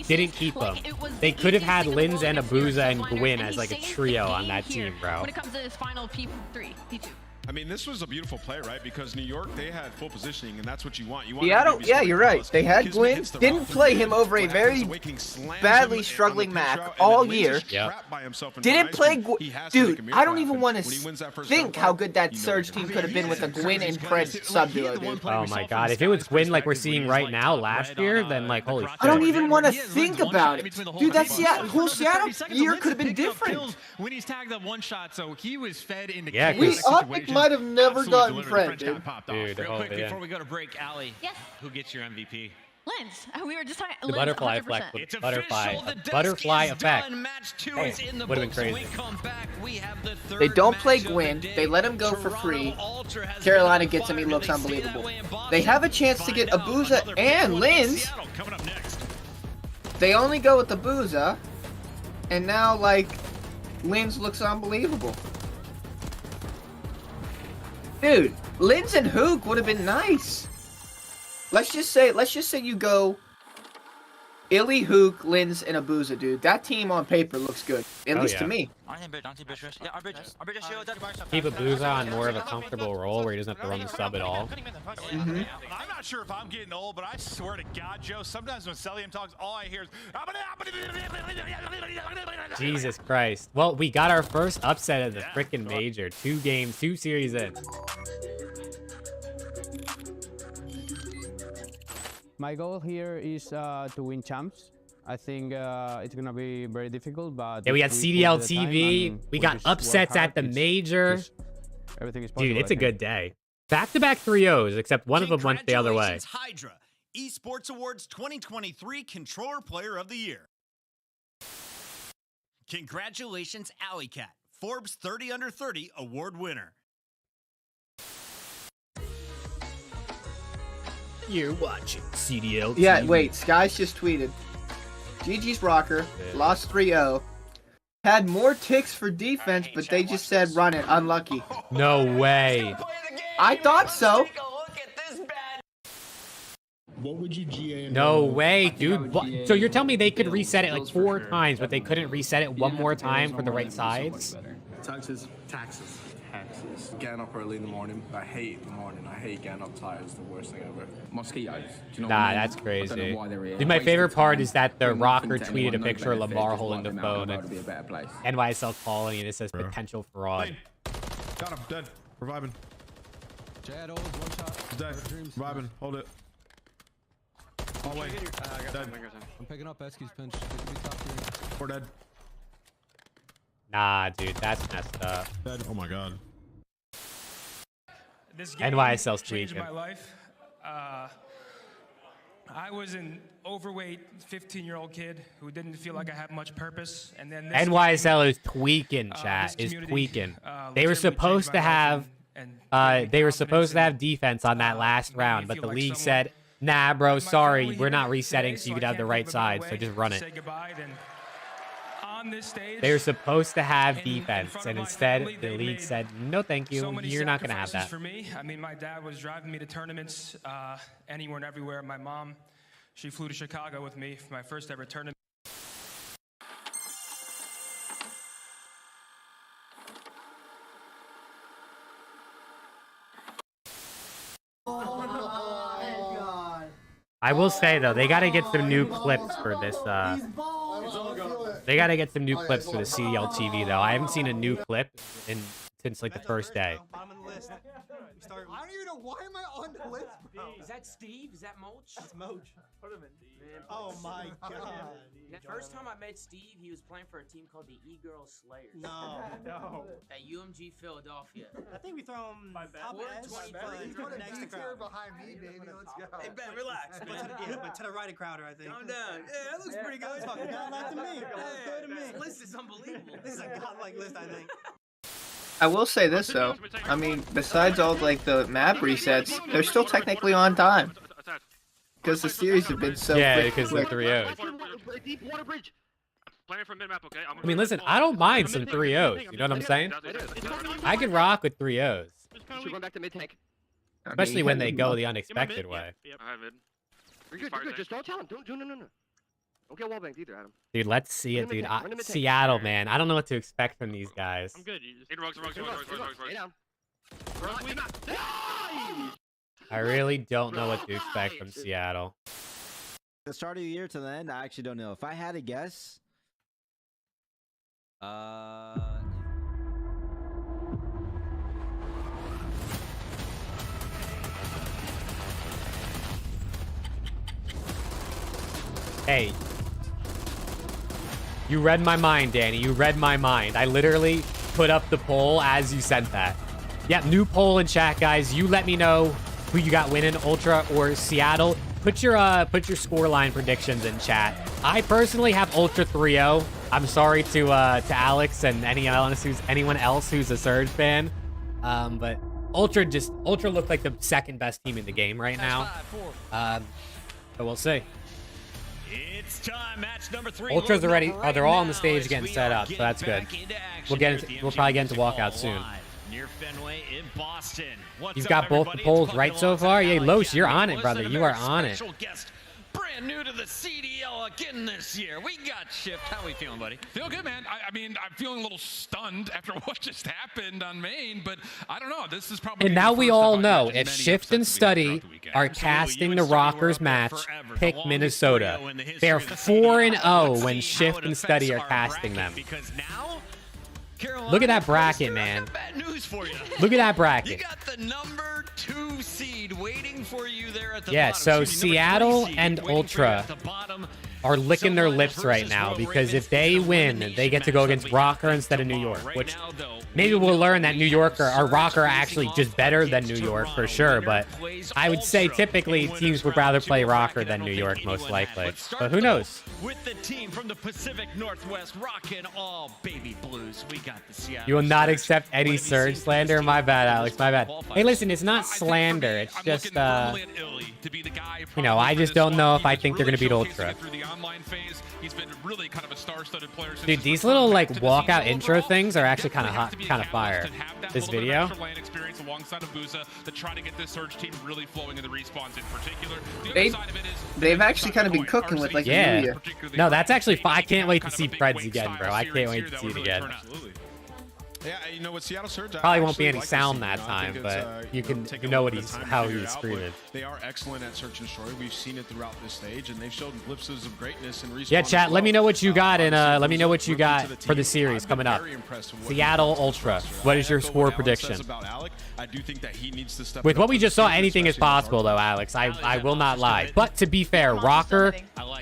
Didn't keep him. They could have had Linz and Abuza and Gwyn as like a trio on that team, bro. When it comes to this final P3, P2. I mean, this was a beautiful play, right? Because New York, they had full positioning, and that's what you want. Yeah, you're right. They had Gwyn, didn't play him over a very badly struggling map all year. Didn't play Gwyn. Dude, I don't even want to think how good that Surge team could have been with a Gwyn and Pred sub duo, dude. Oh my god, if it was Gwyn like we're seeing right now last year, then like, holy shit. I don't even want to think about it. Dude, that whole Seattle year could have been different. When he's tagged up 1 shot, so he was fed into might have never gotten Fred, dude. Real quick, before we go to break, Allie, who gets your MVP? Linz. We were just talking. The butterfly effect. Butterfly effect. Hey, would have been crazy. They don't play Gwyn. They let him go for free. Carolina gets him. He looks unbelievable. They have a chance to get Abuza and Linz. They only go with Abuza. And now, like, Linz looks unbelievable. Dude, Linz and Hook would have been nice. Let's just say you go Illy, Hook, Linz, and Abuza, dude. That team on paper looks good. At least to me. Keep Abuza on more of a comfortable role where he doesn't have to run the sub at all. I'm not sure if I'm getting old, but I swear to God, Joe, sometimes when Celium talks, all I hear is... Jesus Christ. Well, we got our first upset of the freaking major. 2 games, 2 series in. My goal here is to win champs. I think it's gonna be very difficult, but yeah, we had CDL TV. We got upsets at the major. Everything is possible. Dude, it's a good day. Back-to-back 3-0s, except one of them went the other way. Hydra, Esports Awards 2023 Controller Player of the Year. Congratulations, Alleycat, Forbes 30 Under 30 Award winner. You're watching CDL TV. Yeah, wait, Skies just tweeted. GG's Rocker, lost 3-0. Had more ticks for defense, but they just said run it, unlucky. No way. I thought so. What would you GA? No way, dude. So you're telling me they could reset it like 4 times, but they couldn't reset it one more time for the right sides? Taxes. Getting up early in the morning. I hate the morning. I hate getting up tired. It's the worst thing ever. Mosquitoes. Do you know nah, that's crazy. Dude, my favorite part is that the Rocker tweeted a picture of Lamar holding the phone. NYSL calling, and it says potential fraud. Got him. Dead. Reviving. Jad, 1 shot. Dead. Reviving. Hold it. Oh, wait. Dead. I'm picking up Esky's pinch. 4 dead. Nah, dude, that's messed up. Oh my god. This game NYSL's changed tweaking. my life. I was an overweight 15-year-old kid who didn't feel like I had much purpose, and then this NYSL is tweaking, chat. Is tweaking. They were supposed to have defense on that last round, but the league said, "Nah, bro, sorry, we're not resetting, so you could have the right side, so just run it." They were supposed to have defense, and instead the league said, "No, thank you. You're not gonna have that." For me, I mean, my dad was driving me to tournaments anywhere and everywhere. My mom, she flew to Chicago with me for my first ever tournament. I will say though, they gotta get some new clips for this. They gotta get some new clips for the CDL TV though. I haven't seen a new clip since like the first day. Bottom of the list. I don't even know why am I on the list, bro? Is that Steve? Is that Mulch? That's Moach. Put him in. Oh my god. The first time I met Steve, he was playing for a team called the E-Girls Slayers. No. At UMG Philadelphia. I think we throw him top S. He's going next to Crowder. Behind me, baby. Let's go. Hey, Ben, relax. But to the right of Crowder, I think. Calm down. Yeah, that looks pretty good. Talking godlike to me. Good to me. This list is unbelievable. This is a godlike list, I think. I will say this though. I mean, besides all like the map resets, they're still technically on time. Because the series have been so because the 3-0s. Deep water bridge. Playing from mid-map, okay? I mean, listen, I don't mind some 3-0s. You know what I'm saying? I can rock with 3-0s. Should go back to mid tank. Especially when they go the unexpected way. You're good, you're good. Just don't tell him. No. Don't get wall banked either, Adam. Dude, let's see it, dude. Seattle, man. I don't know what to expect from these guys. I'm good. Rugs. Stay down. I really don't know what to expect from Seattle. The start of the year to the end, I actually don't know. If I had to guess, Hey. You read my mind, Danny. You read my mind. I literally put up the poll as you sent that. Yep, new poll in chat, guys. You let me know who you got winning, Ultra or Seattle. Put your scoreline predictions in chat. I personally have Ultra 3-0. I'm sorry to Alex and anyone else who's a Surge fan. But Ultra looked like the second best team in the game right now. But we'll see. It's time, match number 3. Ultras are ready. Oh, they're all on the stage getting set up, so that's good. We'll probably get into walkout soon. Near Fenway in Boston. You've got both the polls right so far. Yeah, Loesch, you're on it, brother. You are on it. Guest, brand new to the CDL again this year. We got Shift. How we feeling, buddy? Feel good, man. I mean, I'm feeling a little stunned after what just happened on main, but I don't know. This is probably. And now we all know if Shift and Study are casting the Rockers match, pick Minnesota. They're 4-0 when Shift and Study are casting them. Because now. Look at that bracket, man. Bad news for you. Look at that bracket. You got the number 2 seed waiting for you there at the yeah, bottom. so Seattle and Ultra are licking their lips right now because if they win, they get to go against Rocker instead of New York, which maybe we'll learn that New York or Rocker are actually just better than New York for sure, but I would say typically teams would rather play Rocker than New York most likely, but who knows? With the team from the Pacific Northwest rocking all baby blues, we got the Seattle. You will not accept any Surge slander? My bad, Alex, my bad. Hey, listen, it's not slander, it's just, you know, I just don't know if I think they're going to beat Ultra. Dude, these little, like, walkout intro things are actually kind of hot, kind of fire. This video. They've actually kind of been cooking with, like, yeah. No, that's actually fun. I can't wait to see Preds again, bro. I can't wait to see it again. Yeah, you know what, Seattle Surge probably won't be any sound that time, but you know how he's screaming. They are excellent at search and destroy. We've seen it throughout this stage, and they've shown glimpses of greatness and respawn. Yeah, chat. Let me know what you got, and let me know what you got for the series coming up. Seattle Ultra. What is your score prediction? I do think that he needs to step With it what up we on just the saw, future, anything is especially in the possible, though, Alex. I will not lie. But to be fair, Rocker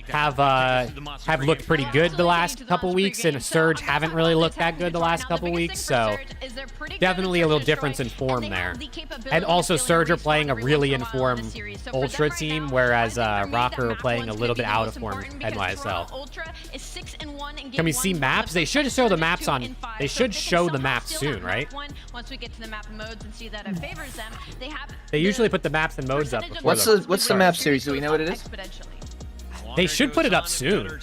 have looked pretty good the last couple weeks, and Surge haven't really looked that good the last couple weeks. So definitely a little difference in form there. And also, Surge are playing a really informed Ultra team, whereas Rocker are playing a little bit out of form NYSL. Can we see maps? They should show the maps on. They should show the maps soon, right? Once we get to the map modes and see that it favors them, they usually put the maps and modes up before. What's the map series? Do we know what it is? They should put it up soon.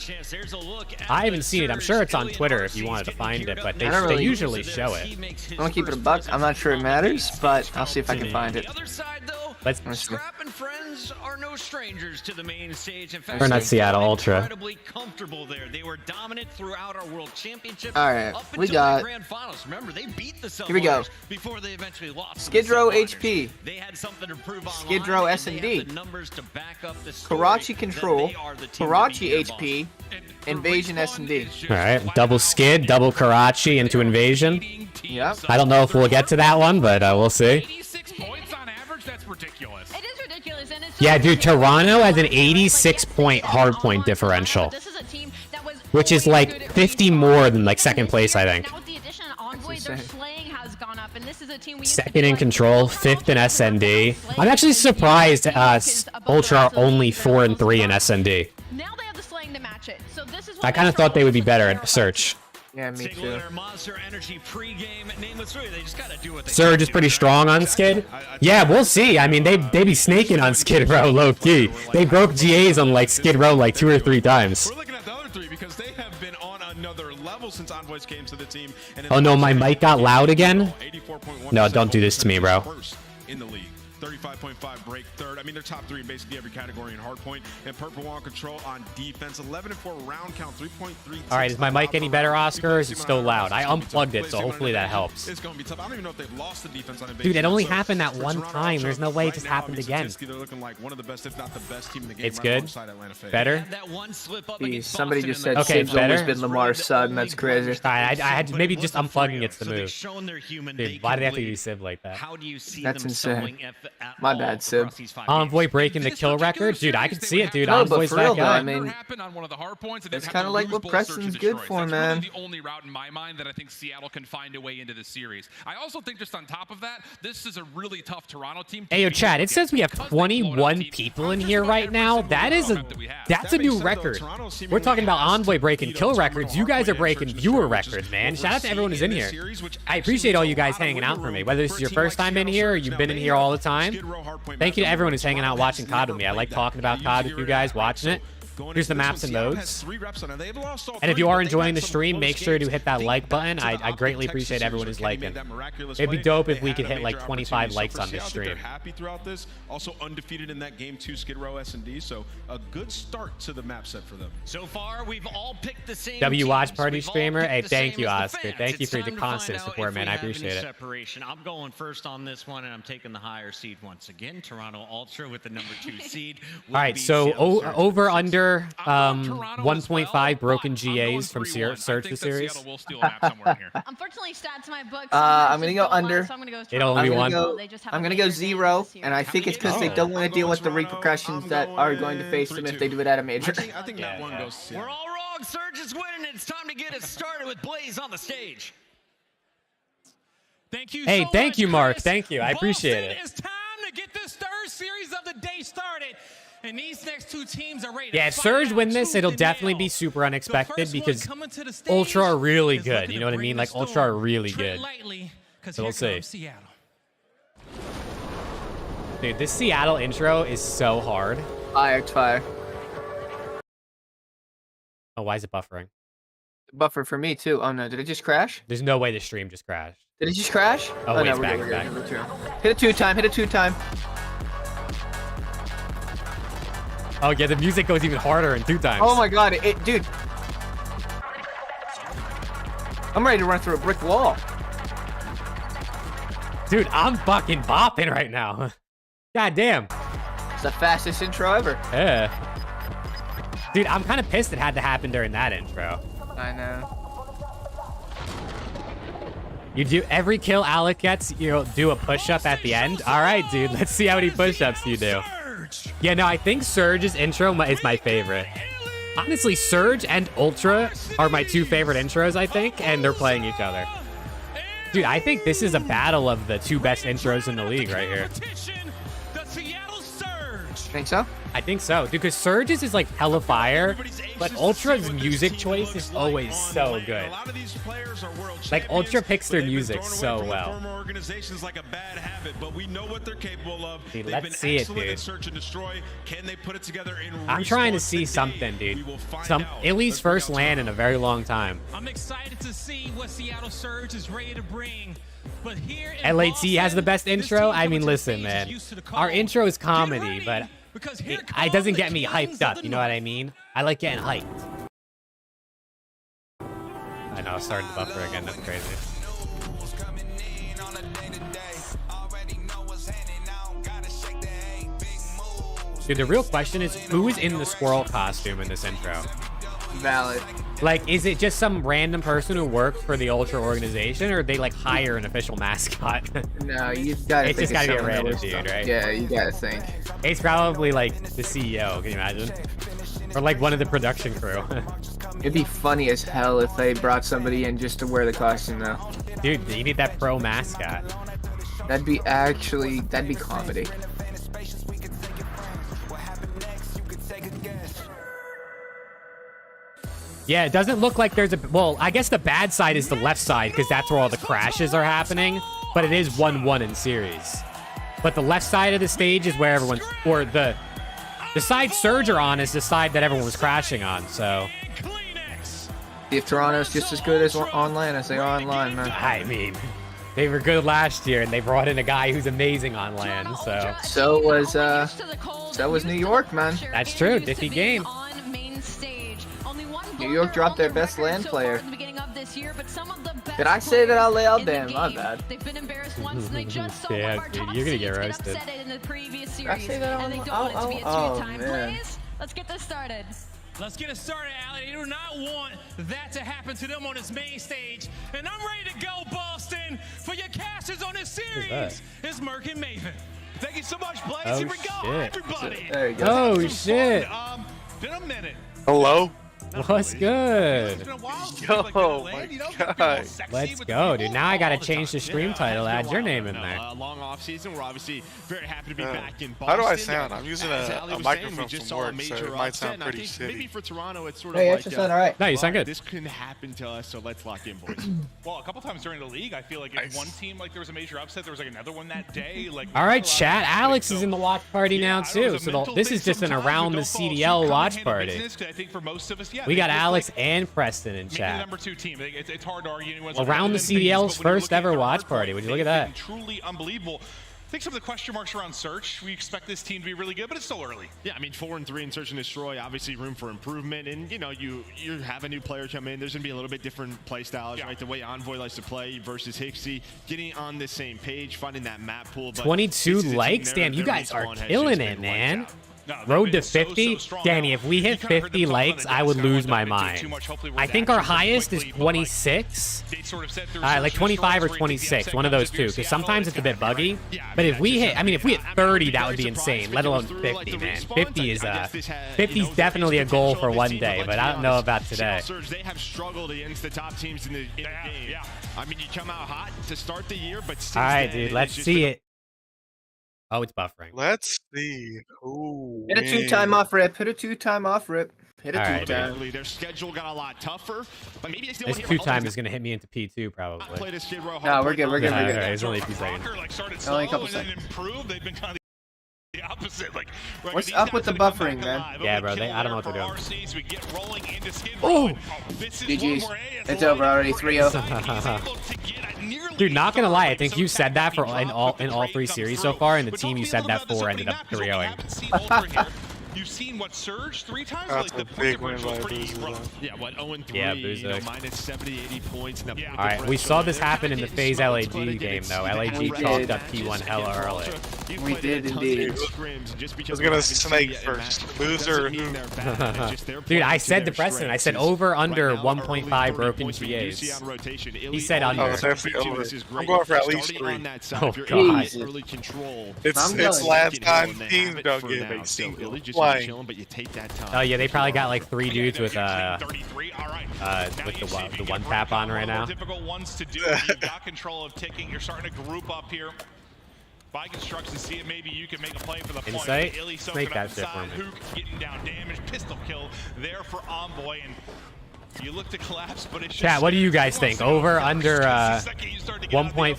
I haven't seen it. I'm sure it's on Twitter if you wanted to find it, but they usually show it. I'm gonna keep it a buck. I'm not sure it matters, but I'll see if I can find it. Let's Scrap and friends are no strangers to the main stage. In fact, We're not Seattle Ultra. Incredibly comfortable there. They were dominant throughout our World Championship. All right, up we until got. the Grand Finals. Remember, they beat the Here we go. before they eventually lost. Skid Row HP. They had something to prove online. Skid Row S&D. Karachi Control. Karachi HP. Invasion S&D. All right, double Skid, double Karachi into Invasion. Yep. I don't know if we'll get to that one, but we'll see. 86 points on average? That's ridiculous. It is ridiculous, and it's Yeah, dude, Toronto has an 86-point hardpoint differential, which is like 50 more than like second place, I think. Now with the addition of Envoy, their slaying has gone up, and this is a team we used to Second be in like, control, fifth in SND. I'm actually surprised Ultra are only 4 and 3 in SND. Now they have the slaying to match it. So this is I kind of thought they would be better at Search. Yeah, me too. Surge is pretty strong on Skid. Yeah, we'll see. I mean, they be snaking on Skid Row low key. They broke GAs on like Skid Row like 2 or 3 times. We're looking at the other three because they have been on another level since Envoys came to the team. And Oh no, my mic got loud again? No, don't do this to me, bro. In the league. 35.5 break third. I mean, they're top 3 in basically every category in hardpoint. And Purple on control on defense. 11-4 round count, 3.3. All right, is my mic any better, Oscar? Or is it still loud? I unplugged it, so hopefully that helps. It's going to be tough. I don't even know if they've lost the defense on Invasion. Dude, it only happened that one time. There's no way it just happened again. They're looking like one of the best, if not the best team in the game. It's good. Better? Jeez, somebody just said Okay, Sib's always better? been Lamar's son. That's crazy. I had to, maybe just unplugging it's the move. Dude, why did they have to be Sib like that? That's insane. My bad, Sib. Envoy breaking the kill record? Dude, I can see it, dude. No, but Envoy's for real that though, guy. I mean, it's kind of like what Preston's good for, man. The only route in my mind that I think Seattle can find a way into the series. I also think just on top of that, this is a really tough Toronto team. Hey, yo, Chad, it says we have 21 people in here right now. That's a new record. We're talking about Envoy breaking kill records. You guys are breaking viewer records, man. Shout out to everyone who's in here. I appreciate all you guys hanging out for me. Whether this is your first time in here or you've been in here all the time, thank you to everyone who's hanging out watching COD with me. I like talking about COD with you guys, watching it. Here's the maps and modes. And if you are enjoying the stream, make sure to hit that like button. I greatly appreciate everyone who's liking. It'd be dope if we could hit like 25 likes on this stream. Happy throughout this. Also undefeated in that game 2 Skid Row S&D, so a good start to the map set for them. So far, we've all picked the same W Watch Party teams. We've all streamer. picked Hey, the thank same you, as the Oscar. fans. Thank you It's for the time to find constant out support, if man. we I have any appreciate it. Separation. I'm going first on this one, and I'm taking the higher seed once again. Toronto Ultra with the number 2 seed. All right, so over under 1.5 broken GAs from Surge the series. Unfortunately, stats in my book. I'm gonna go under. So I'm gonna go It'll only be one. I'm gonna go 0, and I think it's because they don't want to deal with the repercussions that are going to face them if they do it at a major. I think that one goes. We're all wrong. Surge is winning. It's time to get it started with Blaze on the stage. Thank you. Hey, so thank much, you, Mark. Chris. Thank you. I appreciate Boston, it. It's time to get this third series of the day started. And these next 2 teams are ready to Yeah, if Surge win this, it'll definitely be super unexpected because Ultra are really good. You know what I mean? Like, Ultra are really good. So we'll see. Dude, this Seattle intro is so hard. Fire. Oh, why is it buffering? Buffer for me, too. Oh, no. Did it just crash? There's no way the stream just crashed. Did it just crash? Oh, wait, no, it's back, we're back. good. Hit a 2-time. Hit a 2-time. Oh, yeah, the music goes even harder in 2 times. Oh, my God. Dude. I'm ready to run through a brick wall. Dude, I'm fucking bopping right now. God damn. It's the fastest intro ever. Yeah. Dude, I'm kind of pissed it had to happen during that intro. I know. You do every kill Alec gets, you'll do a push-up at the end. All right, dude, let's see how many push-ups you do. Yeah, no, I think Surge's intro is my favorite. Honestly, Surge and Ultra are my two favorite intros, I think, and they're playing each other. Dude, I think this is a battle of the two best intros in the league right here. Think so? I think so, dude, because Surge's is like hella fire, but Ultra's music choice is always so good. Like, Ultra picks their music so well. Organizations like a bad habit, but we know what they're capable of. Dude, let's see it, dude. Search and destroy. Can they put it together in I'm trying to see something, dude. Ili's first LAN in a very long time. I'm excited to see what Seattle Surge is ready to bring. But here LAT has the best intro. I mean, listen, man. Our intro is comedy, but it doesn't get me hyped up. You know what I mean? I like getting hyped. I know, starting to buffer again. That's crazy. Dude, the real question is, who is in the squirrel costume in this intro? Valid. Like, is it just some random person who works for the Ultra organization, or they like hire an official mascot? No, you gotta. It's just gotta be a random dude, right? Yeah, you gotta think. It's probably like the CEO. Can you imagine? Or like one of the production crew. It'd be funny as hell if they brought somebody in just to wear the costume, though. Dude, you need that pro mascot. That'd be comedy. Yeah, it doesn't look like there's a... Well, I guess the bad side is the left side, because that's where all the crashes are happening. But it is 1-1 in series. But the left side of the stage is where everyone's... Or the side Surge are on is the side that everyone was crashing on, so... If Toronto's just as good as online as they are online, man. I mean, they were good last year, and they brought in a guy who's amazing on LAN, so... So was New York, man. That's true. Diffy game. New York dropped their best LAN player. Did I say that out loud? Damn, my bad. They've been embarrassed once and they just so Yeah, our dude, top you're gonna get seeds roasted. upset it in the previous Did I series, say that and they on- don't want it to be a two-time man. plays. Let's get this started. Let's get it started, Ali. They do not want that to happen to them on this main stage. And I'm ready to go, Boston. For your casters on this series is Merc and Maven. Thank you so much, Blaze. Oh, Here we go, shit. everybody. There you go. Oh, shit. Been a minute. Hello? What's good? It's been a while since Yo, we've, like, been on my LAN, you know, God. been all sexy Let's with go, the dude. people Now I gotta all the change the time. stream title. Add your name in there. Long off season. We're obviously very happy to be back in Boston. How do I sound? I'm using As a Ali was saying, microphone we just from saw a work, so major it might upset, sound and I pretty think maybe shitty. for Toronto, it's sort Hey, of actually like sound alright. No, you sound good. This couldn't happen to us, so let's lock in, boys. Well, a couple times during the league, I feel like if one team like there was a major upset, there was like another one that day. Like, All right, chat. Alex is in the watch party now, too. So this is just an around the CDL watch party. I think for most of us, yeah. We got it's Alex like and Preston in maybe the chat. number 2 team. It's hard to argue anyone's Around the CDL's first ever watch party. Would you look at that? Truly unbelievable. I think some of the question marks around Search, we expect this team to be really good, but it's still early. Yeah, I mean, 4-3 in Search and Destroy, obviously room for improvement. And, you know, you have a new player come in. There's going to be a little bit different play styles, right? The way Envoy likes to play versus Hixie, getting on the same page, finding that map pool. But 22 likes? Damn, you guys are killing it, man. Road to 50? Danny, if we hit 50 likes, I would lose my mind. I think our highest is 26. Like 25 or 26, one of those two, because sometimes it's a bit buggy. But if we hit, I mean, if we hit 30, that would be insane, let alone 50, man. 50 is 50's definitely a goal for one day, but I don't know about today. They have struggled against the top teams in the game. I mean, you come out hot to start the year, but since All right, then, dude, it's let's just see been it. Oh, it's buffering. Let's see. Ooh, Hit a 2-time off rip. Hit a 2-time off rip. Hit a All right, 2-time. Their schedule got a lot tougher, but maybe they still This want to 2-time is going to hit me into P2, probably. play this Skid Row. No, we're good. We're good. Yeah, We're all right, good. it's only a few seconds. Only a couple seconds. Improved. They've been kind of the opposite. Like, What's up with the buffering, man? Yeah, bro, I don't know what they're doing. Oh! GG's. It's over already. 3-0. Dude, not gonna lie, I think you said that for in all 3 series so far, and the team you said that for ended up 3-0-ing. you've seen what Surge 3 times. That's Like a the point big win differential is by pretty Boozer, rough. Yeah, what 0-3, Yeah, you know, Boozer. minus 70, 80 points. And All right, we saw this happen in the FaZe LAG game, though. LAG chalked up P1 hella early. We did indeed. I was gonna snake first. Boozer. Dude, I said to Preston, I said over under 1.5 broken GAs. He said under. Oh, definitely over. I'm going for at least 3. Oh, God. It's last time teams don't give a single flying. Oh, yeah, they probably got like 3 dudes with the one tap on right now. Difficult ones to do. You've got control of ticking. You're starting to group up here. By construction, see if maybe you can make a play for the point. Insight? Illy soaking Make up that shit inside. for me. Hook getting down damage. Pistol kill there for Envoy. And you look to collapse, but it's Chat, what do you guys think? Over, under 1.5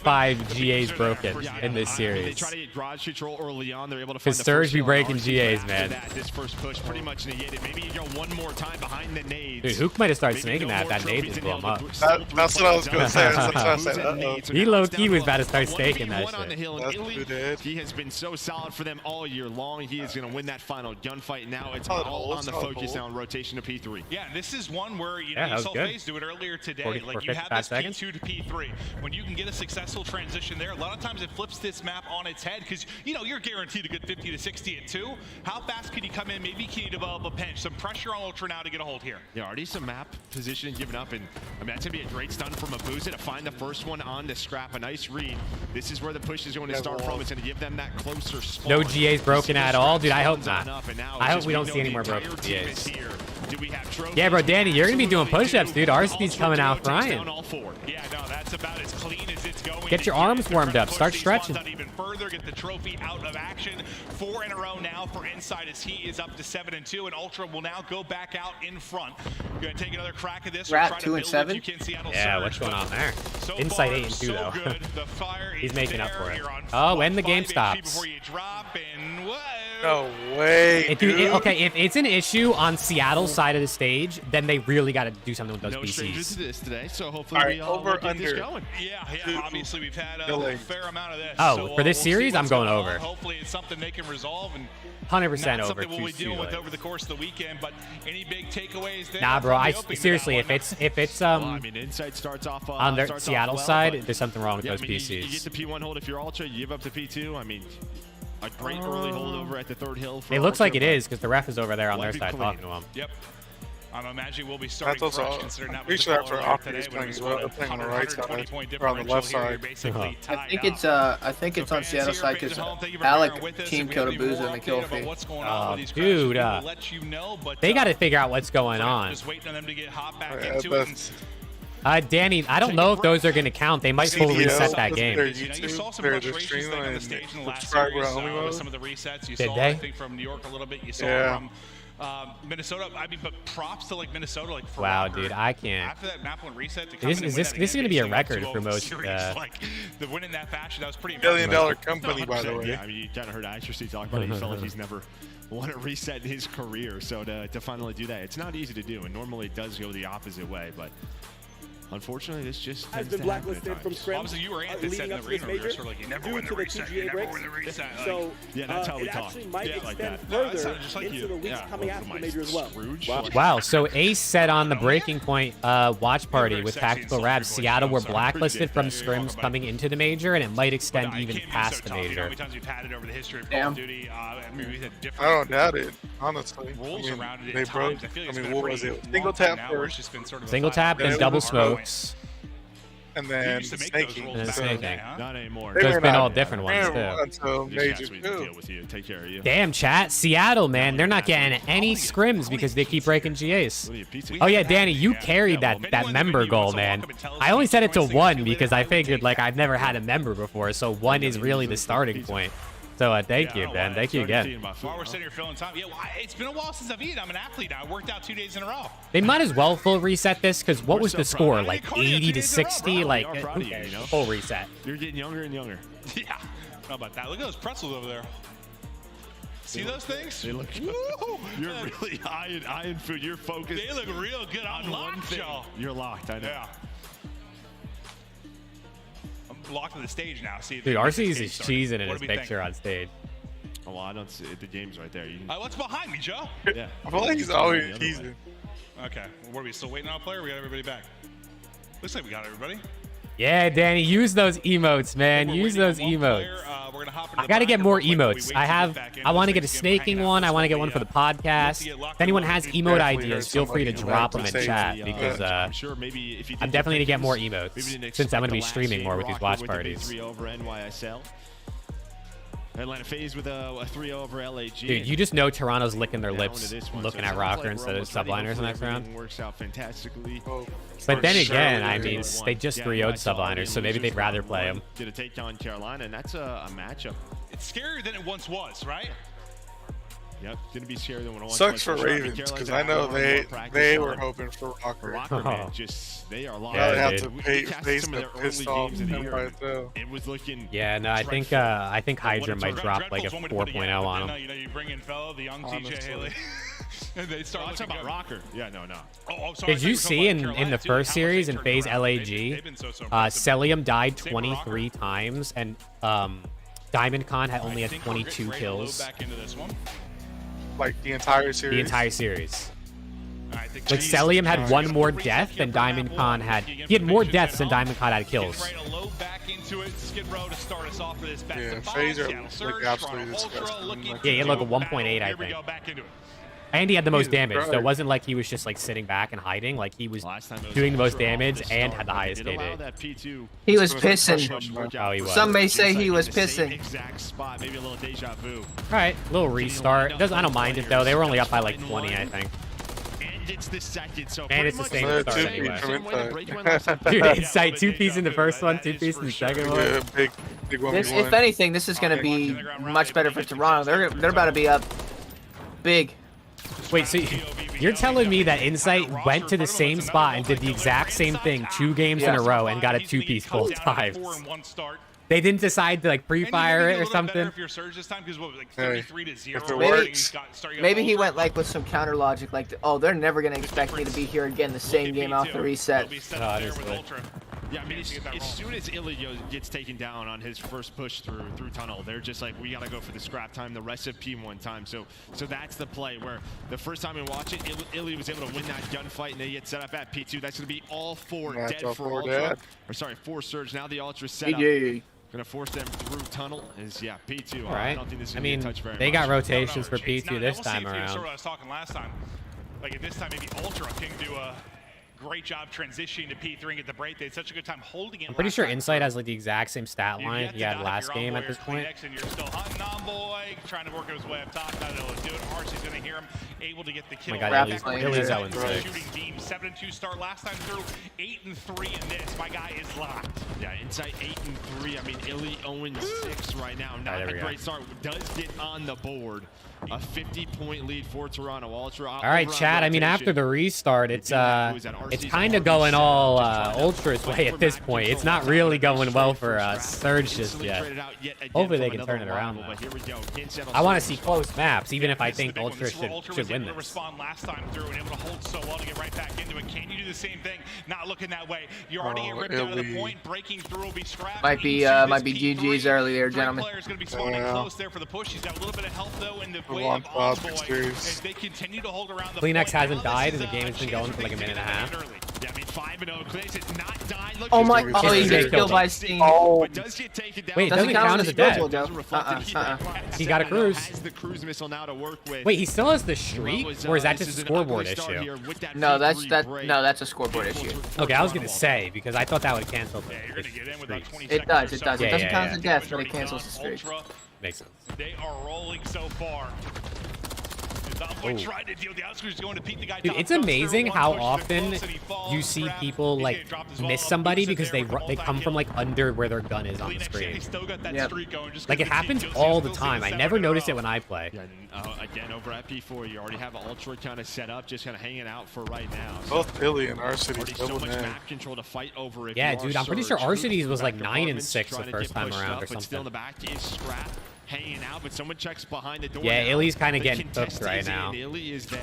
GAs broken in this series? Because Surge be breaking GAs, man. This first push pretty much negated. Maybe you go one more time behind the nades. Dude, Hook might have started snaking that. That nade just blew him up. That's what I was gonna say. That's what I said. He low-key was about to start staking that on the hill, shit. and Illy, he has been so solid for them all year long. He is going to win that final gunfight. Now it's all on the focus now in rotation to P3. Yeah, this is one where you Yeah, know, you that saw was good. FaZe do it earlier today. 40 Like or you have 55 this seconds. P2 to P3. When you can get a successful transition there, a lot of times it flips this map on its head because you know you're guaranteed a good 50 to 60 at 2. How fast can you come in? Maybe can you develop a pinch? Some pressure on Ultra now to get a hold here. Yeah, already some map position given up, and I mean that's gonna be a great stun from Abuza to find the first one on to Scrap. A nice read. This is where the push is going to start from. It's going to give them that closer spawn. No GAs broken at all? Dude, I hope not. Up, and now I hope just we don't know see any the more entire broken team GAs. is here. Do we have trophies? Yeah, bro, Danny, you're going to be doing push-ups, dude. RSP's coming out frying. Yeah, no, that's about as clean as it's going. Get your arms warmed up. Start stretching. Even further, get the trophy out of action. 4 in a row now for Inside as he is up to 7-2, and Ultra will now go back out in front. We're going to take another crack at this. We're at 2 and 7. Yeah, what's going on there? Inside 8 and 2 though. He's making up for it. Oh, and the game stops. No way, Okay, if it's an issue on Seattle's side of the stage, then they really got to do something with those No strangers PCs. to this today, so hopefully All right, we all over, get this under. going. Yeah, obviously we've had a fair amount of this. Oh, so, for this we'll see series, I'm what's going on. over. Hopefully it's something they can resolve and 100% not over. something we'll be Too dealing with late. over the course of the weekend. But any big takeaways there? Nah, bro. from the opening to Seriously, that if it's Well, I mean, Inside starts off on their starts Seattle off well, side, but- there's something wrong with Yeah, those I mean, PCs. You get the P1 hold if you're Ultra, you give up to P2. I mean, a great early holdover at the third hill. For It looks Ultra, like it but is because the ref is over there on their Left it side clean. talking to him. Yep. I'm imagining we'll be starting That's also, fresh considering that pretty was sure the that's where call earlier Opti's today when playing it as was well. They're playing on the right 120 side, point or on the left differential here. side. You're basically I tied think up. it's on Seattle side because Alec team killed Abuza in the kill feed. Oh, dude, they got to figure out what's going on. Just waiting on them to get hot back Yeah, into it. Danny, I don't know if those are going to count. They might full reset that game. You saw some frustrations like on the stage in the last series with some of the resets. You Did saw, they? I think, from New York a little bit. You saw from Minnesota. I mean, but props to like Minnesota. Like for Wow, Rocker. dude, I can't. After that map one reset, to come This in and is win this that this is going to be a advantage in record for 2-0 most. series, like the win in that fashion, that was pretty $1 billion impressive. company, by the way. Yeah, I mean, you kind of heard Asher talk about it. He felt like he's never won a reset in his career. So to finally do that, it's not easy to do. And normally it does go the opposite way. But unfortunately, this just has been blacklisted from Scrim. Obviously, you were leading up to this major sort of like, you never win the reset, you never win the reset. So yeah, that's how we it talk. actually might Yeah, like extend that. further just like into you. the weeks coming after the major as well. Wow, so Ace said on the Breaking Point watch party with Tactical Rab, Seattle were blacklisted from scrims coming into the major, and it might extend even past the major. How many times we've had it over the history of Call of Duty? I mean, we've had I different don't doubt it, honestly. rules I mean, around it they at broke. times. I feel like I it's mean, been a what was pretty it? long Single time tap now where it's first. just been sort of a Single tap, five-minute then double point. smokes. And then used to make those snaking. rules And back then in the snaking. day, huh? Not anymore. There's been all different ones, too. Until Just major cats we two. deal with you. Take care of you. Damn, chat. Seattle, man. They're not getting any scrims because they keep breaking GAs. Oh, yeah, Danny, you carried that member goal, man. I only set it to 1 because I figured, like, I've never had a member before, so 1 is really the starting point. So thank you, Ben. Thank you again. While we're sitting here filling time, yeah, well, it's been a while since I've eaten. I'm an athlete now. I worked out 2 days in a row. They might as well full reset this because what was the score? Like 80 to 60? Like, okay, full reset. You're getting younger and younger. Yeah. How about that? Look at those pretzels over there. See those things? They look good. You're really eyeing food. You're focused. They look real good. I'm locked, y'all. You're locked, I know. Yeah. I'm locked to the stage now. See, Dude, RC's is cheesing in What his do we picture think? on stage. Oh, well, I don't see it. The game's right there. You can... What's behind me, Joe? Yeah. I feel like he's always teasing. Okay. What, are we still waiting on a player? We got everybody back. Looks like we got everybody. Yeah, Danny, use those emotes, man. Use those emotes. I gotta get more emotes. I want to get a snaking one. I want to get one for the podcast. If anyone has emote ideas, feel free to drop them in chat because I'm definitely gonna get more emotes since I'm gonna be streaming more with these watch parties. 3 over NYSL. Atlanta FaZe with a 3-0 over LAG. Dude, you just know Toronto's licking their lips looking at Rocker instead of subliners next round. Works out fantastically. But then again, I mean, they just 3-0'd subliners, so maybe they'd rather play them. Did a takedown on Carolina, and that's a matchup. It's scarier than it once was, right? Yep, gonna be scarier than what it once Sucks was. for Ravens because I know they were hoping for Rocker. Rocker, man, just they are locked. Yeah, they have dude. to face the pissed off It was looking. Yeah, no, I think Hydra might drop like a 4.0 on him. You know, you bring in fellow, the young TJ Haley. And they start talking about Rocker. Yeah, no. Oh, sorry. Did you see in the first series in FaZe LAG, Celium died 23 times, and Diamond Con had only had 22 kills. Like the entire series? The entire series. Like Celium had one more death than Diamond Con had. He had more deaths than Diamond Con had kills. Yeah, FaZe are like absolutely disgusting. Yeah, he had like a 1.8, I think. And he had the most damage, so it wasn't like he was just like sitting back and hiding. Like he was doing the most damage and had the highest KD. He was pissing. Oh, he was. Some may say he was pissing. Exact spot, maybe a little deja vu. All right, little restart. I don't mind it though. They were only up by like 20, I think. And it's the second, so and it's the same start anyway. Dude, Insight 2-piece in the first one, 2-piece in the second one. Yeah, big 1v1. If anything, this is going to be much better for Toronto. They're about to be up big. Wait, so you're telling me that Insight went to the same spot and did the exact same thing 2 games in a row and got a 2-piece both times? They didn't decide to like pre-fire it or something? Maybe he went like with some counter logic, like, oh, they're never going to expect me to be here again the same game off the reset. Yeah, I mean, as soon as Illy gets taken down on his first push through tunnel, they're just like, we gotta go for the scrap time, the rest of P1 time. So that's the play where the first time we watch it, Illy was able to win that gunfight, and they get set up at P2. That's gonna be all 4 dead for Ultra. Or sorry, 4 Surge. Now the Ultra set up. Gonna force them through tunnel. Is P2. All right. I don't think this is I gonna mean, touch very they much. got rotations for P2 this time around. Sort of what I was talking last time. Like at this time, maybe Ultra can do a great job transitioning to P3 and get the break. They had such a good time holding it. I'm pretty sure Insight has like the exact same stat line he had last game at this point. And you're still hunting on boy, trying to work his way up top. Not able to do it. Archie's going to hear him, able to get the kill. Oh my God, Illy's 0-6. Shooting team 7-2 start last time through, 8-3 in this. My guy is locked. Yeah, Insight 8-3. I mean, Illy 0-6 right now. Not a great start. Does get on the board. A 50-point lead for Toronto Ultra. All right, Chad. I mean, after the restart, it's kind of going all Ultra's way at this point. It's not really going well for Surge just yet. Hopefully they can turn it around though. I want to see close maps, even if I think Ultra should win this. Respond last time through and able to hold so well to get right back into it. Can you do the same thing? Not looking that way. You're already ripped out of the point. Breaking through will be scrapped. Might be GG's early there, gentlemen. Player's going to be spawning close there for the push. He's got a little bit of help though in the way of Envoy as they continue to hold around the Kleenex hasn't died, and the game has been going for like a minute and a half. Yeah, I mean, 5-0. Kleenex has not died. Look, oh my! Oh, he gets killed by Steam. Oh, does get taken down. Wait, it doesn't count as a death. He got a cruise. Has the cruise missile now to work with. Wait, he still has the streak, or is that just a scoreboard issue? No, that's a scoreboard issue. Okay, I was gonna say because I thought that would cancel the streak. It does. It does. It doesn't count as a death, but it cancels the streak. Makes sense. They are rolling so far. Tried to deal the outskirts going to peek the guy. Dude, it's amazing how often you see people like miss somebody because they come from like under where their gun is on the screen. Yep. Like it happens all the time. I never notice it when I play. Yeah, again, over at P4, you already have Ultra kind of set up, just kind of hanging out for right now. Both Billy and Arcides so much map control to fight over. Yeah, dude, I'm pretty sure Arcides was like 9-6 the first time around or something. But still in the back is Scrap. Hanging out, but someone checks behind the door. Yeah, Illy's kind of getting cooked right now. Illy is there.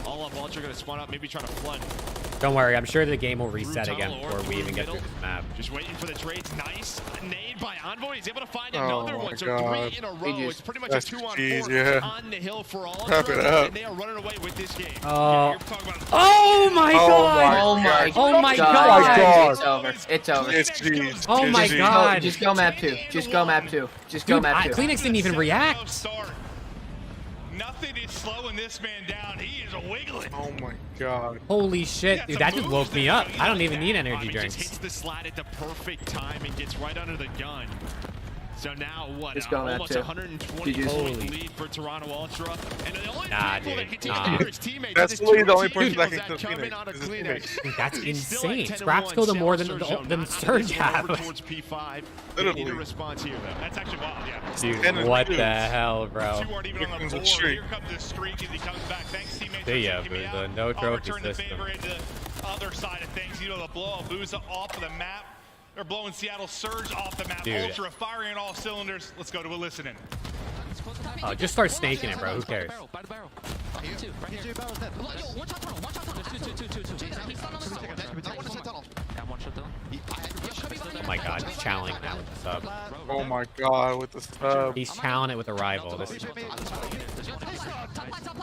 All of Ultra gonna spawn up, maybe trying to flood Don't worry, I'm sure the game will reset again before we even get through this map. Just waiting for the trades. Nice nade by Envoy. He's able to find Oh another my one. So God. 3 in a row. It's pretty much That's a 2-on-4 yeah. on the hill for all of Wrap it them. up. And they are running away with this game. Oh my God! Oh my Oh my God. God! It's over. It's over. It's GG. Oh my GG. God! Just go map 2. Just go map 2. Just go Dude, map 2. Kleenex didn't even react. Nothing is slowing this man down. He is wiggling. Oh my God. Holy shit, dude, that just woke me up. I don't even need energy He drinks. just hits the slide at the perfect time and gets right under the gun. So now what? Just go Almost map 120 2. point lead for Toronto Ultra. And the only Nah, people that dude. can Nah. take his teammates That's is literally the only two person that kills can kill come in on a Kleenex. Kleenex. Dude, that's He's still at insane. 10-1. Scraps killed him more than South Surge, the not Surge to get have. over towards P5. Literally. Need a response here, though. That's actually wild, yeah. Dude, what the hell, bro? 2 aren't even on the board. Here comes the streak as he comes back. Thanks, teammates. See ya, for checking me Booza. out. No I'll trophy return the system. favor into the other side of things. You know, the blow of Booza off of the map. They're blowing Seattle Surge off the map. Dude. Ultra firing on all cylinders. Let's go to a listening. Oh, just start snaking it, bro. Who cares? Oh my God, he's challenging that with the sub. Oh my God, with the sub. He's challenging it with a rival.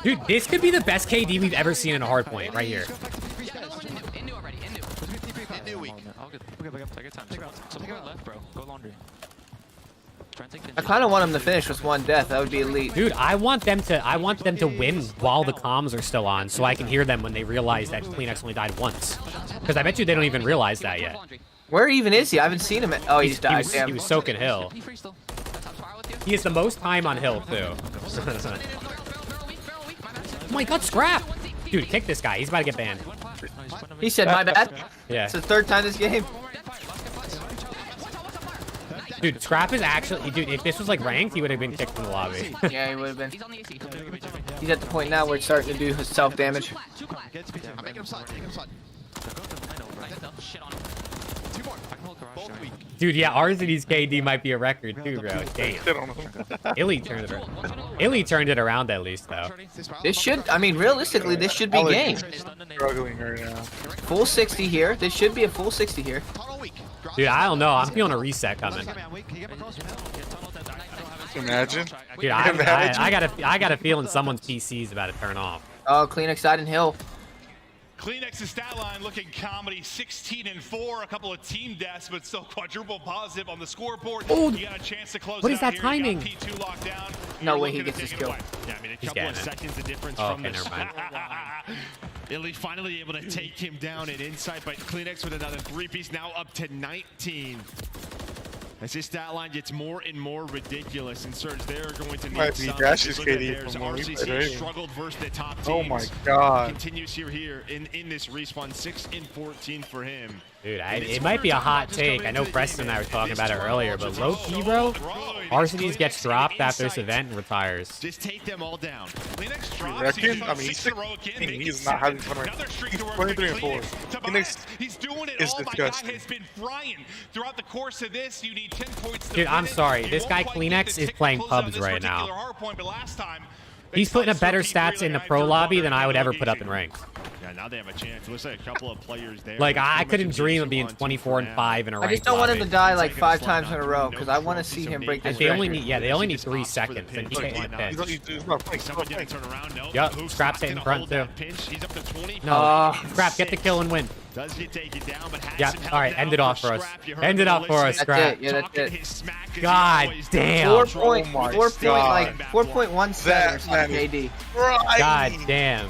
Dude, this could be the best KD we've ever seen in a hard point, right here. I kind of want him to finish with 1 death. That would be elite. Dude, I want them to win while the comms are still on, so I can hear them when they realize that Kleenex only died once. Because I bet you they don't even realize that yet. Where even is he? I haven't seen him. Oh, he just died. He was soaking Hill. He has the most time on Hill, too. Oh my God, Scrap! Dude, kick this guy. He's about to get banned. He said, my bad. Yeah. It's the 3rd time this game. Dude, Scrap is actually... Dude, if this was like ranked, he would have been kicked from the lobby. Yeah, he would have been. He's at the point now where it's starting to do his self-damage. Dude, yeah, RZD's KD might be a record too, bro. Damn. Illy turned it around. Illy turned it around at least, though. This should, I mean, realistically, this should be game. Struggling right now. Full 60 here. This should be a full 60 here. Dude, I don't know. I'm feeling a reset coming. Imagine. Dude, I got a feeling someone's PC is about to turn off. Oh, Kleenex side and Hill. Kleenex's stat line looking comedy, 16-4, a couple of team deaths, but still quadruple positive on the scoreboard. Oh, you got a chance to close what it is out that here. You got timing? P2 locked down. No way he gets his kill. Yeah, I mean, a He's couple of getting it. seconds of difference Oh, from okay, the never mind. Illy finally able to take him down at inside, but Kleenex with another 3-piece, now up to 19. As his stat line gets more and more ridiculous, and Surge, they're going to need Might be some. Dash's Look at KD theirs. from when we RCC played, right? struggled versus the top teams. Oh my God. Continues here in this respawn, 6-14 for him. Dude, it might be a hot take. I know Preston and I were talking about it earlier, but low-key, bro, RCDs gets dropped after this event and retires. Just take them all down. Reckon? I mean, he's not having fun right now. He's 23-4. He's doing it is all. My disgusting. guy has been frying throughout the course of this. You need 10 points to Dude, I'm win it. sorry. You This won't guy quite get Kleenex the is tick playing close out pubs this right now. particular hard point, but last time, He's putting up better stats in the pro lobby than I would ever put up in ranked. Yeah, now they have a chance. It looks like a couple of players there. Like, I couldn't dream of being 24-5 in a I ranked just don't want him to lobby. die like 5 times in a row because I want to see him break this They only record. need, they only need 3 seconds, and he can't hit pitch. Yup, Scrap's hitting front too. No, Scrap, get the kill and win. Does get taken down, but Yeah, all right, end it off for us. End it off for us, Scrap. That's it. Yeah, that's it. God damn. 4.17 seconds on KD. God damn.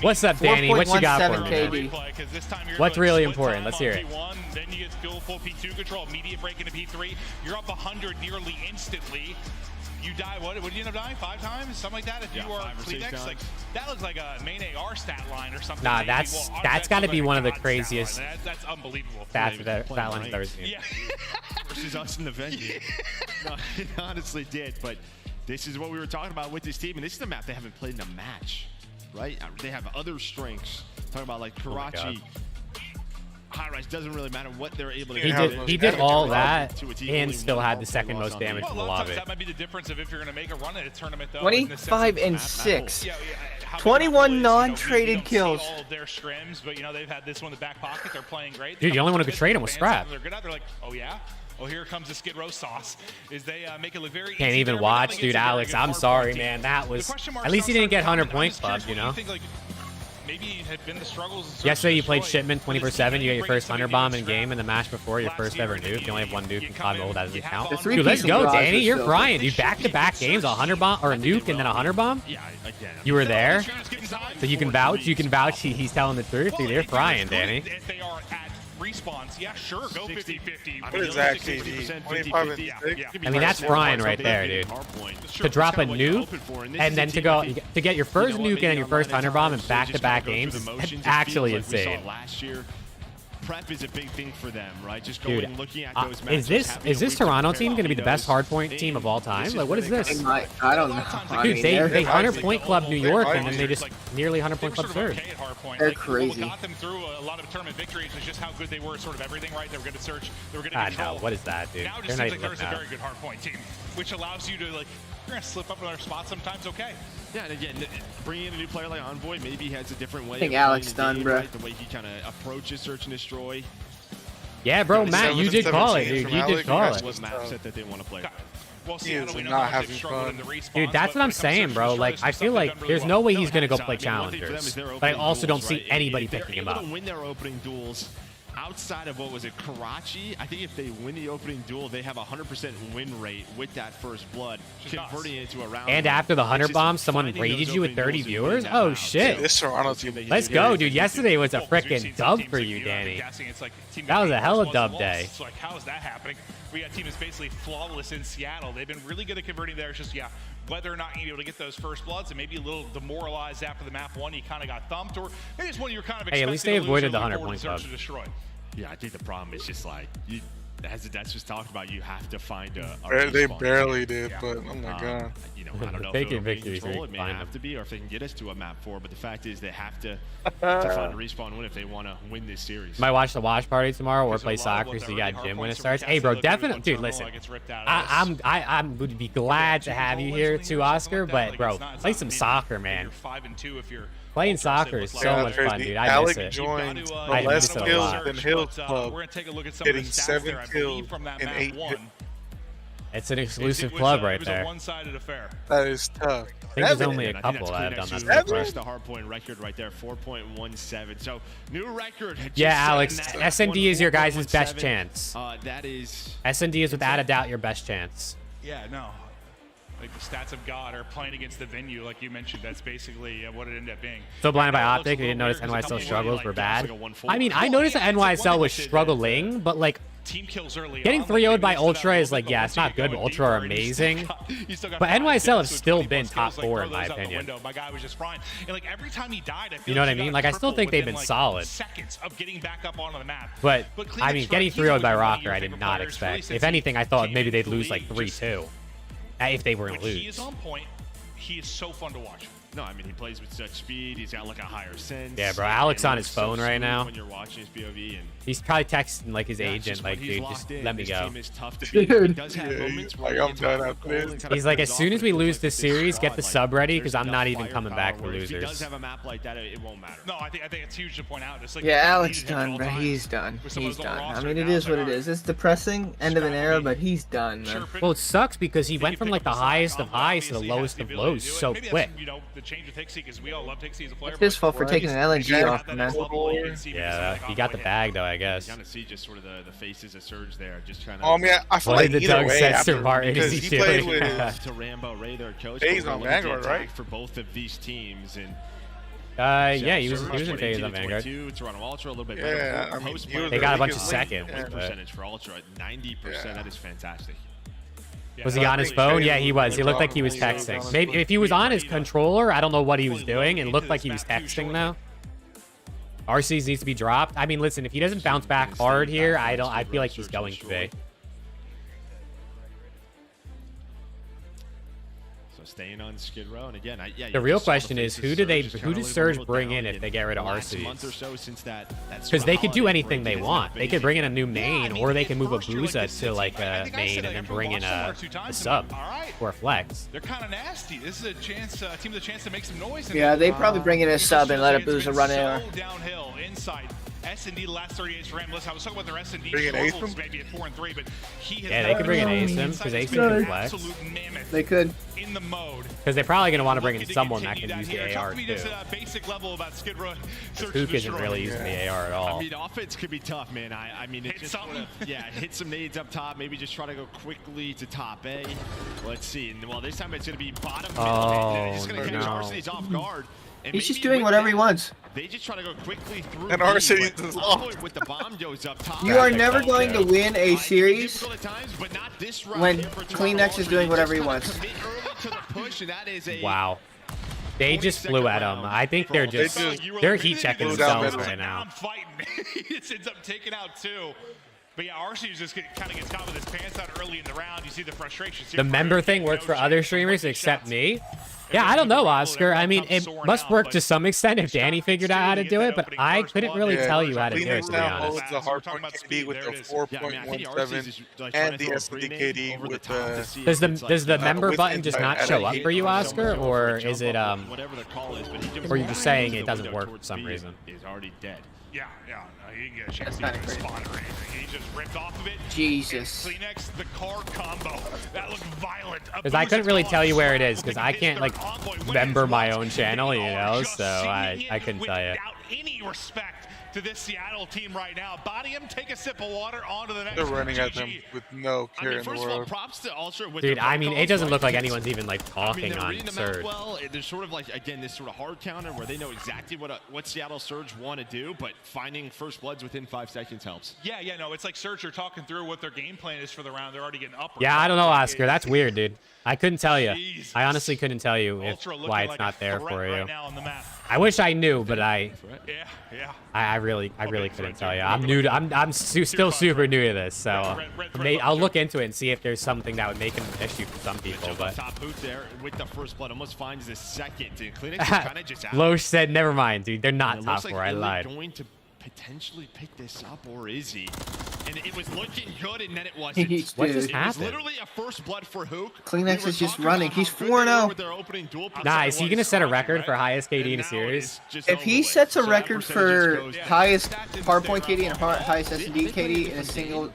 What's up, Danny? What you got for me? 4.17 KD. What's really important? Let's hear it. Then you get full P2 control, immediate break into P3. You're up 100 nearly instantly. You die, what did you end up dying? 5 times? Something like that if you are Kleenex? Like, that looks like a main AR stat line or something. Nah, maybe. that's Well, got to be one of the God craziest stat line. That's unbelievable. stats that line's ever seen. Yeah. Versus us in the venue. No, it honestly did, but this is what we were talking about with this team, and this is the map they haven't played in a match, right? They have other strengths. Talking about like Karachi. High-Rise doesn't really matter what they're able to do. He did all that and still had the second most damage in the lobby. That might be the difference of if you're going to make a run at a tournament, though. 25 and 6. 21 non-traded kills. All of their scrims, but they've had this one in the back pocket. They're playing great. Dude, the only one who could trade him was Scrap. They're good at. They're like, oh yeah. Oh, here comes the Skid Row sauce. Is they make it look very Can't easy even there, watch, dude. Alex, I'm sorry, man. That was. At least he didn't get 100 point club, Maybe had been the struggles. Yesterday you played Shipman 24/7. You got your first 100 bomb in game, and the match before your first ever nuke. You only have one nuke in COD Mode. That doesn't count. Dude, let's go, Danny. You're frying, dude. Back-to-back games, a 100 bomb or a nuke and then a 100 bomb. Yeah, again. You were there, so you can vouch. You can vouch. He's telling the truth, dude. You're frying, Danny. If they are at respawns, yeah, sure, go 50-50. What is that, KD? 25 and 6? I mean, that's frying right there, dude. To drop a nuke and then to get your first nuke and then your first 100 bomb in back-to-back games, that's actually insane. Last year, prep is a big thing for them, right? Just going and looking at those matches. Is this Toronto team going to be the best hardpoint team of all time? Like, what is this? I don't know. Dude, they 100 point club New York and then they just nearly 100 point club Surge. They're crazy. What got them through a lot of tournament victories is just how good they were at sort of everything, right? They were good at search. They were good at control. No, what is that, dude? Now it just seems like there's a very good hardpoint team, which allows you to, like, you're going to slip up in our spot sometimes, okay. Yeah, and again, bringing in a new player like Envoy, maybe he has a different way. I think Alex done, bro. Right? The way he kind of approaches search and destroy. Yeah, bro, Matt, you did call it, dude. You did call it. What Matt said that they want to play. Well, he is not having fun. Dude, that's what I'm saying, bro. Like, I feel like there's no way he's going to go play challengers. But I also don't see anybody picking him up. They're able to win their opening duels outside of, what was it, Karachi? I think if they win the opening duel, they have a 100% win rate with that first blood, converting it into a round. And after the 100 bombs, someone raided you with 30 viewers? Oh, shit. This Toronto team. Let's go, dude. Yesterday was a freaking dub for you, Danny. That was a hella dub day. It's like, how is that happening? We got a team that's basically flawless in Seattle. They've been really good at converting there. It's just, yeah, whether or not you're able to get those first bloods and maybe a little demoralized after the map one, you kind of got thumped, or maybe it's one you were kind of expecting. Hey, at least they avoided the 100 point club. Yeah, I think the problem is just like, as that's just talked about, you have to find a they barely did, but oh my god. I don't know if it may have to be, or if they can get us to a map 4, but the fact is they have to find a respawn win if they want to win this series. Might watch the watch party tomorrow or play soccer so you got gym when it starts. Hey, bro, definitely, dude, listen. I would be glad to have you here too, Oscar, but bro, play some soccer, man. Playing soccer is so much fun, dude. I miss it. Joined the less kills than Hills Club, getting 7 kills in 8 hits. It's an exclusive club right there. That is tough. I think there's only a couple that have done that. That's the hardpoint record right there, 4.17. So new record. Yeah, Alex, SND is your guys' best chance. That is. SND is without a doubt your best chance. Yeah, no. Like the stats of God are playing against the venue, like you mentioned. That's basically what it ended up being. So blinded by optic, you didn't notice NYSL struggles were bad. I mean, I noticed that NYSL was struggling, but like getting 3-0'd by Ultra is like, yeah, it's not good, but Ultra are amazing. But NYSL has still been top 4 in my opinion. My guy was just frying, and like every time he died, I feel you know what I mean? Like I still think they've been solid. Seconds of getting back up onto the map. But I mean, getting 3-0'd by Rocker, I did not expect. If anything, I thought maybe they'd lose like 3-2. If they were to lose. He is on point. He is so fun to watch. No, I mean, he plays with such speed. He's got like a higher sense. Yeah, bro. Alex on his phone right now. When you're watching his POV, and he's probably texting like his agent, like, dude, just let me go. Dude. I'm done after this. He's like, as soon as we lose this series, get the sub ready because I'm not even coming back for losers. If he does have a map like that, it won't matter. No, I think it's huge to point out. It's like, yeah, Alex done, bro. He's done. He's done. I mean, it is what it is. It's depressing, end of an era, but he's done, man. Well, it sucks because he went from like the highest of highs to the lowest of lows so quick. The change with Hixie, because we all love Hixie as a player. It's his fault for taking an LNG off, man. Yeah, he got the bag though, I guess. You kind of see just sort of the faces of Surge there, just trying to. Oh man, I feel like either way after because he played with to Rambo Ray, their coach. He's on Vanguard, right? For both of these teams, and yeah, he was in phase on Vanguard. Toronto Ultra a little bit better. I mean, they got a bunch of seconds. Percentage for Ultra, 90%. That is fantastic. Was he on his phone? Yeah, he was. He looked like he was texting. Maybe if he was on his controller, I don't know what he was doing. It looked like he was texting though. RCs needs to be dropped. I mean, listen, if he doesn't bounce back hard here, I feel like he's going to be. So staying on Skid Row, and again, the real question is who does Surge bring in if they get rid of RC? Because they could do anything they want. They could bring in a new main, or they can move a Booza to like a main and then bring in a sub or a flex. They're kind of nasty. This is a chance, team with a chance to make some noise. Yeah, they probably bring in a sub and let a Booza run air. Downhill inside. S&D the last 38 for him. Listen, I was talking about their S&D Bring an struggles maybe at 4-3, but he has they could bring an ASIM because ASIM can flex. They could. In the mode. Because they're probably going to want to bring in someone that can use the AR too. Just basic level about Skid Row. Hook isn't really using the AR at all. I mean, offense could be tough, man. I mean, it's just hit some nades up top. Maybe just try to go quickly to top A. Let's see. Well, this time it's going to be bottom middle. Oh, it's going to catch RC's off guard. He's just doing whatever he wants. They just try to go quickly through. And RC is off. With the bomb goes up top. You are never going to win a series when Kleenex is doing whatever he wants. Wow. They just flew at him. I think they're heat checking themselves right now. I'm fighting. He ends up taking out 2. But yeah, RC just kind of gets caught with his pants out early in the round. You see the frustration. The member thing works for other streamers except me. Yeah, I don't know, Oscar. I mean, it must work to some extent if Danny figured out how to do it, but I couldn't really tell you how to do it, to be honest. The hardpoint KD with the 4.17 and the SD KD with the... Does the member button just not show up for you, Oscar, or is it or are you just saying it doesn't work for some reason? Is already dead. Yeah, he didn't get a chance to even spot or anything. He just ripped off of it. Jesus. Kleenex, the car combo. That looked violent. Because I couldn't really tell you where it is, because I can't, like, member my own channel, you know, so I couldn't tell you. Without any respect to this Seattle team right now. Body him, take a sip of water, on to the next. They're running at them with no care in the world. Props to Ultra with dude, I mean, it doesn't look like anyone's even, like, talking on Surge. Well, there's sort of like, again, this sort of hard counter where they know exactly what Seattle Surge want to do, but finding first bloods within 5 seconds helps. Yeah, no, it's like Surge are talking through what their game plan is for the round. They're already getting up. Yeah, I don't know, Oscar. That's weird, dude. I couldn't tell you. I honestly couldn't tell you why it's not there for you. I wish I knew, but I really couldn't tell you. I'm new to, I'm still super new to this, so I'll look into it and see if there's something that would make it an issue for some people. But top boot there with the first blood almost finds the second. Kleenex is kind of just out. Loesch said, "Never mind, dude. They're not top 4. I lied." Going to potentially pick this up, or is he? And it was looking good, and then it wasn't. What just happened? It was literally a first blood for Hook. Kleenex is just running. He's 4-0. Nah, is he gonna set a record for highest KD in a series? If he sets a record for highest hardpoint KD and highest SD KD in a single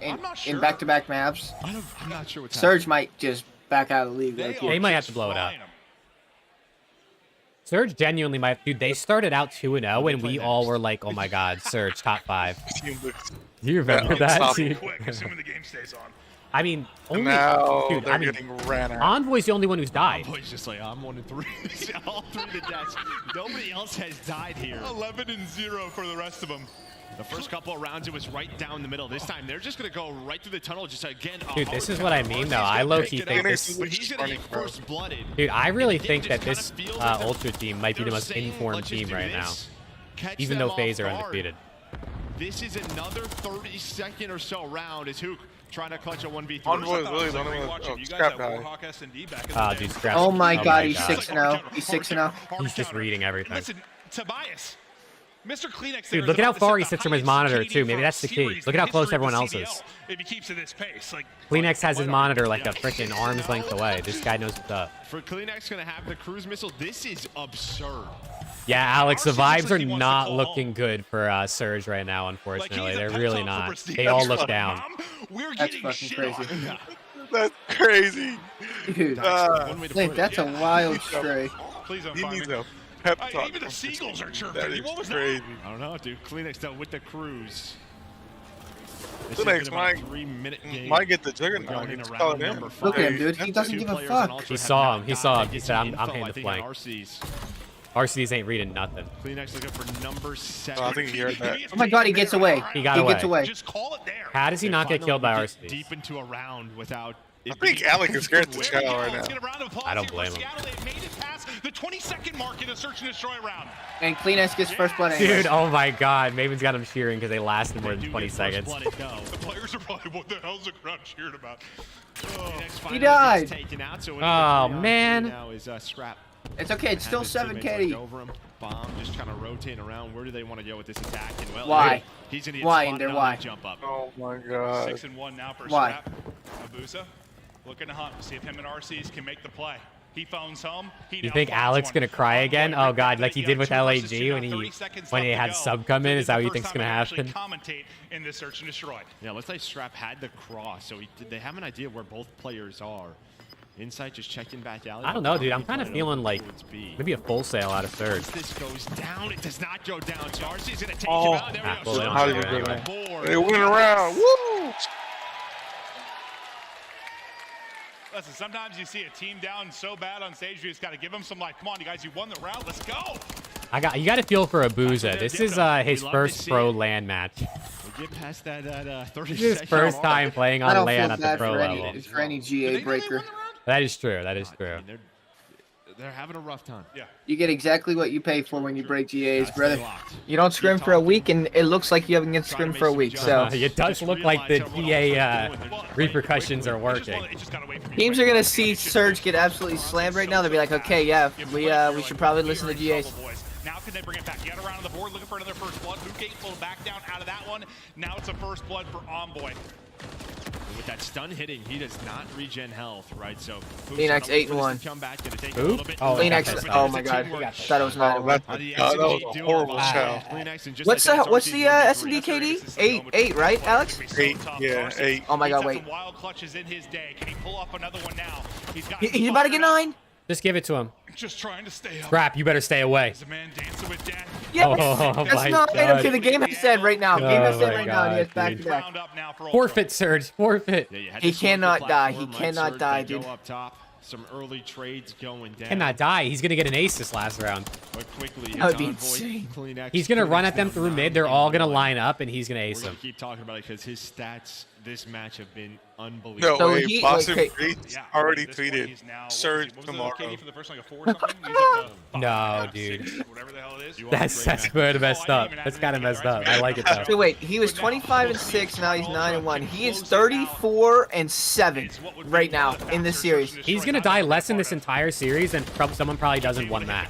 in back-to-back maps, I'm not sure what's Surge might just back out of the league. They might have to blow it up. Surge genuinely might. Dude, they started out 2-0, and we all were like, "Oh my God, Surge top 5." Do you remember that? Assuming the game stays on. I mean, only dude. I mean, Envoy's the only one who's died. Envoy's just like, I'm 1-3. All 3 to deaths. Nobody else has died here. 11-0 for the rest of them. The first couple of rounds, it was right down the middle. This time, they're just going to go right through the tunnel. Just again. Dude, this is what I mean, though. I low-key think this. But he's going to get first-blooded. Dude, I really think that this Ultra team might be the most informed team right now, even though FaZe are undefeated. This is another 30-second or so round as Hook trying to clutch a 1v3. Envoy is really the only one. Scrap guy. Dude, Scrap. Oh my God, he's 6-0. He's 6-0. He's just reading everything. Listen, Tobias. Mr. Kleenex, dude, look at how far he sits from his monitor, too. Maybe that's the key. Look at how close everyone else is. If he keeps at this pace, like Kleenex has his monitor like a freaking arm's length away. This guy knows what's up. For Kleenex going to have the cruise missile, this is absurd. Yeah, Alex, the vibes are not looking good for Surge right now, unfortunately. They're really not. They all look down. That's fucking crazy. That's crazy. Dude, that's a wild stray. Please don't he find needs me. a pep talk. Even the seagulls are chirping. That is What was crazy. that? I don't know, dude. Kleenex though with the cruise. Kleenex might get the juggernaut. Look at him, dude. He doesn't give a fuck. He saw him. He saw him. He said, I'm hitting the flank. RCs ain't reading nothing. Kleenex looking for number 7. Oh, I think he heard that. Oh my God, he gets away. He got away. Gets away. Just call it there. How does he not get killed by RCs? Deep into a round without I think Alec is scared to child right now. I don't blame him. They made it past the 20-second mark in a search and destroy round. And Kleenex gets first blood anyway. Dude, oh my god. Maven's got him cheering because they lasted more than 20 seconds. The players are probably, what the hell's the crowd cheering about? He died. Taken out, so Oh, man. Now is Scrap. It's okay. It's still 7K. Over him. Bomb just kind of rotating around. Where do they want to go with this attack? And well, Why? He's gonna get Why? spotted on Why? that jump up. Oh my god. 6-1 now for Why? Scrap. Abusa looking to hunt. See if him and RCs can make the play. He phones home. You think Alec's gonna cry again? Oh god, like he did with LAG when he had sub come in. Is that what you think's gonna happen? Commentate in this search and destroy. Yeah, looks like Scrap had the cross, so they have an idea where both players are. Insight just checking back out. I don't know, dude. I'm kind of feeling like maybe a full sale out of Surge. This goes down. It does not go down. So RC's gonna take Oh, him out. There we go. how do you do that? They went around. Woo! Listen, sometimes you see a team down so bad on stage, you just got to give them some like, come on, you guys, you won the round. Let's go. You got to feel for Abusa. This is his first pro LAN match. We get past that 30 This is his first time playing on LAN at the pro level. For any GA breaker. That is true. That is true. They're having a rough time. Yeah. You get exactly what you pay for when you break GAs, brother. You don't scrim for a week, and it looks like you haven't get scrim for a week. So it does look like the GA repercussions are working. Teams are gonna see Surge get absolutely slammed right now. They'll be like, okay, yeah, we should probably listen to GAs. Now can they bring it back? Get around on the board, looking for another first blood. Bootgate pulled back down out of that one. Now it's a first blood for Envoy. With that stun hitting, he does not regen health, right? So Kleenex 8-1. Come back, gonna take a Who? little bit. Oh, Kleenex. Oh my god, thought it was 9-1. That was a horrible shot. What's the S&D KD? 8, right, Alex? 8, yeah, 8. Oh my god, wait. Wild clutches in his day. Can he pull up another one now? He's about to get 9. Just give it to him. Just trying to stay up. Scrap, you better stay away. Is the man dancing with death? Yes, Oh that's my not God. okay. The game has said right now. Game has said right now. And he has back to back. Forfeit, Surge. Forfeit. He cannot die. He cannot die, dude. Up top. Some early trades going down. Cannot die. He's gonna get an ace this last round. But quickly, That would be insane. He's gonna run at them through mid. They're all gonna line up, and he's gonna ace We're gonna them. keep talking about it because his stats this match have been unbelievable. No way, Boston already tweeted Surge tomorrow. No, dude. That's good messed up. That's kind of messed up. I like it though. So wait, he was 25-6. Now he's 9-1. He is 34-7 right now in this series. He's gonna die less in this entire series than someone probably does in one match.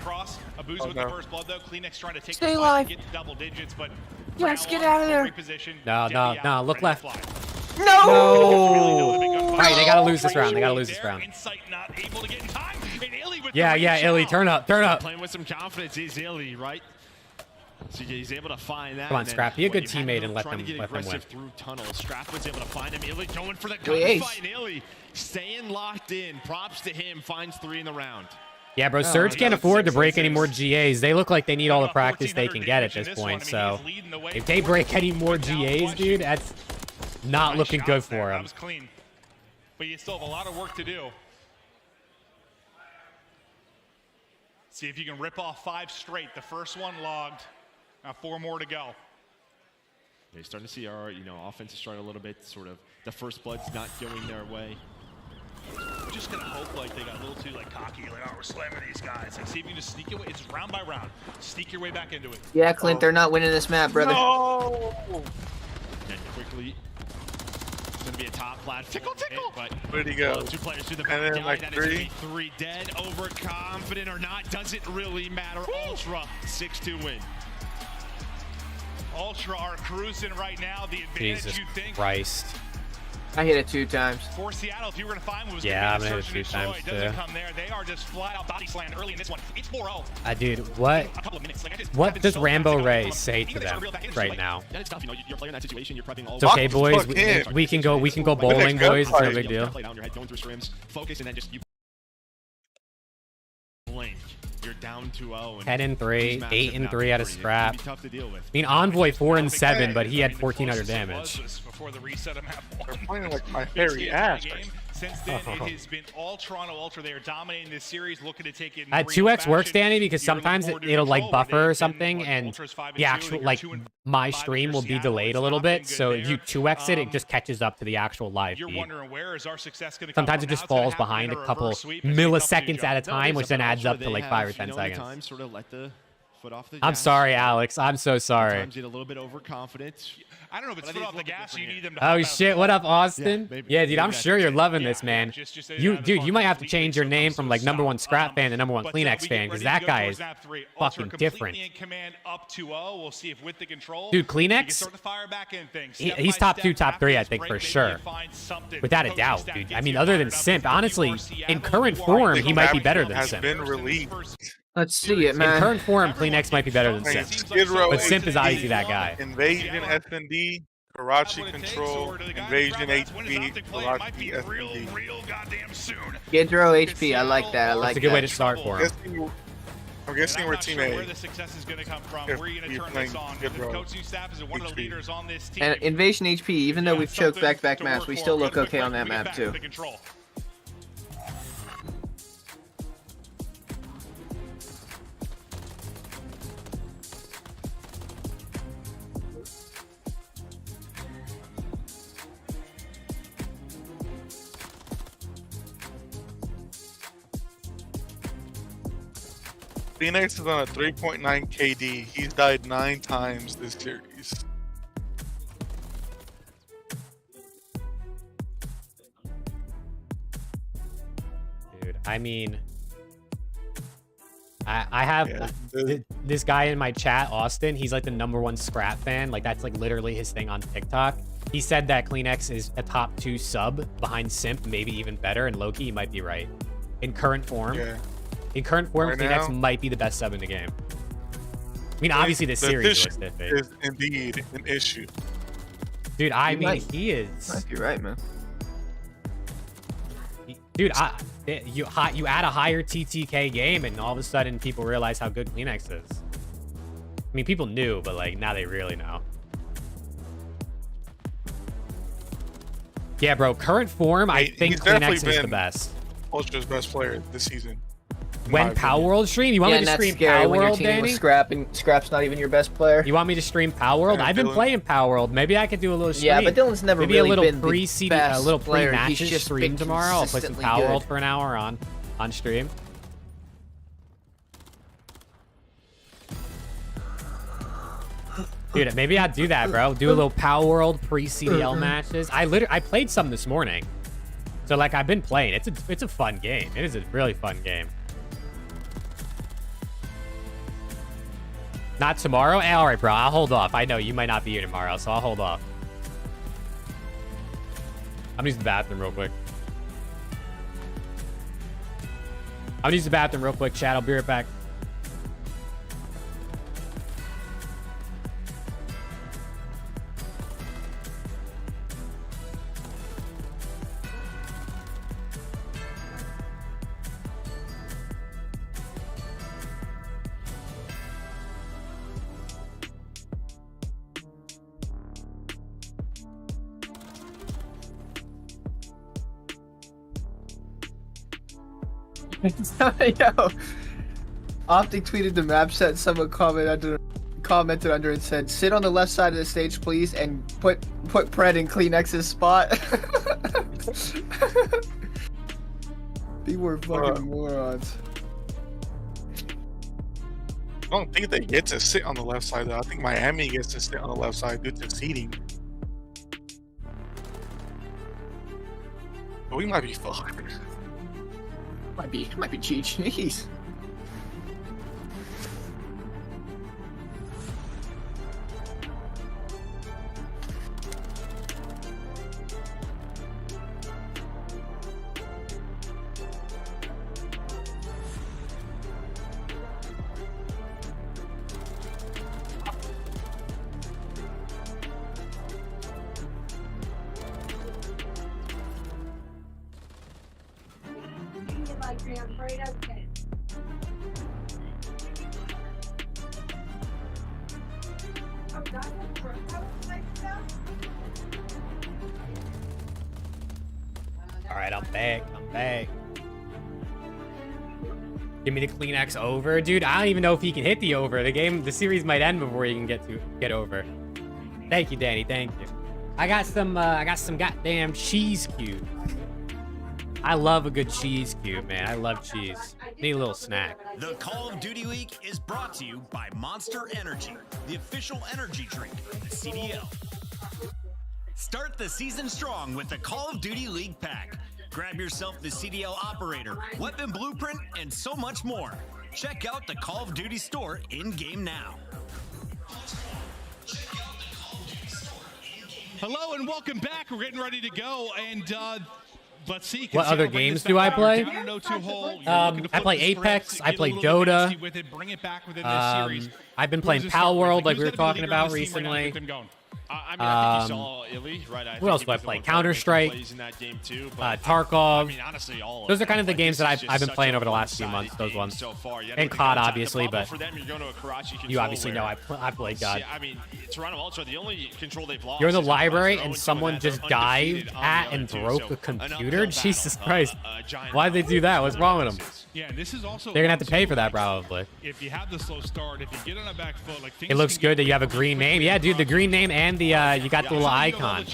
Stay alive. Yes, get out of there. No. Look left. No. All right, they gotta lose this round. They gotta lose this round. Yeah, Illy, turn up. Playing with some confidence, he's Illy, right? So he's able to find that. Come on, Scrap. Be a good teammate and let them win. Through tunnel. Scrap was able to find him. Illy going for the gunfight. And Illy staying locked in. Props to him. Finds 3 in the round. Yeah, bro, Surge can't afford to break any more GAs. They look like they need all the practice they can get at this point. So if they break any more GAs, dude, that's not looking good for That him. was clean. But you still have a lot of work to do. See if you can rip off 5 straight. The first one logged. Now 4 more to go. You're starting to see our, offense is starting a little bit. Sort of the first blood's not going their way. We're just gonna hope like they got a little too cocky, like, oh, we're slamming these guys. Like, see if you can just sneak your way. It's round by round. Sneak your way back into it. Yeah, Clint, they're not winning this map, brother. No. Then quickly, it's gonna be a top platform. Tickle. But Where'd he go? 2 players through the back. And then like that 3. Is 3 dead. Overconfident or not, doesn't really matter. Ultra 6-2 win. Ultra are cruising right now. The advantage Jesus you think. Christ. I hit it 2 times. For Seattle, if you were gonna find what was Yeah, I'm gonna gonna be hit it 2 a times, search and destroy, it doesn't too. come there. They are just flat out body slammed early in this one. It's 4-0. Dude, what? A couple of minutes. Like, What does Rambo Ray say to them right now? Yeah, it's tough. You're playing in that situation. You're prepping all. It's okay, boys. fuck him. We can go bowling, boys. It's no big deal. Play down your head, going through scrims, focus, and then just you blink. You're down 2-0. 10-3, 8-3 out of Scrap. Tough to deal with. I mean, Envoy 4-7, but he had 1400 damage. Before the reset of map 1. They're playing like my hairy ass. since then, it has been all Toronto Ultra. They are dominating this series, looking to take it in That real 2x works, fashion. Danny, because You're looking sometimes forward to it'll like Control, where buffer or they've been, something, like, and Ultras 5-2, the actual you're like 2-5 my if stream you're will be Seattle. delayed It's a little not been bit. good So there. if you 2x it, it just catches up to the actual live You're feed. wondering where is our success going to come Sometimes from. it just Now it's gonna falls happen behind in a a couple reverse sweep. It's gonna be tough to do, milliseconds Joe. at a time, which then adds up to like 5 or 10 seconds. Time sort of let the foot off the I'm gas. sorry, Alex. I'm so sorry. Sometimes get a little bit overconfident. I don't know if it's foot off the gas. You need them to. Oh shit! What up, Austin? Yeah, dude, I'm sure you're loving this, man. Dude, you might have to change your name from like #1 Scrap fan to #1 Kleenex fan, because that guy is fucking different. In command up 2-0. We'll see if with the control, dude, Kleenex, he's top 2, top 3, I think for sure, without a doubt, dude. I mean, other than Simp, honestly, in current form, he might be better than Simp. Let's see it, man. In current form, Kleenex might be better than Simp, but Simp is obviously that guy. Invasion SND, Karachi Control, Invasion HP, Karachi SND. Gidro HP, I like that. I like that. That's a good way to start for him. I'm guessing we're Team A. Where the success is going to come from. Where are you going to turn this on? The coaching staff is one of the leaders on this team. And Invasion HP, even though we've choked back-to-back maps, we still look okay on that map too. Phoenix is on a 3.9 KD. He's died 9 times this series. Dude, I mean, I have this guy in my chat, Austin. He's like the #1 Scrap fan. Like that's like literally his thing on TikTok. He said that Kleenex is a top 2 sub behind Simp, maybe even better. And Loki, he might be right. In current form, in current form, Right Kleenex now, might be the best sub in the game. I mean, obviously this series was different. is indeed an issue. Dude, I mean, he is. Might be right, man. Dude, you add a higher TTK game, and all of a sudden people realize how good Kleenex is. I mean, people knew, but like now they really know. Yeah, bro. Current form, I think Kleenex is the best. Ultra's best player this season. When Power World stream? You want me to stream Power World, Danny? Scrap and Scrap's not even your best player. You want me to stream Power World? I've been playing Power World. Maybe I could do a little stream. Yeah, but Dylan's never Maybe really a little been pre-CD, the best a little player. He's pre-matches just stream been tomorrow. I'll play some consistently Power good. World for an hour on stream. Dude, maybe I'd do that, bro. Do a little Power World pre-CDL matches. I played some this morning. So like I've been playing. It's a fun game. It is a really fun game. Not tomorrow? Eh, all right, bro. I'll hold off. I know you might not be here tomorrow, so I'll hold off. I'm gonna use the bathroom real quick. I'm gonna use the bathroom real quick, chat. I'll be right back. Yo, Optic tweeted the map set. Someone commented under and said, "Sit on the left side of the stage, please, and put Pred in Kleenex's spot." They were fucking morons. I don't think they get to sit on the left side though. I think Miami gets to sit on the left side due to seating. But we might be fucked. Might be GG's. All right, I'm back. I'm back. Give me the Kleenex over, dude. I don't even know if he can hit the over. The series might end before he can get over. Thank you, Danny. Thank you. I got some goddamn cheese cubes. I love a good cheese cube, man. I love cheese. Need a little snack. The Call of Duty League is brought to you by Monster Energy, the official energy drink of the CDL. Start the season strong with the Call of Duty League pack. Grab yourself the CDL operator, weapon blueprint, and so much more. Check out the Call of Duty store in-game now. Hello and welcome back. We're getting ready to go, and let's see. What other games do I play? I play Apex. I play Dota. I've been playing Pal World like we were talking about recently. I mean, I think you saw Illy, right? What else do I play? Counter-Strike, Tarkov. I mean, honestly, all those are kind of the games that I've been playing over the last few months. Those ones, so far. and COD obviously, but you you obviously know I played COD. Yeah, I mean, Toronto Ultra, the only control they've lost. You're in the library and someone just dived at and broke a computer. Jesus Christ! Why'd they do that? What's wrong with them? Yeah, this is also. They're gonna have to pay for that probably. If you have the slow start, if you get on a back foot, like it looks good that you have a green name. Yeah, dude, the green name and the you got the little icon.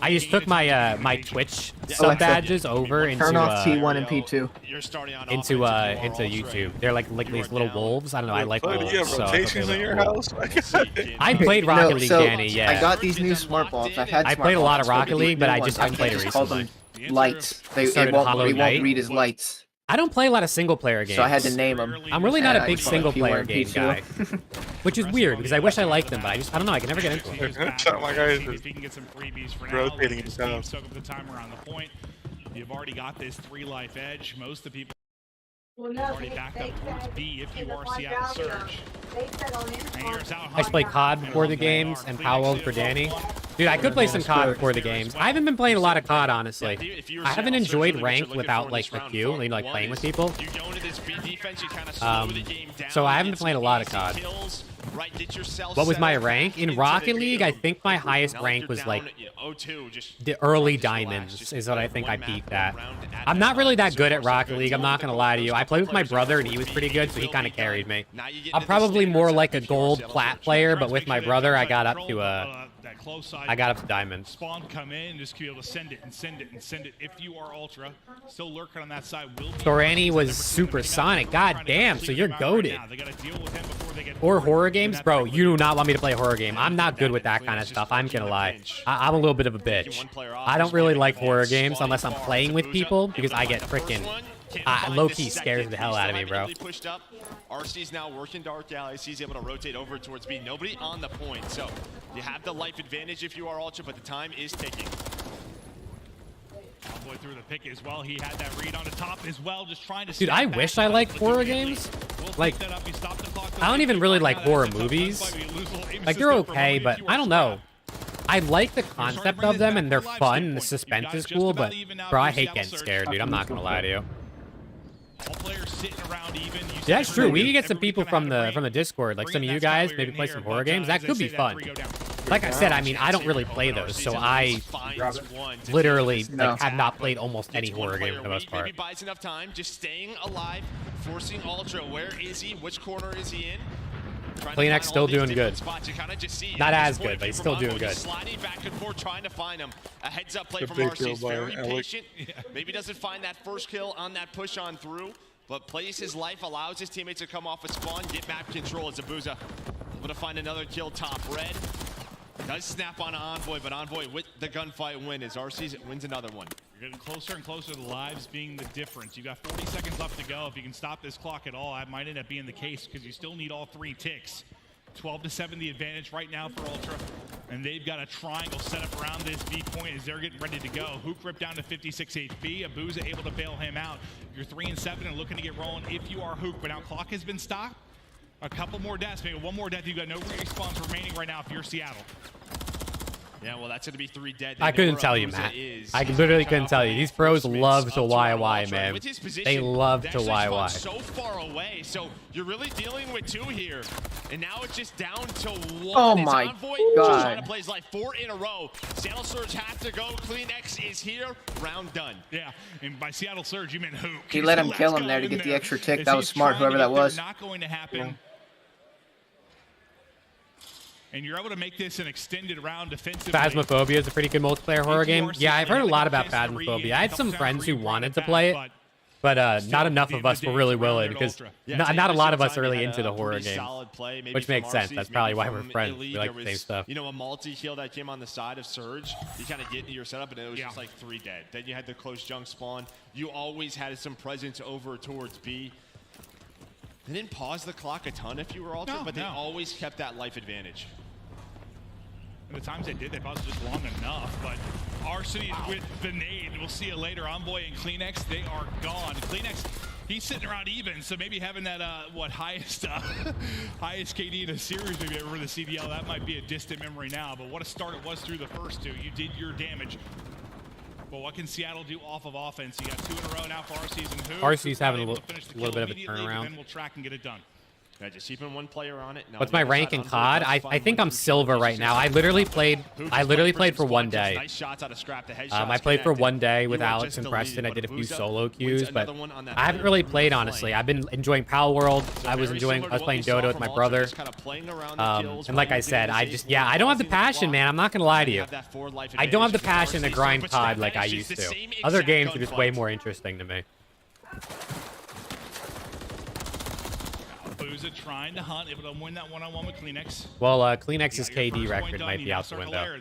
I just took my my Twitch sub badges over into turn off T1 and P2 into YouTube. They're like these little wolves. I don't know. I like wolves. Do you have rotations in your house? I played Rocket League, Danny. Yeah. I got these new smart balls. I played a lot of Rocket League, but I haven't played it recently. Lights. They won't read as lights. I don't play a lot of single-player games. So I had to name them. I'm really not a big single-player game guy, which is weird because I wish I liked them, but I don't know. I can never get into them. My guy if he can get some freebies for now, rotating himself. Soak up the time around the point. You've already got this 3-life edge. Most of the people have already backed up towards B if you are Seattle Surge. I just play COD before the games and Pal World for Danny. Dude, I could play some COD before the games. I haven't been playing a lot of COD, honestly. I haven't enjoyed ranked without like the queue, like playing with people. So I haven't been playing a lot of COD. What was my rank? In Rocket League, I think my highest rank was like the early diamonds is what I think I peaked at. I'm not really that good at Rocket League, I'm not gonna lie to you. I played with my brother and he was pretty good, so he kind of carried me. I'm probably more like a gold plat player, but with my brother, I got up to diamond. Spawn come in, just be able to send it and send it and send it. If you are Ultra, still lurking on that side. Thorani was supersonic. God damn, so you're goated. Or horror games? Bro, you do not want me to play a horror game. I'm not good with that kind of stuff. I'm gonna lie. I'm a little bit of a bitch. I don't really like horror games unless I'm playing with people because I get freaking low-key scares the hell out of me, bro. RC's now working Dark Alley. He's able to rotate over towards B. Nobody on the point, so you have the life advantage if you are Ultra, but the time is ticking. Boy through the pick as well. He had that read on the top as well, just trying to. Dude, I wish I liked horror games. Like, I don't even really like horror movies. Like, they're okay, but I don't know. I like the concept of them and they're fun and the suspense is cool, but bro, I hate getting scared, dude. I'm not gonna lie to you. Yeah, that's true. We can get some people from the Discord, like some of you guys, maybe play some horror games. That could be fun. Like I said, I mean, I don't really play those, so I literally like, have not played almost any horror game for the most part. Maybe buys enough time, just staying alive, forcing Ultra. Where is he? Which corner is he in? Kleenex still doing good. Not as good, but he's still doing good. Sliding back and forth, trying to find him. A heads-up play from RC. He's very patient. Maybe doesn't find that first kill on that push on through, but plays his life, allows his teammates to come off a spawn, get map control as Abuza able to find another kill top red. Does snap on Envoy, but Envoy with the gunfight win as RC wins another one. You're getting closer and closer to the lives being the difference. You got 40 seconds left to go. If you can stop this clock at all, that might end up being the case because you still need all 3 ticks. 12-7 the advantage right now for Ultra. And they've got a triangle set up around this B point as they're getting ready to go. Hook ripped down to 56 HP. Abuza able to bail him out. You're 3 and 7 and looking to get rolling if you are Hook, but now clock has been stopped. A couple more deaths, maybe one more death. You've got no respawns remaining right now if you're Seattle. Yeah, well, that's going to be 3 dead. I couldn't tell you, Matt. I literally couldn't tell you. These pros love to YY, man. They love to YY. So far away, so you're really dealing with 2 here, and now it's just down to 1. Oh my God! Trying to play like 4 in a row. Seattle Surge have to go. CleanX is here. Round done. Yeah, and by Seattle Surge, you meant who? He let him kill him there to get the extra tick. That was smart, whoever that was. Not going to happen. And you're able to make this an extended round defensively. Phasmophobia is a pretty good multiplayer horror game. Yeah, I've heard a lot about Phasmophobia. I had some friends who wanted to play it, but not enough of us were really willing because not a lot of us are really into the horror games, which makes sense. That's probably why we're friends. We like the same stuff. You know, a multi-kill that came on the side of Surge, you kind of get into your setup, and it was just like 3 dead. Then you had the close junk spawn. You always had some presence over towards B. They didn't pause the clock a ton if you were Ultra, but they always kept that life advantage. And the times they did, they paused just long enough. But Arsony with the nade. We'll see it later. Envoy and CleanX, they are gone. CleanX, he's sitting around even, so maybe having that highest highest KD in a series maybe over the CDL, that might be a distant memory now. But what a start it was through the first 2. You did your damage. But what can Seattle do off of offense? You got 2 in a row now for RC's and who? RC's having a little bit of a turnaround. Then we'll track and get it done. Yeah, just keeping 1 player on it. What's my rank in COD? I think I'm silver right now. I literally played for 1 day. I played for 1 day with Alex and Preston. I did a few solo queues, but I haven't really played, honestly. I've been enjoying Pal World. I was playing Dota with my brother. And like I said, I don't have the passion, man. I'm not gonna lie to you. I don't have the passion to grind COD like I used to. Other games are just way more interesting to me. Booza trying to hunt, able to win that one-on-one with CleanX. Well, CleanX's KD record might be out the window.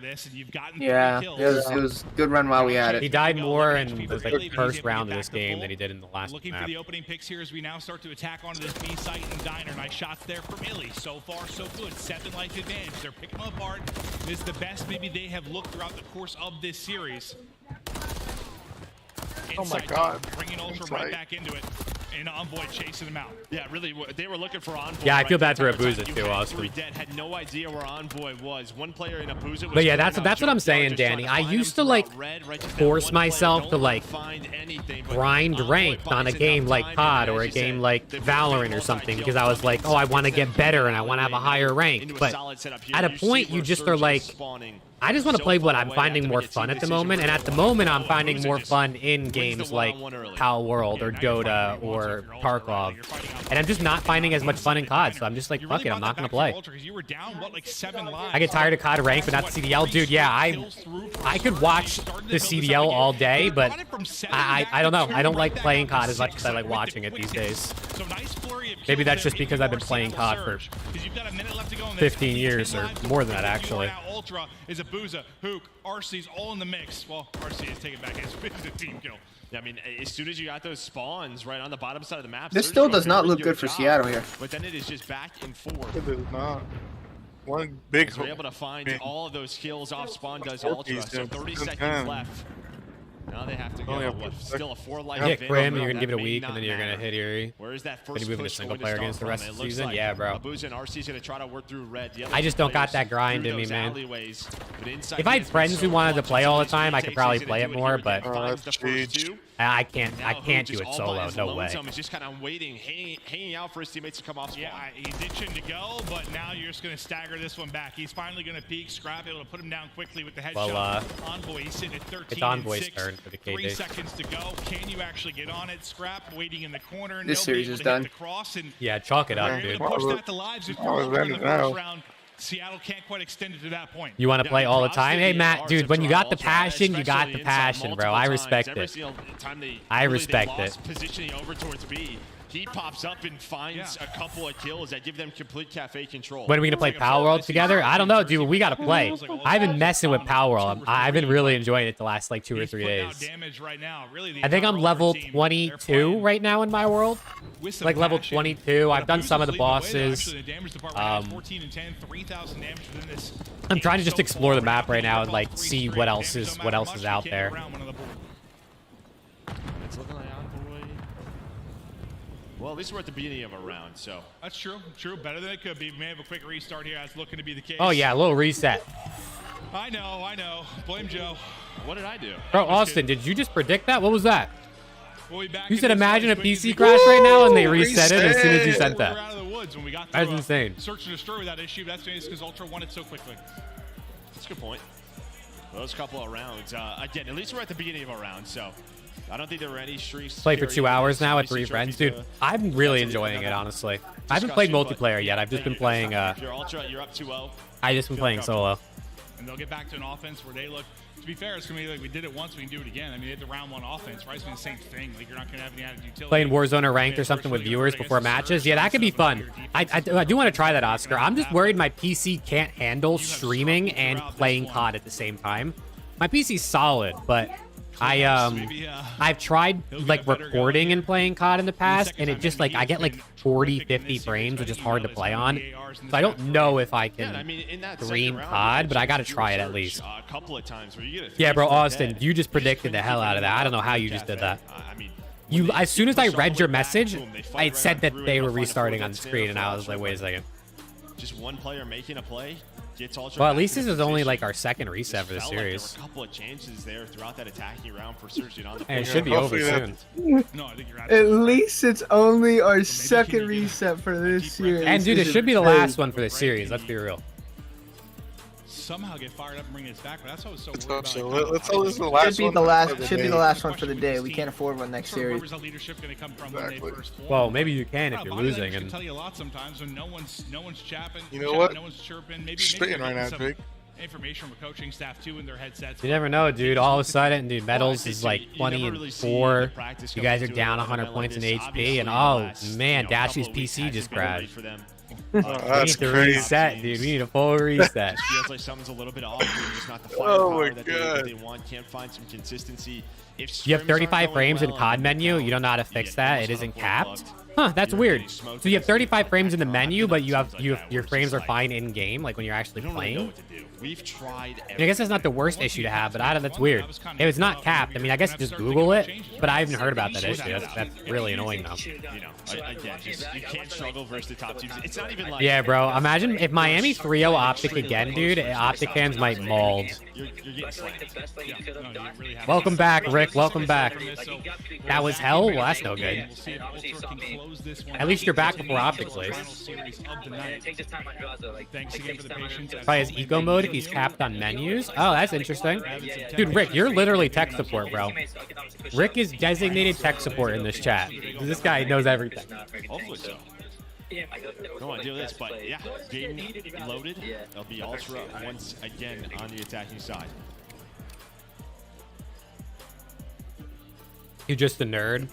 Yeah, it was a good run while we had it. He died more in the first round of this game than he did in the last Looking map. for the opening picks here as we now start to attack onto this B site and Diner. Nice shots there from Illy. So far, so good. 7 life advantage. They're picking them apart. This is the best maybe they have looked throughout the course of this series. Oh my God. Bringing Ultra right back into it. And Envoy chasing them out. Yeah, really, they were looking for Envoy. Yeah, I feel bad for Abuza too, honestly. Had no idea where Envoy was. 1 player in Abuza was. But yeah, that's what I'm saying, Danny. I used to like force myself to like grind ranked on a game like COD or a game like Valorant or something because I was like, oh, I want to get better and I want to have a higher rank. But at a point, you just are like, I just want to play what I'm finding more fun at the moment, and at the moment, I'm finding more fun in games like Pal World or Dota or Tarkov, and I'm just not finding as much fun in COD, so I'm just like, fuck it, I'm not going to play. I get tired of COD ranked, but not the CDL. Dude, yeah, I could watch the CDL all day, but I don't know. I don't like playing COD as much as I like watching it these days. Maybe that's just because I've been playing COD for 15 years or more than that, actually. Ultra is Abuza, Hook, RC's all in the mix. Well, RC is taking back his team kill. Yeah, I mean, as soon as you got those spawns right on the bottom side of the map, this still does not look good for Seattle here. But then it is just back and forth. It is not. One big. We're able to find all of those kills off spawn does Ultra. So 30 seconds left. Now they have to go. Still a 4 life. Yeah, Grim, you're gonna give it a week, and then you're gonna hit Erie. Where is that first? Then you move into single player against the rest of the season. Like yeah, bro. Abuza and RC's gonna try to work through red. I just don't got that grind in me, man. If I had friends who wanted to play all the time, I could probably play it more, but I can't do it solo. No way. He's just kind of waiting, hanging out for his teammates to come off. Yeah, he's itching to go, but now you're just gonna stagger this one back. He's finally gonna peek. Scrap able to put him down quickly with the headshot. Well, Envoy, he's sitting at 13. It's Envoy's turn for the KD. 3 seconds to go. Can you actually get on it? Scrap waiting in the corner. This series is done. Yeah, chalk it up, dude. Push that to lives if you're in the first round. Seattle can't quite extend it to that point. You want to play all the time? Hey, Matt, dude, when you got the passion, you got the passion, bro. I respect it. I respect it. Positioning over towards B. He pops up and finds a couple of kills that give them complete cafe control. When are we going to play Pal World together? I don't know, dude. We got to play. I've been messing with Pal World. I've been really enjoying it the last, like, 2 or 3 days. I think I'm level 22 right now in my world. Like, level 22. I've done some of the bosses. I'm trying to just explore the map right now and, like, see what else is out there. It's looking like Envoy. Well, at least we're at the beginning of a round, so. That's true. True. Better than it could be. We may have a quick restart here. That's looking to be the case. Oh, yeah. A little reset. I know. Blame Joe. What did I do? Bro, Austin, did you just predict that? What was that? We'll be back You said in this imagine a as quick as PC we crash can. right now and they reset it as soon as you sent We're that. out of the woods when we got That's to, insane. Search and destroy without issue. That's because Ultra won it so quickly. That's a good point. Those couple of rounds. Again, at least we're at the beginning of a round, so I don't think there were any streaks. Played for 2 hours now with 3 Obviously, friends. trophies Dude, to- I'm really enjoying it, honestly. I haven't played multiplayer yet. I've just been playing, If you're Ultra, you're up 2-0. I just been playing solo. And they'll get back to an offense where they look. To be fair, it's gonna be like we did it once, we can do it again. I mean, they had the round 1 offense, right? It's been the same thing. Like you're not gonna have any added utility. Playing Warzone or ranked or something with viewers before matches. Yeah, that could be fun. I do want to try that, Oscar. I'm just worried my PC can't handle streaming and playing COD at the same time. My PC's solid, but I've tried like recording and playing COD in the past, and it just like I get like 40, 50 frames, which is hard to play on. So I don't know if I can stream COD, but I got to try it at least. A couple of times where you get Yeah, bro, Austin, you just predicted the hell out of that. I don't know how you just did that. You, as soon as I read your message, it said that they were restarting on the screen, and I was like, wait a second. Just one player making a play gets Ultra. Well, at least this is only like our second reset for the series. There were a couple of chances there throughout that attacking round for Surgeon on the And it should be over soon. No, I think you're At least it's only our second reset for this series. And dude, it should be the last one for this series. Let's be real. Somehow get fired up and bring this back, but that's what I was so worried hope about. so. Like, Let's hope this is the last one. Should be the last one for the day. We can't afford one next series. Where's the leadership going to come from when they first form? Well, maybe you can if Yeah, you're body losing. language can And tell you a lot sometimes when no one's chapping. You know what? No one's chirping. Maybe Spitting right now, some Jake. information from coaching staff too in their headsets. you never know, dude. All of a sudden, dude, Metals is like 20 and 4. You guys are down 100 points in HP, and oh man, Dashy's PC just crashed. We need to reset, dude. We need a full reset. Feels like something's a little bit off. Just not the firepower Oh my that they want. Can't find some consistency. If You have scrims aren't 35 going frames in well COD and menu. You don't know how to fix that. It isn't capped. Huh, that's weird. So you have 35 frames in the menu, but your frames are fine in game, like when you're actually playing. We've tried. I guess that's not the worst issue to have, but that's weird. If it's not capped, I mean, I guess just Google it, but I haven't heard about that issue. That's really annoying though. You know, again, you can't struggle versus the top teams. It's not even like. Yeah, bro. Imagine if Miami 3-0 Optic again, dude. Optic fans might mauled. You're getting slammed. Welcome back, Rick. Welcome back. That was hell? Well, that's no good. At least you're back before Optic plays. Thanks again for the patience. Probably his eco mode if he's capped on menus. Oh, that's interesting. Dude, Rick, you're literally tech support, bro. Rick is designated tech support in this chat. This guy knows everything. Hopefully so. Don't want to do this, but yeah, game loaded. They'll be Ultra once again on the attacking side. You're just a nerd.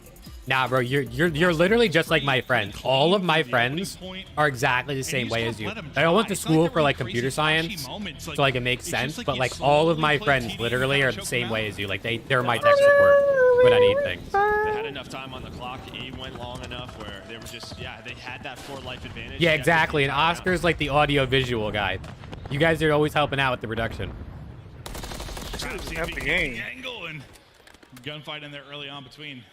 Nah, bro, you're literally just like my friends. All of my friends are exactly the same way as you. I went to school for like computer science, so like it makes sense. But like all of my friends literally are the same way as you. Like they're my tech support when I need things. They had enough time on the clock. E went long enough where they were just they had that 4 life advantage. Yeah, exactly. And Oscar's like the audio visual guy. You guys are always helping out with the production. Have the game. Angle and gunfight in there early on between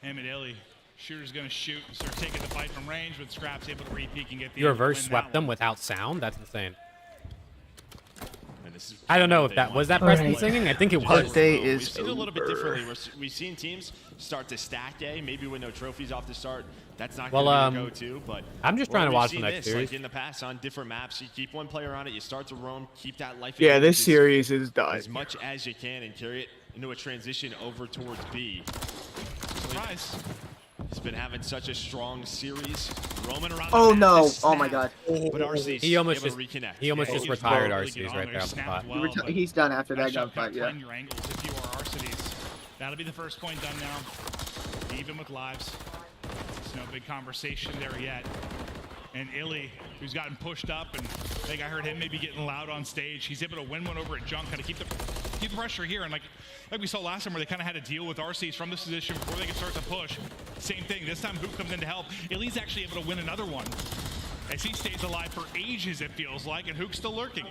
him and Illy. Shooter's gonna shoot and start taking the fight from range, with Scraps able to re-peek and get the. You reverse swept them without sound? That's insane. I don't know if that was Preston singing. I think it was. We've seen it a little bit differently. We've seen teams start to stack A, maybe with no trophies off the start. That's not going to go to. But I'm just trying to watch the next series. Like in the past on different maps, you keep one player on it, you start to roam, keep that life. Yeah, this series is done. As much as you can and carry it into a transition over towards B. Surprise. He's been having such a strong series. Roaming around. Oh no! Oh my God. But RC's He almost able just to reconnect. he almost just retired RC's right there on the spot. He's done after that gunfight. Yeah. Your angles if you are RC's. That'll be the first point done now. Even with lives. There's no big conversation there yet. And Illy, who's gotten pushed up, and I think I heard him maybe getting loud on stage. He's able to win one over at Junk, kind of keep the pressure here. And like we saw last time, where they kind of had to deal with RC's from this position before they could start to push. Same thing. This time, Hook comes in to help. Illy's actually able to win another one, as he stays alive for ages, it feels like, and Hook's still lurking.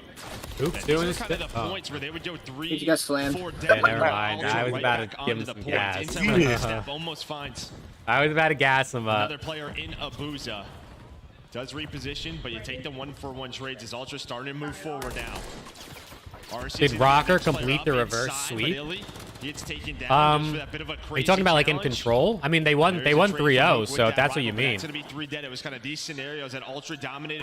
Hook's doing his kind of the points where they would go 3, He got slammed. 4 Yeah, never mind. I was about to give him some gas. Almost finds I was about to gas him up. another player in Abuza. Does reposition, but you take the 1-for-1 trades as Ultra starting to move forward now. Did Rocker complete the reverse sweep? Are you talking about like in control? I mean, they won 3-0, so if that's what you mean.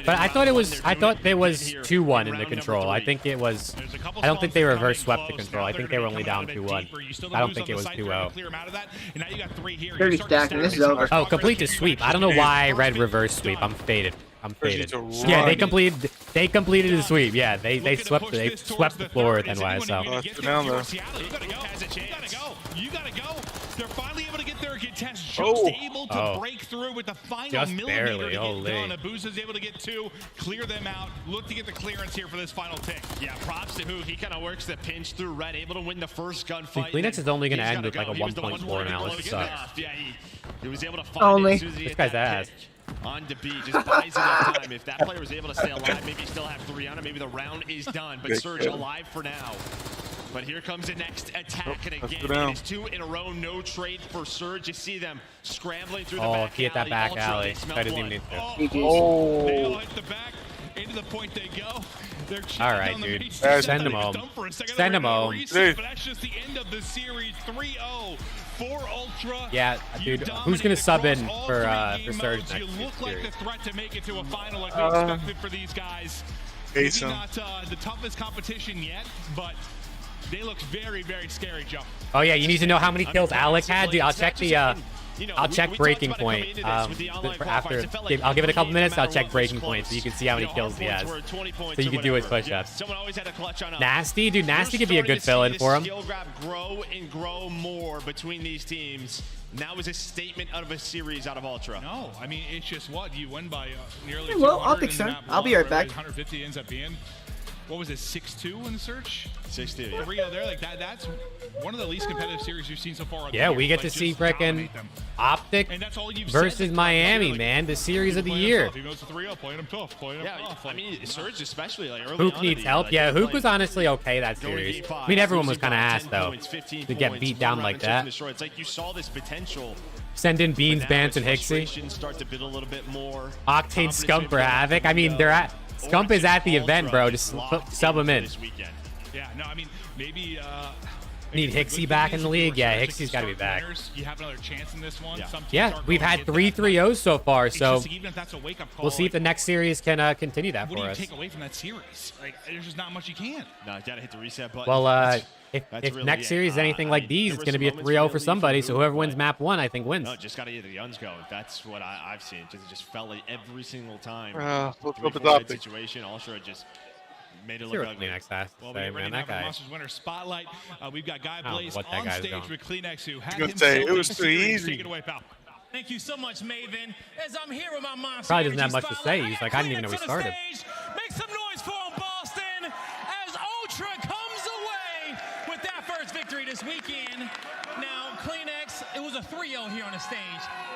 But I thought there was 2-1 in the control. I think it was. I don't think they reverse swept the control. I think they were only down 2-1. I don't think it was 2-0. 30 stacked, and this is over. Oh, complete the sweep. I don't know why I read reverse sweep. I'm faded. Yeah, they completed the sweep. Yeah, they swept the floor with NYSL. You gotta go. They're finally able to get their contest. Just able to break through with the final millimeter to get done. Abusa's able to get 2, clear them out. Look to get the clearance here for this final tick. Yeah, props to who. He kind of works the pinch through Red, able to win the first gunfight. Kleenex is only going to end with like a 1.4 now. This sucks. Yeah, he was able to find it. This guy's ass. On to B, just buys enough time. If that player was able to stay alive, maybe still have 3 on him. Maybe the round is done, but Surge alive for now. But here comes the next attack, and again, it is 2 in a row, no trade for Surge. You see them scrambling through the back alley. He hit that back alley. That doesn't even need to. They all hit the back. Into the point they go. All right, dude. Send them home. Send them home. But that's just the end of the series. 3-0 for Ultra. Yeah, dude. Who's gonna sub in for Surge next You look like the threat to make it to a final like we expected for these guys. Maybe not the toughest competition yet, but they look very, very scary, Joe. Oh yeah, you need to know how many kills Alec had, dude. I'll check the I'll check breaking point after. I'll give it a couple minutes. I'll check breaking point so you can see how many kills he has. So you can do his push-ups. Nasty, dude. Nasty could be a good fill-in for him. Skill grab grow and grow more between these teams. Now is a statement out of a series out of Ultra. No, I mean it's just what you win by nearly. Well, I'll fix that. I'll be right back. 150 ends up being. What was it, 6-2 in the search? 6-2, yeah. 3-0 there, like that's one of the least competitive series you've seen so far. Yeah, we get to see frickin' Optic versus Miami, man, the series of the year. He goes to 3-0, playing him tough, playing him tough. I mean, Surge especially like early Hook needs help. Yeah, Hook was honestly okay that series. I mean, everyone was kind of ass though to get beat down like that. It's like you saw this potential. Send in Beans, Bance, and Hixie. Start to build a little bit more. Octane, Scump for Havoc. I mean, they're at. Scump is at the event, bro. Just sub him in. Yeah, no, I mean, maybe... Need Hixie back in the league? Yeah, Hixie's got to be back. You have another chance in this one. Yeah, we've had 3 3-0s so far, so we'll see if the next series can continue that for us. What do you take away from that series? Like, there's just not much you can. No, you got to hit the reset button. Well, if next series is anything like these, it's going to be a 3-0 for somebody, so whoever wins map 1, I think, wins. No, just got to get the guns going. That's what I've seen. It just felt like every single time. Let's go with Optic. Situation, Ultra just made it look look ugly. Next has to say, man, that guy. Monsters winner spotlight. We've got Guy Blaze on stage with Kleenex, who had it was too easy. Take it away, pal. Thank you so much, Maven. As I'm here with my monster. Probably doesn't have much to say. He's like, I didn't even know we started. Make some noise for him, Boston, as Ultra comes away with that first victory this weekend. Now, Kleenex, it was a 3-0 here on the stage.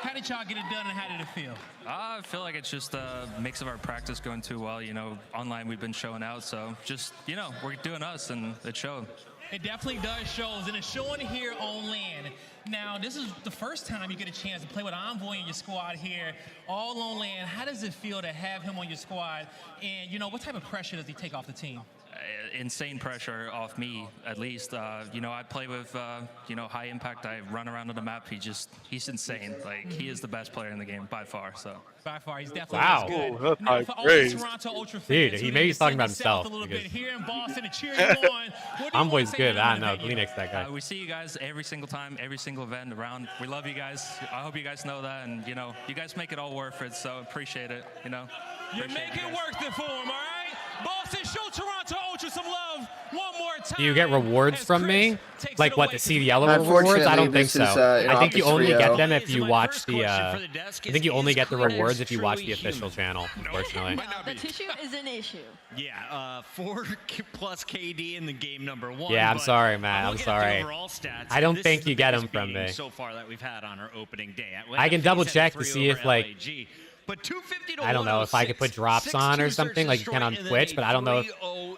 How did y'all get it done, and how did it feel? I feel like it's just a mix of our practice going too well. You know, online we've been showing out, so just, you know, we're doing us, and it showed. It definitely does show, and it's showing here on land. Now, this is the first time you get a chance to play with Envoy in your squad here, all on land. How does it feel to have him on your squad? And, you know, what type of pressure does he take off the team? Insane pressure off me, at least. You know, I play with, you know, high impact. I run around on the map. He's insane. Like, he is the best player in the game by far. So by far, he's definitely good. Now, for all the Toronto Ultra fans, dude, he maybe he's talking about himself. A little bit here in Boston to cheer you on. Envoy's good. I don't know. Kleenex, that guy. We see you guys every single time, every single event around. We love you guys. I hope you guys know that, and you know, you guys make it all worth it. So appreciate it. You know, you're making it worth it for him. All right. Boston, show Toronto Ultra some love one more time. Do you get rewards from me? Like what, the CDL rewards? I don't think so. I think you only get them if you watch the I think you only get the rewards if you watch the official channel, unfortunately. The tissue is an issue. Yeah, 4+ KD in the game number 1. Yeah, I'm sorry, Matt. I'm sorry. I don't think you get them from me. So far that we've had on our opening day. I can double check to see if like but 250 to I don't know if I could put drops on or something like you can on Twitch, but I don't know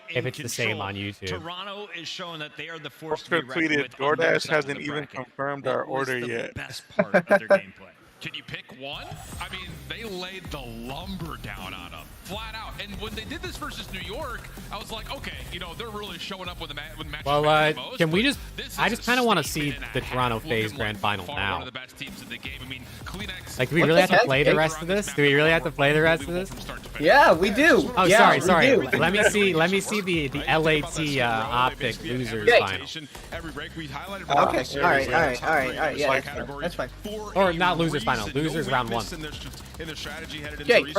if it's the same on YouTube. Toronto is showing that they are the force to be reckoned with. DoorDash hasn't even confirmed our order yet. Best part of their gameplay. Can you pick one? I mean, they laid the lumber down on them, flat out. And when they did this versus New York, I was like, okay, you know, they're really showing up with the match. Well, can we just? I just kind of want to see the Toronto FaZe Grand Final now. One of the best teams in the game. I mean, Kleenex. Like, do we really have to play the rest of this? Do we really have to play the rest of this? Yeah, we do. Oh, yeah, sorry. Let me see the LAT Optic losers final. Every break we highlighted. Okay. All right. Yeah, that's fine. Or not losers final. Losers round 1. Jake,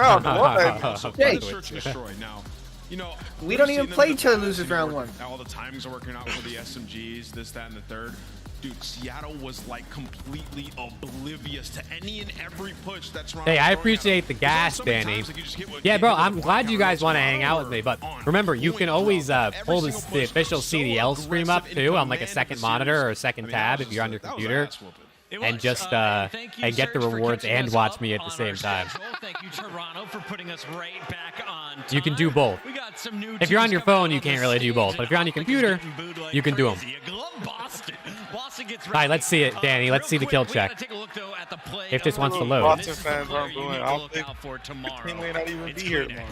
now. You know, we don't even play each other losers round 1. All the timings are working out for the SMGs, this, that, and the third. Dude, Seattle was like completely oblivious to any and every push that's wrong. Hey, I appreciate the gas, Danny. Yeah, bro, I'm glad you guys want to hang out with me, but remember, you can always pull the official CDL stream up too on like a second monitor or a second tab if you're on your computer, and just and get the rewards and watch me at the same time. Thank you, Toronto, for putting us right back on time. You can do both. We got some new if you're on your phone, you can't really do both, but if you're on your computer, you can do them. All right, let's see it, Danny. Let's see the kill check. If this wants to load. Boston fans aren't booing. I don't think the team may not even be here tomorrow.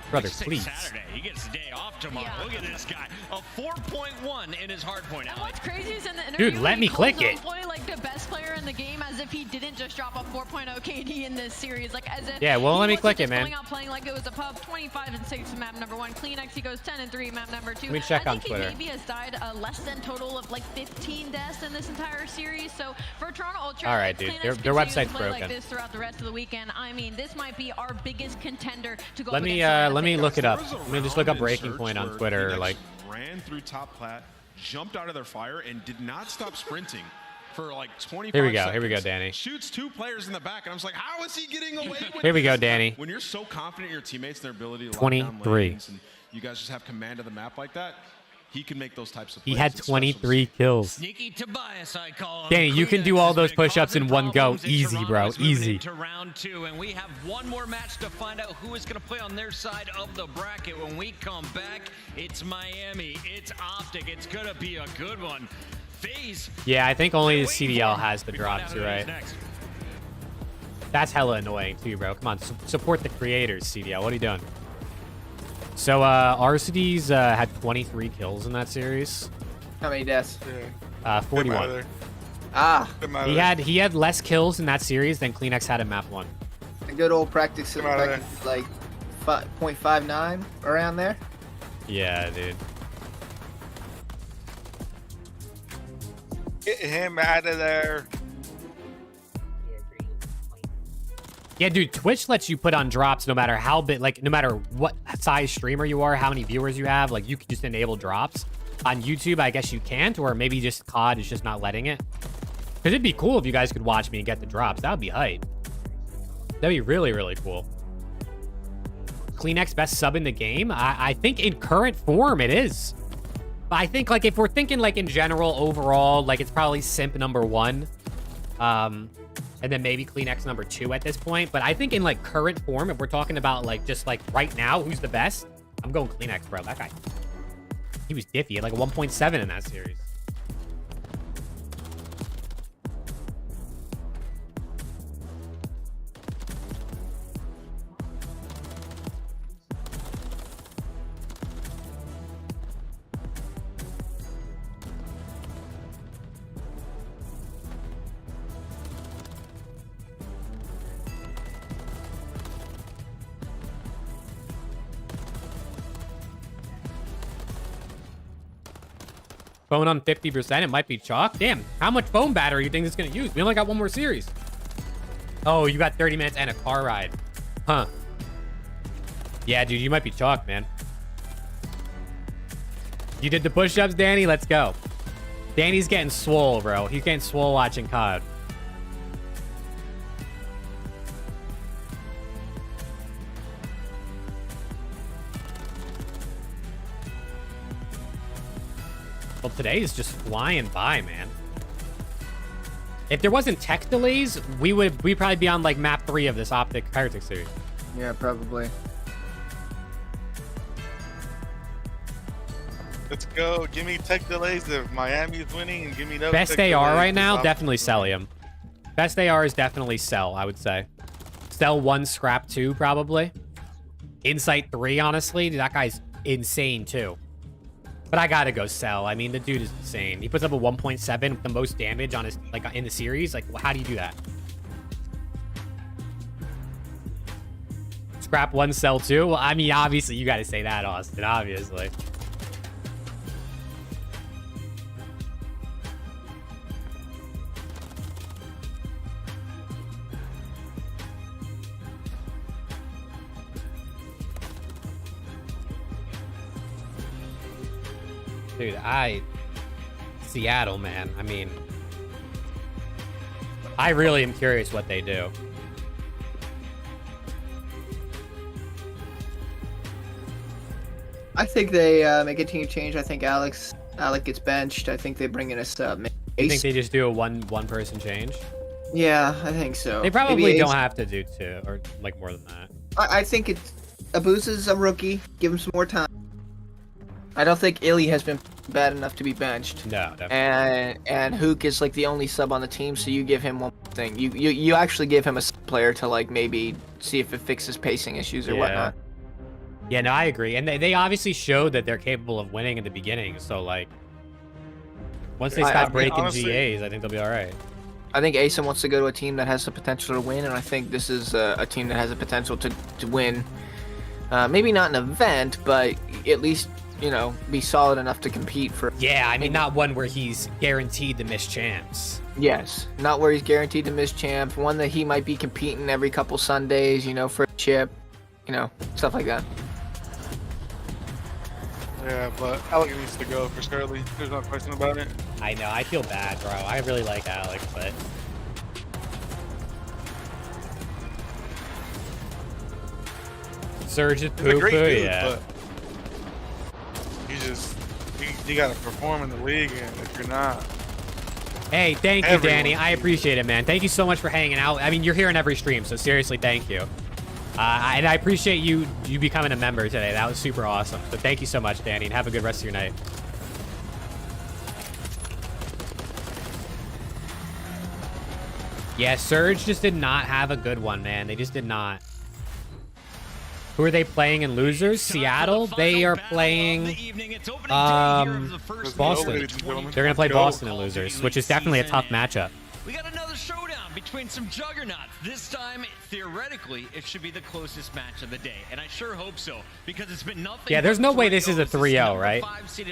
Brother, please. Saturday. He gets the day off tomorrow. Yeah. Look at this guy. A 4.1 in his hard point. And what's crazy is in the interview, dude, let me click it. Like the best player in the game, as if he didn't just drop a 4.0 KD in this series. Like as if let me click it, man. Going out playing like it was a pub. 25-6 map number 1. Kleenex, he goes 10-3 map number 2. Let me check on Twitter. I think he maybe has died less than total of like 15 deaths in this entire series. So for Toronto Ultra, all right, dude, their website's broken. Like this throughout the rest of the weekend. I mean, this might be our biggest contender to go. Let me look it up. I'm gonna just look up Breaking Point on Twitter. Like, ran through top plat, jumped out of their fire, and did not stop sprinting for like 25 Here we seconds. go, Danny. Shoots 2 players in the back, and I was like, how is he getting away with Here we go, this? Danny. When you're so confident in your teammates and their ability to 23. and you guys just have command of the map like that, he can make those types of plays. He had 23 kills. Sneaky Tobias, I call him. Danny, you can do all those push-ups in one go. Easy, bro. Easy. To round 2, and we have one more match to find out who is going to play on their side of the bracket. When we come back, it's Miami. It's Optic. It's going to be a good one. FaZe. Yeah, I think only the CDL has the drops, you're right. That's hella annoying too, bro. Come on, support the creators, CDL. What are you doing? So, RCD's had 23 kills in that series. How many deaths? 41. He had less kills in that series than Kleenex had in map 1. A good old practice, like 0.59 around there. Yeah, dude. Get him out of there. Yeah, dude, Twitch lets you put on drops no matter how big, like no matter what size streamer you are, how many viewers you have, like you can just enable drops. On YouTube, I guess you can't, or maybe just COD is just not letting it. Because it'd be cool if you guys could watch me and get the drops. That would be hype. That'd be really, really cool. Kleenex best sub in the game? I think in current form it is. But I think like if we're thinking like in general, overall, like it's probably Simp number 1. And then maybe Kleenex number 2 at this point. But I think in like current form, if we're talking about like just like right now, who's the best? I'm going Kleenex, bro. That guy, he was diffy. He had like a 1.7 in that series. Phone on 50%, it might be chalk. Damn, how much phone battery do you think it's gonna use? We only got one more series. Oh, you got 30 minutes and a car ride. Huh. Yeah, dude, you might be chalk, man. You did the push-ups, Danny? Let's go. Danny's getting swole, bro. He's getting swole watching COD. Well, today is just flying by, man. If there wasn't tech delays, we'd probably be on like map 3 of this Optic Heretic series. Yeah, probably. Let's go. Give me tech delays if Miami's winning, and give me no best AR right now, definitely Celium. Best AR is definitely Cell, I would say. Cell 1, Scrap 2, probably. Insight 3, honestly. That guy's insane, too. But I gotta go Cell. I mean, the dude is insane. He puts up a 1.7 with the most damage on his, like, in the series. Like, how do you do that? Scrap 1, Cell 2? Well, I mean, obviously, you gotta say that, Austin. Obviously. Dude, Seattle, man. I mean, I really am curious what they do. I think they make a team change. I think Alec gets benched. I think they bring in a sub. You think they just do a one person change? Yeah, I think so. They probably don't have to do 2 or like more than that. I think it's Abusa's a rookie. Give him some more time. I don't think Illy has been bad enough to be benched. No, definitely. And Hook is like the only sub on the team, so you give him one thing. You actually give him a player to like maybe see if it fixes pacing issues or whatnot. Yeah, no, I agree. And they obviously showed that they're capable of winning in the beginning. So like, once they stop breaking honestly, GAs, I think they'll be all right. I think ASIM wants to go to a team that has the potential to win, and I think this is a team that has the potential to win. Maybe not an event, but at least, you know, be solid enough to compete for. Yeah, I mean, not one where he's guaranteed to miss champs. Yes, not where he's guaranteed to miss champs. One that he might be competing every couple Sundays, you know, for a chip, you know, stuff like that. Yeah, but Alec needs to go for Shirley. There's no question about it. I know, I feel bad, bro. I really like Alec, but Surge is poo-poo, yeah. But you gotta perform in the league, and if you're not. Hey, thank you, Danny. I appreciate it, man. Thank you so much for hanging out. I mean, you're here in every stream, so seriously, thank you. And I appreciate you becoming a member today. That was super awesome. So thank you so much, Danny, and have a good rest of your night. Yeah, Surge just did not have a good one, man. They just did not. Who are they playing in losers? Seattle? They are playing Boston. They're going to play Boston in losers, which is definitely a tough matchup. We got another showdown between some juggernauts. This time, theoretically, it should be the closest match of the day. And I sure hope so, because it's been nothing. Yeah, there's no way this is a 3-0, right?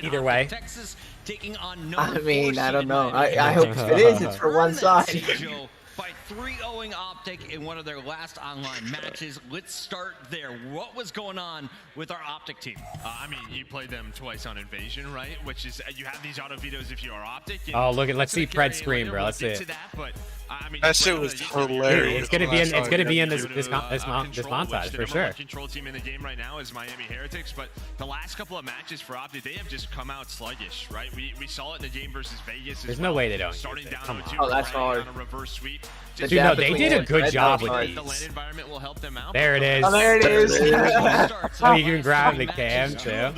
Either way. Texas taking on I mean, I don't know. I hope if it is, it's for one side. By 3-0ing Optic in one of their last online matches. Let's start there. What was going on with our Optic team? I mean, you played them twice on Invasion, right? Which is, you have these auto vetoes if you are Optic. Oh, look at, let's see Pred scream, bro. Let's see it. I mean, that shit was hilarious. It's gonna be in this montage for sure. The control team in the game right now is Miami Heretics, but the last couple of matches for Optic, they have just come out sluggish, right? We saw it in the game versus Vegas. There's no way they don't. Starting down Come to on. Oh, that's hard. On a reverse sweep. Dude, no, they did a good job with these. The land environment will help them out. There it is. Oh, there it is. Oh, you can grab the cam too.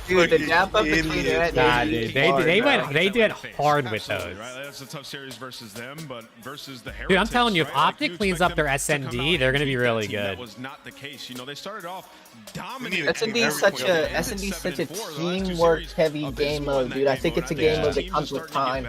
Dude, the gap up between it. Nah, dude, they did hard with those. That's a tough series versus them, but versus the Dude, I'm telling you, if Optic cleans up their SND, they're gonna be really good. That was not the case. You know, they started off dominating. SND is such a teamwork heavy game mode, dude. I think it's a game mode that comes with time.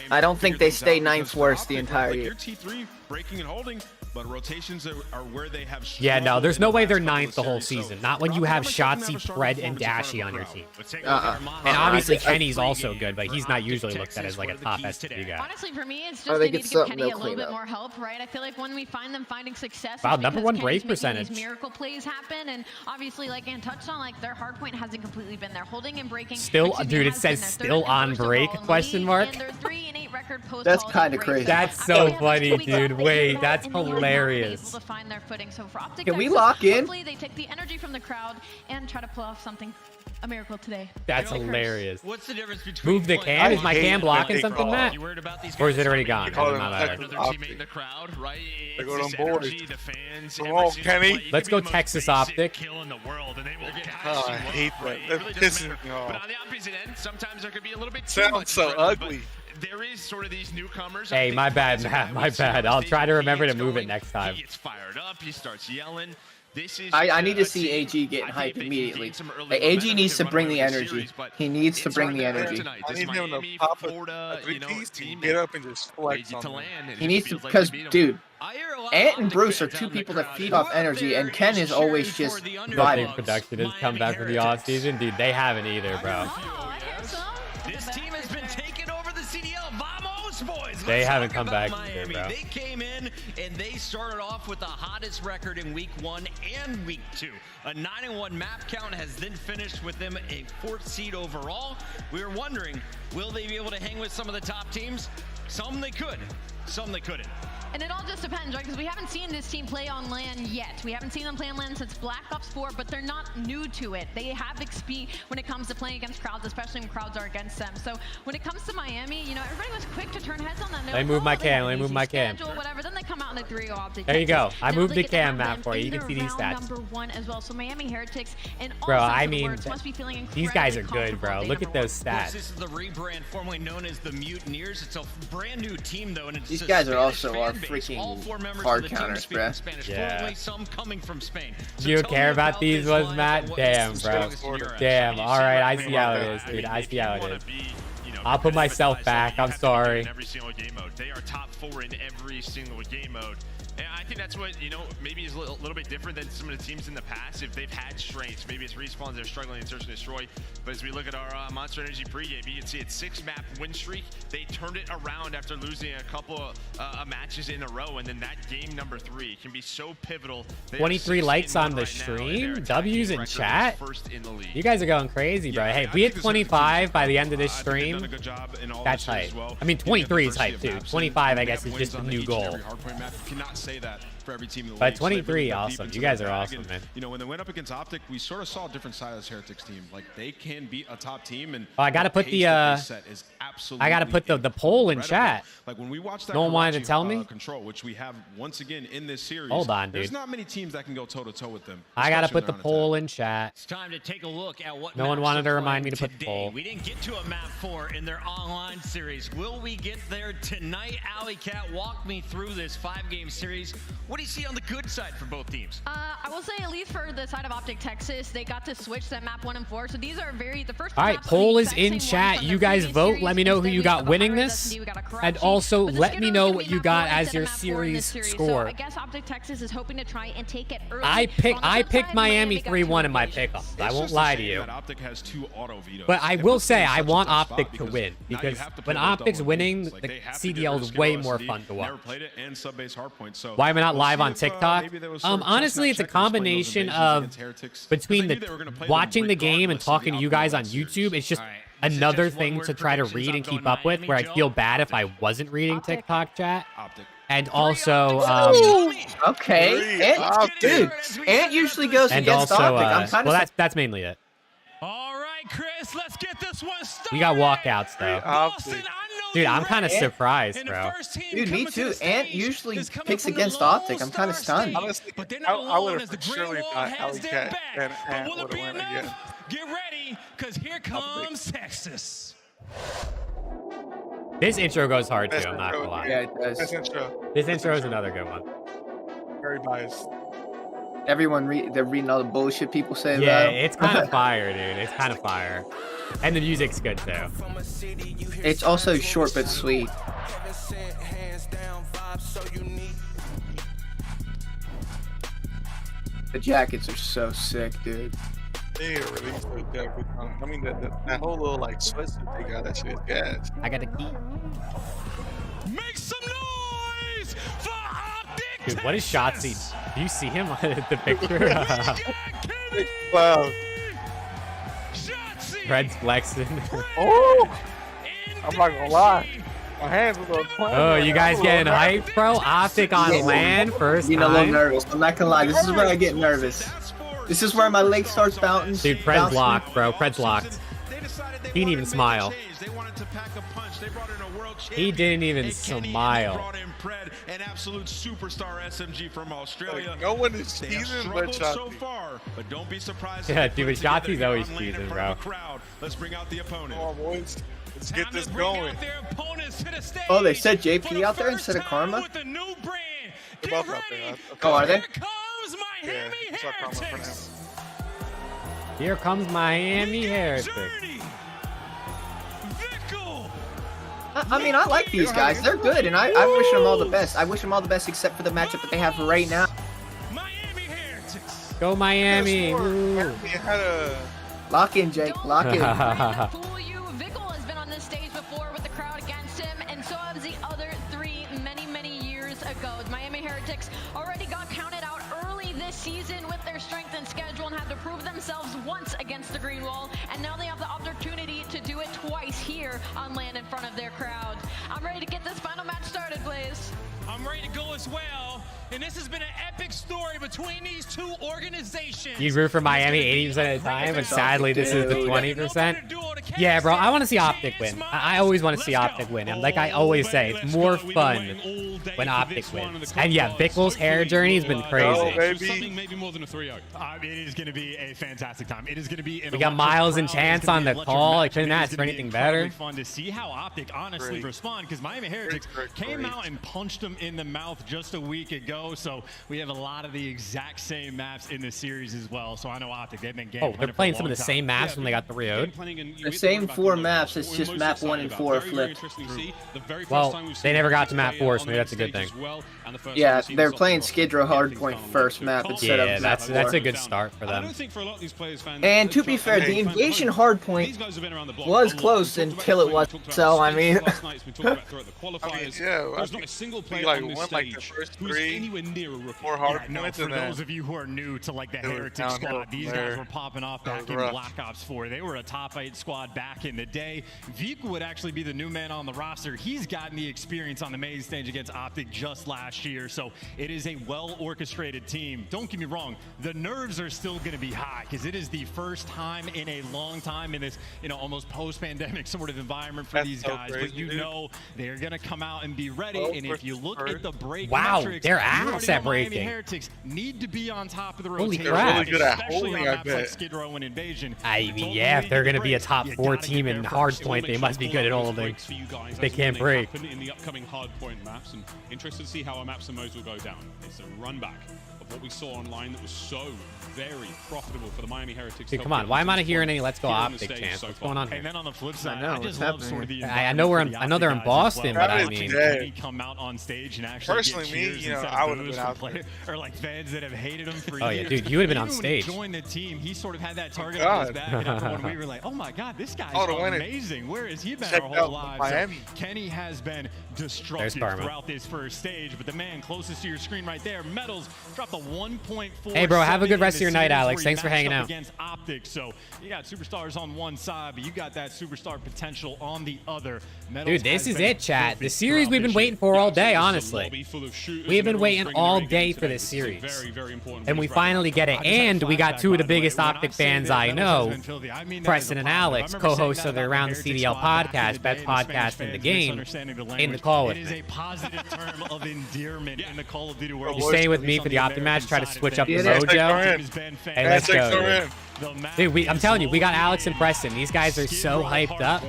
I don't think they stay 9th worst the entire year. T3 breaking and holding, but rotations are where they have. Yeah, no, there's no way they're 9th the whole season. Not when you have Shotzi, Pred, and Dashy on your team. And obviously Kenny's also good, but he's not usually looked at as like a top SND guy. Honestly, for me, it's just they need to give Kenny a little bit more help, right? I feel like when we find them finding success, wow, #1 break percentage. These miracle plays happen, and obviously, like Ann touched on, like their hard point hasn't completely been there. Holding and breaking. Still, dude, it says still on break? Question mark. That's kind of crazy. That's so funny, dude. Wait, that's hilarious. To find their footing. So for Optic, can we lock in? Hopefully they take the energy from the crowd and try to pull off something, a miracle today. That's hilarious. What's the difference between move the cam? Is my cam blocking something, Matt? Or is it already gone? Another teammate in the crowd, right? They go on board. The fans. Come on, Kenny. Let's go Texas Optic. Kill in the world, and they will Oh, I hate that. That pisses me off. But on the opposite end, sometimes there could be a little bit too Sounds much so ugly. there is sort of these newcomers. Hey, my bad, Matt. My bad. I'll try to remember to move it next time. He gets fired up. He starts yelling. This is I need to see AG getting hype immediately. Like, AG needs to bring the energy. He needs to bring the energy. I need him to pop a three-piece to get up and just flex on them. He needs to, because, dude, Ant and Bruce are two people that feed off energy, and Ken is always just vibing. Production has come back from the offseason. Dude, they haven't either, bro. This team has been taking over the CDL. Vamos, boys. They haven't come back either, bro. They came in and they started off with the hottest record in week 1 and week 2. A 9-1 map count has then finished with them a 4th seed overall. We were wondering, will they be able to hang with some of the top teams? Some they could, some they couldn't. And it all just depends, right? Because we haven't seen this team play on LAN yet. We haven't seen them play on LAN since Black Ops 4, but they're not new to it. They have XP when it comes to playing against crowds, especially when crowds are against them. So when it comes to Miami, you know, everybody was quick to turn heads on that. Let me move my cam. Let me move my cam. Whatever. Then they come out in the 3-0 optic. There you go. I moved the cam map for you. You can see these stats. Number 1 as well. So Miami Heretics and bro, I mean, these guys are good, bro. Look at those stats. This is the rebrand formerly known as the Mutineers. It's a brand new team, though, and it's these guys are also our freaking hard counters, bro. Yeah. Some coming from Spain. Do you care about these ones, Matt? Damn, bro. Damn. All right, I see how it is, dude. I see how it is. I'll put myself back. I'm sorry. Every single game mode. They are top 4 in every single game mode. And I think that's what, you know, maybe is a little bit different than some of the teams in the past. If they've had strengths, maybe it's Respawns, they're struggling in Search and Destroy. But as we look at our Monster Energy pregame, you can see it's 6-map win streak. They turned it around after losing a couple of matches in a row. And then that game number 3 can be so pivotal. 23 likes on the stream. W's in chat. You guys are going crazy, bro. Hey, if we hit 25 by the end of this stream, that's hype. I mean, 23 is hype, too. 25, I guess, is just a new goal. Say that for every team in the But league. 23, awesome. You guys are awesome, man. You know, when they went up against Optic, we sort of saw a different side of this Heretics team. Like, they can beat a top team, and I gotta put the I gotta put the poll in chat. Like when we watched that, no one wanted to tell me. Control, which we have once again in this series. Hold on, dude. There's not many teams that can go toe to toe with them. I gotta put the poll in chat. It's time to take a look at what. No one wanted to remind me to put the poll. We didn't get to a map 4 in their online series. Will we get there tonight? Alley Cat, walk me through this 5-game series. What do you see on the good side for both teams? I will say, at least for the side of Optic Texas, they got to switch that map 1 and 4. So these are the first. All right, poll is in chat. You guys vote. Let me know who you got winning this, and also let me know what you got as your series score. So I guess Optic Texas is hoping to try and take it early. I picked Miami 3-1 in my pickup. I won't lie to you. But I will say I want Optic to win, because when Optic's winning, the CDL is way more fun to watch. Why am I not live on TikTok? Honestly, it's a combination of between watching the game and talking to you guys on YouTube. It's just another thing to try to read and keep up with, where I'd feel bad if I wasn't reading TikTok chat. And also, okay, dude, Ant usually goes against Optic. I'm well, that's mainly it. All right, Chris, let's get this one started. We got walkouts though. Dude, I'm kind of surprised, bro. Dude, me too. Ant usually picks against Optic. I'm kind of stunned. Honestly, I would have surely thought Alley Cat and Ant would have won again. Get ready, because here comes Texas. This intro goes hard too, I'm not gonna lie. Yeah, it does. This intro is another good one. Very biased. Everyone they're reading all the bullshit people say. Yeah, about it's kind of fire, dude. It's kind of fire. And the music's good too. It's also short but sweet. The jackets are so sick, dude. They need to release the jacket. I mean, that whole little like sweatsuit they got, that shit is gas. I got a key. Make some noise for Optic. Dude, what is Shotzi? Do you see him on the picture? Wow. Fred's flexing. Oh! I'm not gonna lie. My hands were going. Oh, you guys getting hyped, bro? Optic on LAN first time. I'm a little nervous. I'm not gonna lie. This is where I get nervous. This is where my leg starts bouncing. Dude, Pred's locked, bro. Pred's locked. He didn't even smile. He didn't even smile. An absolute superstar SMG from Australia. No one is teasing but so far, but don't be surprised. Yeah, dude, but Shotzi's always teasing, bro. Let's bring out the opponent. Come on, boys. Let's get this going. Oh, they said JP out there instead of Karma? With a new brand. They're both out there. Oh, are they? Here comes Miami Yeah, saw Karma for Heretics. him. Here comes Miami Heretics. I mean, I like these guys. They're good, and I wish them all the best. I wish them all the best except for the matchup that they have right now. Go Miami. Woo. Lock in, Jake. Lock in. Fool you. Vickle has been on this stage before with the crowd against him, and so has the other three many years ago. Miami Heretics already got counted out early this season with their strength and schedule and had to prove themselves once against the green wall, and now they have the opportunity to do it twice here on land in front of their crowd. I'm ready to get this final match started, Blaze. I'm ready to go as well. And this has been an epic story between these two organizations. You root for Miami 80% of the time, but sadly this is the 20%. Yeah, bro, I want to see Optic win. I always want to see Optic win. And like I always say, it's more fun when Optic wins. And yeah, Vickle's hair journey has been crazy. Maybe more than a 3-0. It is going to be a fantastic time. It is going to be. We got Miles and Chance on the call. I couldn't ask for anything better. Fun to see how Optic honestly respond, because Miami Heretics came out and punched them in the mouth just a week ago. So we have a lot of the exact same maps in the series as well. So I know Optic, they've been game. Oh, they're playing some of the same maps when they got 3-0'd. The same 4 maps. It's just map 1 and 4 flipped. Well, they never got to map 4, so maybe that's a good thing. Yeah, they're playing Skid Row Hardpoint first map instead of map 4. That's a good start for them. And to be fair, the Invasion Hardpoint was close until it was. So I mean, yeah, there's not a single player like on this stage the first 3 4 hardpoints. For those of you who are new to like the Heritage squad, these guys were popping off back in Black Ops 4. They were a top 8 squad back in the day. Viku would actually be the new man on the roster. He's gotten the experience on the main stage against Optic just last year, so it is a well-orchestrated team. Don't get me wrong, the nerves are still going to be high because it is the first time in a long time in this, almost post-pandemic sort of environment for these guys. But you know they're going to come out and be ready. And if you look at the break metrics, they're ass at breaking. Miami Heretics need to be on top of the Holy rotation, crap. Really good at especially holding, on I maps like bet. Skid Row and Invasion. I mean, yeah, if they're going to be a top 4 team in Hardpoint, they must be good at holding. They can't break. In the upcoming Hardpoint maps, and interested to see how our maps and modes will go down. It's a run back of what we saw online that was so very profitable for the Miami Heretics. Dude, come on, why am I not hearing any Let's Go Optic chants? What's going on here? And then on the flip side, I know, I just love sort of the I know they're in Boston, but I mean, Yeah. come out on stage and actually Personally, get me, cheers instead of I would have boos been from out there. or like fans that have hated him for Oh, years. yeah, dude, you would have been on Even when he stage. joined the team, he sort of had that target God. on his back, and everyone, we were like, oh my God, this guy's Oh, to win it. amazing. Where has he been Check our out whole lives? Miami. So Kenny has been destructive Karma. throughout this first stage, but the man closest to your screen right there, Metals, dropped a 1.4. Hey, bro, have a good rest of your night, Alex. Thanks for hanging out. Against Optics, so you got superstars on one side, but you got that superstar potential on the other. Dude, this is it, chat. The series we've been waiting for all day, honestly. We've been waiting all day for this series. And we finally get it. And we got 2 of the biggest Optic fans I know, Preston and Alex, co-hosts of the Around the CDL podcast, best podcast in the game, in the call with It is me. a positive term of endearment in the Call of Duty world. You stay with me for the Optic match, try to switch up the Yeah, mojo. Hey, let's go. Dude, I'm telling you, we got Alex and Preston. These guys are so hyped up.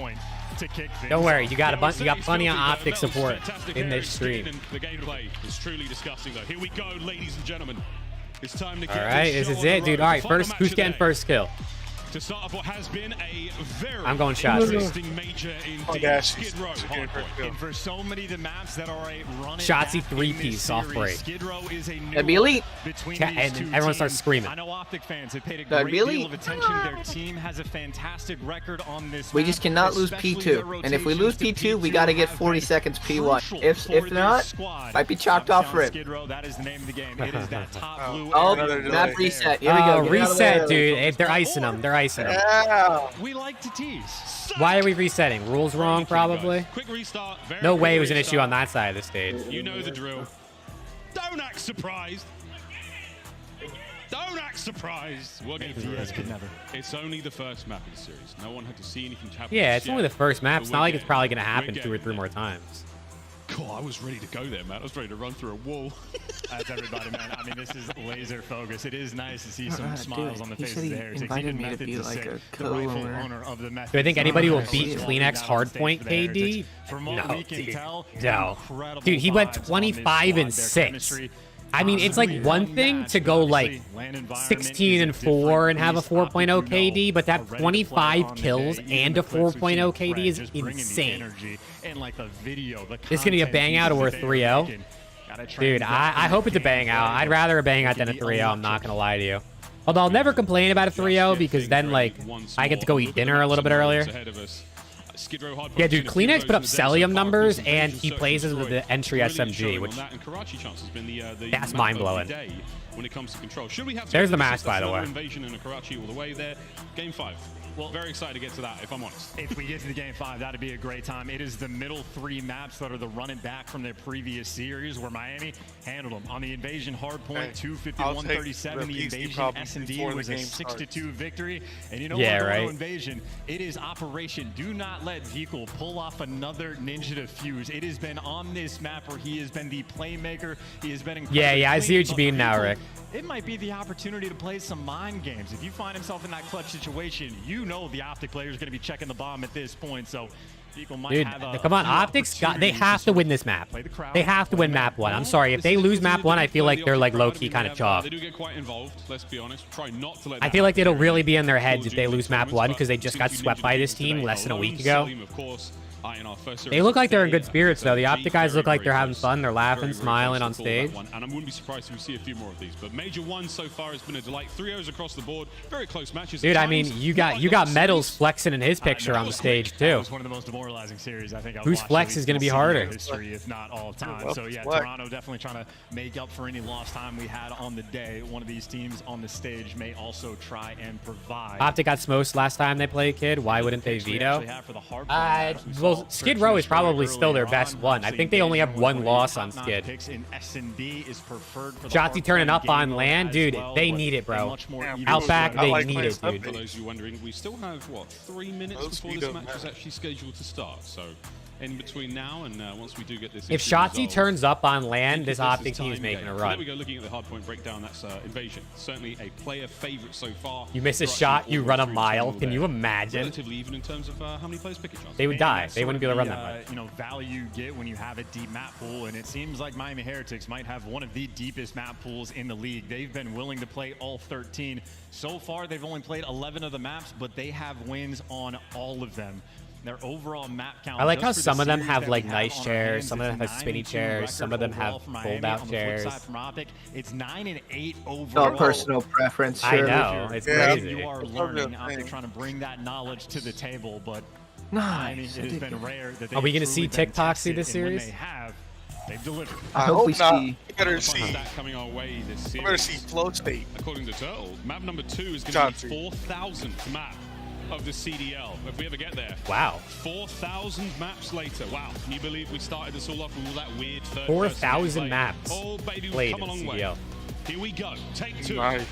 Don't worry, you got plenty of Optic support in this stream. The gameplay is truly disgusting, though. Here we go, ladies and gentlemen. It's time to get All right, this is it, dude. All right, first, who's getting first kill? To start off what has been a very I'm going Shotzi. interesting major indeed. Skid Row Hardpoint. And for so many of the maps that are a run Shotzi 3-piece off break. Skid Row is a new That'd be elite. between Yeah, these and two everyone teams. starts screaming. I know Optic fans have paid a That'd great be deal elite. of attention. Their team has a fantastic record on this We map, just cannot lose especially their P2. And if we lose rotations to P2, we got to get have 40 been seconds crucial P1. If for this not, squad. might be chalked off for it. Skid Row, that is the name of the game. It is that top blue Oh, area map right reset. there. Here we go. Oh, Get out of reset, there. dude. Hey, they're icing them. They're icing them. Yeah. We like to tease. Why are we resetting? Rules wrong, probably? Quick restart. Very No quick way it was an restart. issue on that side of the stage. You know the drill. Don't act surprised. Don't act surprised. We'll get through it. It's only the first map of the series. No one had to see anything happen. Yeah, it's only the first map. It's But not we're like it's getting probably there. going to happen We're 2 or getting 3 there. more times. God, I was ready to go there, man. I was ready to run through a wall. That's everybody, man. I mean, this is laser focus. It is nice to see some smiles on the faces he of Heretics. invited me to be like a co-owner. Do I think anybody will beat Kleenex hardpoint KD? From what we can tell, No. Dude, he went 25 and 6. I mean, it's like one thing to go like 16 and 4 and have a 4.0 KD, but that 25 kills and a 4.0 KD is insane. This is gonna be a bang out or a 3-0. Dude, I hope it's a bang out. I'd rather a bang out than a 3-0. I'm not gonna lie to you. Although I'll never complain about a 3-0 because then like I get to go eat dinner a little bit earlier. Yeah, dude, Kleenex put up Celium numbers, and he plays as with the entry SMG, which that's mind-blowing. There's the match, by the way. Game 5. Well, very excited to get to that, if I'm honest. If we get to the game 5, that'd be a great time. It is the middle 3 maps that are the running back from their previous series, where Miami handled them. On the Invasion hardpoint, 251-37. The Invasion S&D was a 6-2 victory. And you know what, right? Invasion, it is Operation Do Not Let Vehicle pull off another Ninja Defuse. It has been on this map where he has been the playmaker. He has been incredible. Yeah, I see what you mean now, Rick. It might be the opportunity to play some mind games. If you find himself in that clutch situation, you know the Optic player is going to be checking the bomb at this point. So people might have come on, Optics they have to win this map. They have to win map 1. I'm sorry, if they lose map 1, I feel like they're like low-key kind of chalk. They do get quite involved, let's be honest. Try not to let I feel like it'll really be in their heads if they lose map 1 because they just got swept by this team less than a week ago. They look like they're in good spirits, though. The Optic guys look like they're having fun. They're laughing, smiling on stage. And I wouldn't be surprised if we see a few more of these. But Major 1 so far has been a delight. 3-0s across the board. Very close matches. Dude, I mean, you got Metals flexing in his picture on the stage, too. That was one of the most demoralizing series I think I've Whose flex is going to be harder? History, if not all time. So, yeah, Toronto definitely trying to make up for any lost time we had on the day. One of these teams on the stage may also try and provide. Optic got smoked last time they played, kid. Why wouldn't they veto? Well, Skid Row is probably still their best one. I think they only have 1 loss on Skid. Shotzi turning up on land, dude. They need it, bro. Outback, they need it, dude. For those of you wondering, we still have what 3 minutes before this match is actually scheduled to start. So in between now and once we do get this. If Shotzi turns up on land, this Optic team is making a run. There we go, looking at the hardpoint breakdown. That's Invasion. Certainly a player favorite so far. You miss a shot, you run a mile. Can you imagine? Relatively even in terms of how many players pick each other. They would die. They wouldn't be able to run that much. You know, value you get when you have a deep map pool, and it seems like Miami Heretics might have one of the deepest map pools in the league. They've been willing to play all 13. So far, they've only played 11 of the maps, but they have wins on all of them. Their overall map count. I like how some of them have like nice chairs, some of them have spinny chairs, some of them have fold-out chairs. It's 9 and 8 overall. All personal preference. I know, it's crazy. You are learning. I'm trying to bring that knowledge to the table, but I mean, it has been rare that. Are we going to see TikTok see this series? They have. They've delivered. I hope not. I better see. Coming our way this series. I better see flow state. According to Turtle, map number 2 is going to be 4,000th map of the CDL, if we ever get there. Wow. 4,000 maps later. Wow. Can you believe we started this all off with all that weird 4,000 maps oh, baby, played come a long way. Here we go. Take 2. Nice.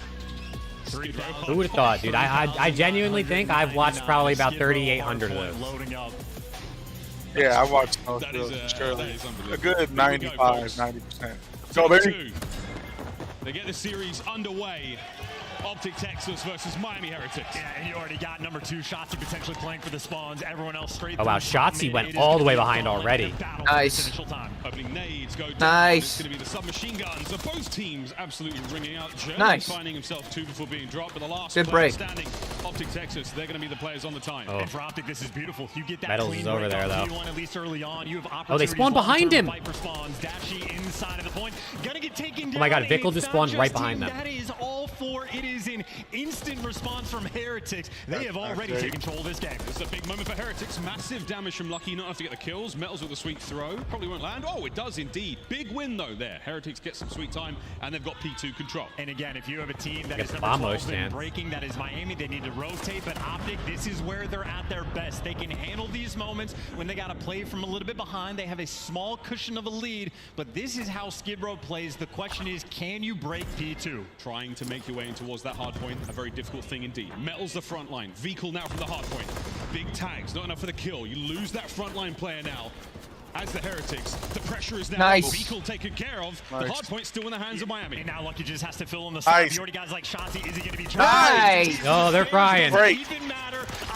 Who would have thought, dude? I genuinely think I've watched probably about 3,800 of those. Yeah, I watched those surely. A good 95, 90%. So, baby. They get the series underway. Optic Texas versus Miami Heretics. Yeah, and you already got number 2 Shotzi potentially playing for the spawns. Everyone else straight. Oh wow, Shotzi went all the way behind already. Nice. Opening nades go down. Nice. It's going to be the submachine guns of both teams absolutely ringing out. German nice. Finding himself 2 before being dropped, but the last good break. Standing, Optic Texas, they're going to be the players on the time. Oh. And for Optic, this is beautiful. You get that Metals clean is over there though. At least early on. You have oh, they spawned behind him. Inside of the point. Gonna get taken down. Oh my god, Vickle just spawned right behind them. That is all for it is an instant response from Heretics. They have already taken control of this game. It's a big moment for Heretics. Massive damage from Lucky, not enough to get the kills. Metals with a sweet throw. Probably won't land. Oh, it does indeed. Big win though there. Heretics get some sweet time, and they've got P2 control. And again, if you have a team that is number 12 and breaking, that is Miami, they need to rotate. But Optic, this is where they're at their best. They can handle these moments when they got to play from a little bit behind. They have a small cushion of a lead, but this is how Skid Row plays. The question is, can you break P2? Trying to make your way in towards that hard point, a very difficult thing indeed. Metals the front line. Vehicle now from the hard point. Big tags, not enough for the kill. You lose that front line player now. as the Heretics. The pressure is now Nice. Beagle taken care of. The hard point's still in the hands of Miami. And now Lucky just has to fill in the side. Nice. He already got like Shotzi. Is he going to be Nice. Oh, they're frying. Break.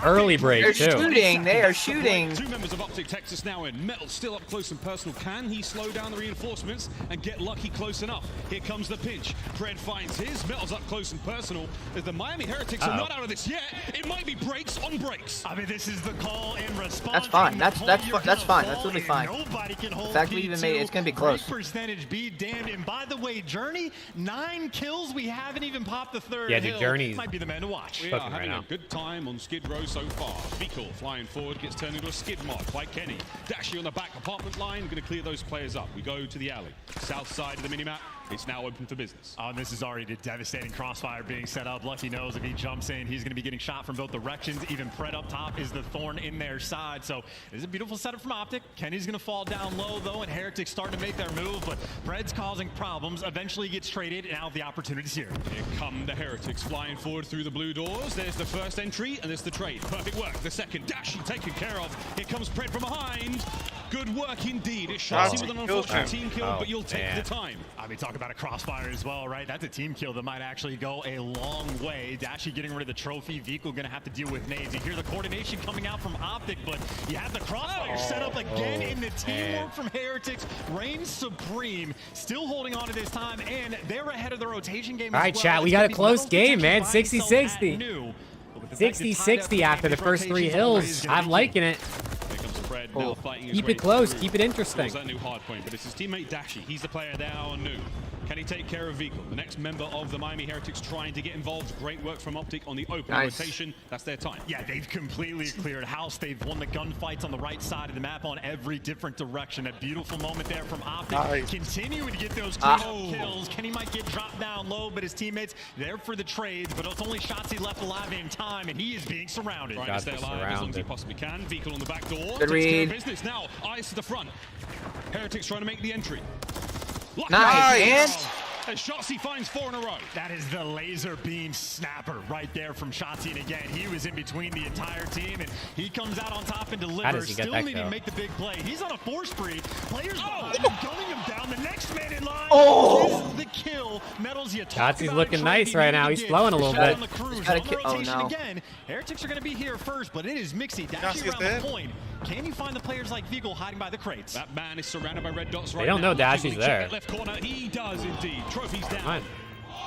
Early break, They're too. shooting. They are shooting. Two members of Optic Texas now in. Metal still up close and personal. Can he slow down the reinforcements and get Lucky close enough? Here comes the pinch. Pred finds his. Metal's up close and personal. As the Miami Heretics are not out of this yet, it might be breaks on breaks. I mean, this is the call in response. That's fine. That's fine. That's totally fine. Nobody can hold The fact we even made it, it's gonna be close. Percentage be damned. And by the way, Journey, 9 kills. We haven't even popped the third. Yeah, dude, hill. Journey's might be the man to watch. We are having a good time on Skid Row so far. Beagle flying forward, gets turned into a skid mark by Kenny. Dashy on the back apartment line, going to clear those players up. We go to the alley. South side of the minimap. It's now open for business. Oh, this is already a devastating crossfire being set up. Lucky knows if he jumps in, he's going to be getting shot from both directions. Even Pred up top is the thorn in their side. So it's a beautiful setup from Optic. Kenny's going to fall down low, though, and Heretics starting to make their move. But Pred's causing problems. Eventually gets traded, and now the opportunity's here. Here come the Heretics flying forward through the blue doors. There's the first entry, and there's the trade. Perfect work. The second Dashy taken care of. Here comes Pred from behind. Good work indeed. It's Shotzi with an unfortunate team kill, but you'll take the time. I mean, talk about a crossfire as well, right? That's a team kill that might actually go a long way. Dashy getting rid of the trophy. Vico going to have to deal with nades. You hear the coordination coming out from Optic, but you have the crossfire set up again in the teamwork from Heretics. Reigns supreme, still holding on to this time, and they're ahead of the rotation game. All right, chat, we got a close game, man. 60-60. 60-60 after the first 3 hills. I'm liking it. Now fighting his Keep way it close. through Keep it interesting. towards that new hard point, but it's his teammate Dashy. He's the player now on new. Can he take care of Vico? The next member of the Miami Heretics trying to get involved. Great work from Optic on the open rotation. That's their time. Yeah, they've completely cleared house. They've won the gunfights on the right side of the map on every different direction. A beautiful moment there from Optic. Continuing to get those kills. Kenny might get dropped down low, but his teammates there for the trades. But it's only Shotzi left alive in time, and he is being surrounded. Trying to stay alive as long as he possibly can. Vico on the back door. Good read. Business now. Eyes to the front. Heretics trying to make the entry. Nice. As Shotzi finds 4 in a row. That is the laser beam snapper right there from Shotzi. And again, he was in between the entire team, and he comes out on top and delivers. Still needing to make the big play. He's on a 4 spree. Players behind him, gunning him down. The next man in line is the kill. Metals, you talk Shotzi's about looking nice right now. He's flowing a little bit. On the cruise, on the rotation again. Heretics are going to be here first, but it is Mixie. Dashy around the point. Can you find the players like Vigo hiding by the crates? That man is surrounded by red dots right now. They don't know Dashy's there. Left corner, he does indeed. Trophies down.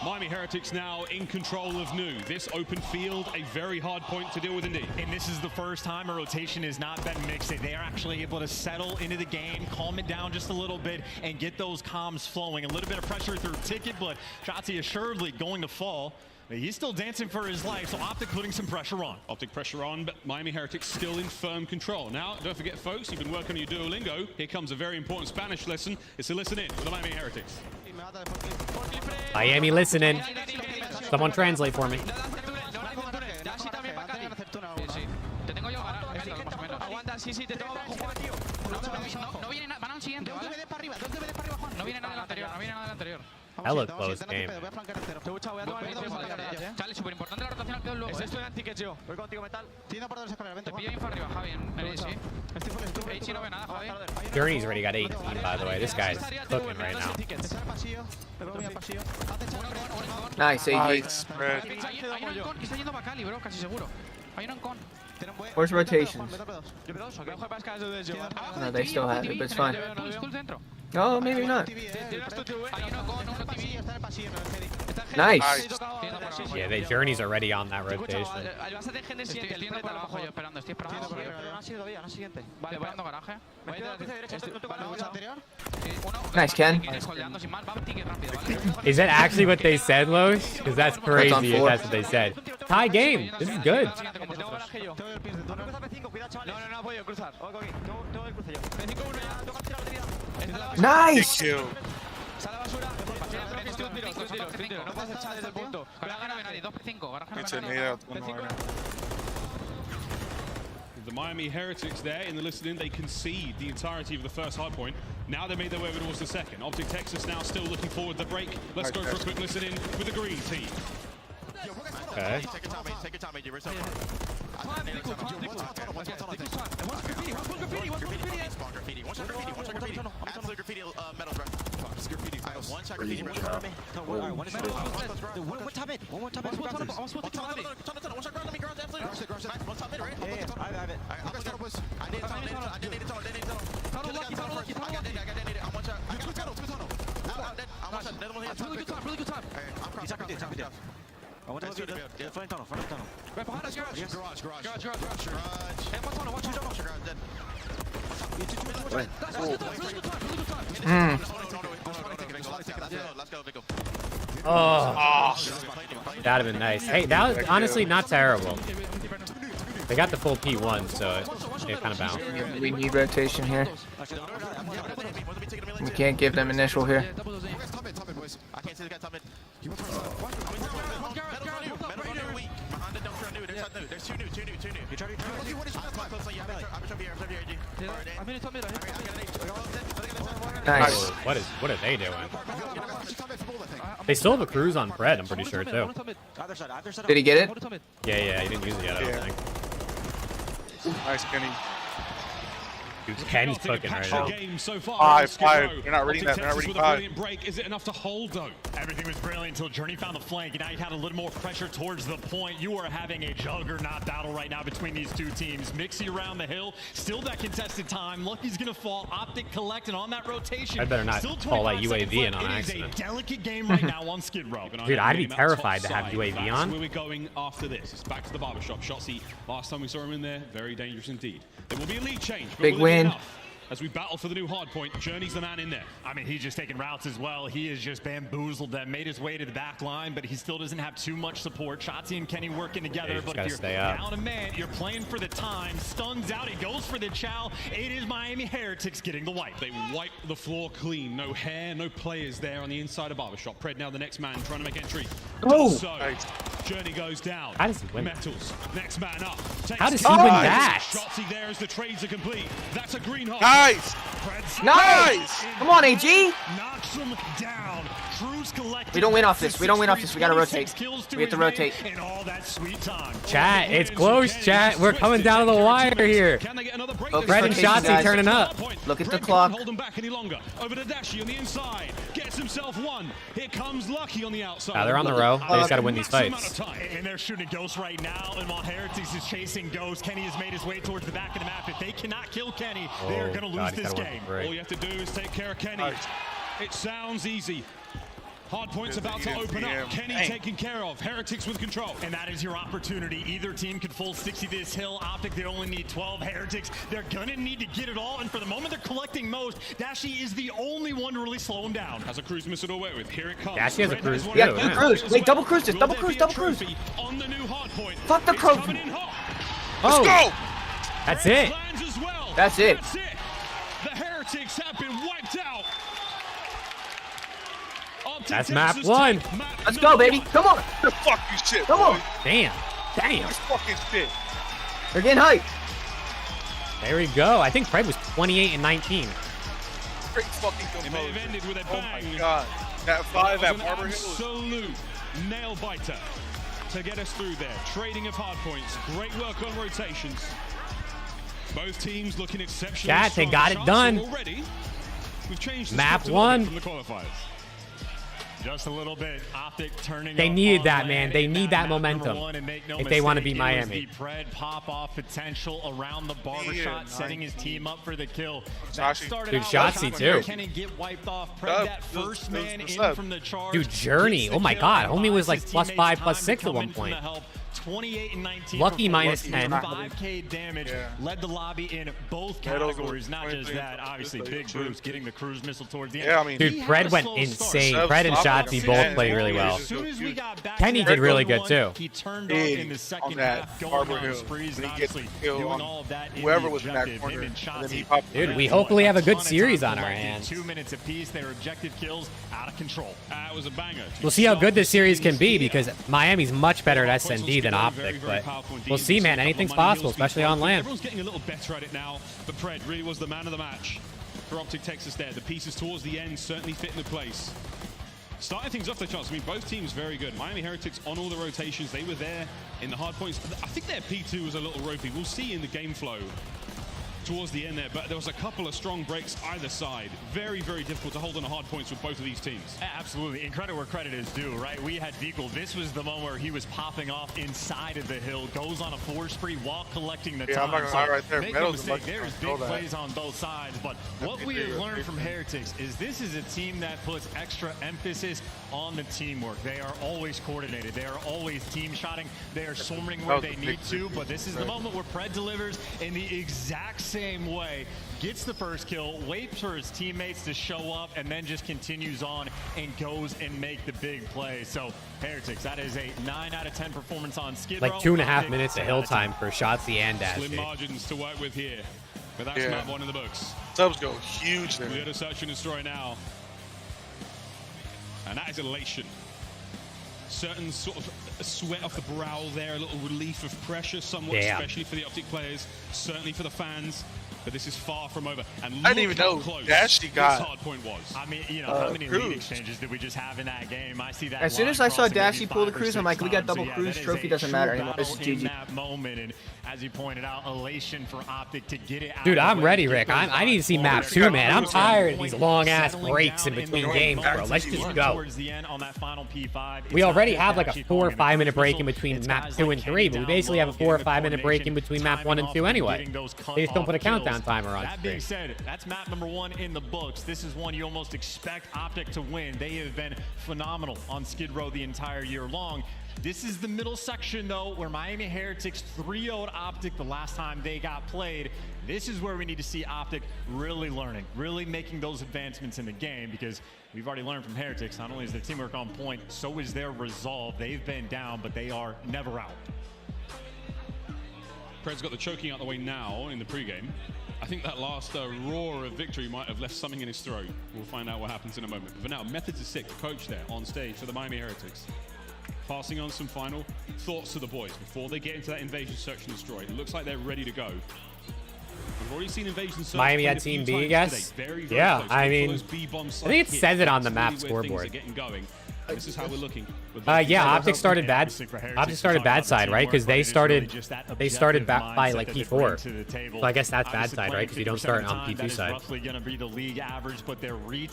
Miami Heretics now in control of new. This open field, a very hard point to deal with indeed. And this is the first time a rotation has not been mixed. They are actually able to settle into the game, calm it down just a little bit, and get those comms flowing. A little bit of pressure through Ticket, but Shotzi assuredly going to fall. He's still dancing for his life, so Optic putting some pressure on. Optic pressure on, but Miami Heretics still in firm control. Now, don't forget, folks, you've been working on your Duolingo. Here comes a very important Spanish lesson. It's a listen in for the Miami Heretics. Miami listening. Someone translate for me. Hella close game. Chale, súper importante la rotación al quedó luego. Estoy anti-que yo. Voy contigo, Metal. Tiene por dos escaleras. Te pillo info arriba, Javi. No ve nada, Javi. Journey's already got 18, by the way. This guy's cooking right now. Nice, AG. Hay un con que está yendo para Cali, bro, casi seguro. Hay un con. Where's rotations? No, they still have it, but it's fine. No, maybe not. Nice. Yeah, the Journey's already on that rotation. Nice, Ken. Is that actually what they said, Los? Because that's crazy if that's what they said. Tie game. This is good. Nice. The Miami Heretics there in the listening, they concede the entirety of the first hard point. Now they made their way over towards the second. Optic Texas now still looking forward the break. Let's go for a quick listen in with the green team. Okay. Oh, that'd have been nice. Hey, that was honestly not terrible. They got the full P1, so it kind of bounced. We need rotation here. We can't give them initial here. Nice. What are they doing? They still have a cruise on Pred, I'm pretty sure too. Did he get it? Yeah, he didn't use it yet, I don't think. Nice, Kenny. Dude, Kenny's cooking right now. Game so far. 5. They're not reading that. They're not reading 5. Break. Is it enough to hold though? Everything was brilliant until Journey found the flank, and now you had a little more pressure towards the point. You are having a juggernaut battle right now between these two teams. Mixy around the hill, still that contested time. Lucky's gonna fall. Optic collecting on that rotation. I better not call that UAV in on accident. It is a delicate game right now on Skid Row. Dude, I'd be terrified to have UAV on. Where we're going after this. It's back to the barbershop. Shotzzy, last time we saw him in there, very dangerous indeed. There will be a lead change. Big win. As we battle for the new hard point, Journey's the man in there. I mean, he's just taking routes as well. He is just bamboozled them, made his way to the back line, but he still doesn't have too much support. Shotzzy and Kenny working together, but if you're down a man, you're playing for the time. Stuns out, he goes for the chow. It is Miami Heretics getting the wipe. They wipe the floor clean. No hair, no players there on the inside of barbershop. Pred now the next man trying to make entry. Oh! So, Journey goes down. How does he win? Metals, next man up. How does he win that? Shotzzy there as the trades are complete. That's a green hole. Nice! Nice! Come on, AG! Knocks him down. We don't win off this. We don't win off this. We gotta rotate. We have to rotate. Chat, it's close, chat. We're coming down to the wire here. Pred and Shotzzy turning up. Look at the clock. Hold him back any longer. Over to Dashi on the inside. Gets himself one. Here comes Lucky on the outside. They're on the row. They just gotta win these fights. And they're shooting Ghost right now. And while Heretics is chasing Ghost, Kenny has made his way towards the back of the map. If they cannot kill Kenny, they are gonna lose this game. All you have to do is take care of Kenny. It sounds easy. Hard point's about to open up. Kenny taken care of. Heretics with control. And that is your opportunity. Either team could full 60 this hill. Optic, they only need 12. Heretics, they're gonna need to get it all. And for the moment, they're collecting most. Dashi is the only one to really slow him down. Has a cruise missile to away with. Here it comes. Dashi has a cruise. Yeah, cruise. Wait, double cruise this. Double cruise. Double cruise. On the new hard point. Fuck the cruise. Let's go. That's it. That's it. The Heretics have been wiped out. That's map 1. Let's go, baby. Come on. Fuck you shit. Come on. Damn. This fucking shit. They're getting hyped. There we go. I think Pred was 28 and 19. Great fucking composure. It may have ended with a bang. Oh my god. That 5 at Barber Hill. Absolute nail biter to get us through there. Trading of hard points. Great work on rotations. Both teams looking exceptionally Chat, they got it done. Already. We've changed map 1 from the qualifiers. Just a little bit. Optic turning. They needed that, man. They need that momentum if they want to beat Miami. Pred pop-off potential around the barbershop, setting his team up for the kill. Dude, Shotzzy too. Can get wiped off? Pred, that first man in from the charge. Dude, Journey. Oh my god. Homie was like +5, +6 at one point. 28 and 19. Lucky minus 10. 5K damage. Led the lobby in both categories. Not just that. Obviously, Big Bruce getting the cruise missile towards the end. Yeah, I mean, dude, Pred went insane. Pred and Shotzzy both played really well. Kenny did really good too. He turned on in the second half, going on sprees, and obviously doing all of that. Whoever was in that corner. Dude, we hopefully have a good series on our hands. 2 minutes apiece. Their objective kills out of control. It was a banger. We'll see how good this series can be because Miami's much better at SND than Optic, but we'll see, man. Anything's possible, especially on land. Everyone's getting a little better at it now, but Pred really was the man of the match for Optic Texas there. The pieces towards the end certainly fit into place. Starting things off, the chance. I mean, both teams very good. Miami Heretics on all the rotations. They were there in the hard points. I think their P2 was a little ropey. We'll see in the game flow towards the end there, but there was a couple of strong breaks either side. Very, very difficult to hold on the hard points with both of these teams. Absolutely, and credit where credit is due, right? We had Vikul. This was the moment where he was popping off inside of the hill, goes on a 4 spree while collecting the time. I'm not gonna lie right there. Make no mistake, there's big plays on both sides, but what we have learned from Heretics is this is a team that puts extra emphasis on the teamwork. They are always coordinated. They are always team shotting. They are swarming where they need to, but this is the moment where Pred delivers in the exact same way, gets the first kill, waits for his teammates to show up, and then just continues on and goes and make the big play. So Heretics, that is a 9 out of 10 performance on Skid Row. Like 2.5 minutes of hill time for Shotzi and Dashy. Slim margins to work with here, but that's map 1 in the books. Subs go huge there. We go to search and destroy now, and that is elation. Certain sort of sweat off the brow there, a little relief of pressure somewhat, especially for the Optic players, certainly for the fans. But this is far from over. And I didn't even know Dashy got hard point was. I mean, you know, how many lead exchanges did we just have in that game? I see that. As soon as I saw Dashy pull the cruise, I'm like, we got double cruise. Trophy doesn't matter anymore. This is GG. That moment, and as you pointed out, elation for Optic to get it out. Dude, I'm ready, Rick. I need to see map 2, man. I'm tired of these long-ass breaks in between games, bro. Let's just go. We already have like a 4 or 5 minute break in between map 2 and 3, but we basically have a 4 or 5 minute break in between map 1 and 2 anyway. They just don't put a countdown timer on. That being said, that's map number 1 in the books. This is one you almost expect Optic to win. They have been phenomenal on Skid Row the entire year long. This is the middle section, though, where Miami Heretics 3-0'd Optic the last time they got played. This is where we need to see Optic really learning, really making those advancements in the game, because we've already learned from Heretics, not only is their teamwork on point, so is their resolve. They've been down, but they are never out. Pred's got the choking out the way now in the pregame. I think that last roar of victory might have left something in his throat. We'll find out what happens in a moment. But for now, Methods is sick, coach there on stage for the Miami Heretics. Passing on some final thoughts to the boys before they get into that invasion search and destroy. It looks like they're ready to go. We've already seen invasion search. Miami at Team B, I guess. Yeah, I mean, I think it says it on the map scoreboard. This is how we're looking. Yeah, Optic started bad. Optic started bad side, right? Because they started back by like P4. So I guess that's bad side, right? Because you don't start on P2 side.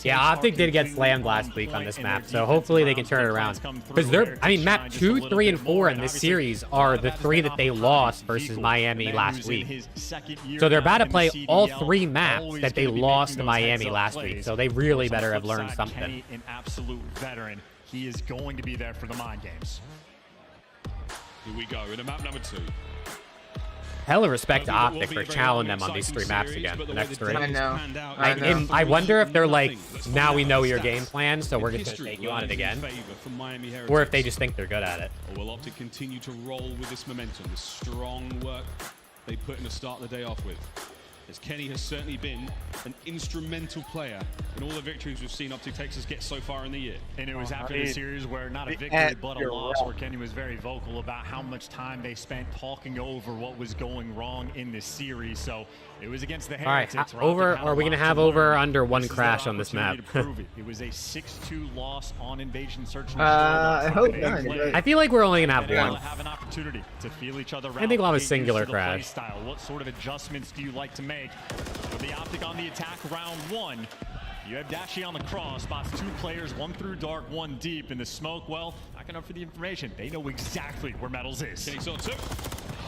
Yeah, Optic did get slammed last week on this map, so hopefully they can turn it around. Because they're, I mean, map 2, 3, and 4 in this series are the 3 that they lost versus Miami last week. So they're about to play all 3 maps that they lost to Miami last week. So they really better have learned something. An absolute veteran. He is going to be there for the mind games. Here we go, in map number 2. Hella respect to Optic for challenging them on these 3 maps again, the next 3. I know. I wonder if they're like, now we know your game plan, so we're just going to take you on it again. Or if they just think they're good at it. Or will Optic continue to roll with this momentum, this strong work they put in to start the day off with? As Kenny has certainly been an instrumental player in all the victories we've seen Optic Texas get so far in the year. And it was after the series where not a victory but a loss, where Kenny was very vocal about how much time they spent talking over what was going wrong in this series. So it was against the Heretics. All right, are we going to have over or under 1 crash on this map? It was a 6-2 loss on Invasion Search. I hope not. I feel like we're only going to have 1. Have an opportunity to feel each other out. I think we'll have a singular crash. What sort of adjustments do you like to make? With the Optic on the attack, round 1. You have Dashy on the cross, spots 2 players, 1 through dark, 1 deep in the smoke. Well, not enough for the information. They know exactly where Metals is. Kenny saw 2.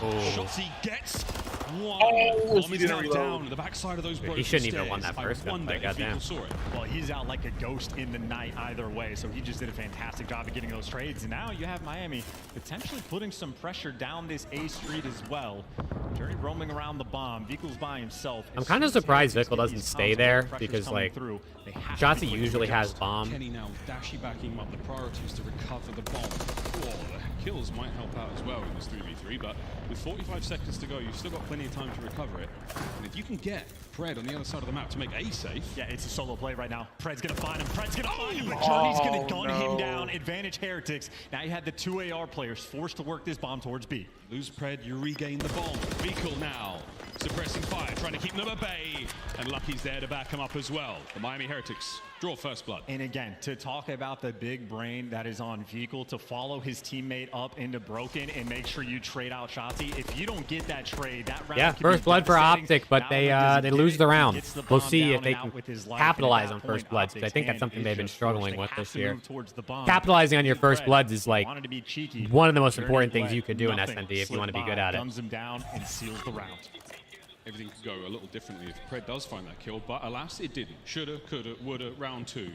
Shotzi gets 1. Oh, he didn't down the backside of those broken he shouldn't even have stairs. won that first gun. Goddamn. Well, he's out like a ghost in the night either way, so he just did a fantastic job of getting those trades. And now you have Miami potentially putting some pressure down this A street as well. Jerry roaming around the bomb. Vikul's by himself. I'm kind of surprised Vikul doesn't stay there because, like, Shotzi usually has bomb. Kenny now Dashy backing him up. The priority is to recover the bomb. Oh, the kills might help out as well in this 3v3, but with 45 seconds to go, you've still got plenty of time to recover it. And if you can get Pred on the other side of the map to make A safe. Yeah, it's a solo play right now. Pred's going to find him. Pred's going to find him, but Journey's going to gun him down. Advantage Heretics. Now you have the 2 AR players forced to work this bomb towards B. Lose Pred, you regain the bomb. Vikul now Suppressing fire, trying to keep them at bay. And Lucky's there to back him up as well. The Miami Heretics draw first blood. And again, to talk about the big brain that is on Vehicle, to follow his teammate up into Broken and make sure you trade out Shotzi. If you don't get that trade, that round Yeah, could first be blood for devastating. Optic, but Not they only does he lose get the it, he round. gets the We'll bomb see down if they and out can with his life, capitalize and on at that first point, bloods, because I think that's Optic's something hand they've been is just struggling forced. with They have this to year. move towards the bomb. Capitalizing on your first bloods is like Wanted to be cheeky. one of the most Journey important things let you could do in nothing SND if you slip want to be by. good at it. Guns him down and seals the round. Everything could go a little differently if Pred does find that kill, but alas, it didn't. Shoulda, coulda, woulda, round 2.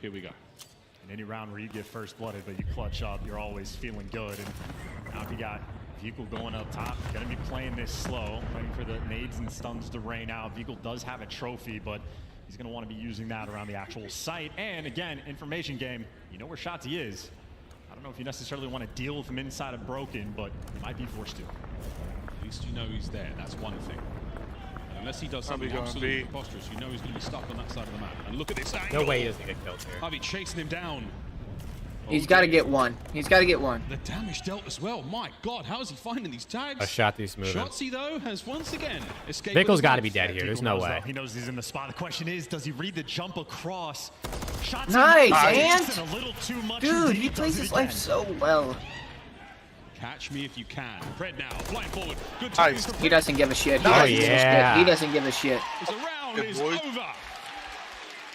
Here we go. In any round where you get first blooded, but you clutch up, you're always feeling good. And now if you got Vehicle going up top, gonna be playing this slow, waiting for the nades and stuns to rain out. Vehicle does have a trophy, but he's gonna want to be using that around the actual site. And again, information game, you know where Shotzi is. I don't know if you necessarily want to deal with him inside of Broken, but you might be forced to. At least you know he's there. That's one thing. And unless he does something Probably absolutely preposterous, you know he's going to be stuck on that side of the map. And look at this No way he doesn't get killed here. Harvey chasing him down. He's got to get one. He's got to get one. The damage dealt as well. My God, how is he finding these tags? A Shotzi's moving. Shotzi, though, has once again escaped. Pickle's got to be dead here. There's no way. He knows he's in the spot. The question is, does he read the jump across? Shotzi Nice, and a little too much. Dude, he plays his life so well. Catch me if you can. Pred now, flying forward. Good Nice. He doesn't give a shit. Oh, yeah. He doesn't give a shit. The round is over.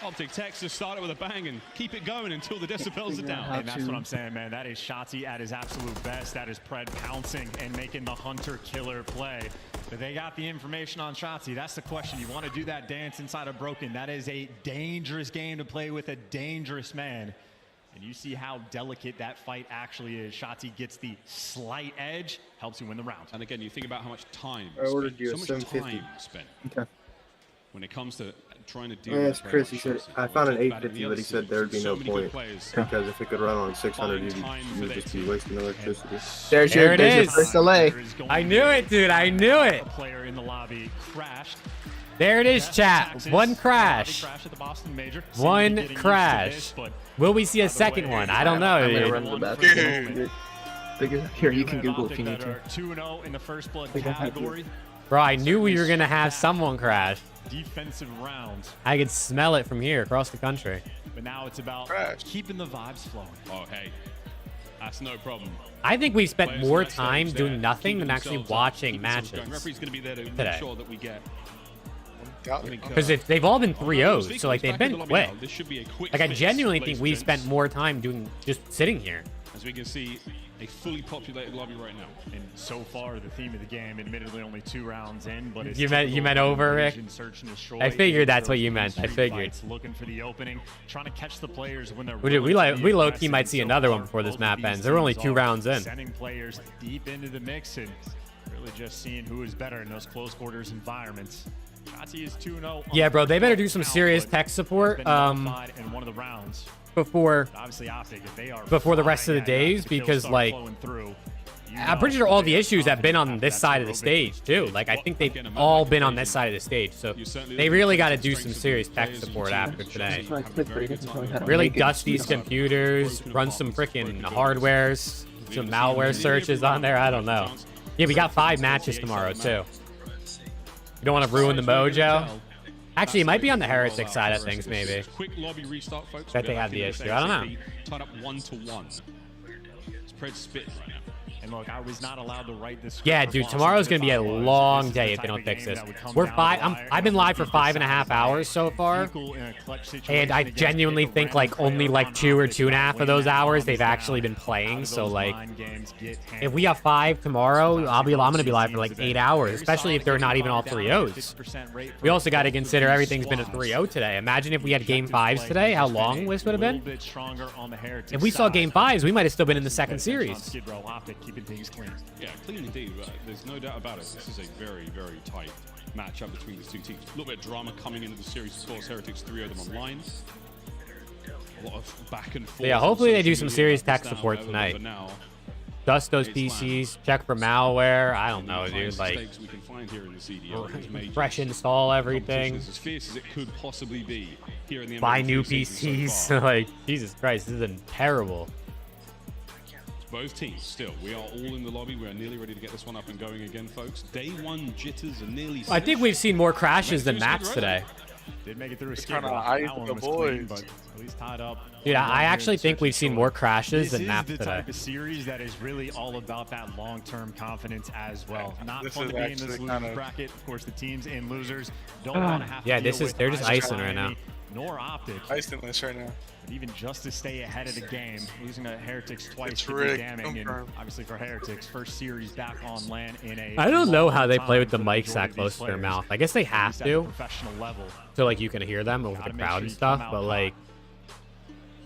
Optic Texas started with a bang and keep it going until the decibels are down. And that's what I'm saying, man. That is Shotzi at his absolute best. That is Pred pouncing and making the hunter-killer play. But they got the information on Shotzi. That's the question. You want to do that dance inside of Broken. That is a dangerous game to play with a dangerous man. And you see how delicate that fight actually is. Shotzi gets the slight edge, helps you win the round. And again, you think about how much time I ordered spent. you a So much 750. time spent. Okay. When it comes to trying to deal Yeah, with it's Chris. He said I found an 850, but he said there would be no point because if it could run on 600, you would just be wasting electricity. There's There it your is. first delay. I knew it, dude. I knew it. A player in the lobby crashed. There it is, chat. One crash. At the Boston Major. One crash. Will we see a second one? I don't know, I'm gonna dude. run to the bathroom. Here, you can Google if you need to. 2-0 in the first blood category. Bro, I knew we were going to have someone crash. Defensive rounds. I could smell it from here across the country. But now it's about keeping the vibes flowing. Oh, hey. That's no problem. I think we spent Players more on that time stage doing there, nothing keeping than actually themselves up, watching keeping themselves going. matches Referee's going to be there to today. make sure that we get. Because if they've all been 3-0s, so like they've been quick. This should be a quick Like I fix, genuinely ladies think we and spent gents. more time doing just sitting here. As we can see, a fully populated lobby right now. And so far, the theme of the game, admittedly only 2 rounds in, but it's You meant over, Rick? Search and destroy. I figured that's what Those you meant. I street figured. fights, looking for the opening, trying to catch the players when they're We low-key might see another one before this map ends. There were only 2 rounds in. Sending players deep into the mix and really just seeing who is better in those close quarters environments. Shotzi is 2-0. Yeah, bro, they better do some serious tech support in one of the rounds. before Obviously, Optic, if they are the rest of the days, because like I'm pretty sure all the issues have been on this side of the stage too. Like I think they've all been on this side of the stage, so they really got to do some serious tech support after today. Really dust these computers, run some freaking hardwares, some malware searches on there. I don't know. Yeah, we got 5 matches tomorrow too. You don't want to ruin the mojo. Actually, it might be on the Heretic side of things, maybe. Quick lobby restart, folks. That they have the issue. I don't know. Tied up 1-1. It's Pred spitting right now. And look, I was not allowed to write this. Yeah, dude, tomorrow's gonna be a long day if they don't fix this. I've been live for 5.5 hours so far, and I genuinely think like only like 2 or 2.5 of those hours they've actually been playing. So like, if we have 5 tomorrow, I'm gonna be live for like 8 hours, especially if they're not even all 3-0s. We also got to consider everything's been a 3-0 today. Imagine if we had game 5s today, how long this would have been. If we saw game 5s, we might have still been in the second series. Keeping things clean. Yeah, clean indeed. There's no doubt about it. This is a very, very tight matchup between the 2 teams. A little bit of drama coming into the series. Of course, Heretics 3-0 them online. A lot of back and forth. Yeah, hopefully they do some serious tech support tonight. Dust those PCs, check for malware. I don't know, dude. Like, fresh install everything. As fierce as it could possibly be here in the buy new PCs. Like, Jesus Christ, this has been terrible. Both teams still. We are all in the lobby. We are nearly ready to get this one up and going again, folks. Day one jitters are nearly. I think we've seen more crashes than maps today. Did make it through a skid. That one was clean, but at least tied up. Dude, I actually think we've seen more crashes than maps This is the today. type of series that is really all about that long-term confidence as well. Not This fun is to be in this actually losers kinda- bracket. Of course, the teams in losers don't want to have to Yeah, deal this is with they're just either icing right Miami now. Nor Optic. Icing this right now. But even just to stay ahead of the game, losing to Heretics twice It's could be rigged. damning. And Confirmed. obviously for Heretics, first series back on LAN in a I don't know how they long play with the time for mics majority that of close these to their players. mouth. I guess they have At least at the to, professional level. so like you can hear them over the Gotta make crowd sure and you stuff. come out But hot. like,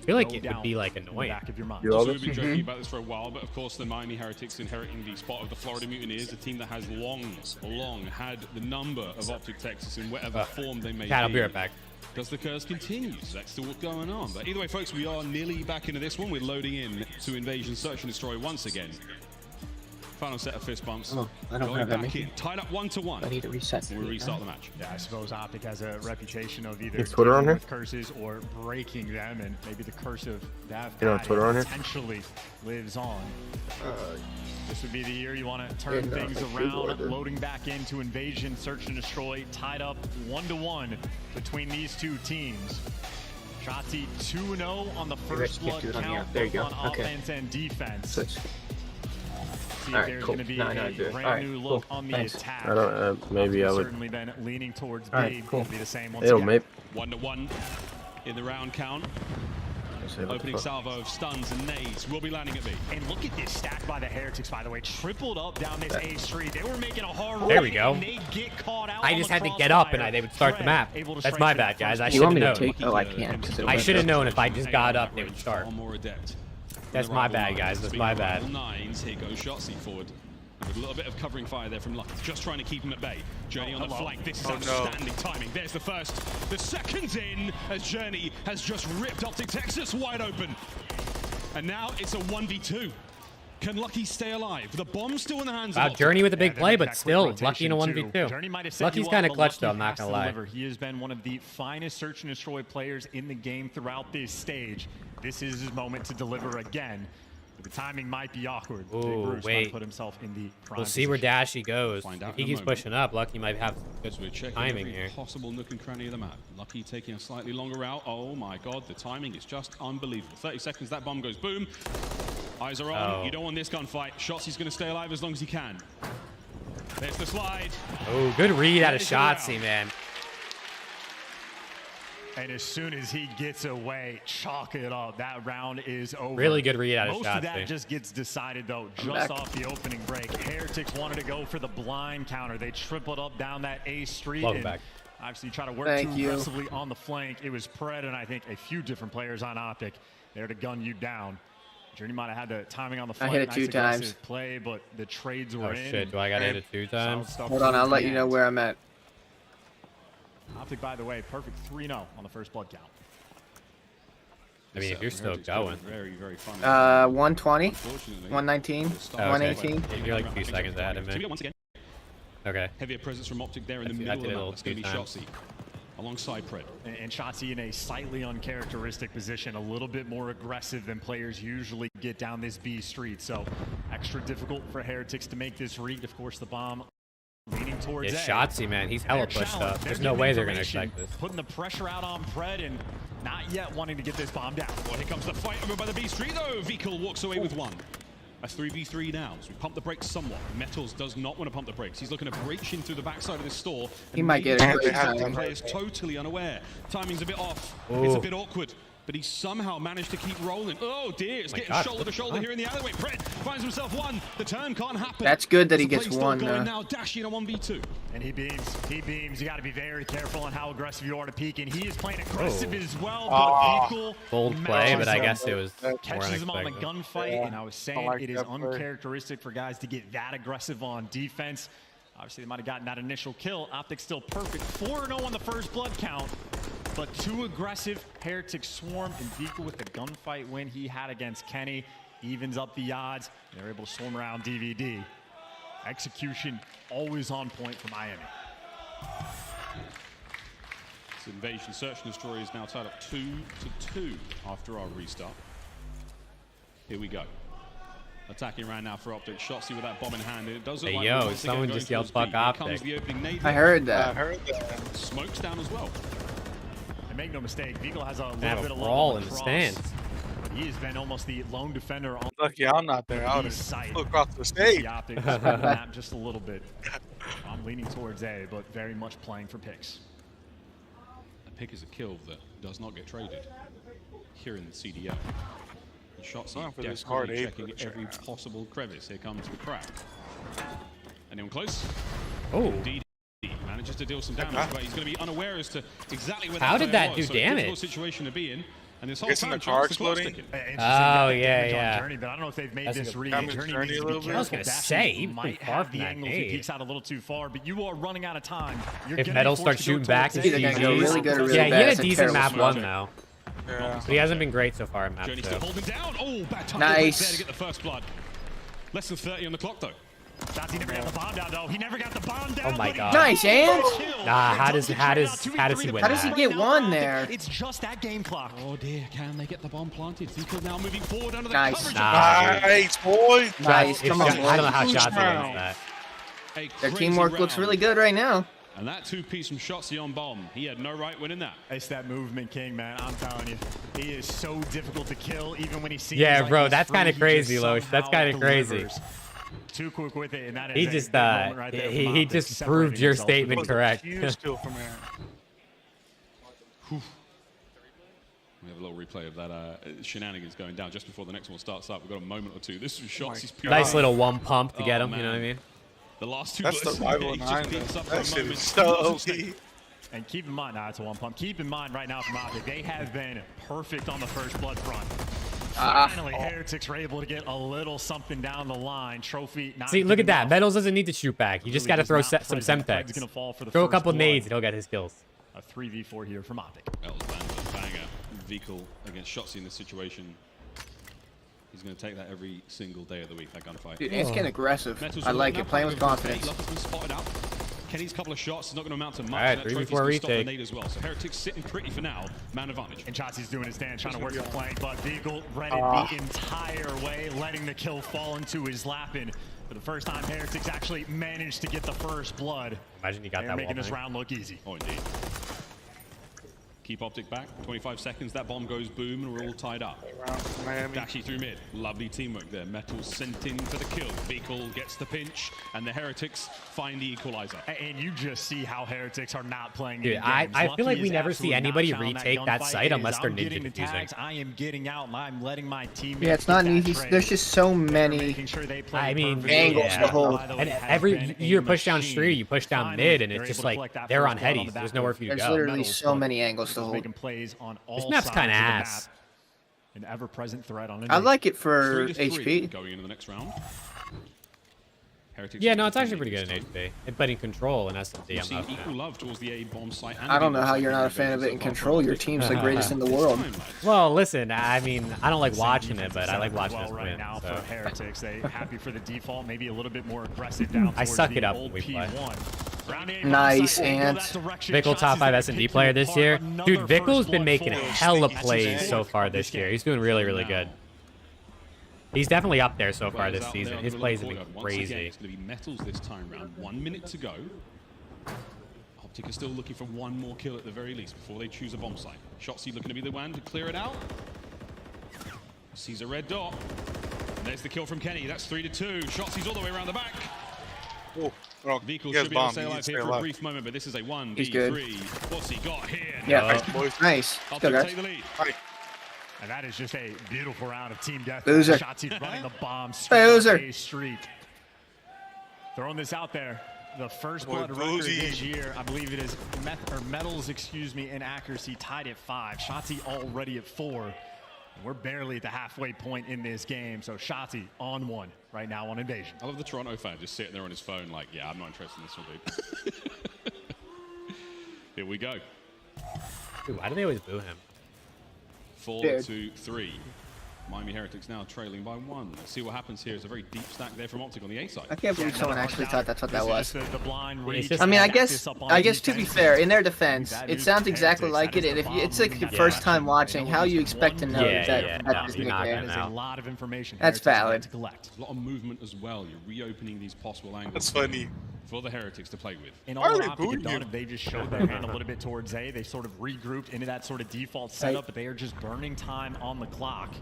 I feel like No it would doubt be like in the annoying. back of your mind. You all So this? we've been joking about this for a while, but of course the Miami Heretics inheriting the spot of the Florida Mutineers, a team that has long had the number of Optic Texas in whatever form they may Cat, I'll be. be right back. Does the curse continue? That's still what's going on. But either way, folks, we are nearly back into this one. We're loading in to Invasion Search and Destroy once again. Final set of fist bumps. Oh, I don't Going have back anything. in, tied up 1-1. I need to reset. We'll restart the match. Yeah, I suppose Optic has a reputation of either Is Twitter on dealing here? with curses or breaking them, and maybe the curse of Dav You know Twitter on here? potentially lives on. This would be the year you want to turn Yeah, no, things it's around, good. loading back into Invasion, Search and Destroy, tied up 1-1 between these two teams. Shotzi 2-0 on the first can't blood do it on here. count, There you both go. on Okay. offense and defense. Switch. See if Alright, there's cool. going to be No, a good. brand Alright, new cool. look on the Thanks. attack. I don't. Maybe I would. Certainly been leaning towards B. Alright, cool. It'll be the same once It'll again. maybe. 1-1 in the round count. What the Opening fuck? salvo of stuns and nades will be landing at B. And look at this stack by the Heretics, by the way. Tripled up down this A street. They were making a hard There run, we go. and they get caught out I on just the had to get up and crossfire. they would start the Fred map. able to That's strike my for the bad, guys. first I You should have want me to known. take? Oh, I can't. 'cause it'll I mess should have up. known if I just got up, they would start. Far more adept. That's my bad, guys. That's my bad. Nines. Here goes Shotzi forward. With a little bit of covering fire there from Lucky. Just trying to keep him at bay. Journey on the flank. This is outstanding timing. There's the first. The second's in as Journey has just ripped Optic Texas wide open. And now it's a 1v2. Can Lucky stay alive? The bomb's still in the hands Wow, of Journey with a big Yeah, play, they're but that quick still, rotation, Lucky in a too. 1v2. Journey might have set Lucky's you kind of up, but clutch, though, Lucky I'm not has going to to lie. deliver. He has been one of the finest search and destroy players in the game throughout this stage. This is his moment to deliver again. But the timing might be awkward. Big Ooh, Bruce might wait. put himself in the prime We'll see where position. Dashy goes. Find out If he in a keeps moment. pushing up, Lucky might have good So we're checking timing every here. possible nook and cranny of the map. Lucky taking a slightly longer route. Oh my god, the timing is just unbelievable. 30 seconds, that bomb goes boom. Eyes are on. Oh. You don't want this gunfight. Shotzi's going to stay alive as long as he can. There's the slide. Oh, good read out of There's the round. Shotzi, man. And as soon as he gets away, chalk it up. That round is over. Really good read out of Most of Shotzi. that just gets decided, though, just back. off the opening break. Heretics wanted to go for the blind counter. They tripled up down that A street. Welcome and back. Obviously, try to work Thank too you. aggressively on the flank. It was Pred and I think a few different players on Optic there to gun you down. Journey might have had the timing on the flank. hit it nice 2 aggressive times. play, but the trades were Oh, in. shit. Do I got to hit it 2 times? Hold on, I'll let you know where I'm at. Optic, by the way, perfect 3-0 on the first blood count. I mean, if you're still Heretics going. Very, very fun. 120, Unfortunately, 119, Oh, okay. 118. You're like a few seconds ahead of So we me. got once again Okay. heavier presence from Optic there in the I middle of did the a map. little That's going to be 2 times. Shotzi alongside Pred. And Shotzi in a slightly uncharacteristic position, a little bit more aggressive than players usually get down this B street. So extra difficult for Heretics to make this read. Of course, the bomb leaning towards Yeah, A. Shotzi, man. He's hella They're pushed challenged. up. They're There's no getting way they're going to information, expect this. Putting the pressure out on Pred and not yet wanting to get this bomb down. Well, here comes the fight over by the B street, though. Vikal walks away with 1. A 3v3 now. So we pump the brakes somewhat. Metals does not want to pump the brakes. He's looking to breach in through the backside of this store. He might get a great The time. player is totally unaware. Timing's a bit off. Ooh. It's a bit awkward. But he somehow managed to keep rolling. Oh dear, it's my getting God, shoulder to shoulder here in the alleyway. Pred finds himself 1. The turn can't happen. That's good that he The gets play's still 1. going now. Dashi in a 1v2. And he beams. He beams. You got to be very careful on how aggressive you are to peek. And he is playing aggressive Oh. as well. But Vikal Bold play, but I matches guess him. it was more Catches him on the unexpected. gunfight, and I was saying like it is that play. uncharacteristic for guys to get that aggressive on defense. Obviously, they might have gotten that initial kill. Optic still perfect. 4-0 on the first blood count, but too aggressive. Heretics swarm, and Vikal with the gunfight win he had against Kenny evens up the odds. They're able to swarm around DVD. Execution always on point for Miami. This invasion search and destroy is now tied up 2-2 after our restart. Here we go. attacking right now for Optic. Shotzi with that bomb in hand. It does look Hey, like yo, once again someone going just yelled towards fuck B. Here comes Optic. the opening nade. I heard that. I heard that. Smoke's down as well. And make no mistake, Beagle has a They little have bit a of brawl love in the across. stands. He has been almost the lone defender on Lucky I'm not there. I would East side. have across the stage. The Optic spread the map just a little bit. I'm leaning towards A, but very much playing for picks. A pick is a kill that does not get traded here in the CDL. Shotzi For this hard desperately A checking every possible crevice. Here comes the crack. Anyone close? Oh. Indeed, he manages to deal some damage, but he's going to be unaware as to exactly where How that did player that was. do So damage? difficult situation to be in. And this whole Guessing time, the car Chance clock's exploding? ticking. Oh, yeah. Journey, but I don't know if they've made That's a this good read. damage Journey journey needs a to be little bit. careful. I was gonna Dasher say, he might pretty far have from the that angles. He nade. peeks out a little too far, but you are running out of time. You're If gonna be Metal forced starts to go shooting back, towards it's A. either gonna go really good or really yeah, he bad. had It's a a decent terrible map spot. 1 though. Yeah. But he hasn't been great so far in map Journey 2. still holding down. Oh, bad time Nice. there to get the first blood. Less than 30 on the clock though. Shotzi never got the bomb down though. He never got the bomb down. Oh my but he god. Nice, and Nah, how does he win how does he that? get one there? It's just that game clock. Oh dear, can they get the bomb planted? Vico now moving forward under the Nice. coverage. Nah, dude. Nice, boy. Nice. If Come on, Shot- I don't know how boy. Shotzi round. wins that. A Their crazy teamwork looks round. really good right now. And that two-piece from Shotzi on bomb. He had no right winning that. It's that movement king, man. I'm telling you. He is so difficult to kill even when he seems Yeah, like bro, he's that's free, kinda he crazy, just Loesch. That's somehow kinda crazy. delivers. Too quick with it, and that is He a just big moment right there from he Optic, just separating proved your himself from statement the- correct. Huge steal from there. We have a little replay of that shenanigans going down just before the next one starts up. We've got a moment or two. This was Shotzi's pure. Nice little one pump to get Oh, him, you know what I mean? The last two That's the bullets, rival he just nine. peeks up for That a shit moment. is so OP. And keep in mind, it's a one pump. Keep in mind right now from Optic, they have been perfect on the first blood front. Finally, Heretics were able to get a little something down the line. Trophy. Not See, look at good that. enough. Metals doesn't need to shoot back. You just got to throw some Fred's Semtex. gonna fall for the Throw a first couple blood. nades and he'll get his kills. A 3v4 here from Optic. Metals banger. Vico against Shotzi in this situation. He's going to take that every single day of the week, that gunfight. Dude, it's getting aggressive. Metals I will like now it. Playing with play confidence. Luck has been spotted out. Kenny's couple of shots is not going to amount to much. Alright, and that 3v4 trophy's gonna stop the retake. nade as well. So Heretics sitting pretty for now. Man advantage. And Chotzi's doing his dance, trying to work the flank, but Beagle read it the entire way, letting the kill fall into his lap. And for the first time, Heretics actually managed to get the first blood. Imagine you got They're that making wall this bang. round look easy. Oh, indeed. Keep Optic back. 25 seconds. That bomb goes boom, and we're all tied up. Dashy through mid. Lovely teamwork there. Metals sent in for the kill. Beagle gets the pinch, and the Heretics find the equalizer. And you just see how Heretics are not playing. Dude, any I games. feel Lucky like we is never see absolutely anybody not found retake that gunfight. site It is, unless they're I'm ninja getting the defusing. tags, I am getting out, and I'm letting my teammates. Yeah, it's not get an that easy. trade. There's just so many Making sure they play I mean, perfectly. angles to hold. By the way, And has every been you a push down machine. street, you push down Finally, mid, and they're it's just able to like collect that they're first on blood headies. the There's back nowhere of for you to There's go. literally Metals, so but many angles to just hold. making plays on all This map's sides kinda of the ass. map. An ever-present threat on it. I like it for 3-3 HP. going into the next round. Heretics Yeah, no, it's actually pretty good in HP. But in control and SMD, We've I'm seen not a equal fan. love towards the A bomb site. And I the don't B know bomb how site you're not a invasion fan of it so in far control. Your from team's the Optic. greatest in the world. Well, listen, I mean, I don't like Same watching it, defense but I like set watching well us right win. now So. for Heretics. They happy for the default, maybe a little bit more aggressive down I towards suck the it up old when we play. P1. Round eight, Nice, side, they go and that direction. Vickle Shotzi's top 5 gonna S&D pick player you this apart. year. Another Dude, first Vickle's been blood making for hella Sneaky plays Sneaky so far this year. He's doing really, really good. He's definitely up there so far Riders this out there season. on His the plays have courtyard. been Once again, crazy. it's going to be Metals this time round. 1 minute to go. Optic is still looking for one more kill at the very least before they choose a bomb site. Shotzi looking to be the one to clear it out. Sees a red dot. And there's the kill from Kenny. That's 3-2. Shotzi's all the way around the back. Oh, wrong. Vehicle He has should be able bomb. to stay He alive needs to here stay for a alive. brief moment, but this is a He's good. 1v3. What's he got here? Yeah, nice. Optic Good, guys. take the lead. And that is just a beautiful round of team death. Loser. Shotzi's running the bomb. Loser. A streak. Throwing this out there. The first Boy, blood record Boozy. this year, I believe it is Metals, in accuracy tied at 5. Shotzi already at 4. And we're barely at the halfway point in this game. So Shotzi on 1 right now on Invasion. I love the Toronto fan just sitting there on his phone like, yeah, I'm not interested in this one, dude. Here we go. Dude, why do they always boo him? 4-3. Miami Heretics now trailing by 1. Let's see what happens here. It's a very deep stack there from Optic on the A side. I can't believe someone actually thought that's what that was. The I mean, I guess to be fair, in their defense, it sounds exactly like it. And if it's like your first time watching, how you expect to know that is a lot of information. That's valid. A lot of movement as well. You're reopening these possible angles. That's funny. For the Heretics to play with. In all Optic have done, if they just showed their hand a little bit towards A, they sort of regrouped into that sort of default setup, but they are just burning time on the clock.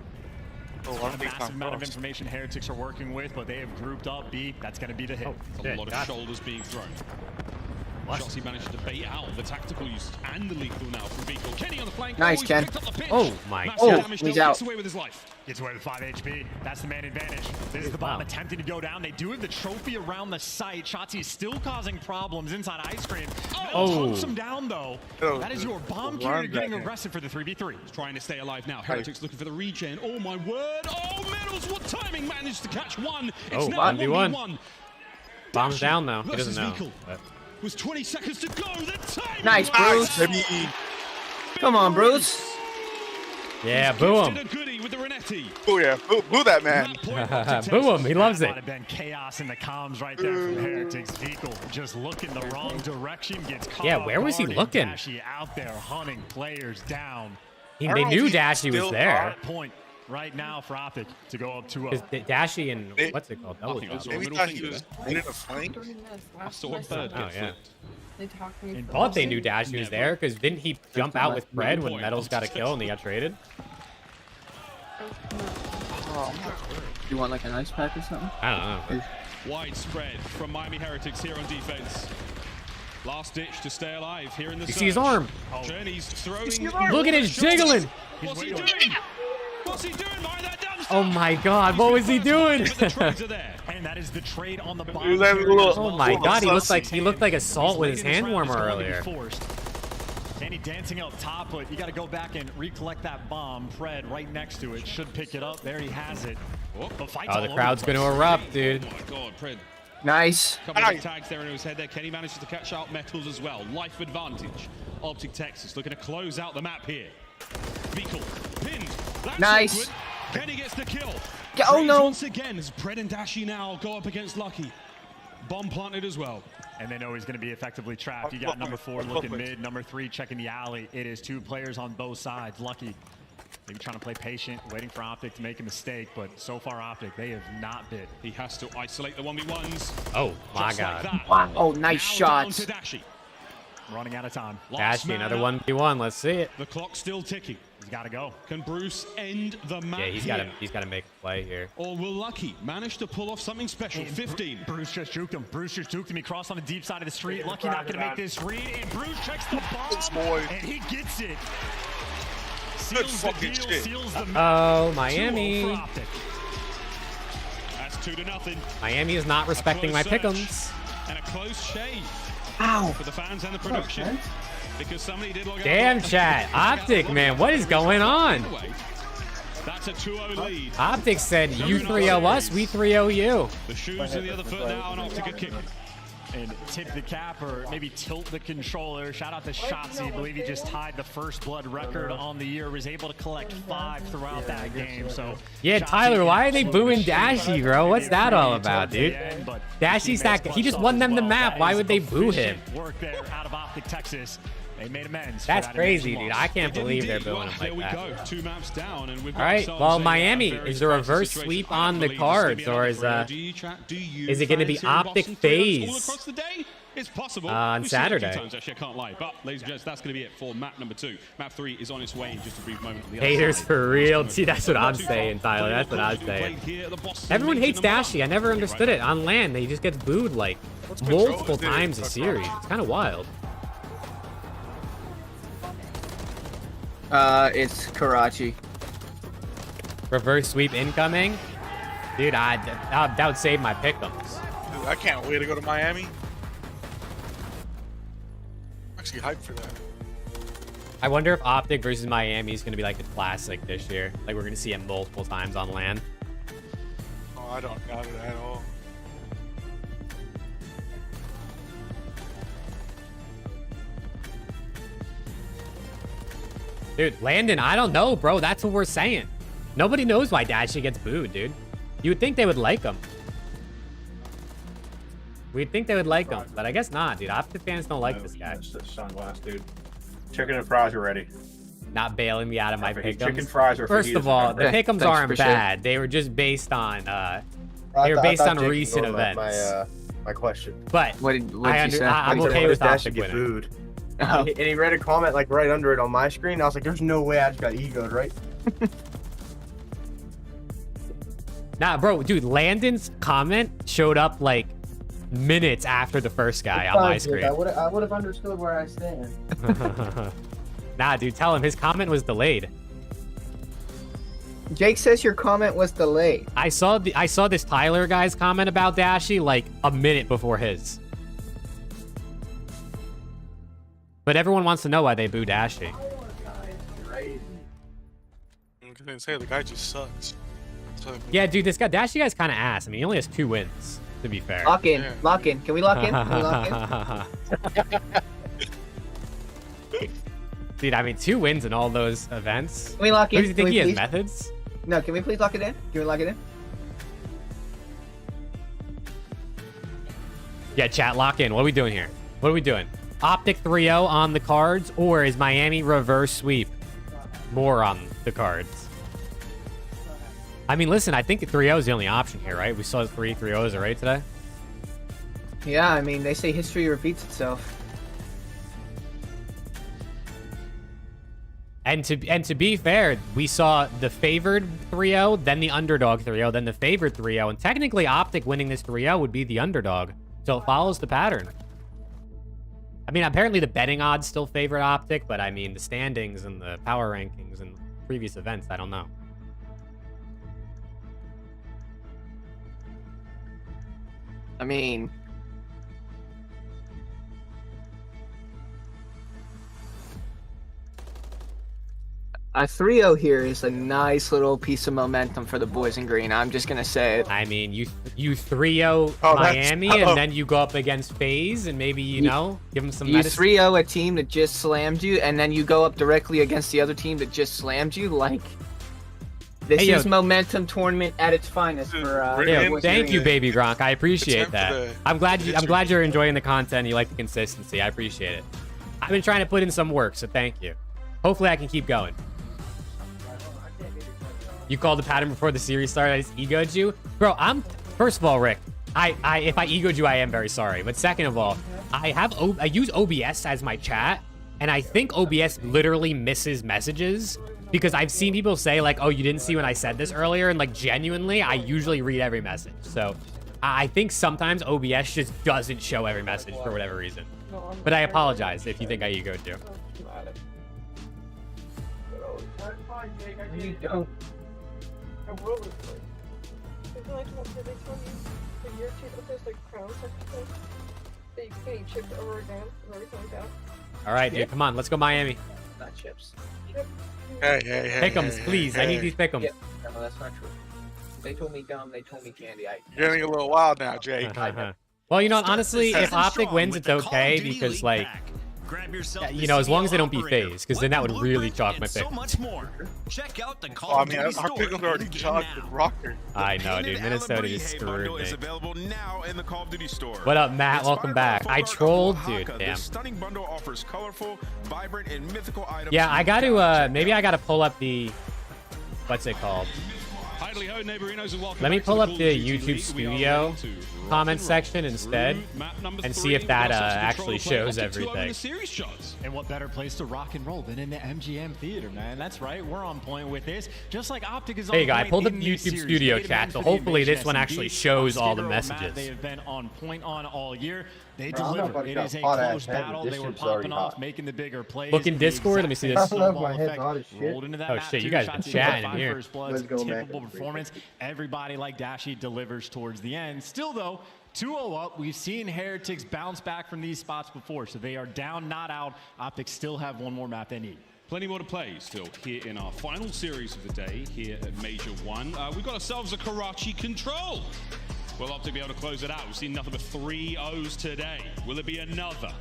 It's not a massive amount of information Heretics are working with, but they have grouped up B. That's going to be the hit. A lot of shoulders being thrown. Shots he managed to bait out the tactical use and the lethal now from Beagle. Kenny on the flank. Nice, Ken. Oh my God. He's out. Gets away with his life. Gets away with 5 HP. That's the man advantage. This is the bomb attempting to go down. They do have the trophy around the site. Shotzi is still causing problems inside Ice Cream. Hunts him down, though. That is your bomb carrier getting arrested for the 3v3. He's trying to stay alive now. Heretics looking for the regen. Oh, my word. Oh, Medals. What timing. Managed to catch one. It's now 1v1. Bomb's down, though. He doesn't know. Was 20 seconds to go. Nice, Bruce. Come on, Bruce. Yeah, boo him. Oh yeah, boo that man. Boo him. He loves it. Might have been chaos in the comms right there from Heretics. Vehicle just looking the wrong direction, gets caught. Yeah, where was he looking? Dashy out there hunting players down. They knew Dashy was there. Point right now for Optic to go up 2-0. Dashy and what's it called? Maybe thought he was in a flank. Oh yeah. Thought they knew Dashy was there because didn't he jump out with Fred when Metals got a kill and they got traded? You want like an ice pack or something? I don't know. Widespread from Miami Heretics here on defense. Last ditch to stay alive here in the You see his arm. Journey's throwing. Look at his jiggling. What's he doing? What's he doing behind that damn Oh my God, what was he doing? And that is the trade on the bomb. Oh my God, he looked like Assault with his hand warmer earlier. Kenny dancing out top, but you got to go back and recollect that bomb. Fred right next to it should pick it up. There he has it. Oh, the crowd's going to erupt, dude. Oh my God, Fred. Nice. Couple of tags there in his head there. Kenny manages to catch out Metals as well. Life advantage. Optic Texas looking to close out the map here. Beagle pinned. That's nice. Awkward. Kenny gets the kill. Oh no. Once again, as Pred and Dashy now go up against Lucky. Bomb planted as well. And they know he's going to be effectively trapped. You got number 4 looking mid, number 3 checking the alley. It is 2 players on both sides. Lucky maybe trying to play patient, waiting for Optic to make a mistake, but so far Optic, they have not bit. He has to isolate the 1v1s. Oh my God. Like wow. Oh, nice shots. Running out of time. Dashy, another 1v1. Let's see it. The clock's still ticking. He's got to go. Can Bruce end the match? Yeah, he's got to make a play here. Or will Lucky manage to pull off something special? 15. Bruce just juked him. Bruce just juked him. He crossed on the deep side of the street. Lucky not going to make this read. And Bruce checks the bomb. And he gets it. Seals the deal. Seals the match. Miami. That's 2-0. Miami is not respecting my pick'ems. And a close shave. Ow. For the fans and the production. Because somebody did log out. Damn, chat. Optic, man, what is going on? That's a 2-0 lead. Optic said, you 3-0 us, we 3-0 you. The shoes in the other foot now, and Optic are kicking. And tip the cap or maybe tilt the controller. Shout out to Shotzi. I believe he just tied the first blood record on the year. Was able to collect 5 throughout that game. So yeah, Tyler, why are they booing Dashy, bro? What's that all about, dude? Dashy's that he just won them the map. Why would they boo him? Work there out of Optic Texas. They made amends. That's crazy, dude. I can't believe they're booing him like that. There we go. 2 maps down, and we've got all right. Well, Miami, is the reverse sweep on the cards, or is it going to be Optic FaZe? It's possible. On Saturday. Actually, I can't lie. But, ladies and gents, that's going to be it for map number 2. Map 3 is on its way in just a brief moment. Haters for real. See, that's what I'm saying, Tyler. That's what I'm saying. Everyone hates Dashy. I never understood it. On LAN, he just gets booed like multiple times a series. It's kind of wild. It's Karachi. Reverse sweep incoming? Dude, that would save my pick'ems. Dude, I can't wait to go to Miami. I'm actually hyped for that. I wonder if Optic versus Miami is going to be like the classic this year. Like, we're going to see it multiple times on LAN. Oh, I don't doubt it at all. Dude, Landon, I don't know, bro. That's what we're saying. Nobody knows why Dashy gets booed, dude. You would think they would like him. We'd think they would like him, but I guess not, dude. Optic fans don't like this guy. Sunglass, dude. Chicken and fries are ready. Not bailing me out of my pick'ems. Chicken fries are First of all, the pick'ems aren't bad. They were just based on they were based on recent events. My question. But I'm okay with Optic winning. And he read a comment like right under it on my screen. I was like, "There's no way I just got egoed, right?" Nah, bro, dude. Landon's comment showed up like minutes after the first guy on my screen. I would have understood where I stand. Nah, dude, tell him his comment was delayed. Jake says your comment was delayed. I saw this Tyler guy's comment about Dashy like a minute before his. But everyone wants to know why they boo Dashy. I'm gonna say the guy just sucks. Yeah, dude, this guy Dashy guy's kind of ass. I mean, he only has 2 wins, to be fair. Lock in, lock in. Can we lock in? Can we lock in? Dude, I mean, 2 wins in all those events. Can we lock in? Who does he think he has methods? No, can we please lock it in? Can we lock it in? Yeah, chat, lock in. What are we doing here? What are we doing? Optic 3-0 on the cards, or is Miami reverse sweep more on the cards? I mean, listen, I think 3-0 is the only option here, right? We saw 3 3-0s already today. Yeah, I mean, they say history repeats itself. And to be fair, we saw the favored 3-0, then the underdog 3-0, then the favored 3-0, and technically Optic winning this 3-0 would be the underdog. So it follows the pattern. I mean, apparently the betting odds still favored Optic, but I mean, the standings and the power rankings and previous events, I don't know. I mean, a 3-0 here is a nice little piece of momentum for the boys in green. I'm just gonna say it. I mean, you 3-0 Miami, and then you go up against FaZe, and maybe, you know, give them some medicine. You 3-0 a team that just slammed you, and then you go up directly against the other team that just slammed you. Like, this is momentum tournament at its finest for thank you, Baby Gronk. I appreciate that. I'm glad you're enjoying the content. You like the consistency. I appreciate it. I've been trying to put in some work, so thank you. Hopefully, I can keep going. You called the pattern before the series started. I just egoed you, bro. First of all, Rick. If I egoed you, I am very sorry. But second of all, I use OBS as my chat, and I think OBS literally misses messages because I've seen people say like, "Oh, you didn't see when I said this earlier," and like genuinely, I usually read every message. So I think sometimes OBS just doesn't show every message for whatever reason. But I apologize if you think I egoed you. You don't. All right, dude, come on, let's go Miami. Not chips. Hey. Pick'ems, please. I need these pick'ems. Yeah, no, that's not true. They told me gum. They told me candy. You're getting a little wild now, Jake. Well, you know, honestly, if Optic wins, it's okay because, like, you know, as long as they don't beat FaZe, because then that would really chalk my pick. So much more. Check out the Call I mean, our pick was already chalked with Rocker. I know, dude. Minnesota just screwed me. Is available now in the Call of Duty store. What up, Matt? Welcome back. I trolled, dude. Damn. This stunning bundle offers colorful, vibrant, and mythical items. Yeah, I got to. Maybe I got to pull up the. What's it called? Let me pull up the YouTube Studio comment section instead and see if that actually shows everything. And what better place to rock and roll than in the MGM Theater, man? That's right. We're on point with this. Just like Optic is on point. There you go. I pulled up YouTube Studio chat, so hopefully this one actually shows all the messages. They have been on point on all year. They delivered. It is a close battle. They were popping off, making the bigger plays. Look in Discord. Let me see this. Oh shit, you guys been chatting in here. Let's go back. Performance. Everybody like Dashy delivers towards the end. Still though, 2-0 up. We've seen Heretics bounce back from these spots before, so they are down, not out. Optics still have one more map they need. Plenty more to play still here in our final series of the day here at Major 1. We've got ourselves a Karachi Control. Will Optic be able to close it out? We've seen nothing but 3-0s today. Will it be another?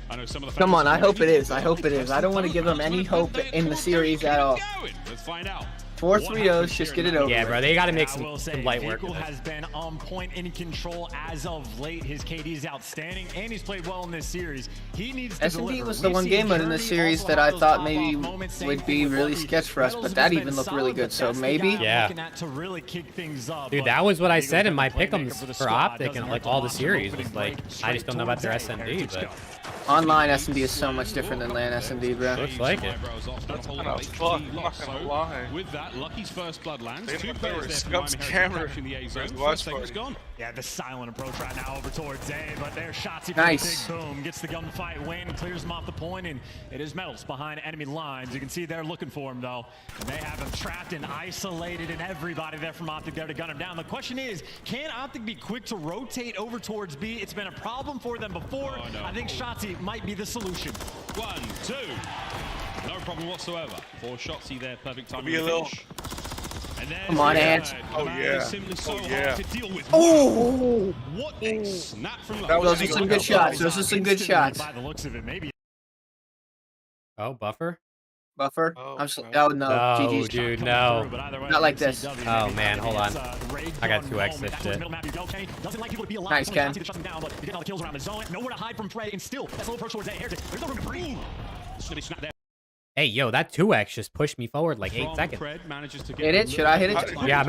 I know some of the Come on, I hope it is. I hope it is. I don't want to give them any hope in the series at all. Let's find out. 4 3-0s. Just get it over. Yeah, bro. They got to make I will say, some light work. Vickle has been on point in control as of late. His KD is outstanding, and he's played well in this series. He needs to S&D deliver. was the one game mode in this series that I thought maybe would be really sketch for us, but that even looked really good. So maybe. Yeah. To really kick things up. Dude, that was what I said in my pick'ems for Optic and like all the series. Was like, I just don't know about their S&D, but Online S&D is so much different than LAN S&D, bro. looks like it. That's kind of fuck. I'm not gonna lie. With that, Lucky's first blood lands. They 2 were players there for Scub's Miami camera. Heritage capturing the A zone. Where's the First watch segment's party? gone. Yeah, the silent approach right now over towards A, but there's shots. Nice. Big boom, gets the gunfight win, clears him off the point, and it is Metals behind enemy lines. You can see they're looking for him, though. And they have him trapped and isolated, and everybody there from Optic there to gun him down. The question is, can Optic be quick to rotate over towards B? It's been a problem for them before. Oh, no. I think Shotzi might be the solution. 1, 2. No problem whatsoever. 4 shots there, perfect time. Be a little. And then Come on, Ant. Oh, yeah. Simply so Oh, yeah. hard to deal with. Oh! What a snap from Lucky. Those are some good shots. Those are some good shots. By the looks of it, maybe. Oh, buffer. Buffer. Oh, I'm so, no. oh no, No, GG's. dude, no. Not like this. Oh man, hold on. I got 2x this shit. Nice, Ken. Nowhere to hide from Fred, and still that's a little approach towards A. There's no room to breathe. Hey, yo, that 2x just pushed me forward like 8 seconds. Hit it? Should I hit it? Yeah, I'm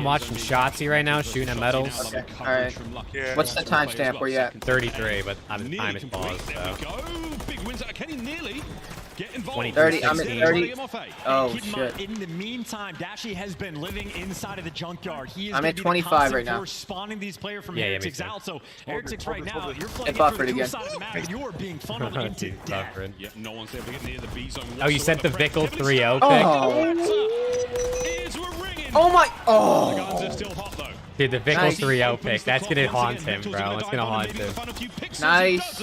watching Shotzi right now, shooting at Metals. Okay. All right. Yeah. What's the timestamp? Where you at? 33, but I'm time is paused, so. Big wins out of Kenny, nearly get involved. 30. I'm at 30. Oh Keep in shit. mind, in the meantime, Dashi has been living inside of the junkyard. He is I'm gonna at be the 25 constant right now. force spawning these players from Yeah, me Heretics too. out. So Heretics right now, you're flooding It buffered into again. the side of the map, and you are being funneled into Dude, death. buffering. Yeah, no one's able to get near the B zone. Oh, you sent the Vickle 3-0 pick? Oh my! The Oh! guns are still hot though. Dude, the Vickle Nice. 3-0 pick. That's gonna haunt him, bro. It's gonna haunt him. Nice.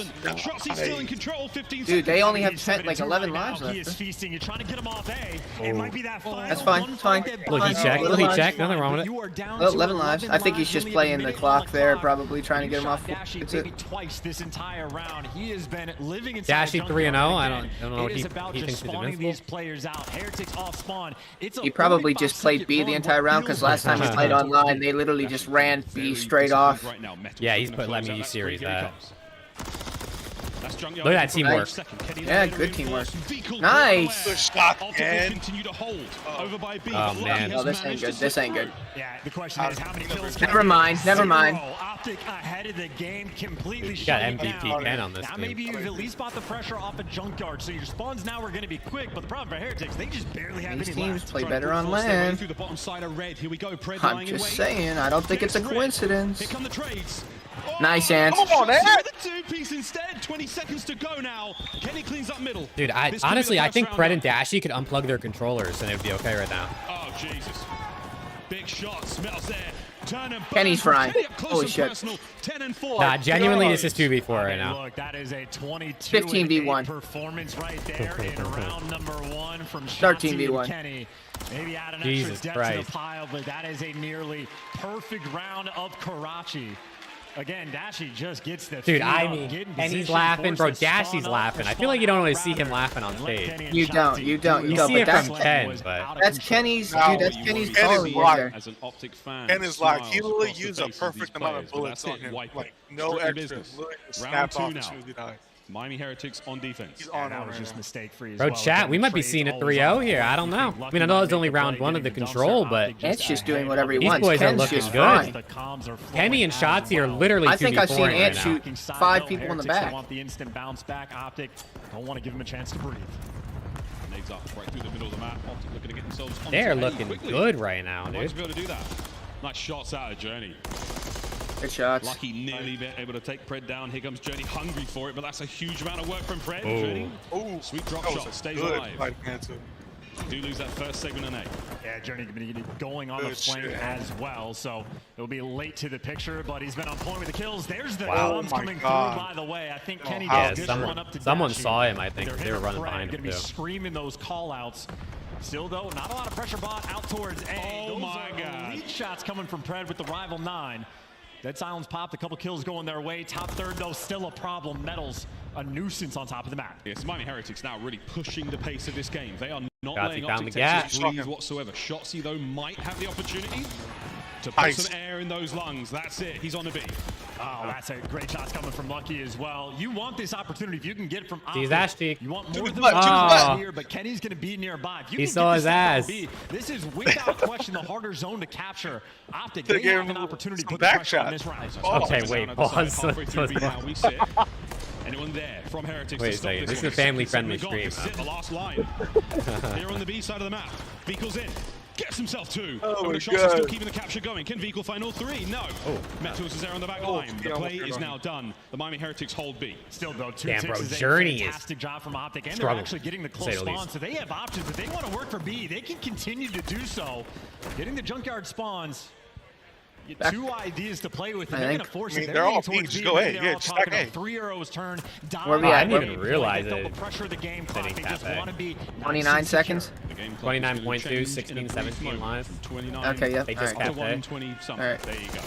Dude, they only have 10, like 11 lives He is left. feasting. You're trying to get him off A. It might be that final That's fine. one It's fine. fight that Look, he binds checked. you. Look, he checked. Nothing wrong with it. You are down Well, to 11 lives. I think he's just playing the clock there, probably trying to get him off. Dashi That's maybe it. twice this entire round. He has been living inside Dashi the 3-0. I junkyard. don't know what It he is about thinks just he's spawning invincible. these players out. Heretics off spawn. It's a He probably 45 just played B the second entire run. round because last time he played online, they literally just ran B straight off. Yeah, he's put let me use series that. Look Look at that teamwork. Yeah, good teamwork. Nice. Good shot, man. Continue to hold over by B. Oh, man. Oh, this ain't good. This ain't good. Yeah, the question is how many kills. Never mind. Never mind. Optic ahead of the game, completely You got shutting MVP down. 10 on this Now game. maybe you've at least bought the pressure off a junkyard, so your spawns now are going to be quick. But the problem for Heretics, they just barely have These any teams left. play better on LAN. Through the bottom side of red. Here we go. Pred I'm lying in just wait. saying. I don't think it's a coincidence. Here come the trades. Nice, Ant. Come on, Ant. The 2-piece instead. 20 seconds to go now. Kenny cleans up middle. Dude, This could be the honestly, I first think round Pred up. and Dashi could unplug their controllers and it would be okay right now. Oh, Jesus. Big shot. Smells there. Turn and burn. Kenny's frying. Kenny up close Holy and shit. personal. 10 and 4. Nah, genuinely, this is 2v4 right now. Look, that is a 22 15v1. performance right there in round number 1 from 13v1. Shotzi and Kenny. Maybe add an Jesus extra depth to Christ. the pile, but that is a nearly perfect round of Karachi. Again, Dashi just gets the Dude, feed I up, mean, get in and he's position, laughing, bro. force the Dashi's spawn up, laughing. the I feel like spawn you don't up always see him rapid, laughing on and let stage. Kenny and You don't. Shotzi You don't. do You You don't. see But it from that's Ken, was but out of that's control. Kenny's. Now, Dude, that's Kenny's Ken is quality like- right there. As an Optic fan, Ken is like, smiles he literally across the used a faces of perfect these amount players, of but bullets that's on him. wipe Like, it. no Strictly extras. business. Literally Round snapped 2 off now. as soon as he died. Miami Heretics on defense. He's on That right was just now. mistake-free as Bro, well. chat, we might be Trades seeing a always 3-0 on. here. I don't know. I mean, I know it's only round 1 of the control, but Ant's just doing whatever he These wants. boys are Ken's looking just good. fine. Kenny and Shotzi are literally 2v4 I think I've seen right Ant now. shoot 5 people in the Heretics back. want the instant bounce back. Optic don't want to give him a chance to breathe. Nades up right through the middle of the map. Optic looking to get themselves onto They're A looking quickly. good right now, Might dude. be able to do that. Nice shots out of Journey. Good shots. Lucky nearly able to take Pred down. Here comes Journey, hungry for it, but that's a huge amount of work from Pred. Oh. Journey, Ooh, sweet drop that was shot, a stays good alive. fight, Panther. Do lose that first segment in A. Yeah, Journey going on the Good flank shit. as well, so it'll be late to the picture, but he's been on point with the kills. There's the Wow. bombs Oh my coming God. through, by the way. I think Oh, Kenny how- does Yeah, good run up to someone Dashi. saw him, I think. They're They were hitting running Fred, behind him, gonna be too. screaming those call-outs. Still, though, not a lot of pressure bought out towards A. Oh Those my are God. elite shots coming from Pred with the rival 9. Dead Silence popped, a couple kills going their way. Top third, though, still a problem. Metals, a nuisance on top of the map. Yes, Miami Heretics now really pushing the pace of this game. They are not Shotzi laying found Optic the Texas gap. breathe whatsoever. Shotzi, though, might have the opportunity to put some air in those lungs. That's it. He's on the B. Oh, that's a great shot coming from Lucky as well. You want this opportunity if you can get it from He's ass cheek. You want more than one here, but Kenny's going to be nearby. If you He can saw get his this ass. B, this is without question the harder zone to capture. Optic, they have an opportunity to put the back pressure on shot. this round. Okay, wait, pause. Halfway through B now, we sit. Anyone there from Heretics Wait to a stop second, this this one? is a family-friendly Second segment stream, gone. This is the last line. Here on the B side of the map. Veekle's in. Gets himself two. Oh my Shots God. still keeping the capture going. Can Veekle find all three? No. Oh. Metals is there on the back line. The play is now done. The Miami Heretics hold B. Still, though, Damn, bro, is a Journey is fantastic job from Optic, and they're struggling, actually getting the to say close the spawn, least. so they have options. If they want to work for B, they can continue to do so. Getting the junkyard spawns. You have two ideas to play with, and they're going to force it. they're all towards B. Just B. go Maybe A. they're Yeah, all just talking stack A. about 3 arrows turn. Where we at? I didn't even realize They it. feel the pressure of the game clock. They just want to be 29 seconds. 29.2, 16, 17 live. 29 Okay, yeah. They All just right. kept to it. 120 something. All right. There you go.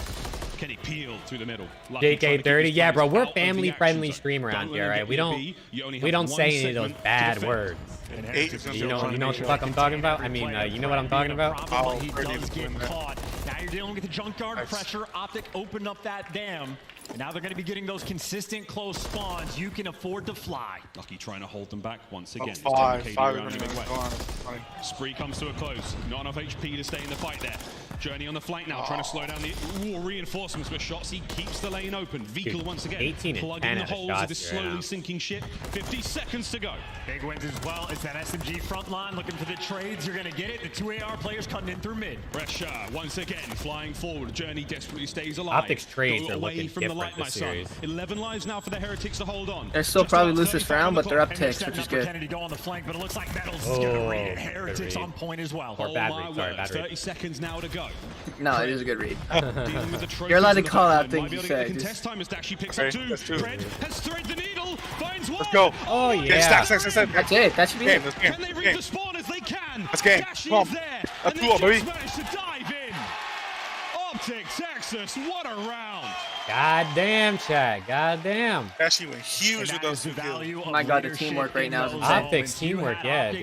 Kenny peeled through the middle. Lucky trying to keep JK30, his yeah, bro, players we're out of the family action friendly zone. stream around Don't here, let right? him We get don't B. You only we have don't one say any of those segment to bad defend. words. And You know what the fuck I'm talking about? I mean, you know what I'm talking about? Oh, He pretty does get good. caught. Now you're dealing with the junkyard Nice. pressure. Optic opened up that dam. And now they're going to be getting those consistent close spawns. You can afford to fly. Lucky trying to hold them back once again. It's Five KD are around going the to midway. go on. Spree comes to a close. Not enough HP to stay in the fight there. Journey on the flank now, trying to slow down the reinforcements, but Shotzi keeps the lane open. Veekle once again 18 and plugging 10 the out of holes of shots this here slowly now. sinking ship. 50 seconds to go. Big wins as well. It's that SMG front line looking for the trades. You're going to get it. The 2 AR players cutting in through mid. Pressure once again, flying forward. Journey desperately stays alive. Optics trades Go are away looking from the different light, my this son. series. 11 lives now for the Heretics to hold on. They'll still Just probably about lose this 35 on round, the but they're clock. up ticks, which is For good. Kennedy to go on the flank, but it looks like Metals is going to read it. good Heretics read. on point as well. Or Oh bad my read, sorry, word, bad read. 30 seconds now to go. No, it is a good read. Dealing with the You're allowed to trophies call on out the things back you line. Might be able to say, get the just- contest time as Dashi picks Okay, up two. that's two. Fred has thread the needle, finds one. Let's go. Oh, Yeah, yeah. stack. That's it. That should be Game, it. let's game. Can they reach Game. the spawn as they can? Let's game. Dashi Come is on. there. Let's And go, they baby. just managed to dive in. Optic, Texas, what a round. God damn, chat. God damn. Actually went huge with those two kills. Oh my God, the teamwork right now is insane. Optics teamwork, yeah, dude.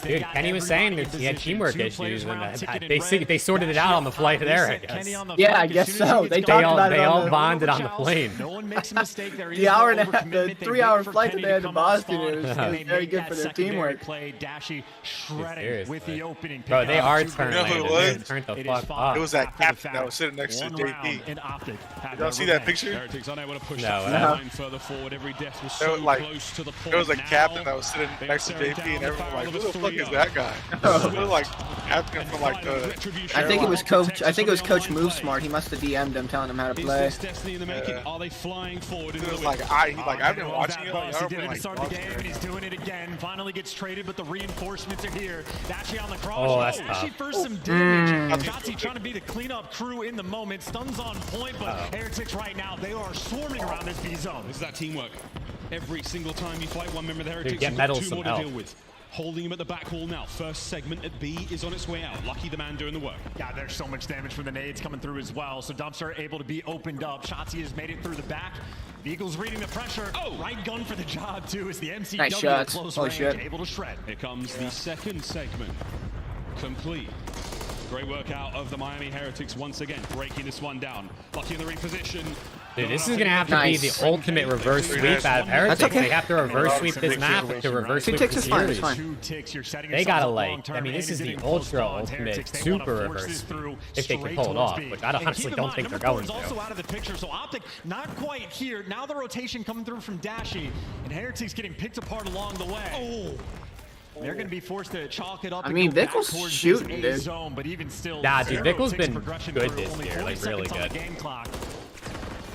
Dude, Kenny was saying that he had teamwork issues, and they sorted it out on the flight there, I guess. Yeah, I guess so. They talked about it They all on bonded on the plane. No one makes a mistake. There is the hour and a no half, the overcommitment. They 3 hour wait for flight that Kenny they had to to come on Boston. spawn, It was and they very make good that for their secondary teamwork. Play. Dashi shredding Seriously. with the opening. Bro, pick they up are two turn You know who it lane. was? They turned the It fuck is five. up. It was that After the captain that fact, was sitting next to one JP. round in Optic. Y'all see that picture? Heretics unable to push No, that no. line further forward. Every death was There so was like- close to the point. There was a Now, captain that was sitting they next to staring JP, down and the everyone barrel like, of who a the fuck 3-0. is that guy? It was like captain from like the. I think it was Coach. I think it was Coach Move Smart. He must have DM'd him, telling him how to Is play. this destiny in the making? Yeah. Are they flying forward? It into was the like wind? I've been watching it. He I've did been it to like start the watching game, it. and he's doing it again. Finally gets traded, but the reinforcements are here. Dashi on the cross. Oh, that's Actually, tough. first some damage. Shotzi trying to be the cleanup crew in the moment. Stuns on point, but Heretics right now, they are swarming around this B zone. This is that teamwork. Every single time you fight one member of the Heretics, get you've got Metals two some more to help. deal with. Holding him at the back wall now. First segment at B is on its way out. Lucky the man doing the work. Yeah, there's so much damage from the nades coming through as well. So Dumpster able to be opened up. Shotzi has made it through the back. The Eagles reading the pressure. Oh! Right gun for the job, too, as the MCW Nice shots. close Holy range, shit. able to shred. Here comes the second segment. Complete. Great work out of the Miami Heretics once again, breaking this one down. Lucky in the reposition. Dude, this is gonna have to Nice. be the ultimate reverse sweep out of Heretics. okay. They have to reverse sweep this map to reverse Two sweep ticks the is fine, series. it's fine. 2 ticks, you're setting They yourselves gotta up like, long-term I mean, this and is the getting close ultra spawns. ultimate Heretics, they super wanna force reverse this through if they can straight pull it towards off, B. which I And honestly keep in don't mind, think they're number 4 going is to. also out of the picture, so Optic not quite here. Now the rotation coming through from Dashi, and Heretics getting picked apart along the way. They're going to be forced to chalk it up. I and mean, go back Vickle's towards shooting, this A dude. zone, but even still, Nah, dude, 0 Vickle's ticks been progression good through, this only year, 40 like, really seconds on the good. game clock.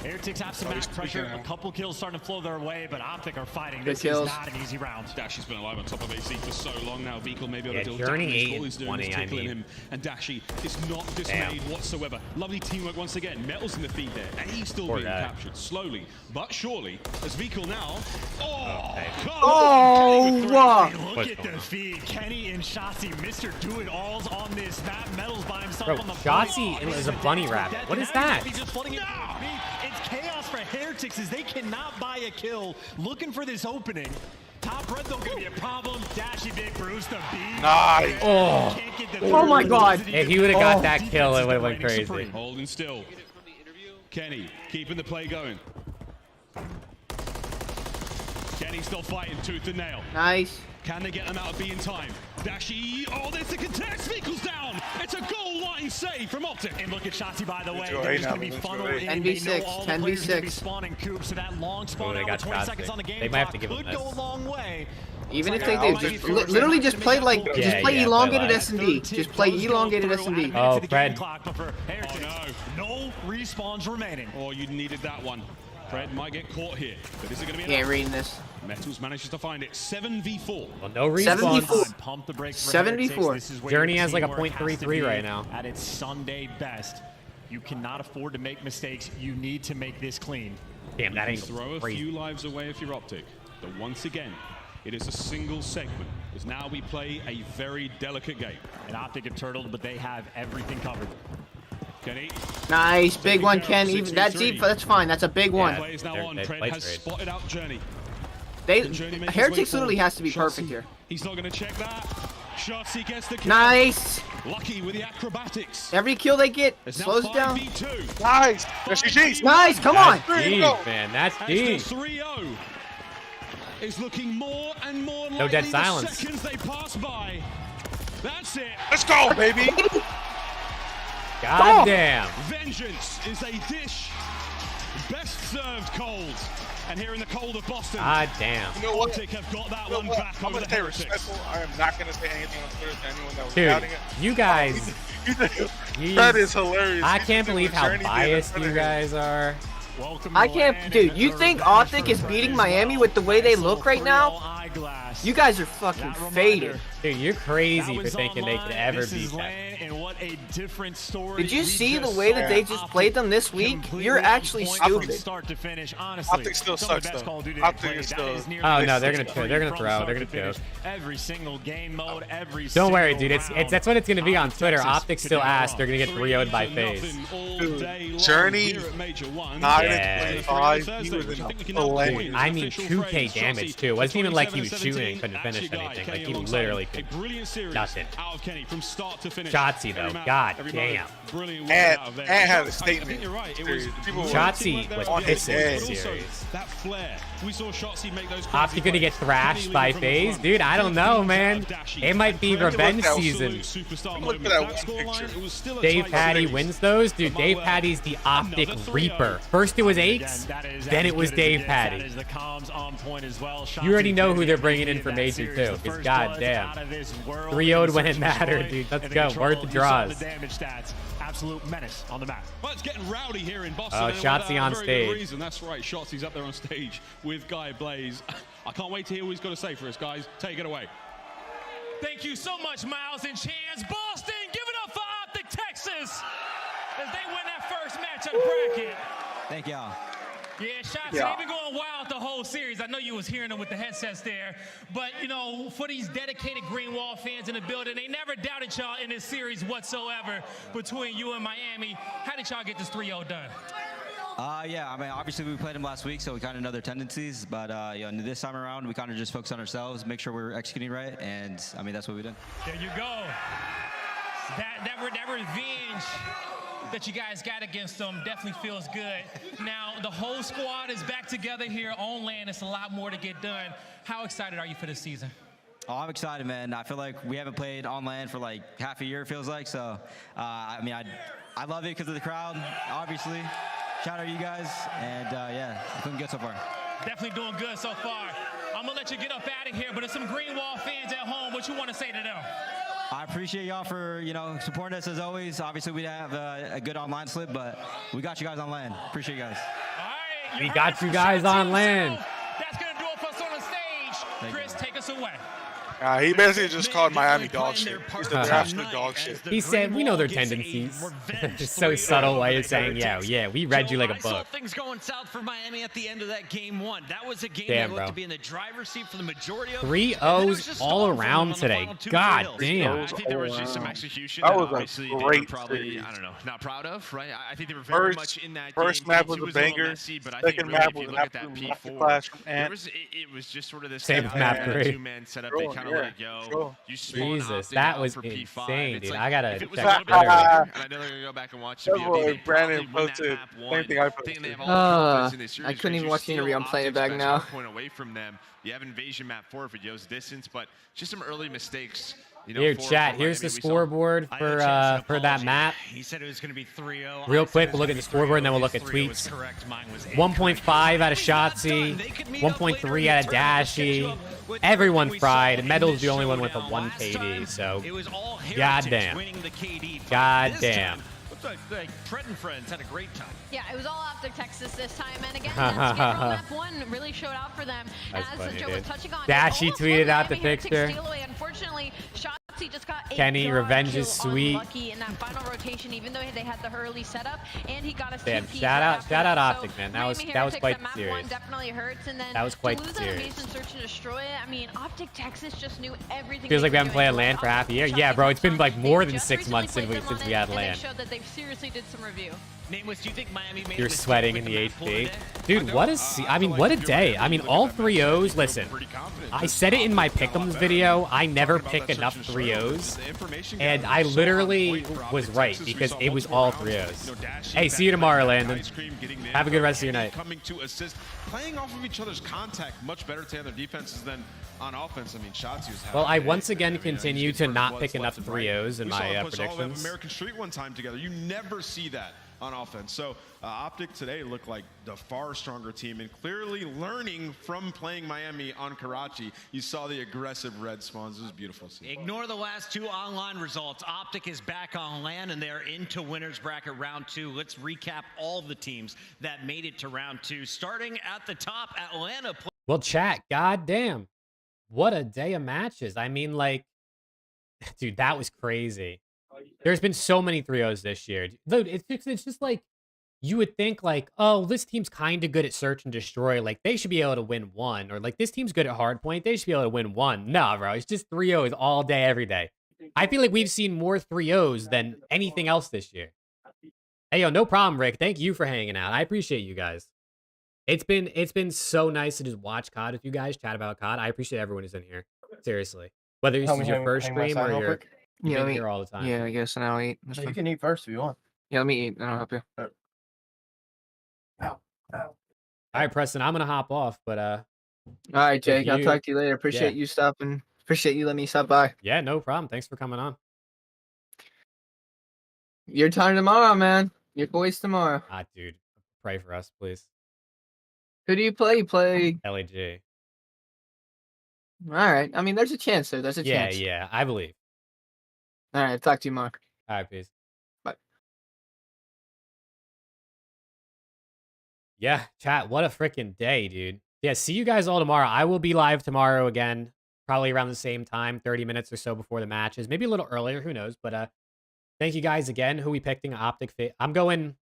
Heretics have some max pressure. A couple kills starting to flow their way, but Optic are fighting. Good This kills. is not an easy round. Dashy's been alive on top of AC for so long now. Vehicle maybe able to deal Journey damage. 8 All he's doing 20, is tickling him. And Dashy is not dismayed whatsoever. Lovely teamwork once again. Metal's in the feed there. And he's still being captured slowly but surely. As Vehicle now. Look at the feed. Kenny and Shotzi, Mr. Do-It-Alls on this map. Metal's by himself Bro, on the Shotzi is a bunny rabbit. What is that? It's chaos for Heretics as they cannot buy a kill. Looking for this opening. Top red though gonna be a problem. Dashy Big Bruce the beat. Nice. Oh my God. If he would have got that kill, it would have went crazy. Holding still. Kenny keeping the play going. Kenny still fighting tooth and nail. Nice. Can they get them out of B in time? Dashy, there's the contest. Vehicle down. It's a goal line save from Optic. And look at Shotzi, by the way. Enjoy, They're just going to be funneled in. 10v6, 10v6. Spawning coops, so that long spawn They out got with 20 Shotzi. seconds on the game They might have to give could him go this. a long way. Even if they do, just literally just play like, just play elongated S&D. Just play elongated S&D. Oh, Fred. No respawns remaining. Oh, you needed that one. Fred might get caught here, but is it going to be Can't enough? read this. Metals manages to find it. 7v4. Well, no respawns. 74. Pump the brakes for 74. Heretics. This is where Journey your has like a teamwork has to 0.33 be right now. At its Sunday best. You cannot afford to make mistakes. You need to make this clean. Damn, that ain't Throw a crazy. few lives away if you're Optic. But once again, it is a single segment. As now we play a very delicate game. And Optic have turtled, but they have everything covered. Kenny. Nice, big one, Ken. Even that's deep. That's fine. That's a big one. Plays now on. Pred has spotted out Journey. Heretics literally has to be perfect here. He's not going to check that. Shotzi gets the kill. Nice. Lucky with the acrobatics. Every kill they get It's now slows it down. 5v2. Nice. That's GG's. Nice. Come on. That's deep, man. That's As deep. the 3-0 is looking more and more No likely dead the silence. seconds they pass by. That's it. Let's go, baby. God damn. Vengeance is a dish best served cold. And here in the cold of Boston, God damn. You know what? Optic have got that You know one what? back I'm over gonna the stay Heretics. respectful. I am not gonna say anything on Twitter to anyone that was Dude, doubting it. you guys. That is hilarious. I These can't people believe with how Journey being in biased front you of him. guys are. I can't, dude. You think Optic is beating Miami with the way they look right now? You guys are fucking faded. Dude, you're crazy for thinking they could ever beat that. And what a different story. Did you see the way that they just played them this week? You're actually stupid. Start to finish, honestly. Optic still sucks though. Optic is still. Oh no, they're gonna throw. They're gonna choke. Every single game mode, every. Don't worry, dude. It's that's what it's gonna be on Twitter. Optics still asked. They're gonna get 3-0'd by FaZe. Dude, Journey, 9-25. He was in a lane. I mean, 2K damage too. It wasn't even like he was shooting and couldn't finish anything. Like he literally could nothing. Shotzi though, god damn. And had a statement. Shotzi was pissing in the series. That flare. We saw Shotzi make those. Optic gonna get thrashed by FaZe, dude. I don't know, man. It might be revenge season. Look at that one picture. Dave Patty wins those, dude. Dave Patty's the Optic Reaper. First it was Aches, then it was Dave Patty. You already know who they're bringing in for Major too, because goddamn, 3-0'd when it mattered, dude. Let's go. Worth the draws. Absolute menace on the map. Well, it's getting rowdy here in Boston. Oh, Shotzi on stage. Reason. That's right. Shotzi's up there on stage with Guy Blaze. I can't wait to hear what he's got to say for us, guys. Take it away. Thank you so much, Miles and Chance. Boston, give it up for Optic Texas as they win that first matchup bracket. Thank y'all. Yeah, Shotzi, they've been going wild the whole series. I know you was hearing them with the headsets there. But, you know, for these dedicated Green Wall fans in the building, they never doubted y'all in this series whatsoever between you and Miami. How did y'all get this 3-0 done? Yeah, I mean, obviously we played them last week, so we kind of know their tendencies. But you know, this time around, we kind of just focus on ourselves, make sure we're executing right, and I mean, that's what we did. There you go. That revenge that you guys got against them definitely feels good. Now, the whole squad is back together here on land. It's a lot more to get done. How excited are you for this season? Oh, I'm excited, man. I feel like we haven't played on land for like half a year, it feels like. So, I mean, I love it because of the crowd, obviously. Shout out to you guys, and yeah, it's been good so far. Definitely doing good so far. I'm gonna let you get up out of here, but there's some Green Wall fans at home. What you want to say to them? I appreciate y'all for, you know, supporting us as always. Obviously, we have a good online slip, but we got you guys on land. Appreciate you guys. right. We got you guys on land. That's going to do it for us on the stage. Chris, take us away. He basically just called Miami dog shit. He said they're absolute dog shit. He said, we know their tendencies. It's so subtle way of saying, yeah, we read you like a book. I saw things going south for Miami at the end of that game one. That was a game that looked to be in the driver's seat for the majority of 3-0s all around today. God damn. I think there was just some execution that that was obviously a they great were probably, series. I don't know, not proud of, right? I think they were very much in that game. First map was It a was a little banger. messy, but I think Second really, map if you was an look at that absolute P4, masterclass. it was just sort of this Same map three. two-man setup. They kind of like, you spawn Jesus, Optic that out was for P5. insane, It's dude. like, I gotta if it was check a little bit better. earlier, and I know they're gonna go back and watch the VOD, they Brandon probably win that posted map same one, thing I thinking they posted. have all the confidence in this series. I couldn't even you watch the interview. I'm steal playing it back Optic's now. best point away from them. You have invasion map 4 for Yo's distance, but just some early mistakes. You know, Here, for chat. Miami. Here's the We saw- scoreboard for that map. He said it was going to be 3-0. Real quick, we'll look at the scoreboard and then we'll look at tweets. 1.5 out of Shotzi, 1.3 out of Dashi. Everyone fried. Metal's the only one with a 1 KD, so goddamn. Goddamn. Like Preston friends had a great time. Yeah, it was all Optic Texas this time, and again, that schedule map 1 really showed out for them. That's as funny, Joe dude. was touching on. Dashi tweeted out the picture. Unfortunately, Shotzi just got Kenny, revenge is sweet. Unlucky in that final rotation, even though they had the early setup, and he got a Damn, TP shout out that. Optic, man. That was quite the map series. 1 definitely hurts, and then That was quite to the lose that series. invasion search and destroy it. I mean, Optic Texas just knew everything. Feels they like we were haven't played doing. LAN for half a year. Yeah, bro, it's been like more than 6 months since we had LAN. They showed that they seriously did some review. Nameless, do you think Miami made You're a mistake sweating with in the map pool HP. today? Dude, what is... I mean, what a day. I mean, all 3-0s... Listen, I said it in my Pick'ems video. I never pick enough 3-0s. And I literally was right because it was all 3-0s. Hey, see you tomorrow, Landon. Have a good rest of your night. Coming to assist, playing off of each other's contact much better to other defenses than on offense. I mean, Shotzi was Well, I once again continue to not pick enough 3-0s in my predictions. American Street one time together. You never see that on offense. So Optic today looked like the far stronger team and clearly learning from playing Miami on Karachi. You saw the aggressive red spawns. It was beautiful to see. Ignore the last 2 online results. Optic is back on land and they're into winners bracket round 2. Let's recap all the teams that made it to round 2. Starting at the top, Atlanta. Well, chat, goddamn. What a day of matches. I mean, like, dude, that was crazy. There's been so many 3-0s this year. Dude, it's just like, you would think like, oh, this team's kind of good at search and destroy. Like, they should be able to win 1. Or like, this team's good at hardpoint. They should be able to win 1. No, bro, it's just 3-0s all day, every day. I feel like we've seen more 3-0s than anything else this year. Hey, yo, no problem, Rick. Thank you for hanging out. I appreciate you guys. It's been so nice to just watch COD with you guys, chat about COD. I appreciate everyone who's in here. Seriously. Whether this is your first stream or you've been here all the time. Yeah, I guess, and I'll eat. You can eat first if you want. Yeah, let me eat, and I'll help you. All right, Preston, I'm going to hop off, but... All right, Jake, I'll talk to you later. Appreciate you stopping. Appreciate you letting me stop by. Yeah, no problem. Thanks for coming on. Your time tomorrow, man. Your boys tomorrow. Ah, dude. Pray for us, please. Who do you play? You play... LAG. All right. I mean, there's a chance there. There's a chance. Yeah, I believe. All right, talk to you, Mark. All right, peace. Bye. Yeah, chat, what a freaking day, dude. Yeah, see you guys all tomorrow. I will be live tomorrow again, probably around the same time, 30 minutes or so before the matches. Maybe a little earlier, who knows. But thank you guys again. Who we picking? Optic. I'm going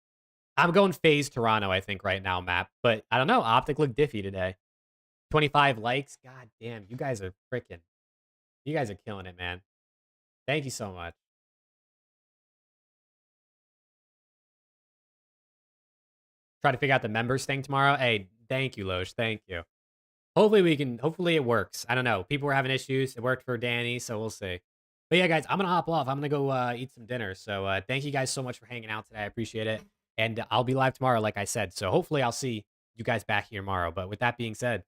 FaZe Toronto, I think, right now, map. But I don't know. Optic looked diffy today. 25 likes. God damn, you guys are killing it, man. Thank you so much. Try to figure out the members thing tomorrow. Hey, thank you, Loesch. Thank you. Hopefully it works. I don't know. People were having issues. It worked for Danny, so we'll see. But yeah, guys, I'm going to hop off. I'm going to go eat some dinner. So thank you guys so much for hanging out today. I appreciate it. And I'll be live tomorrow, like I said. So hopefully I'll see you guys back here tomorrow. But with that being said,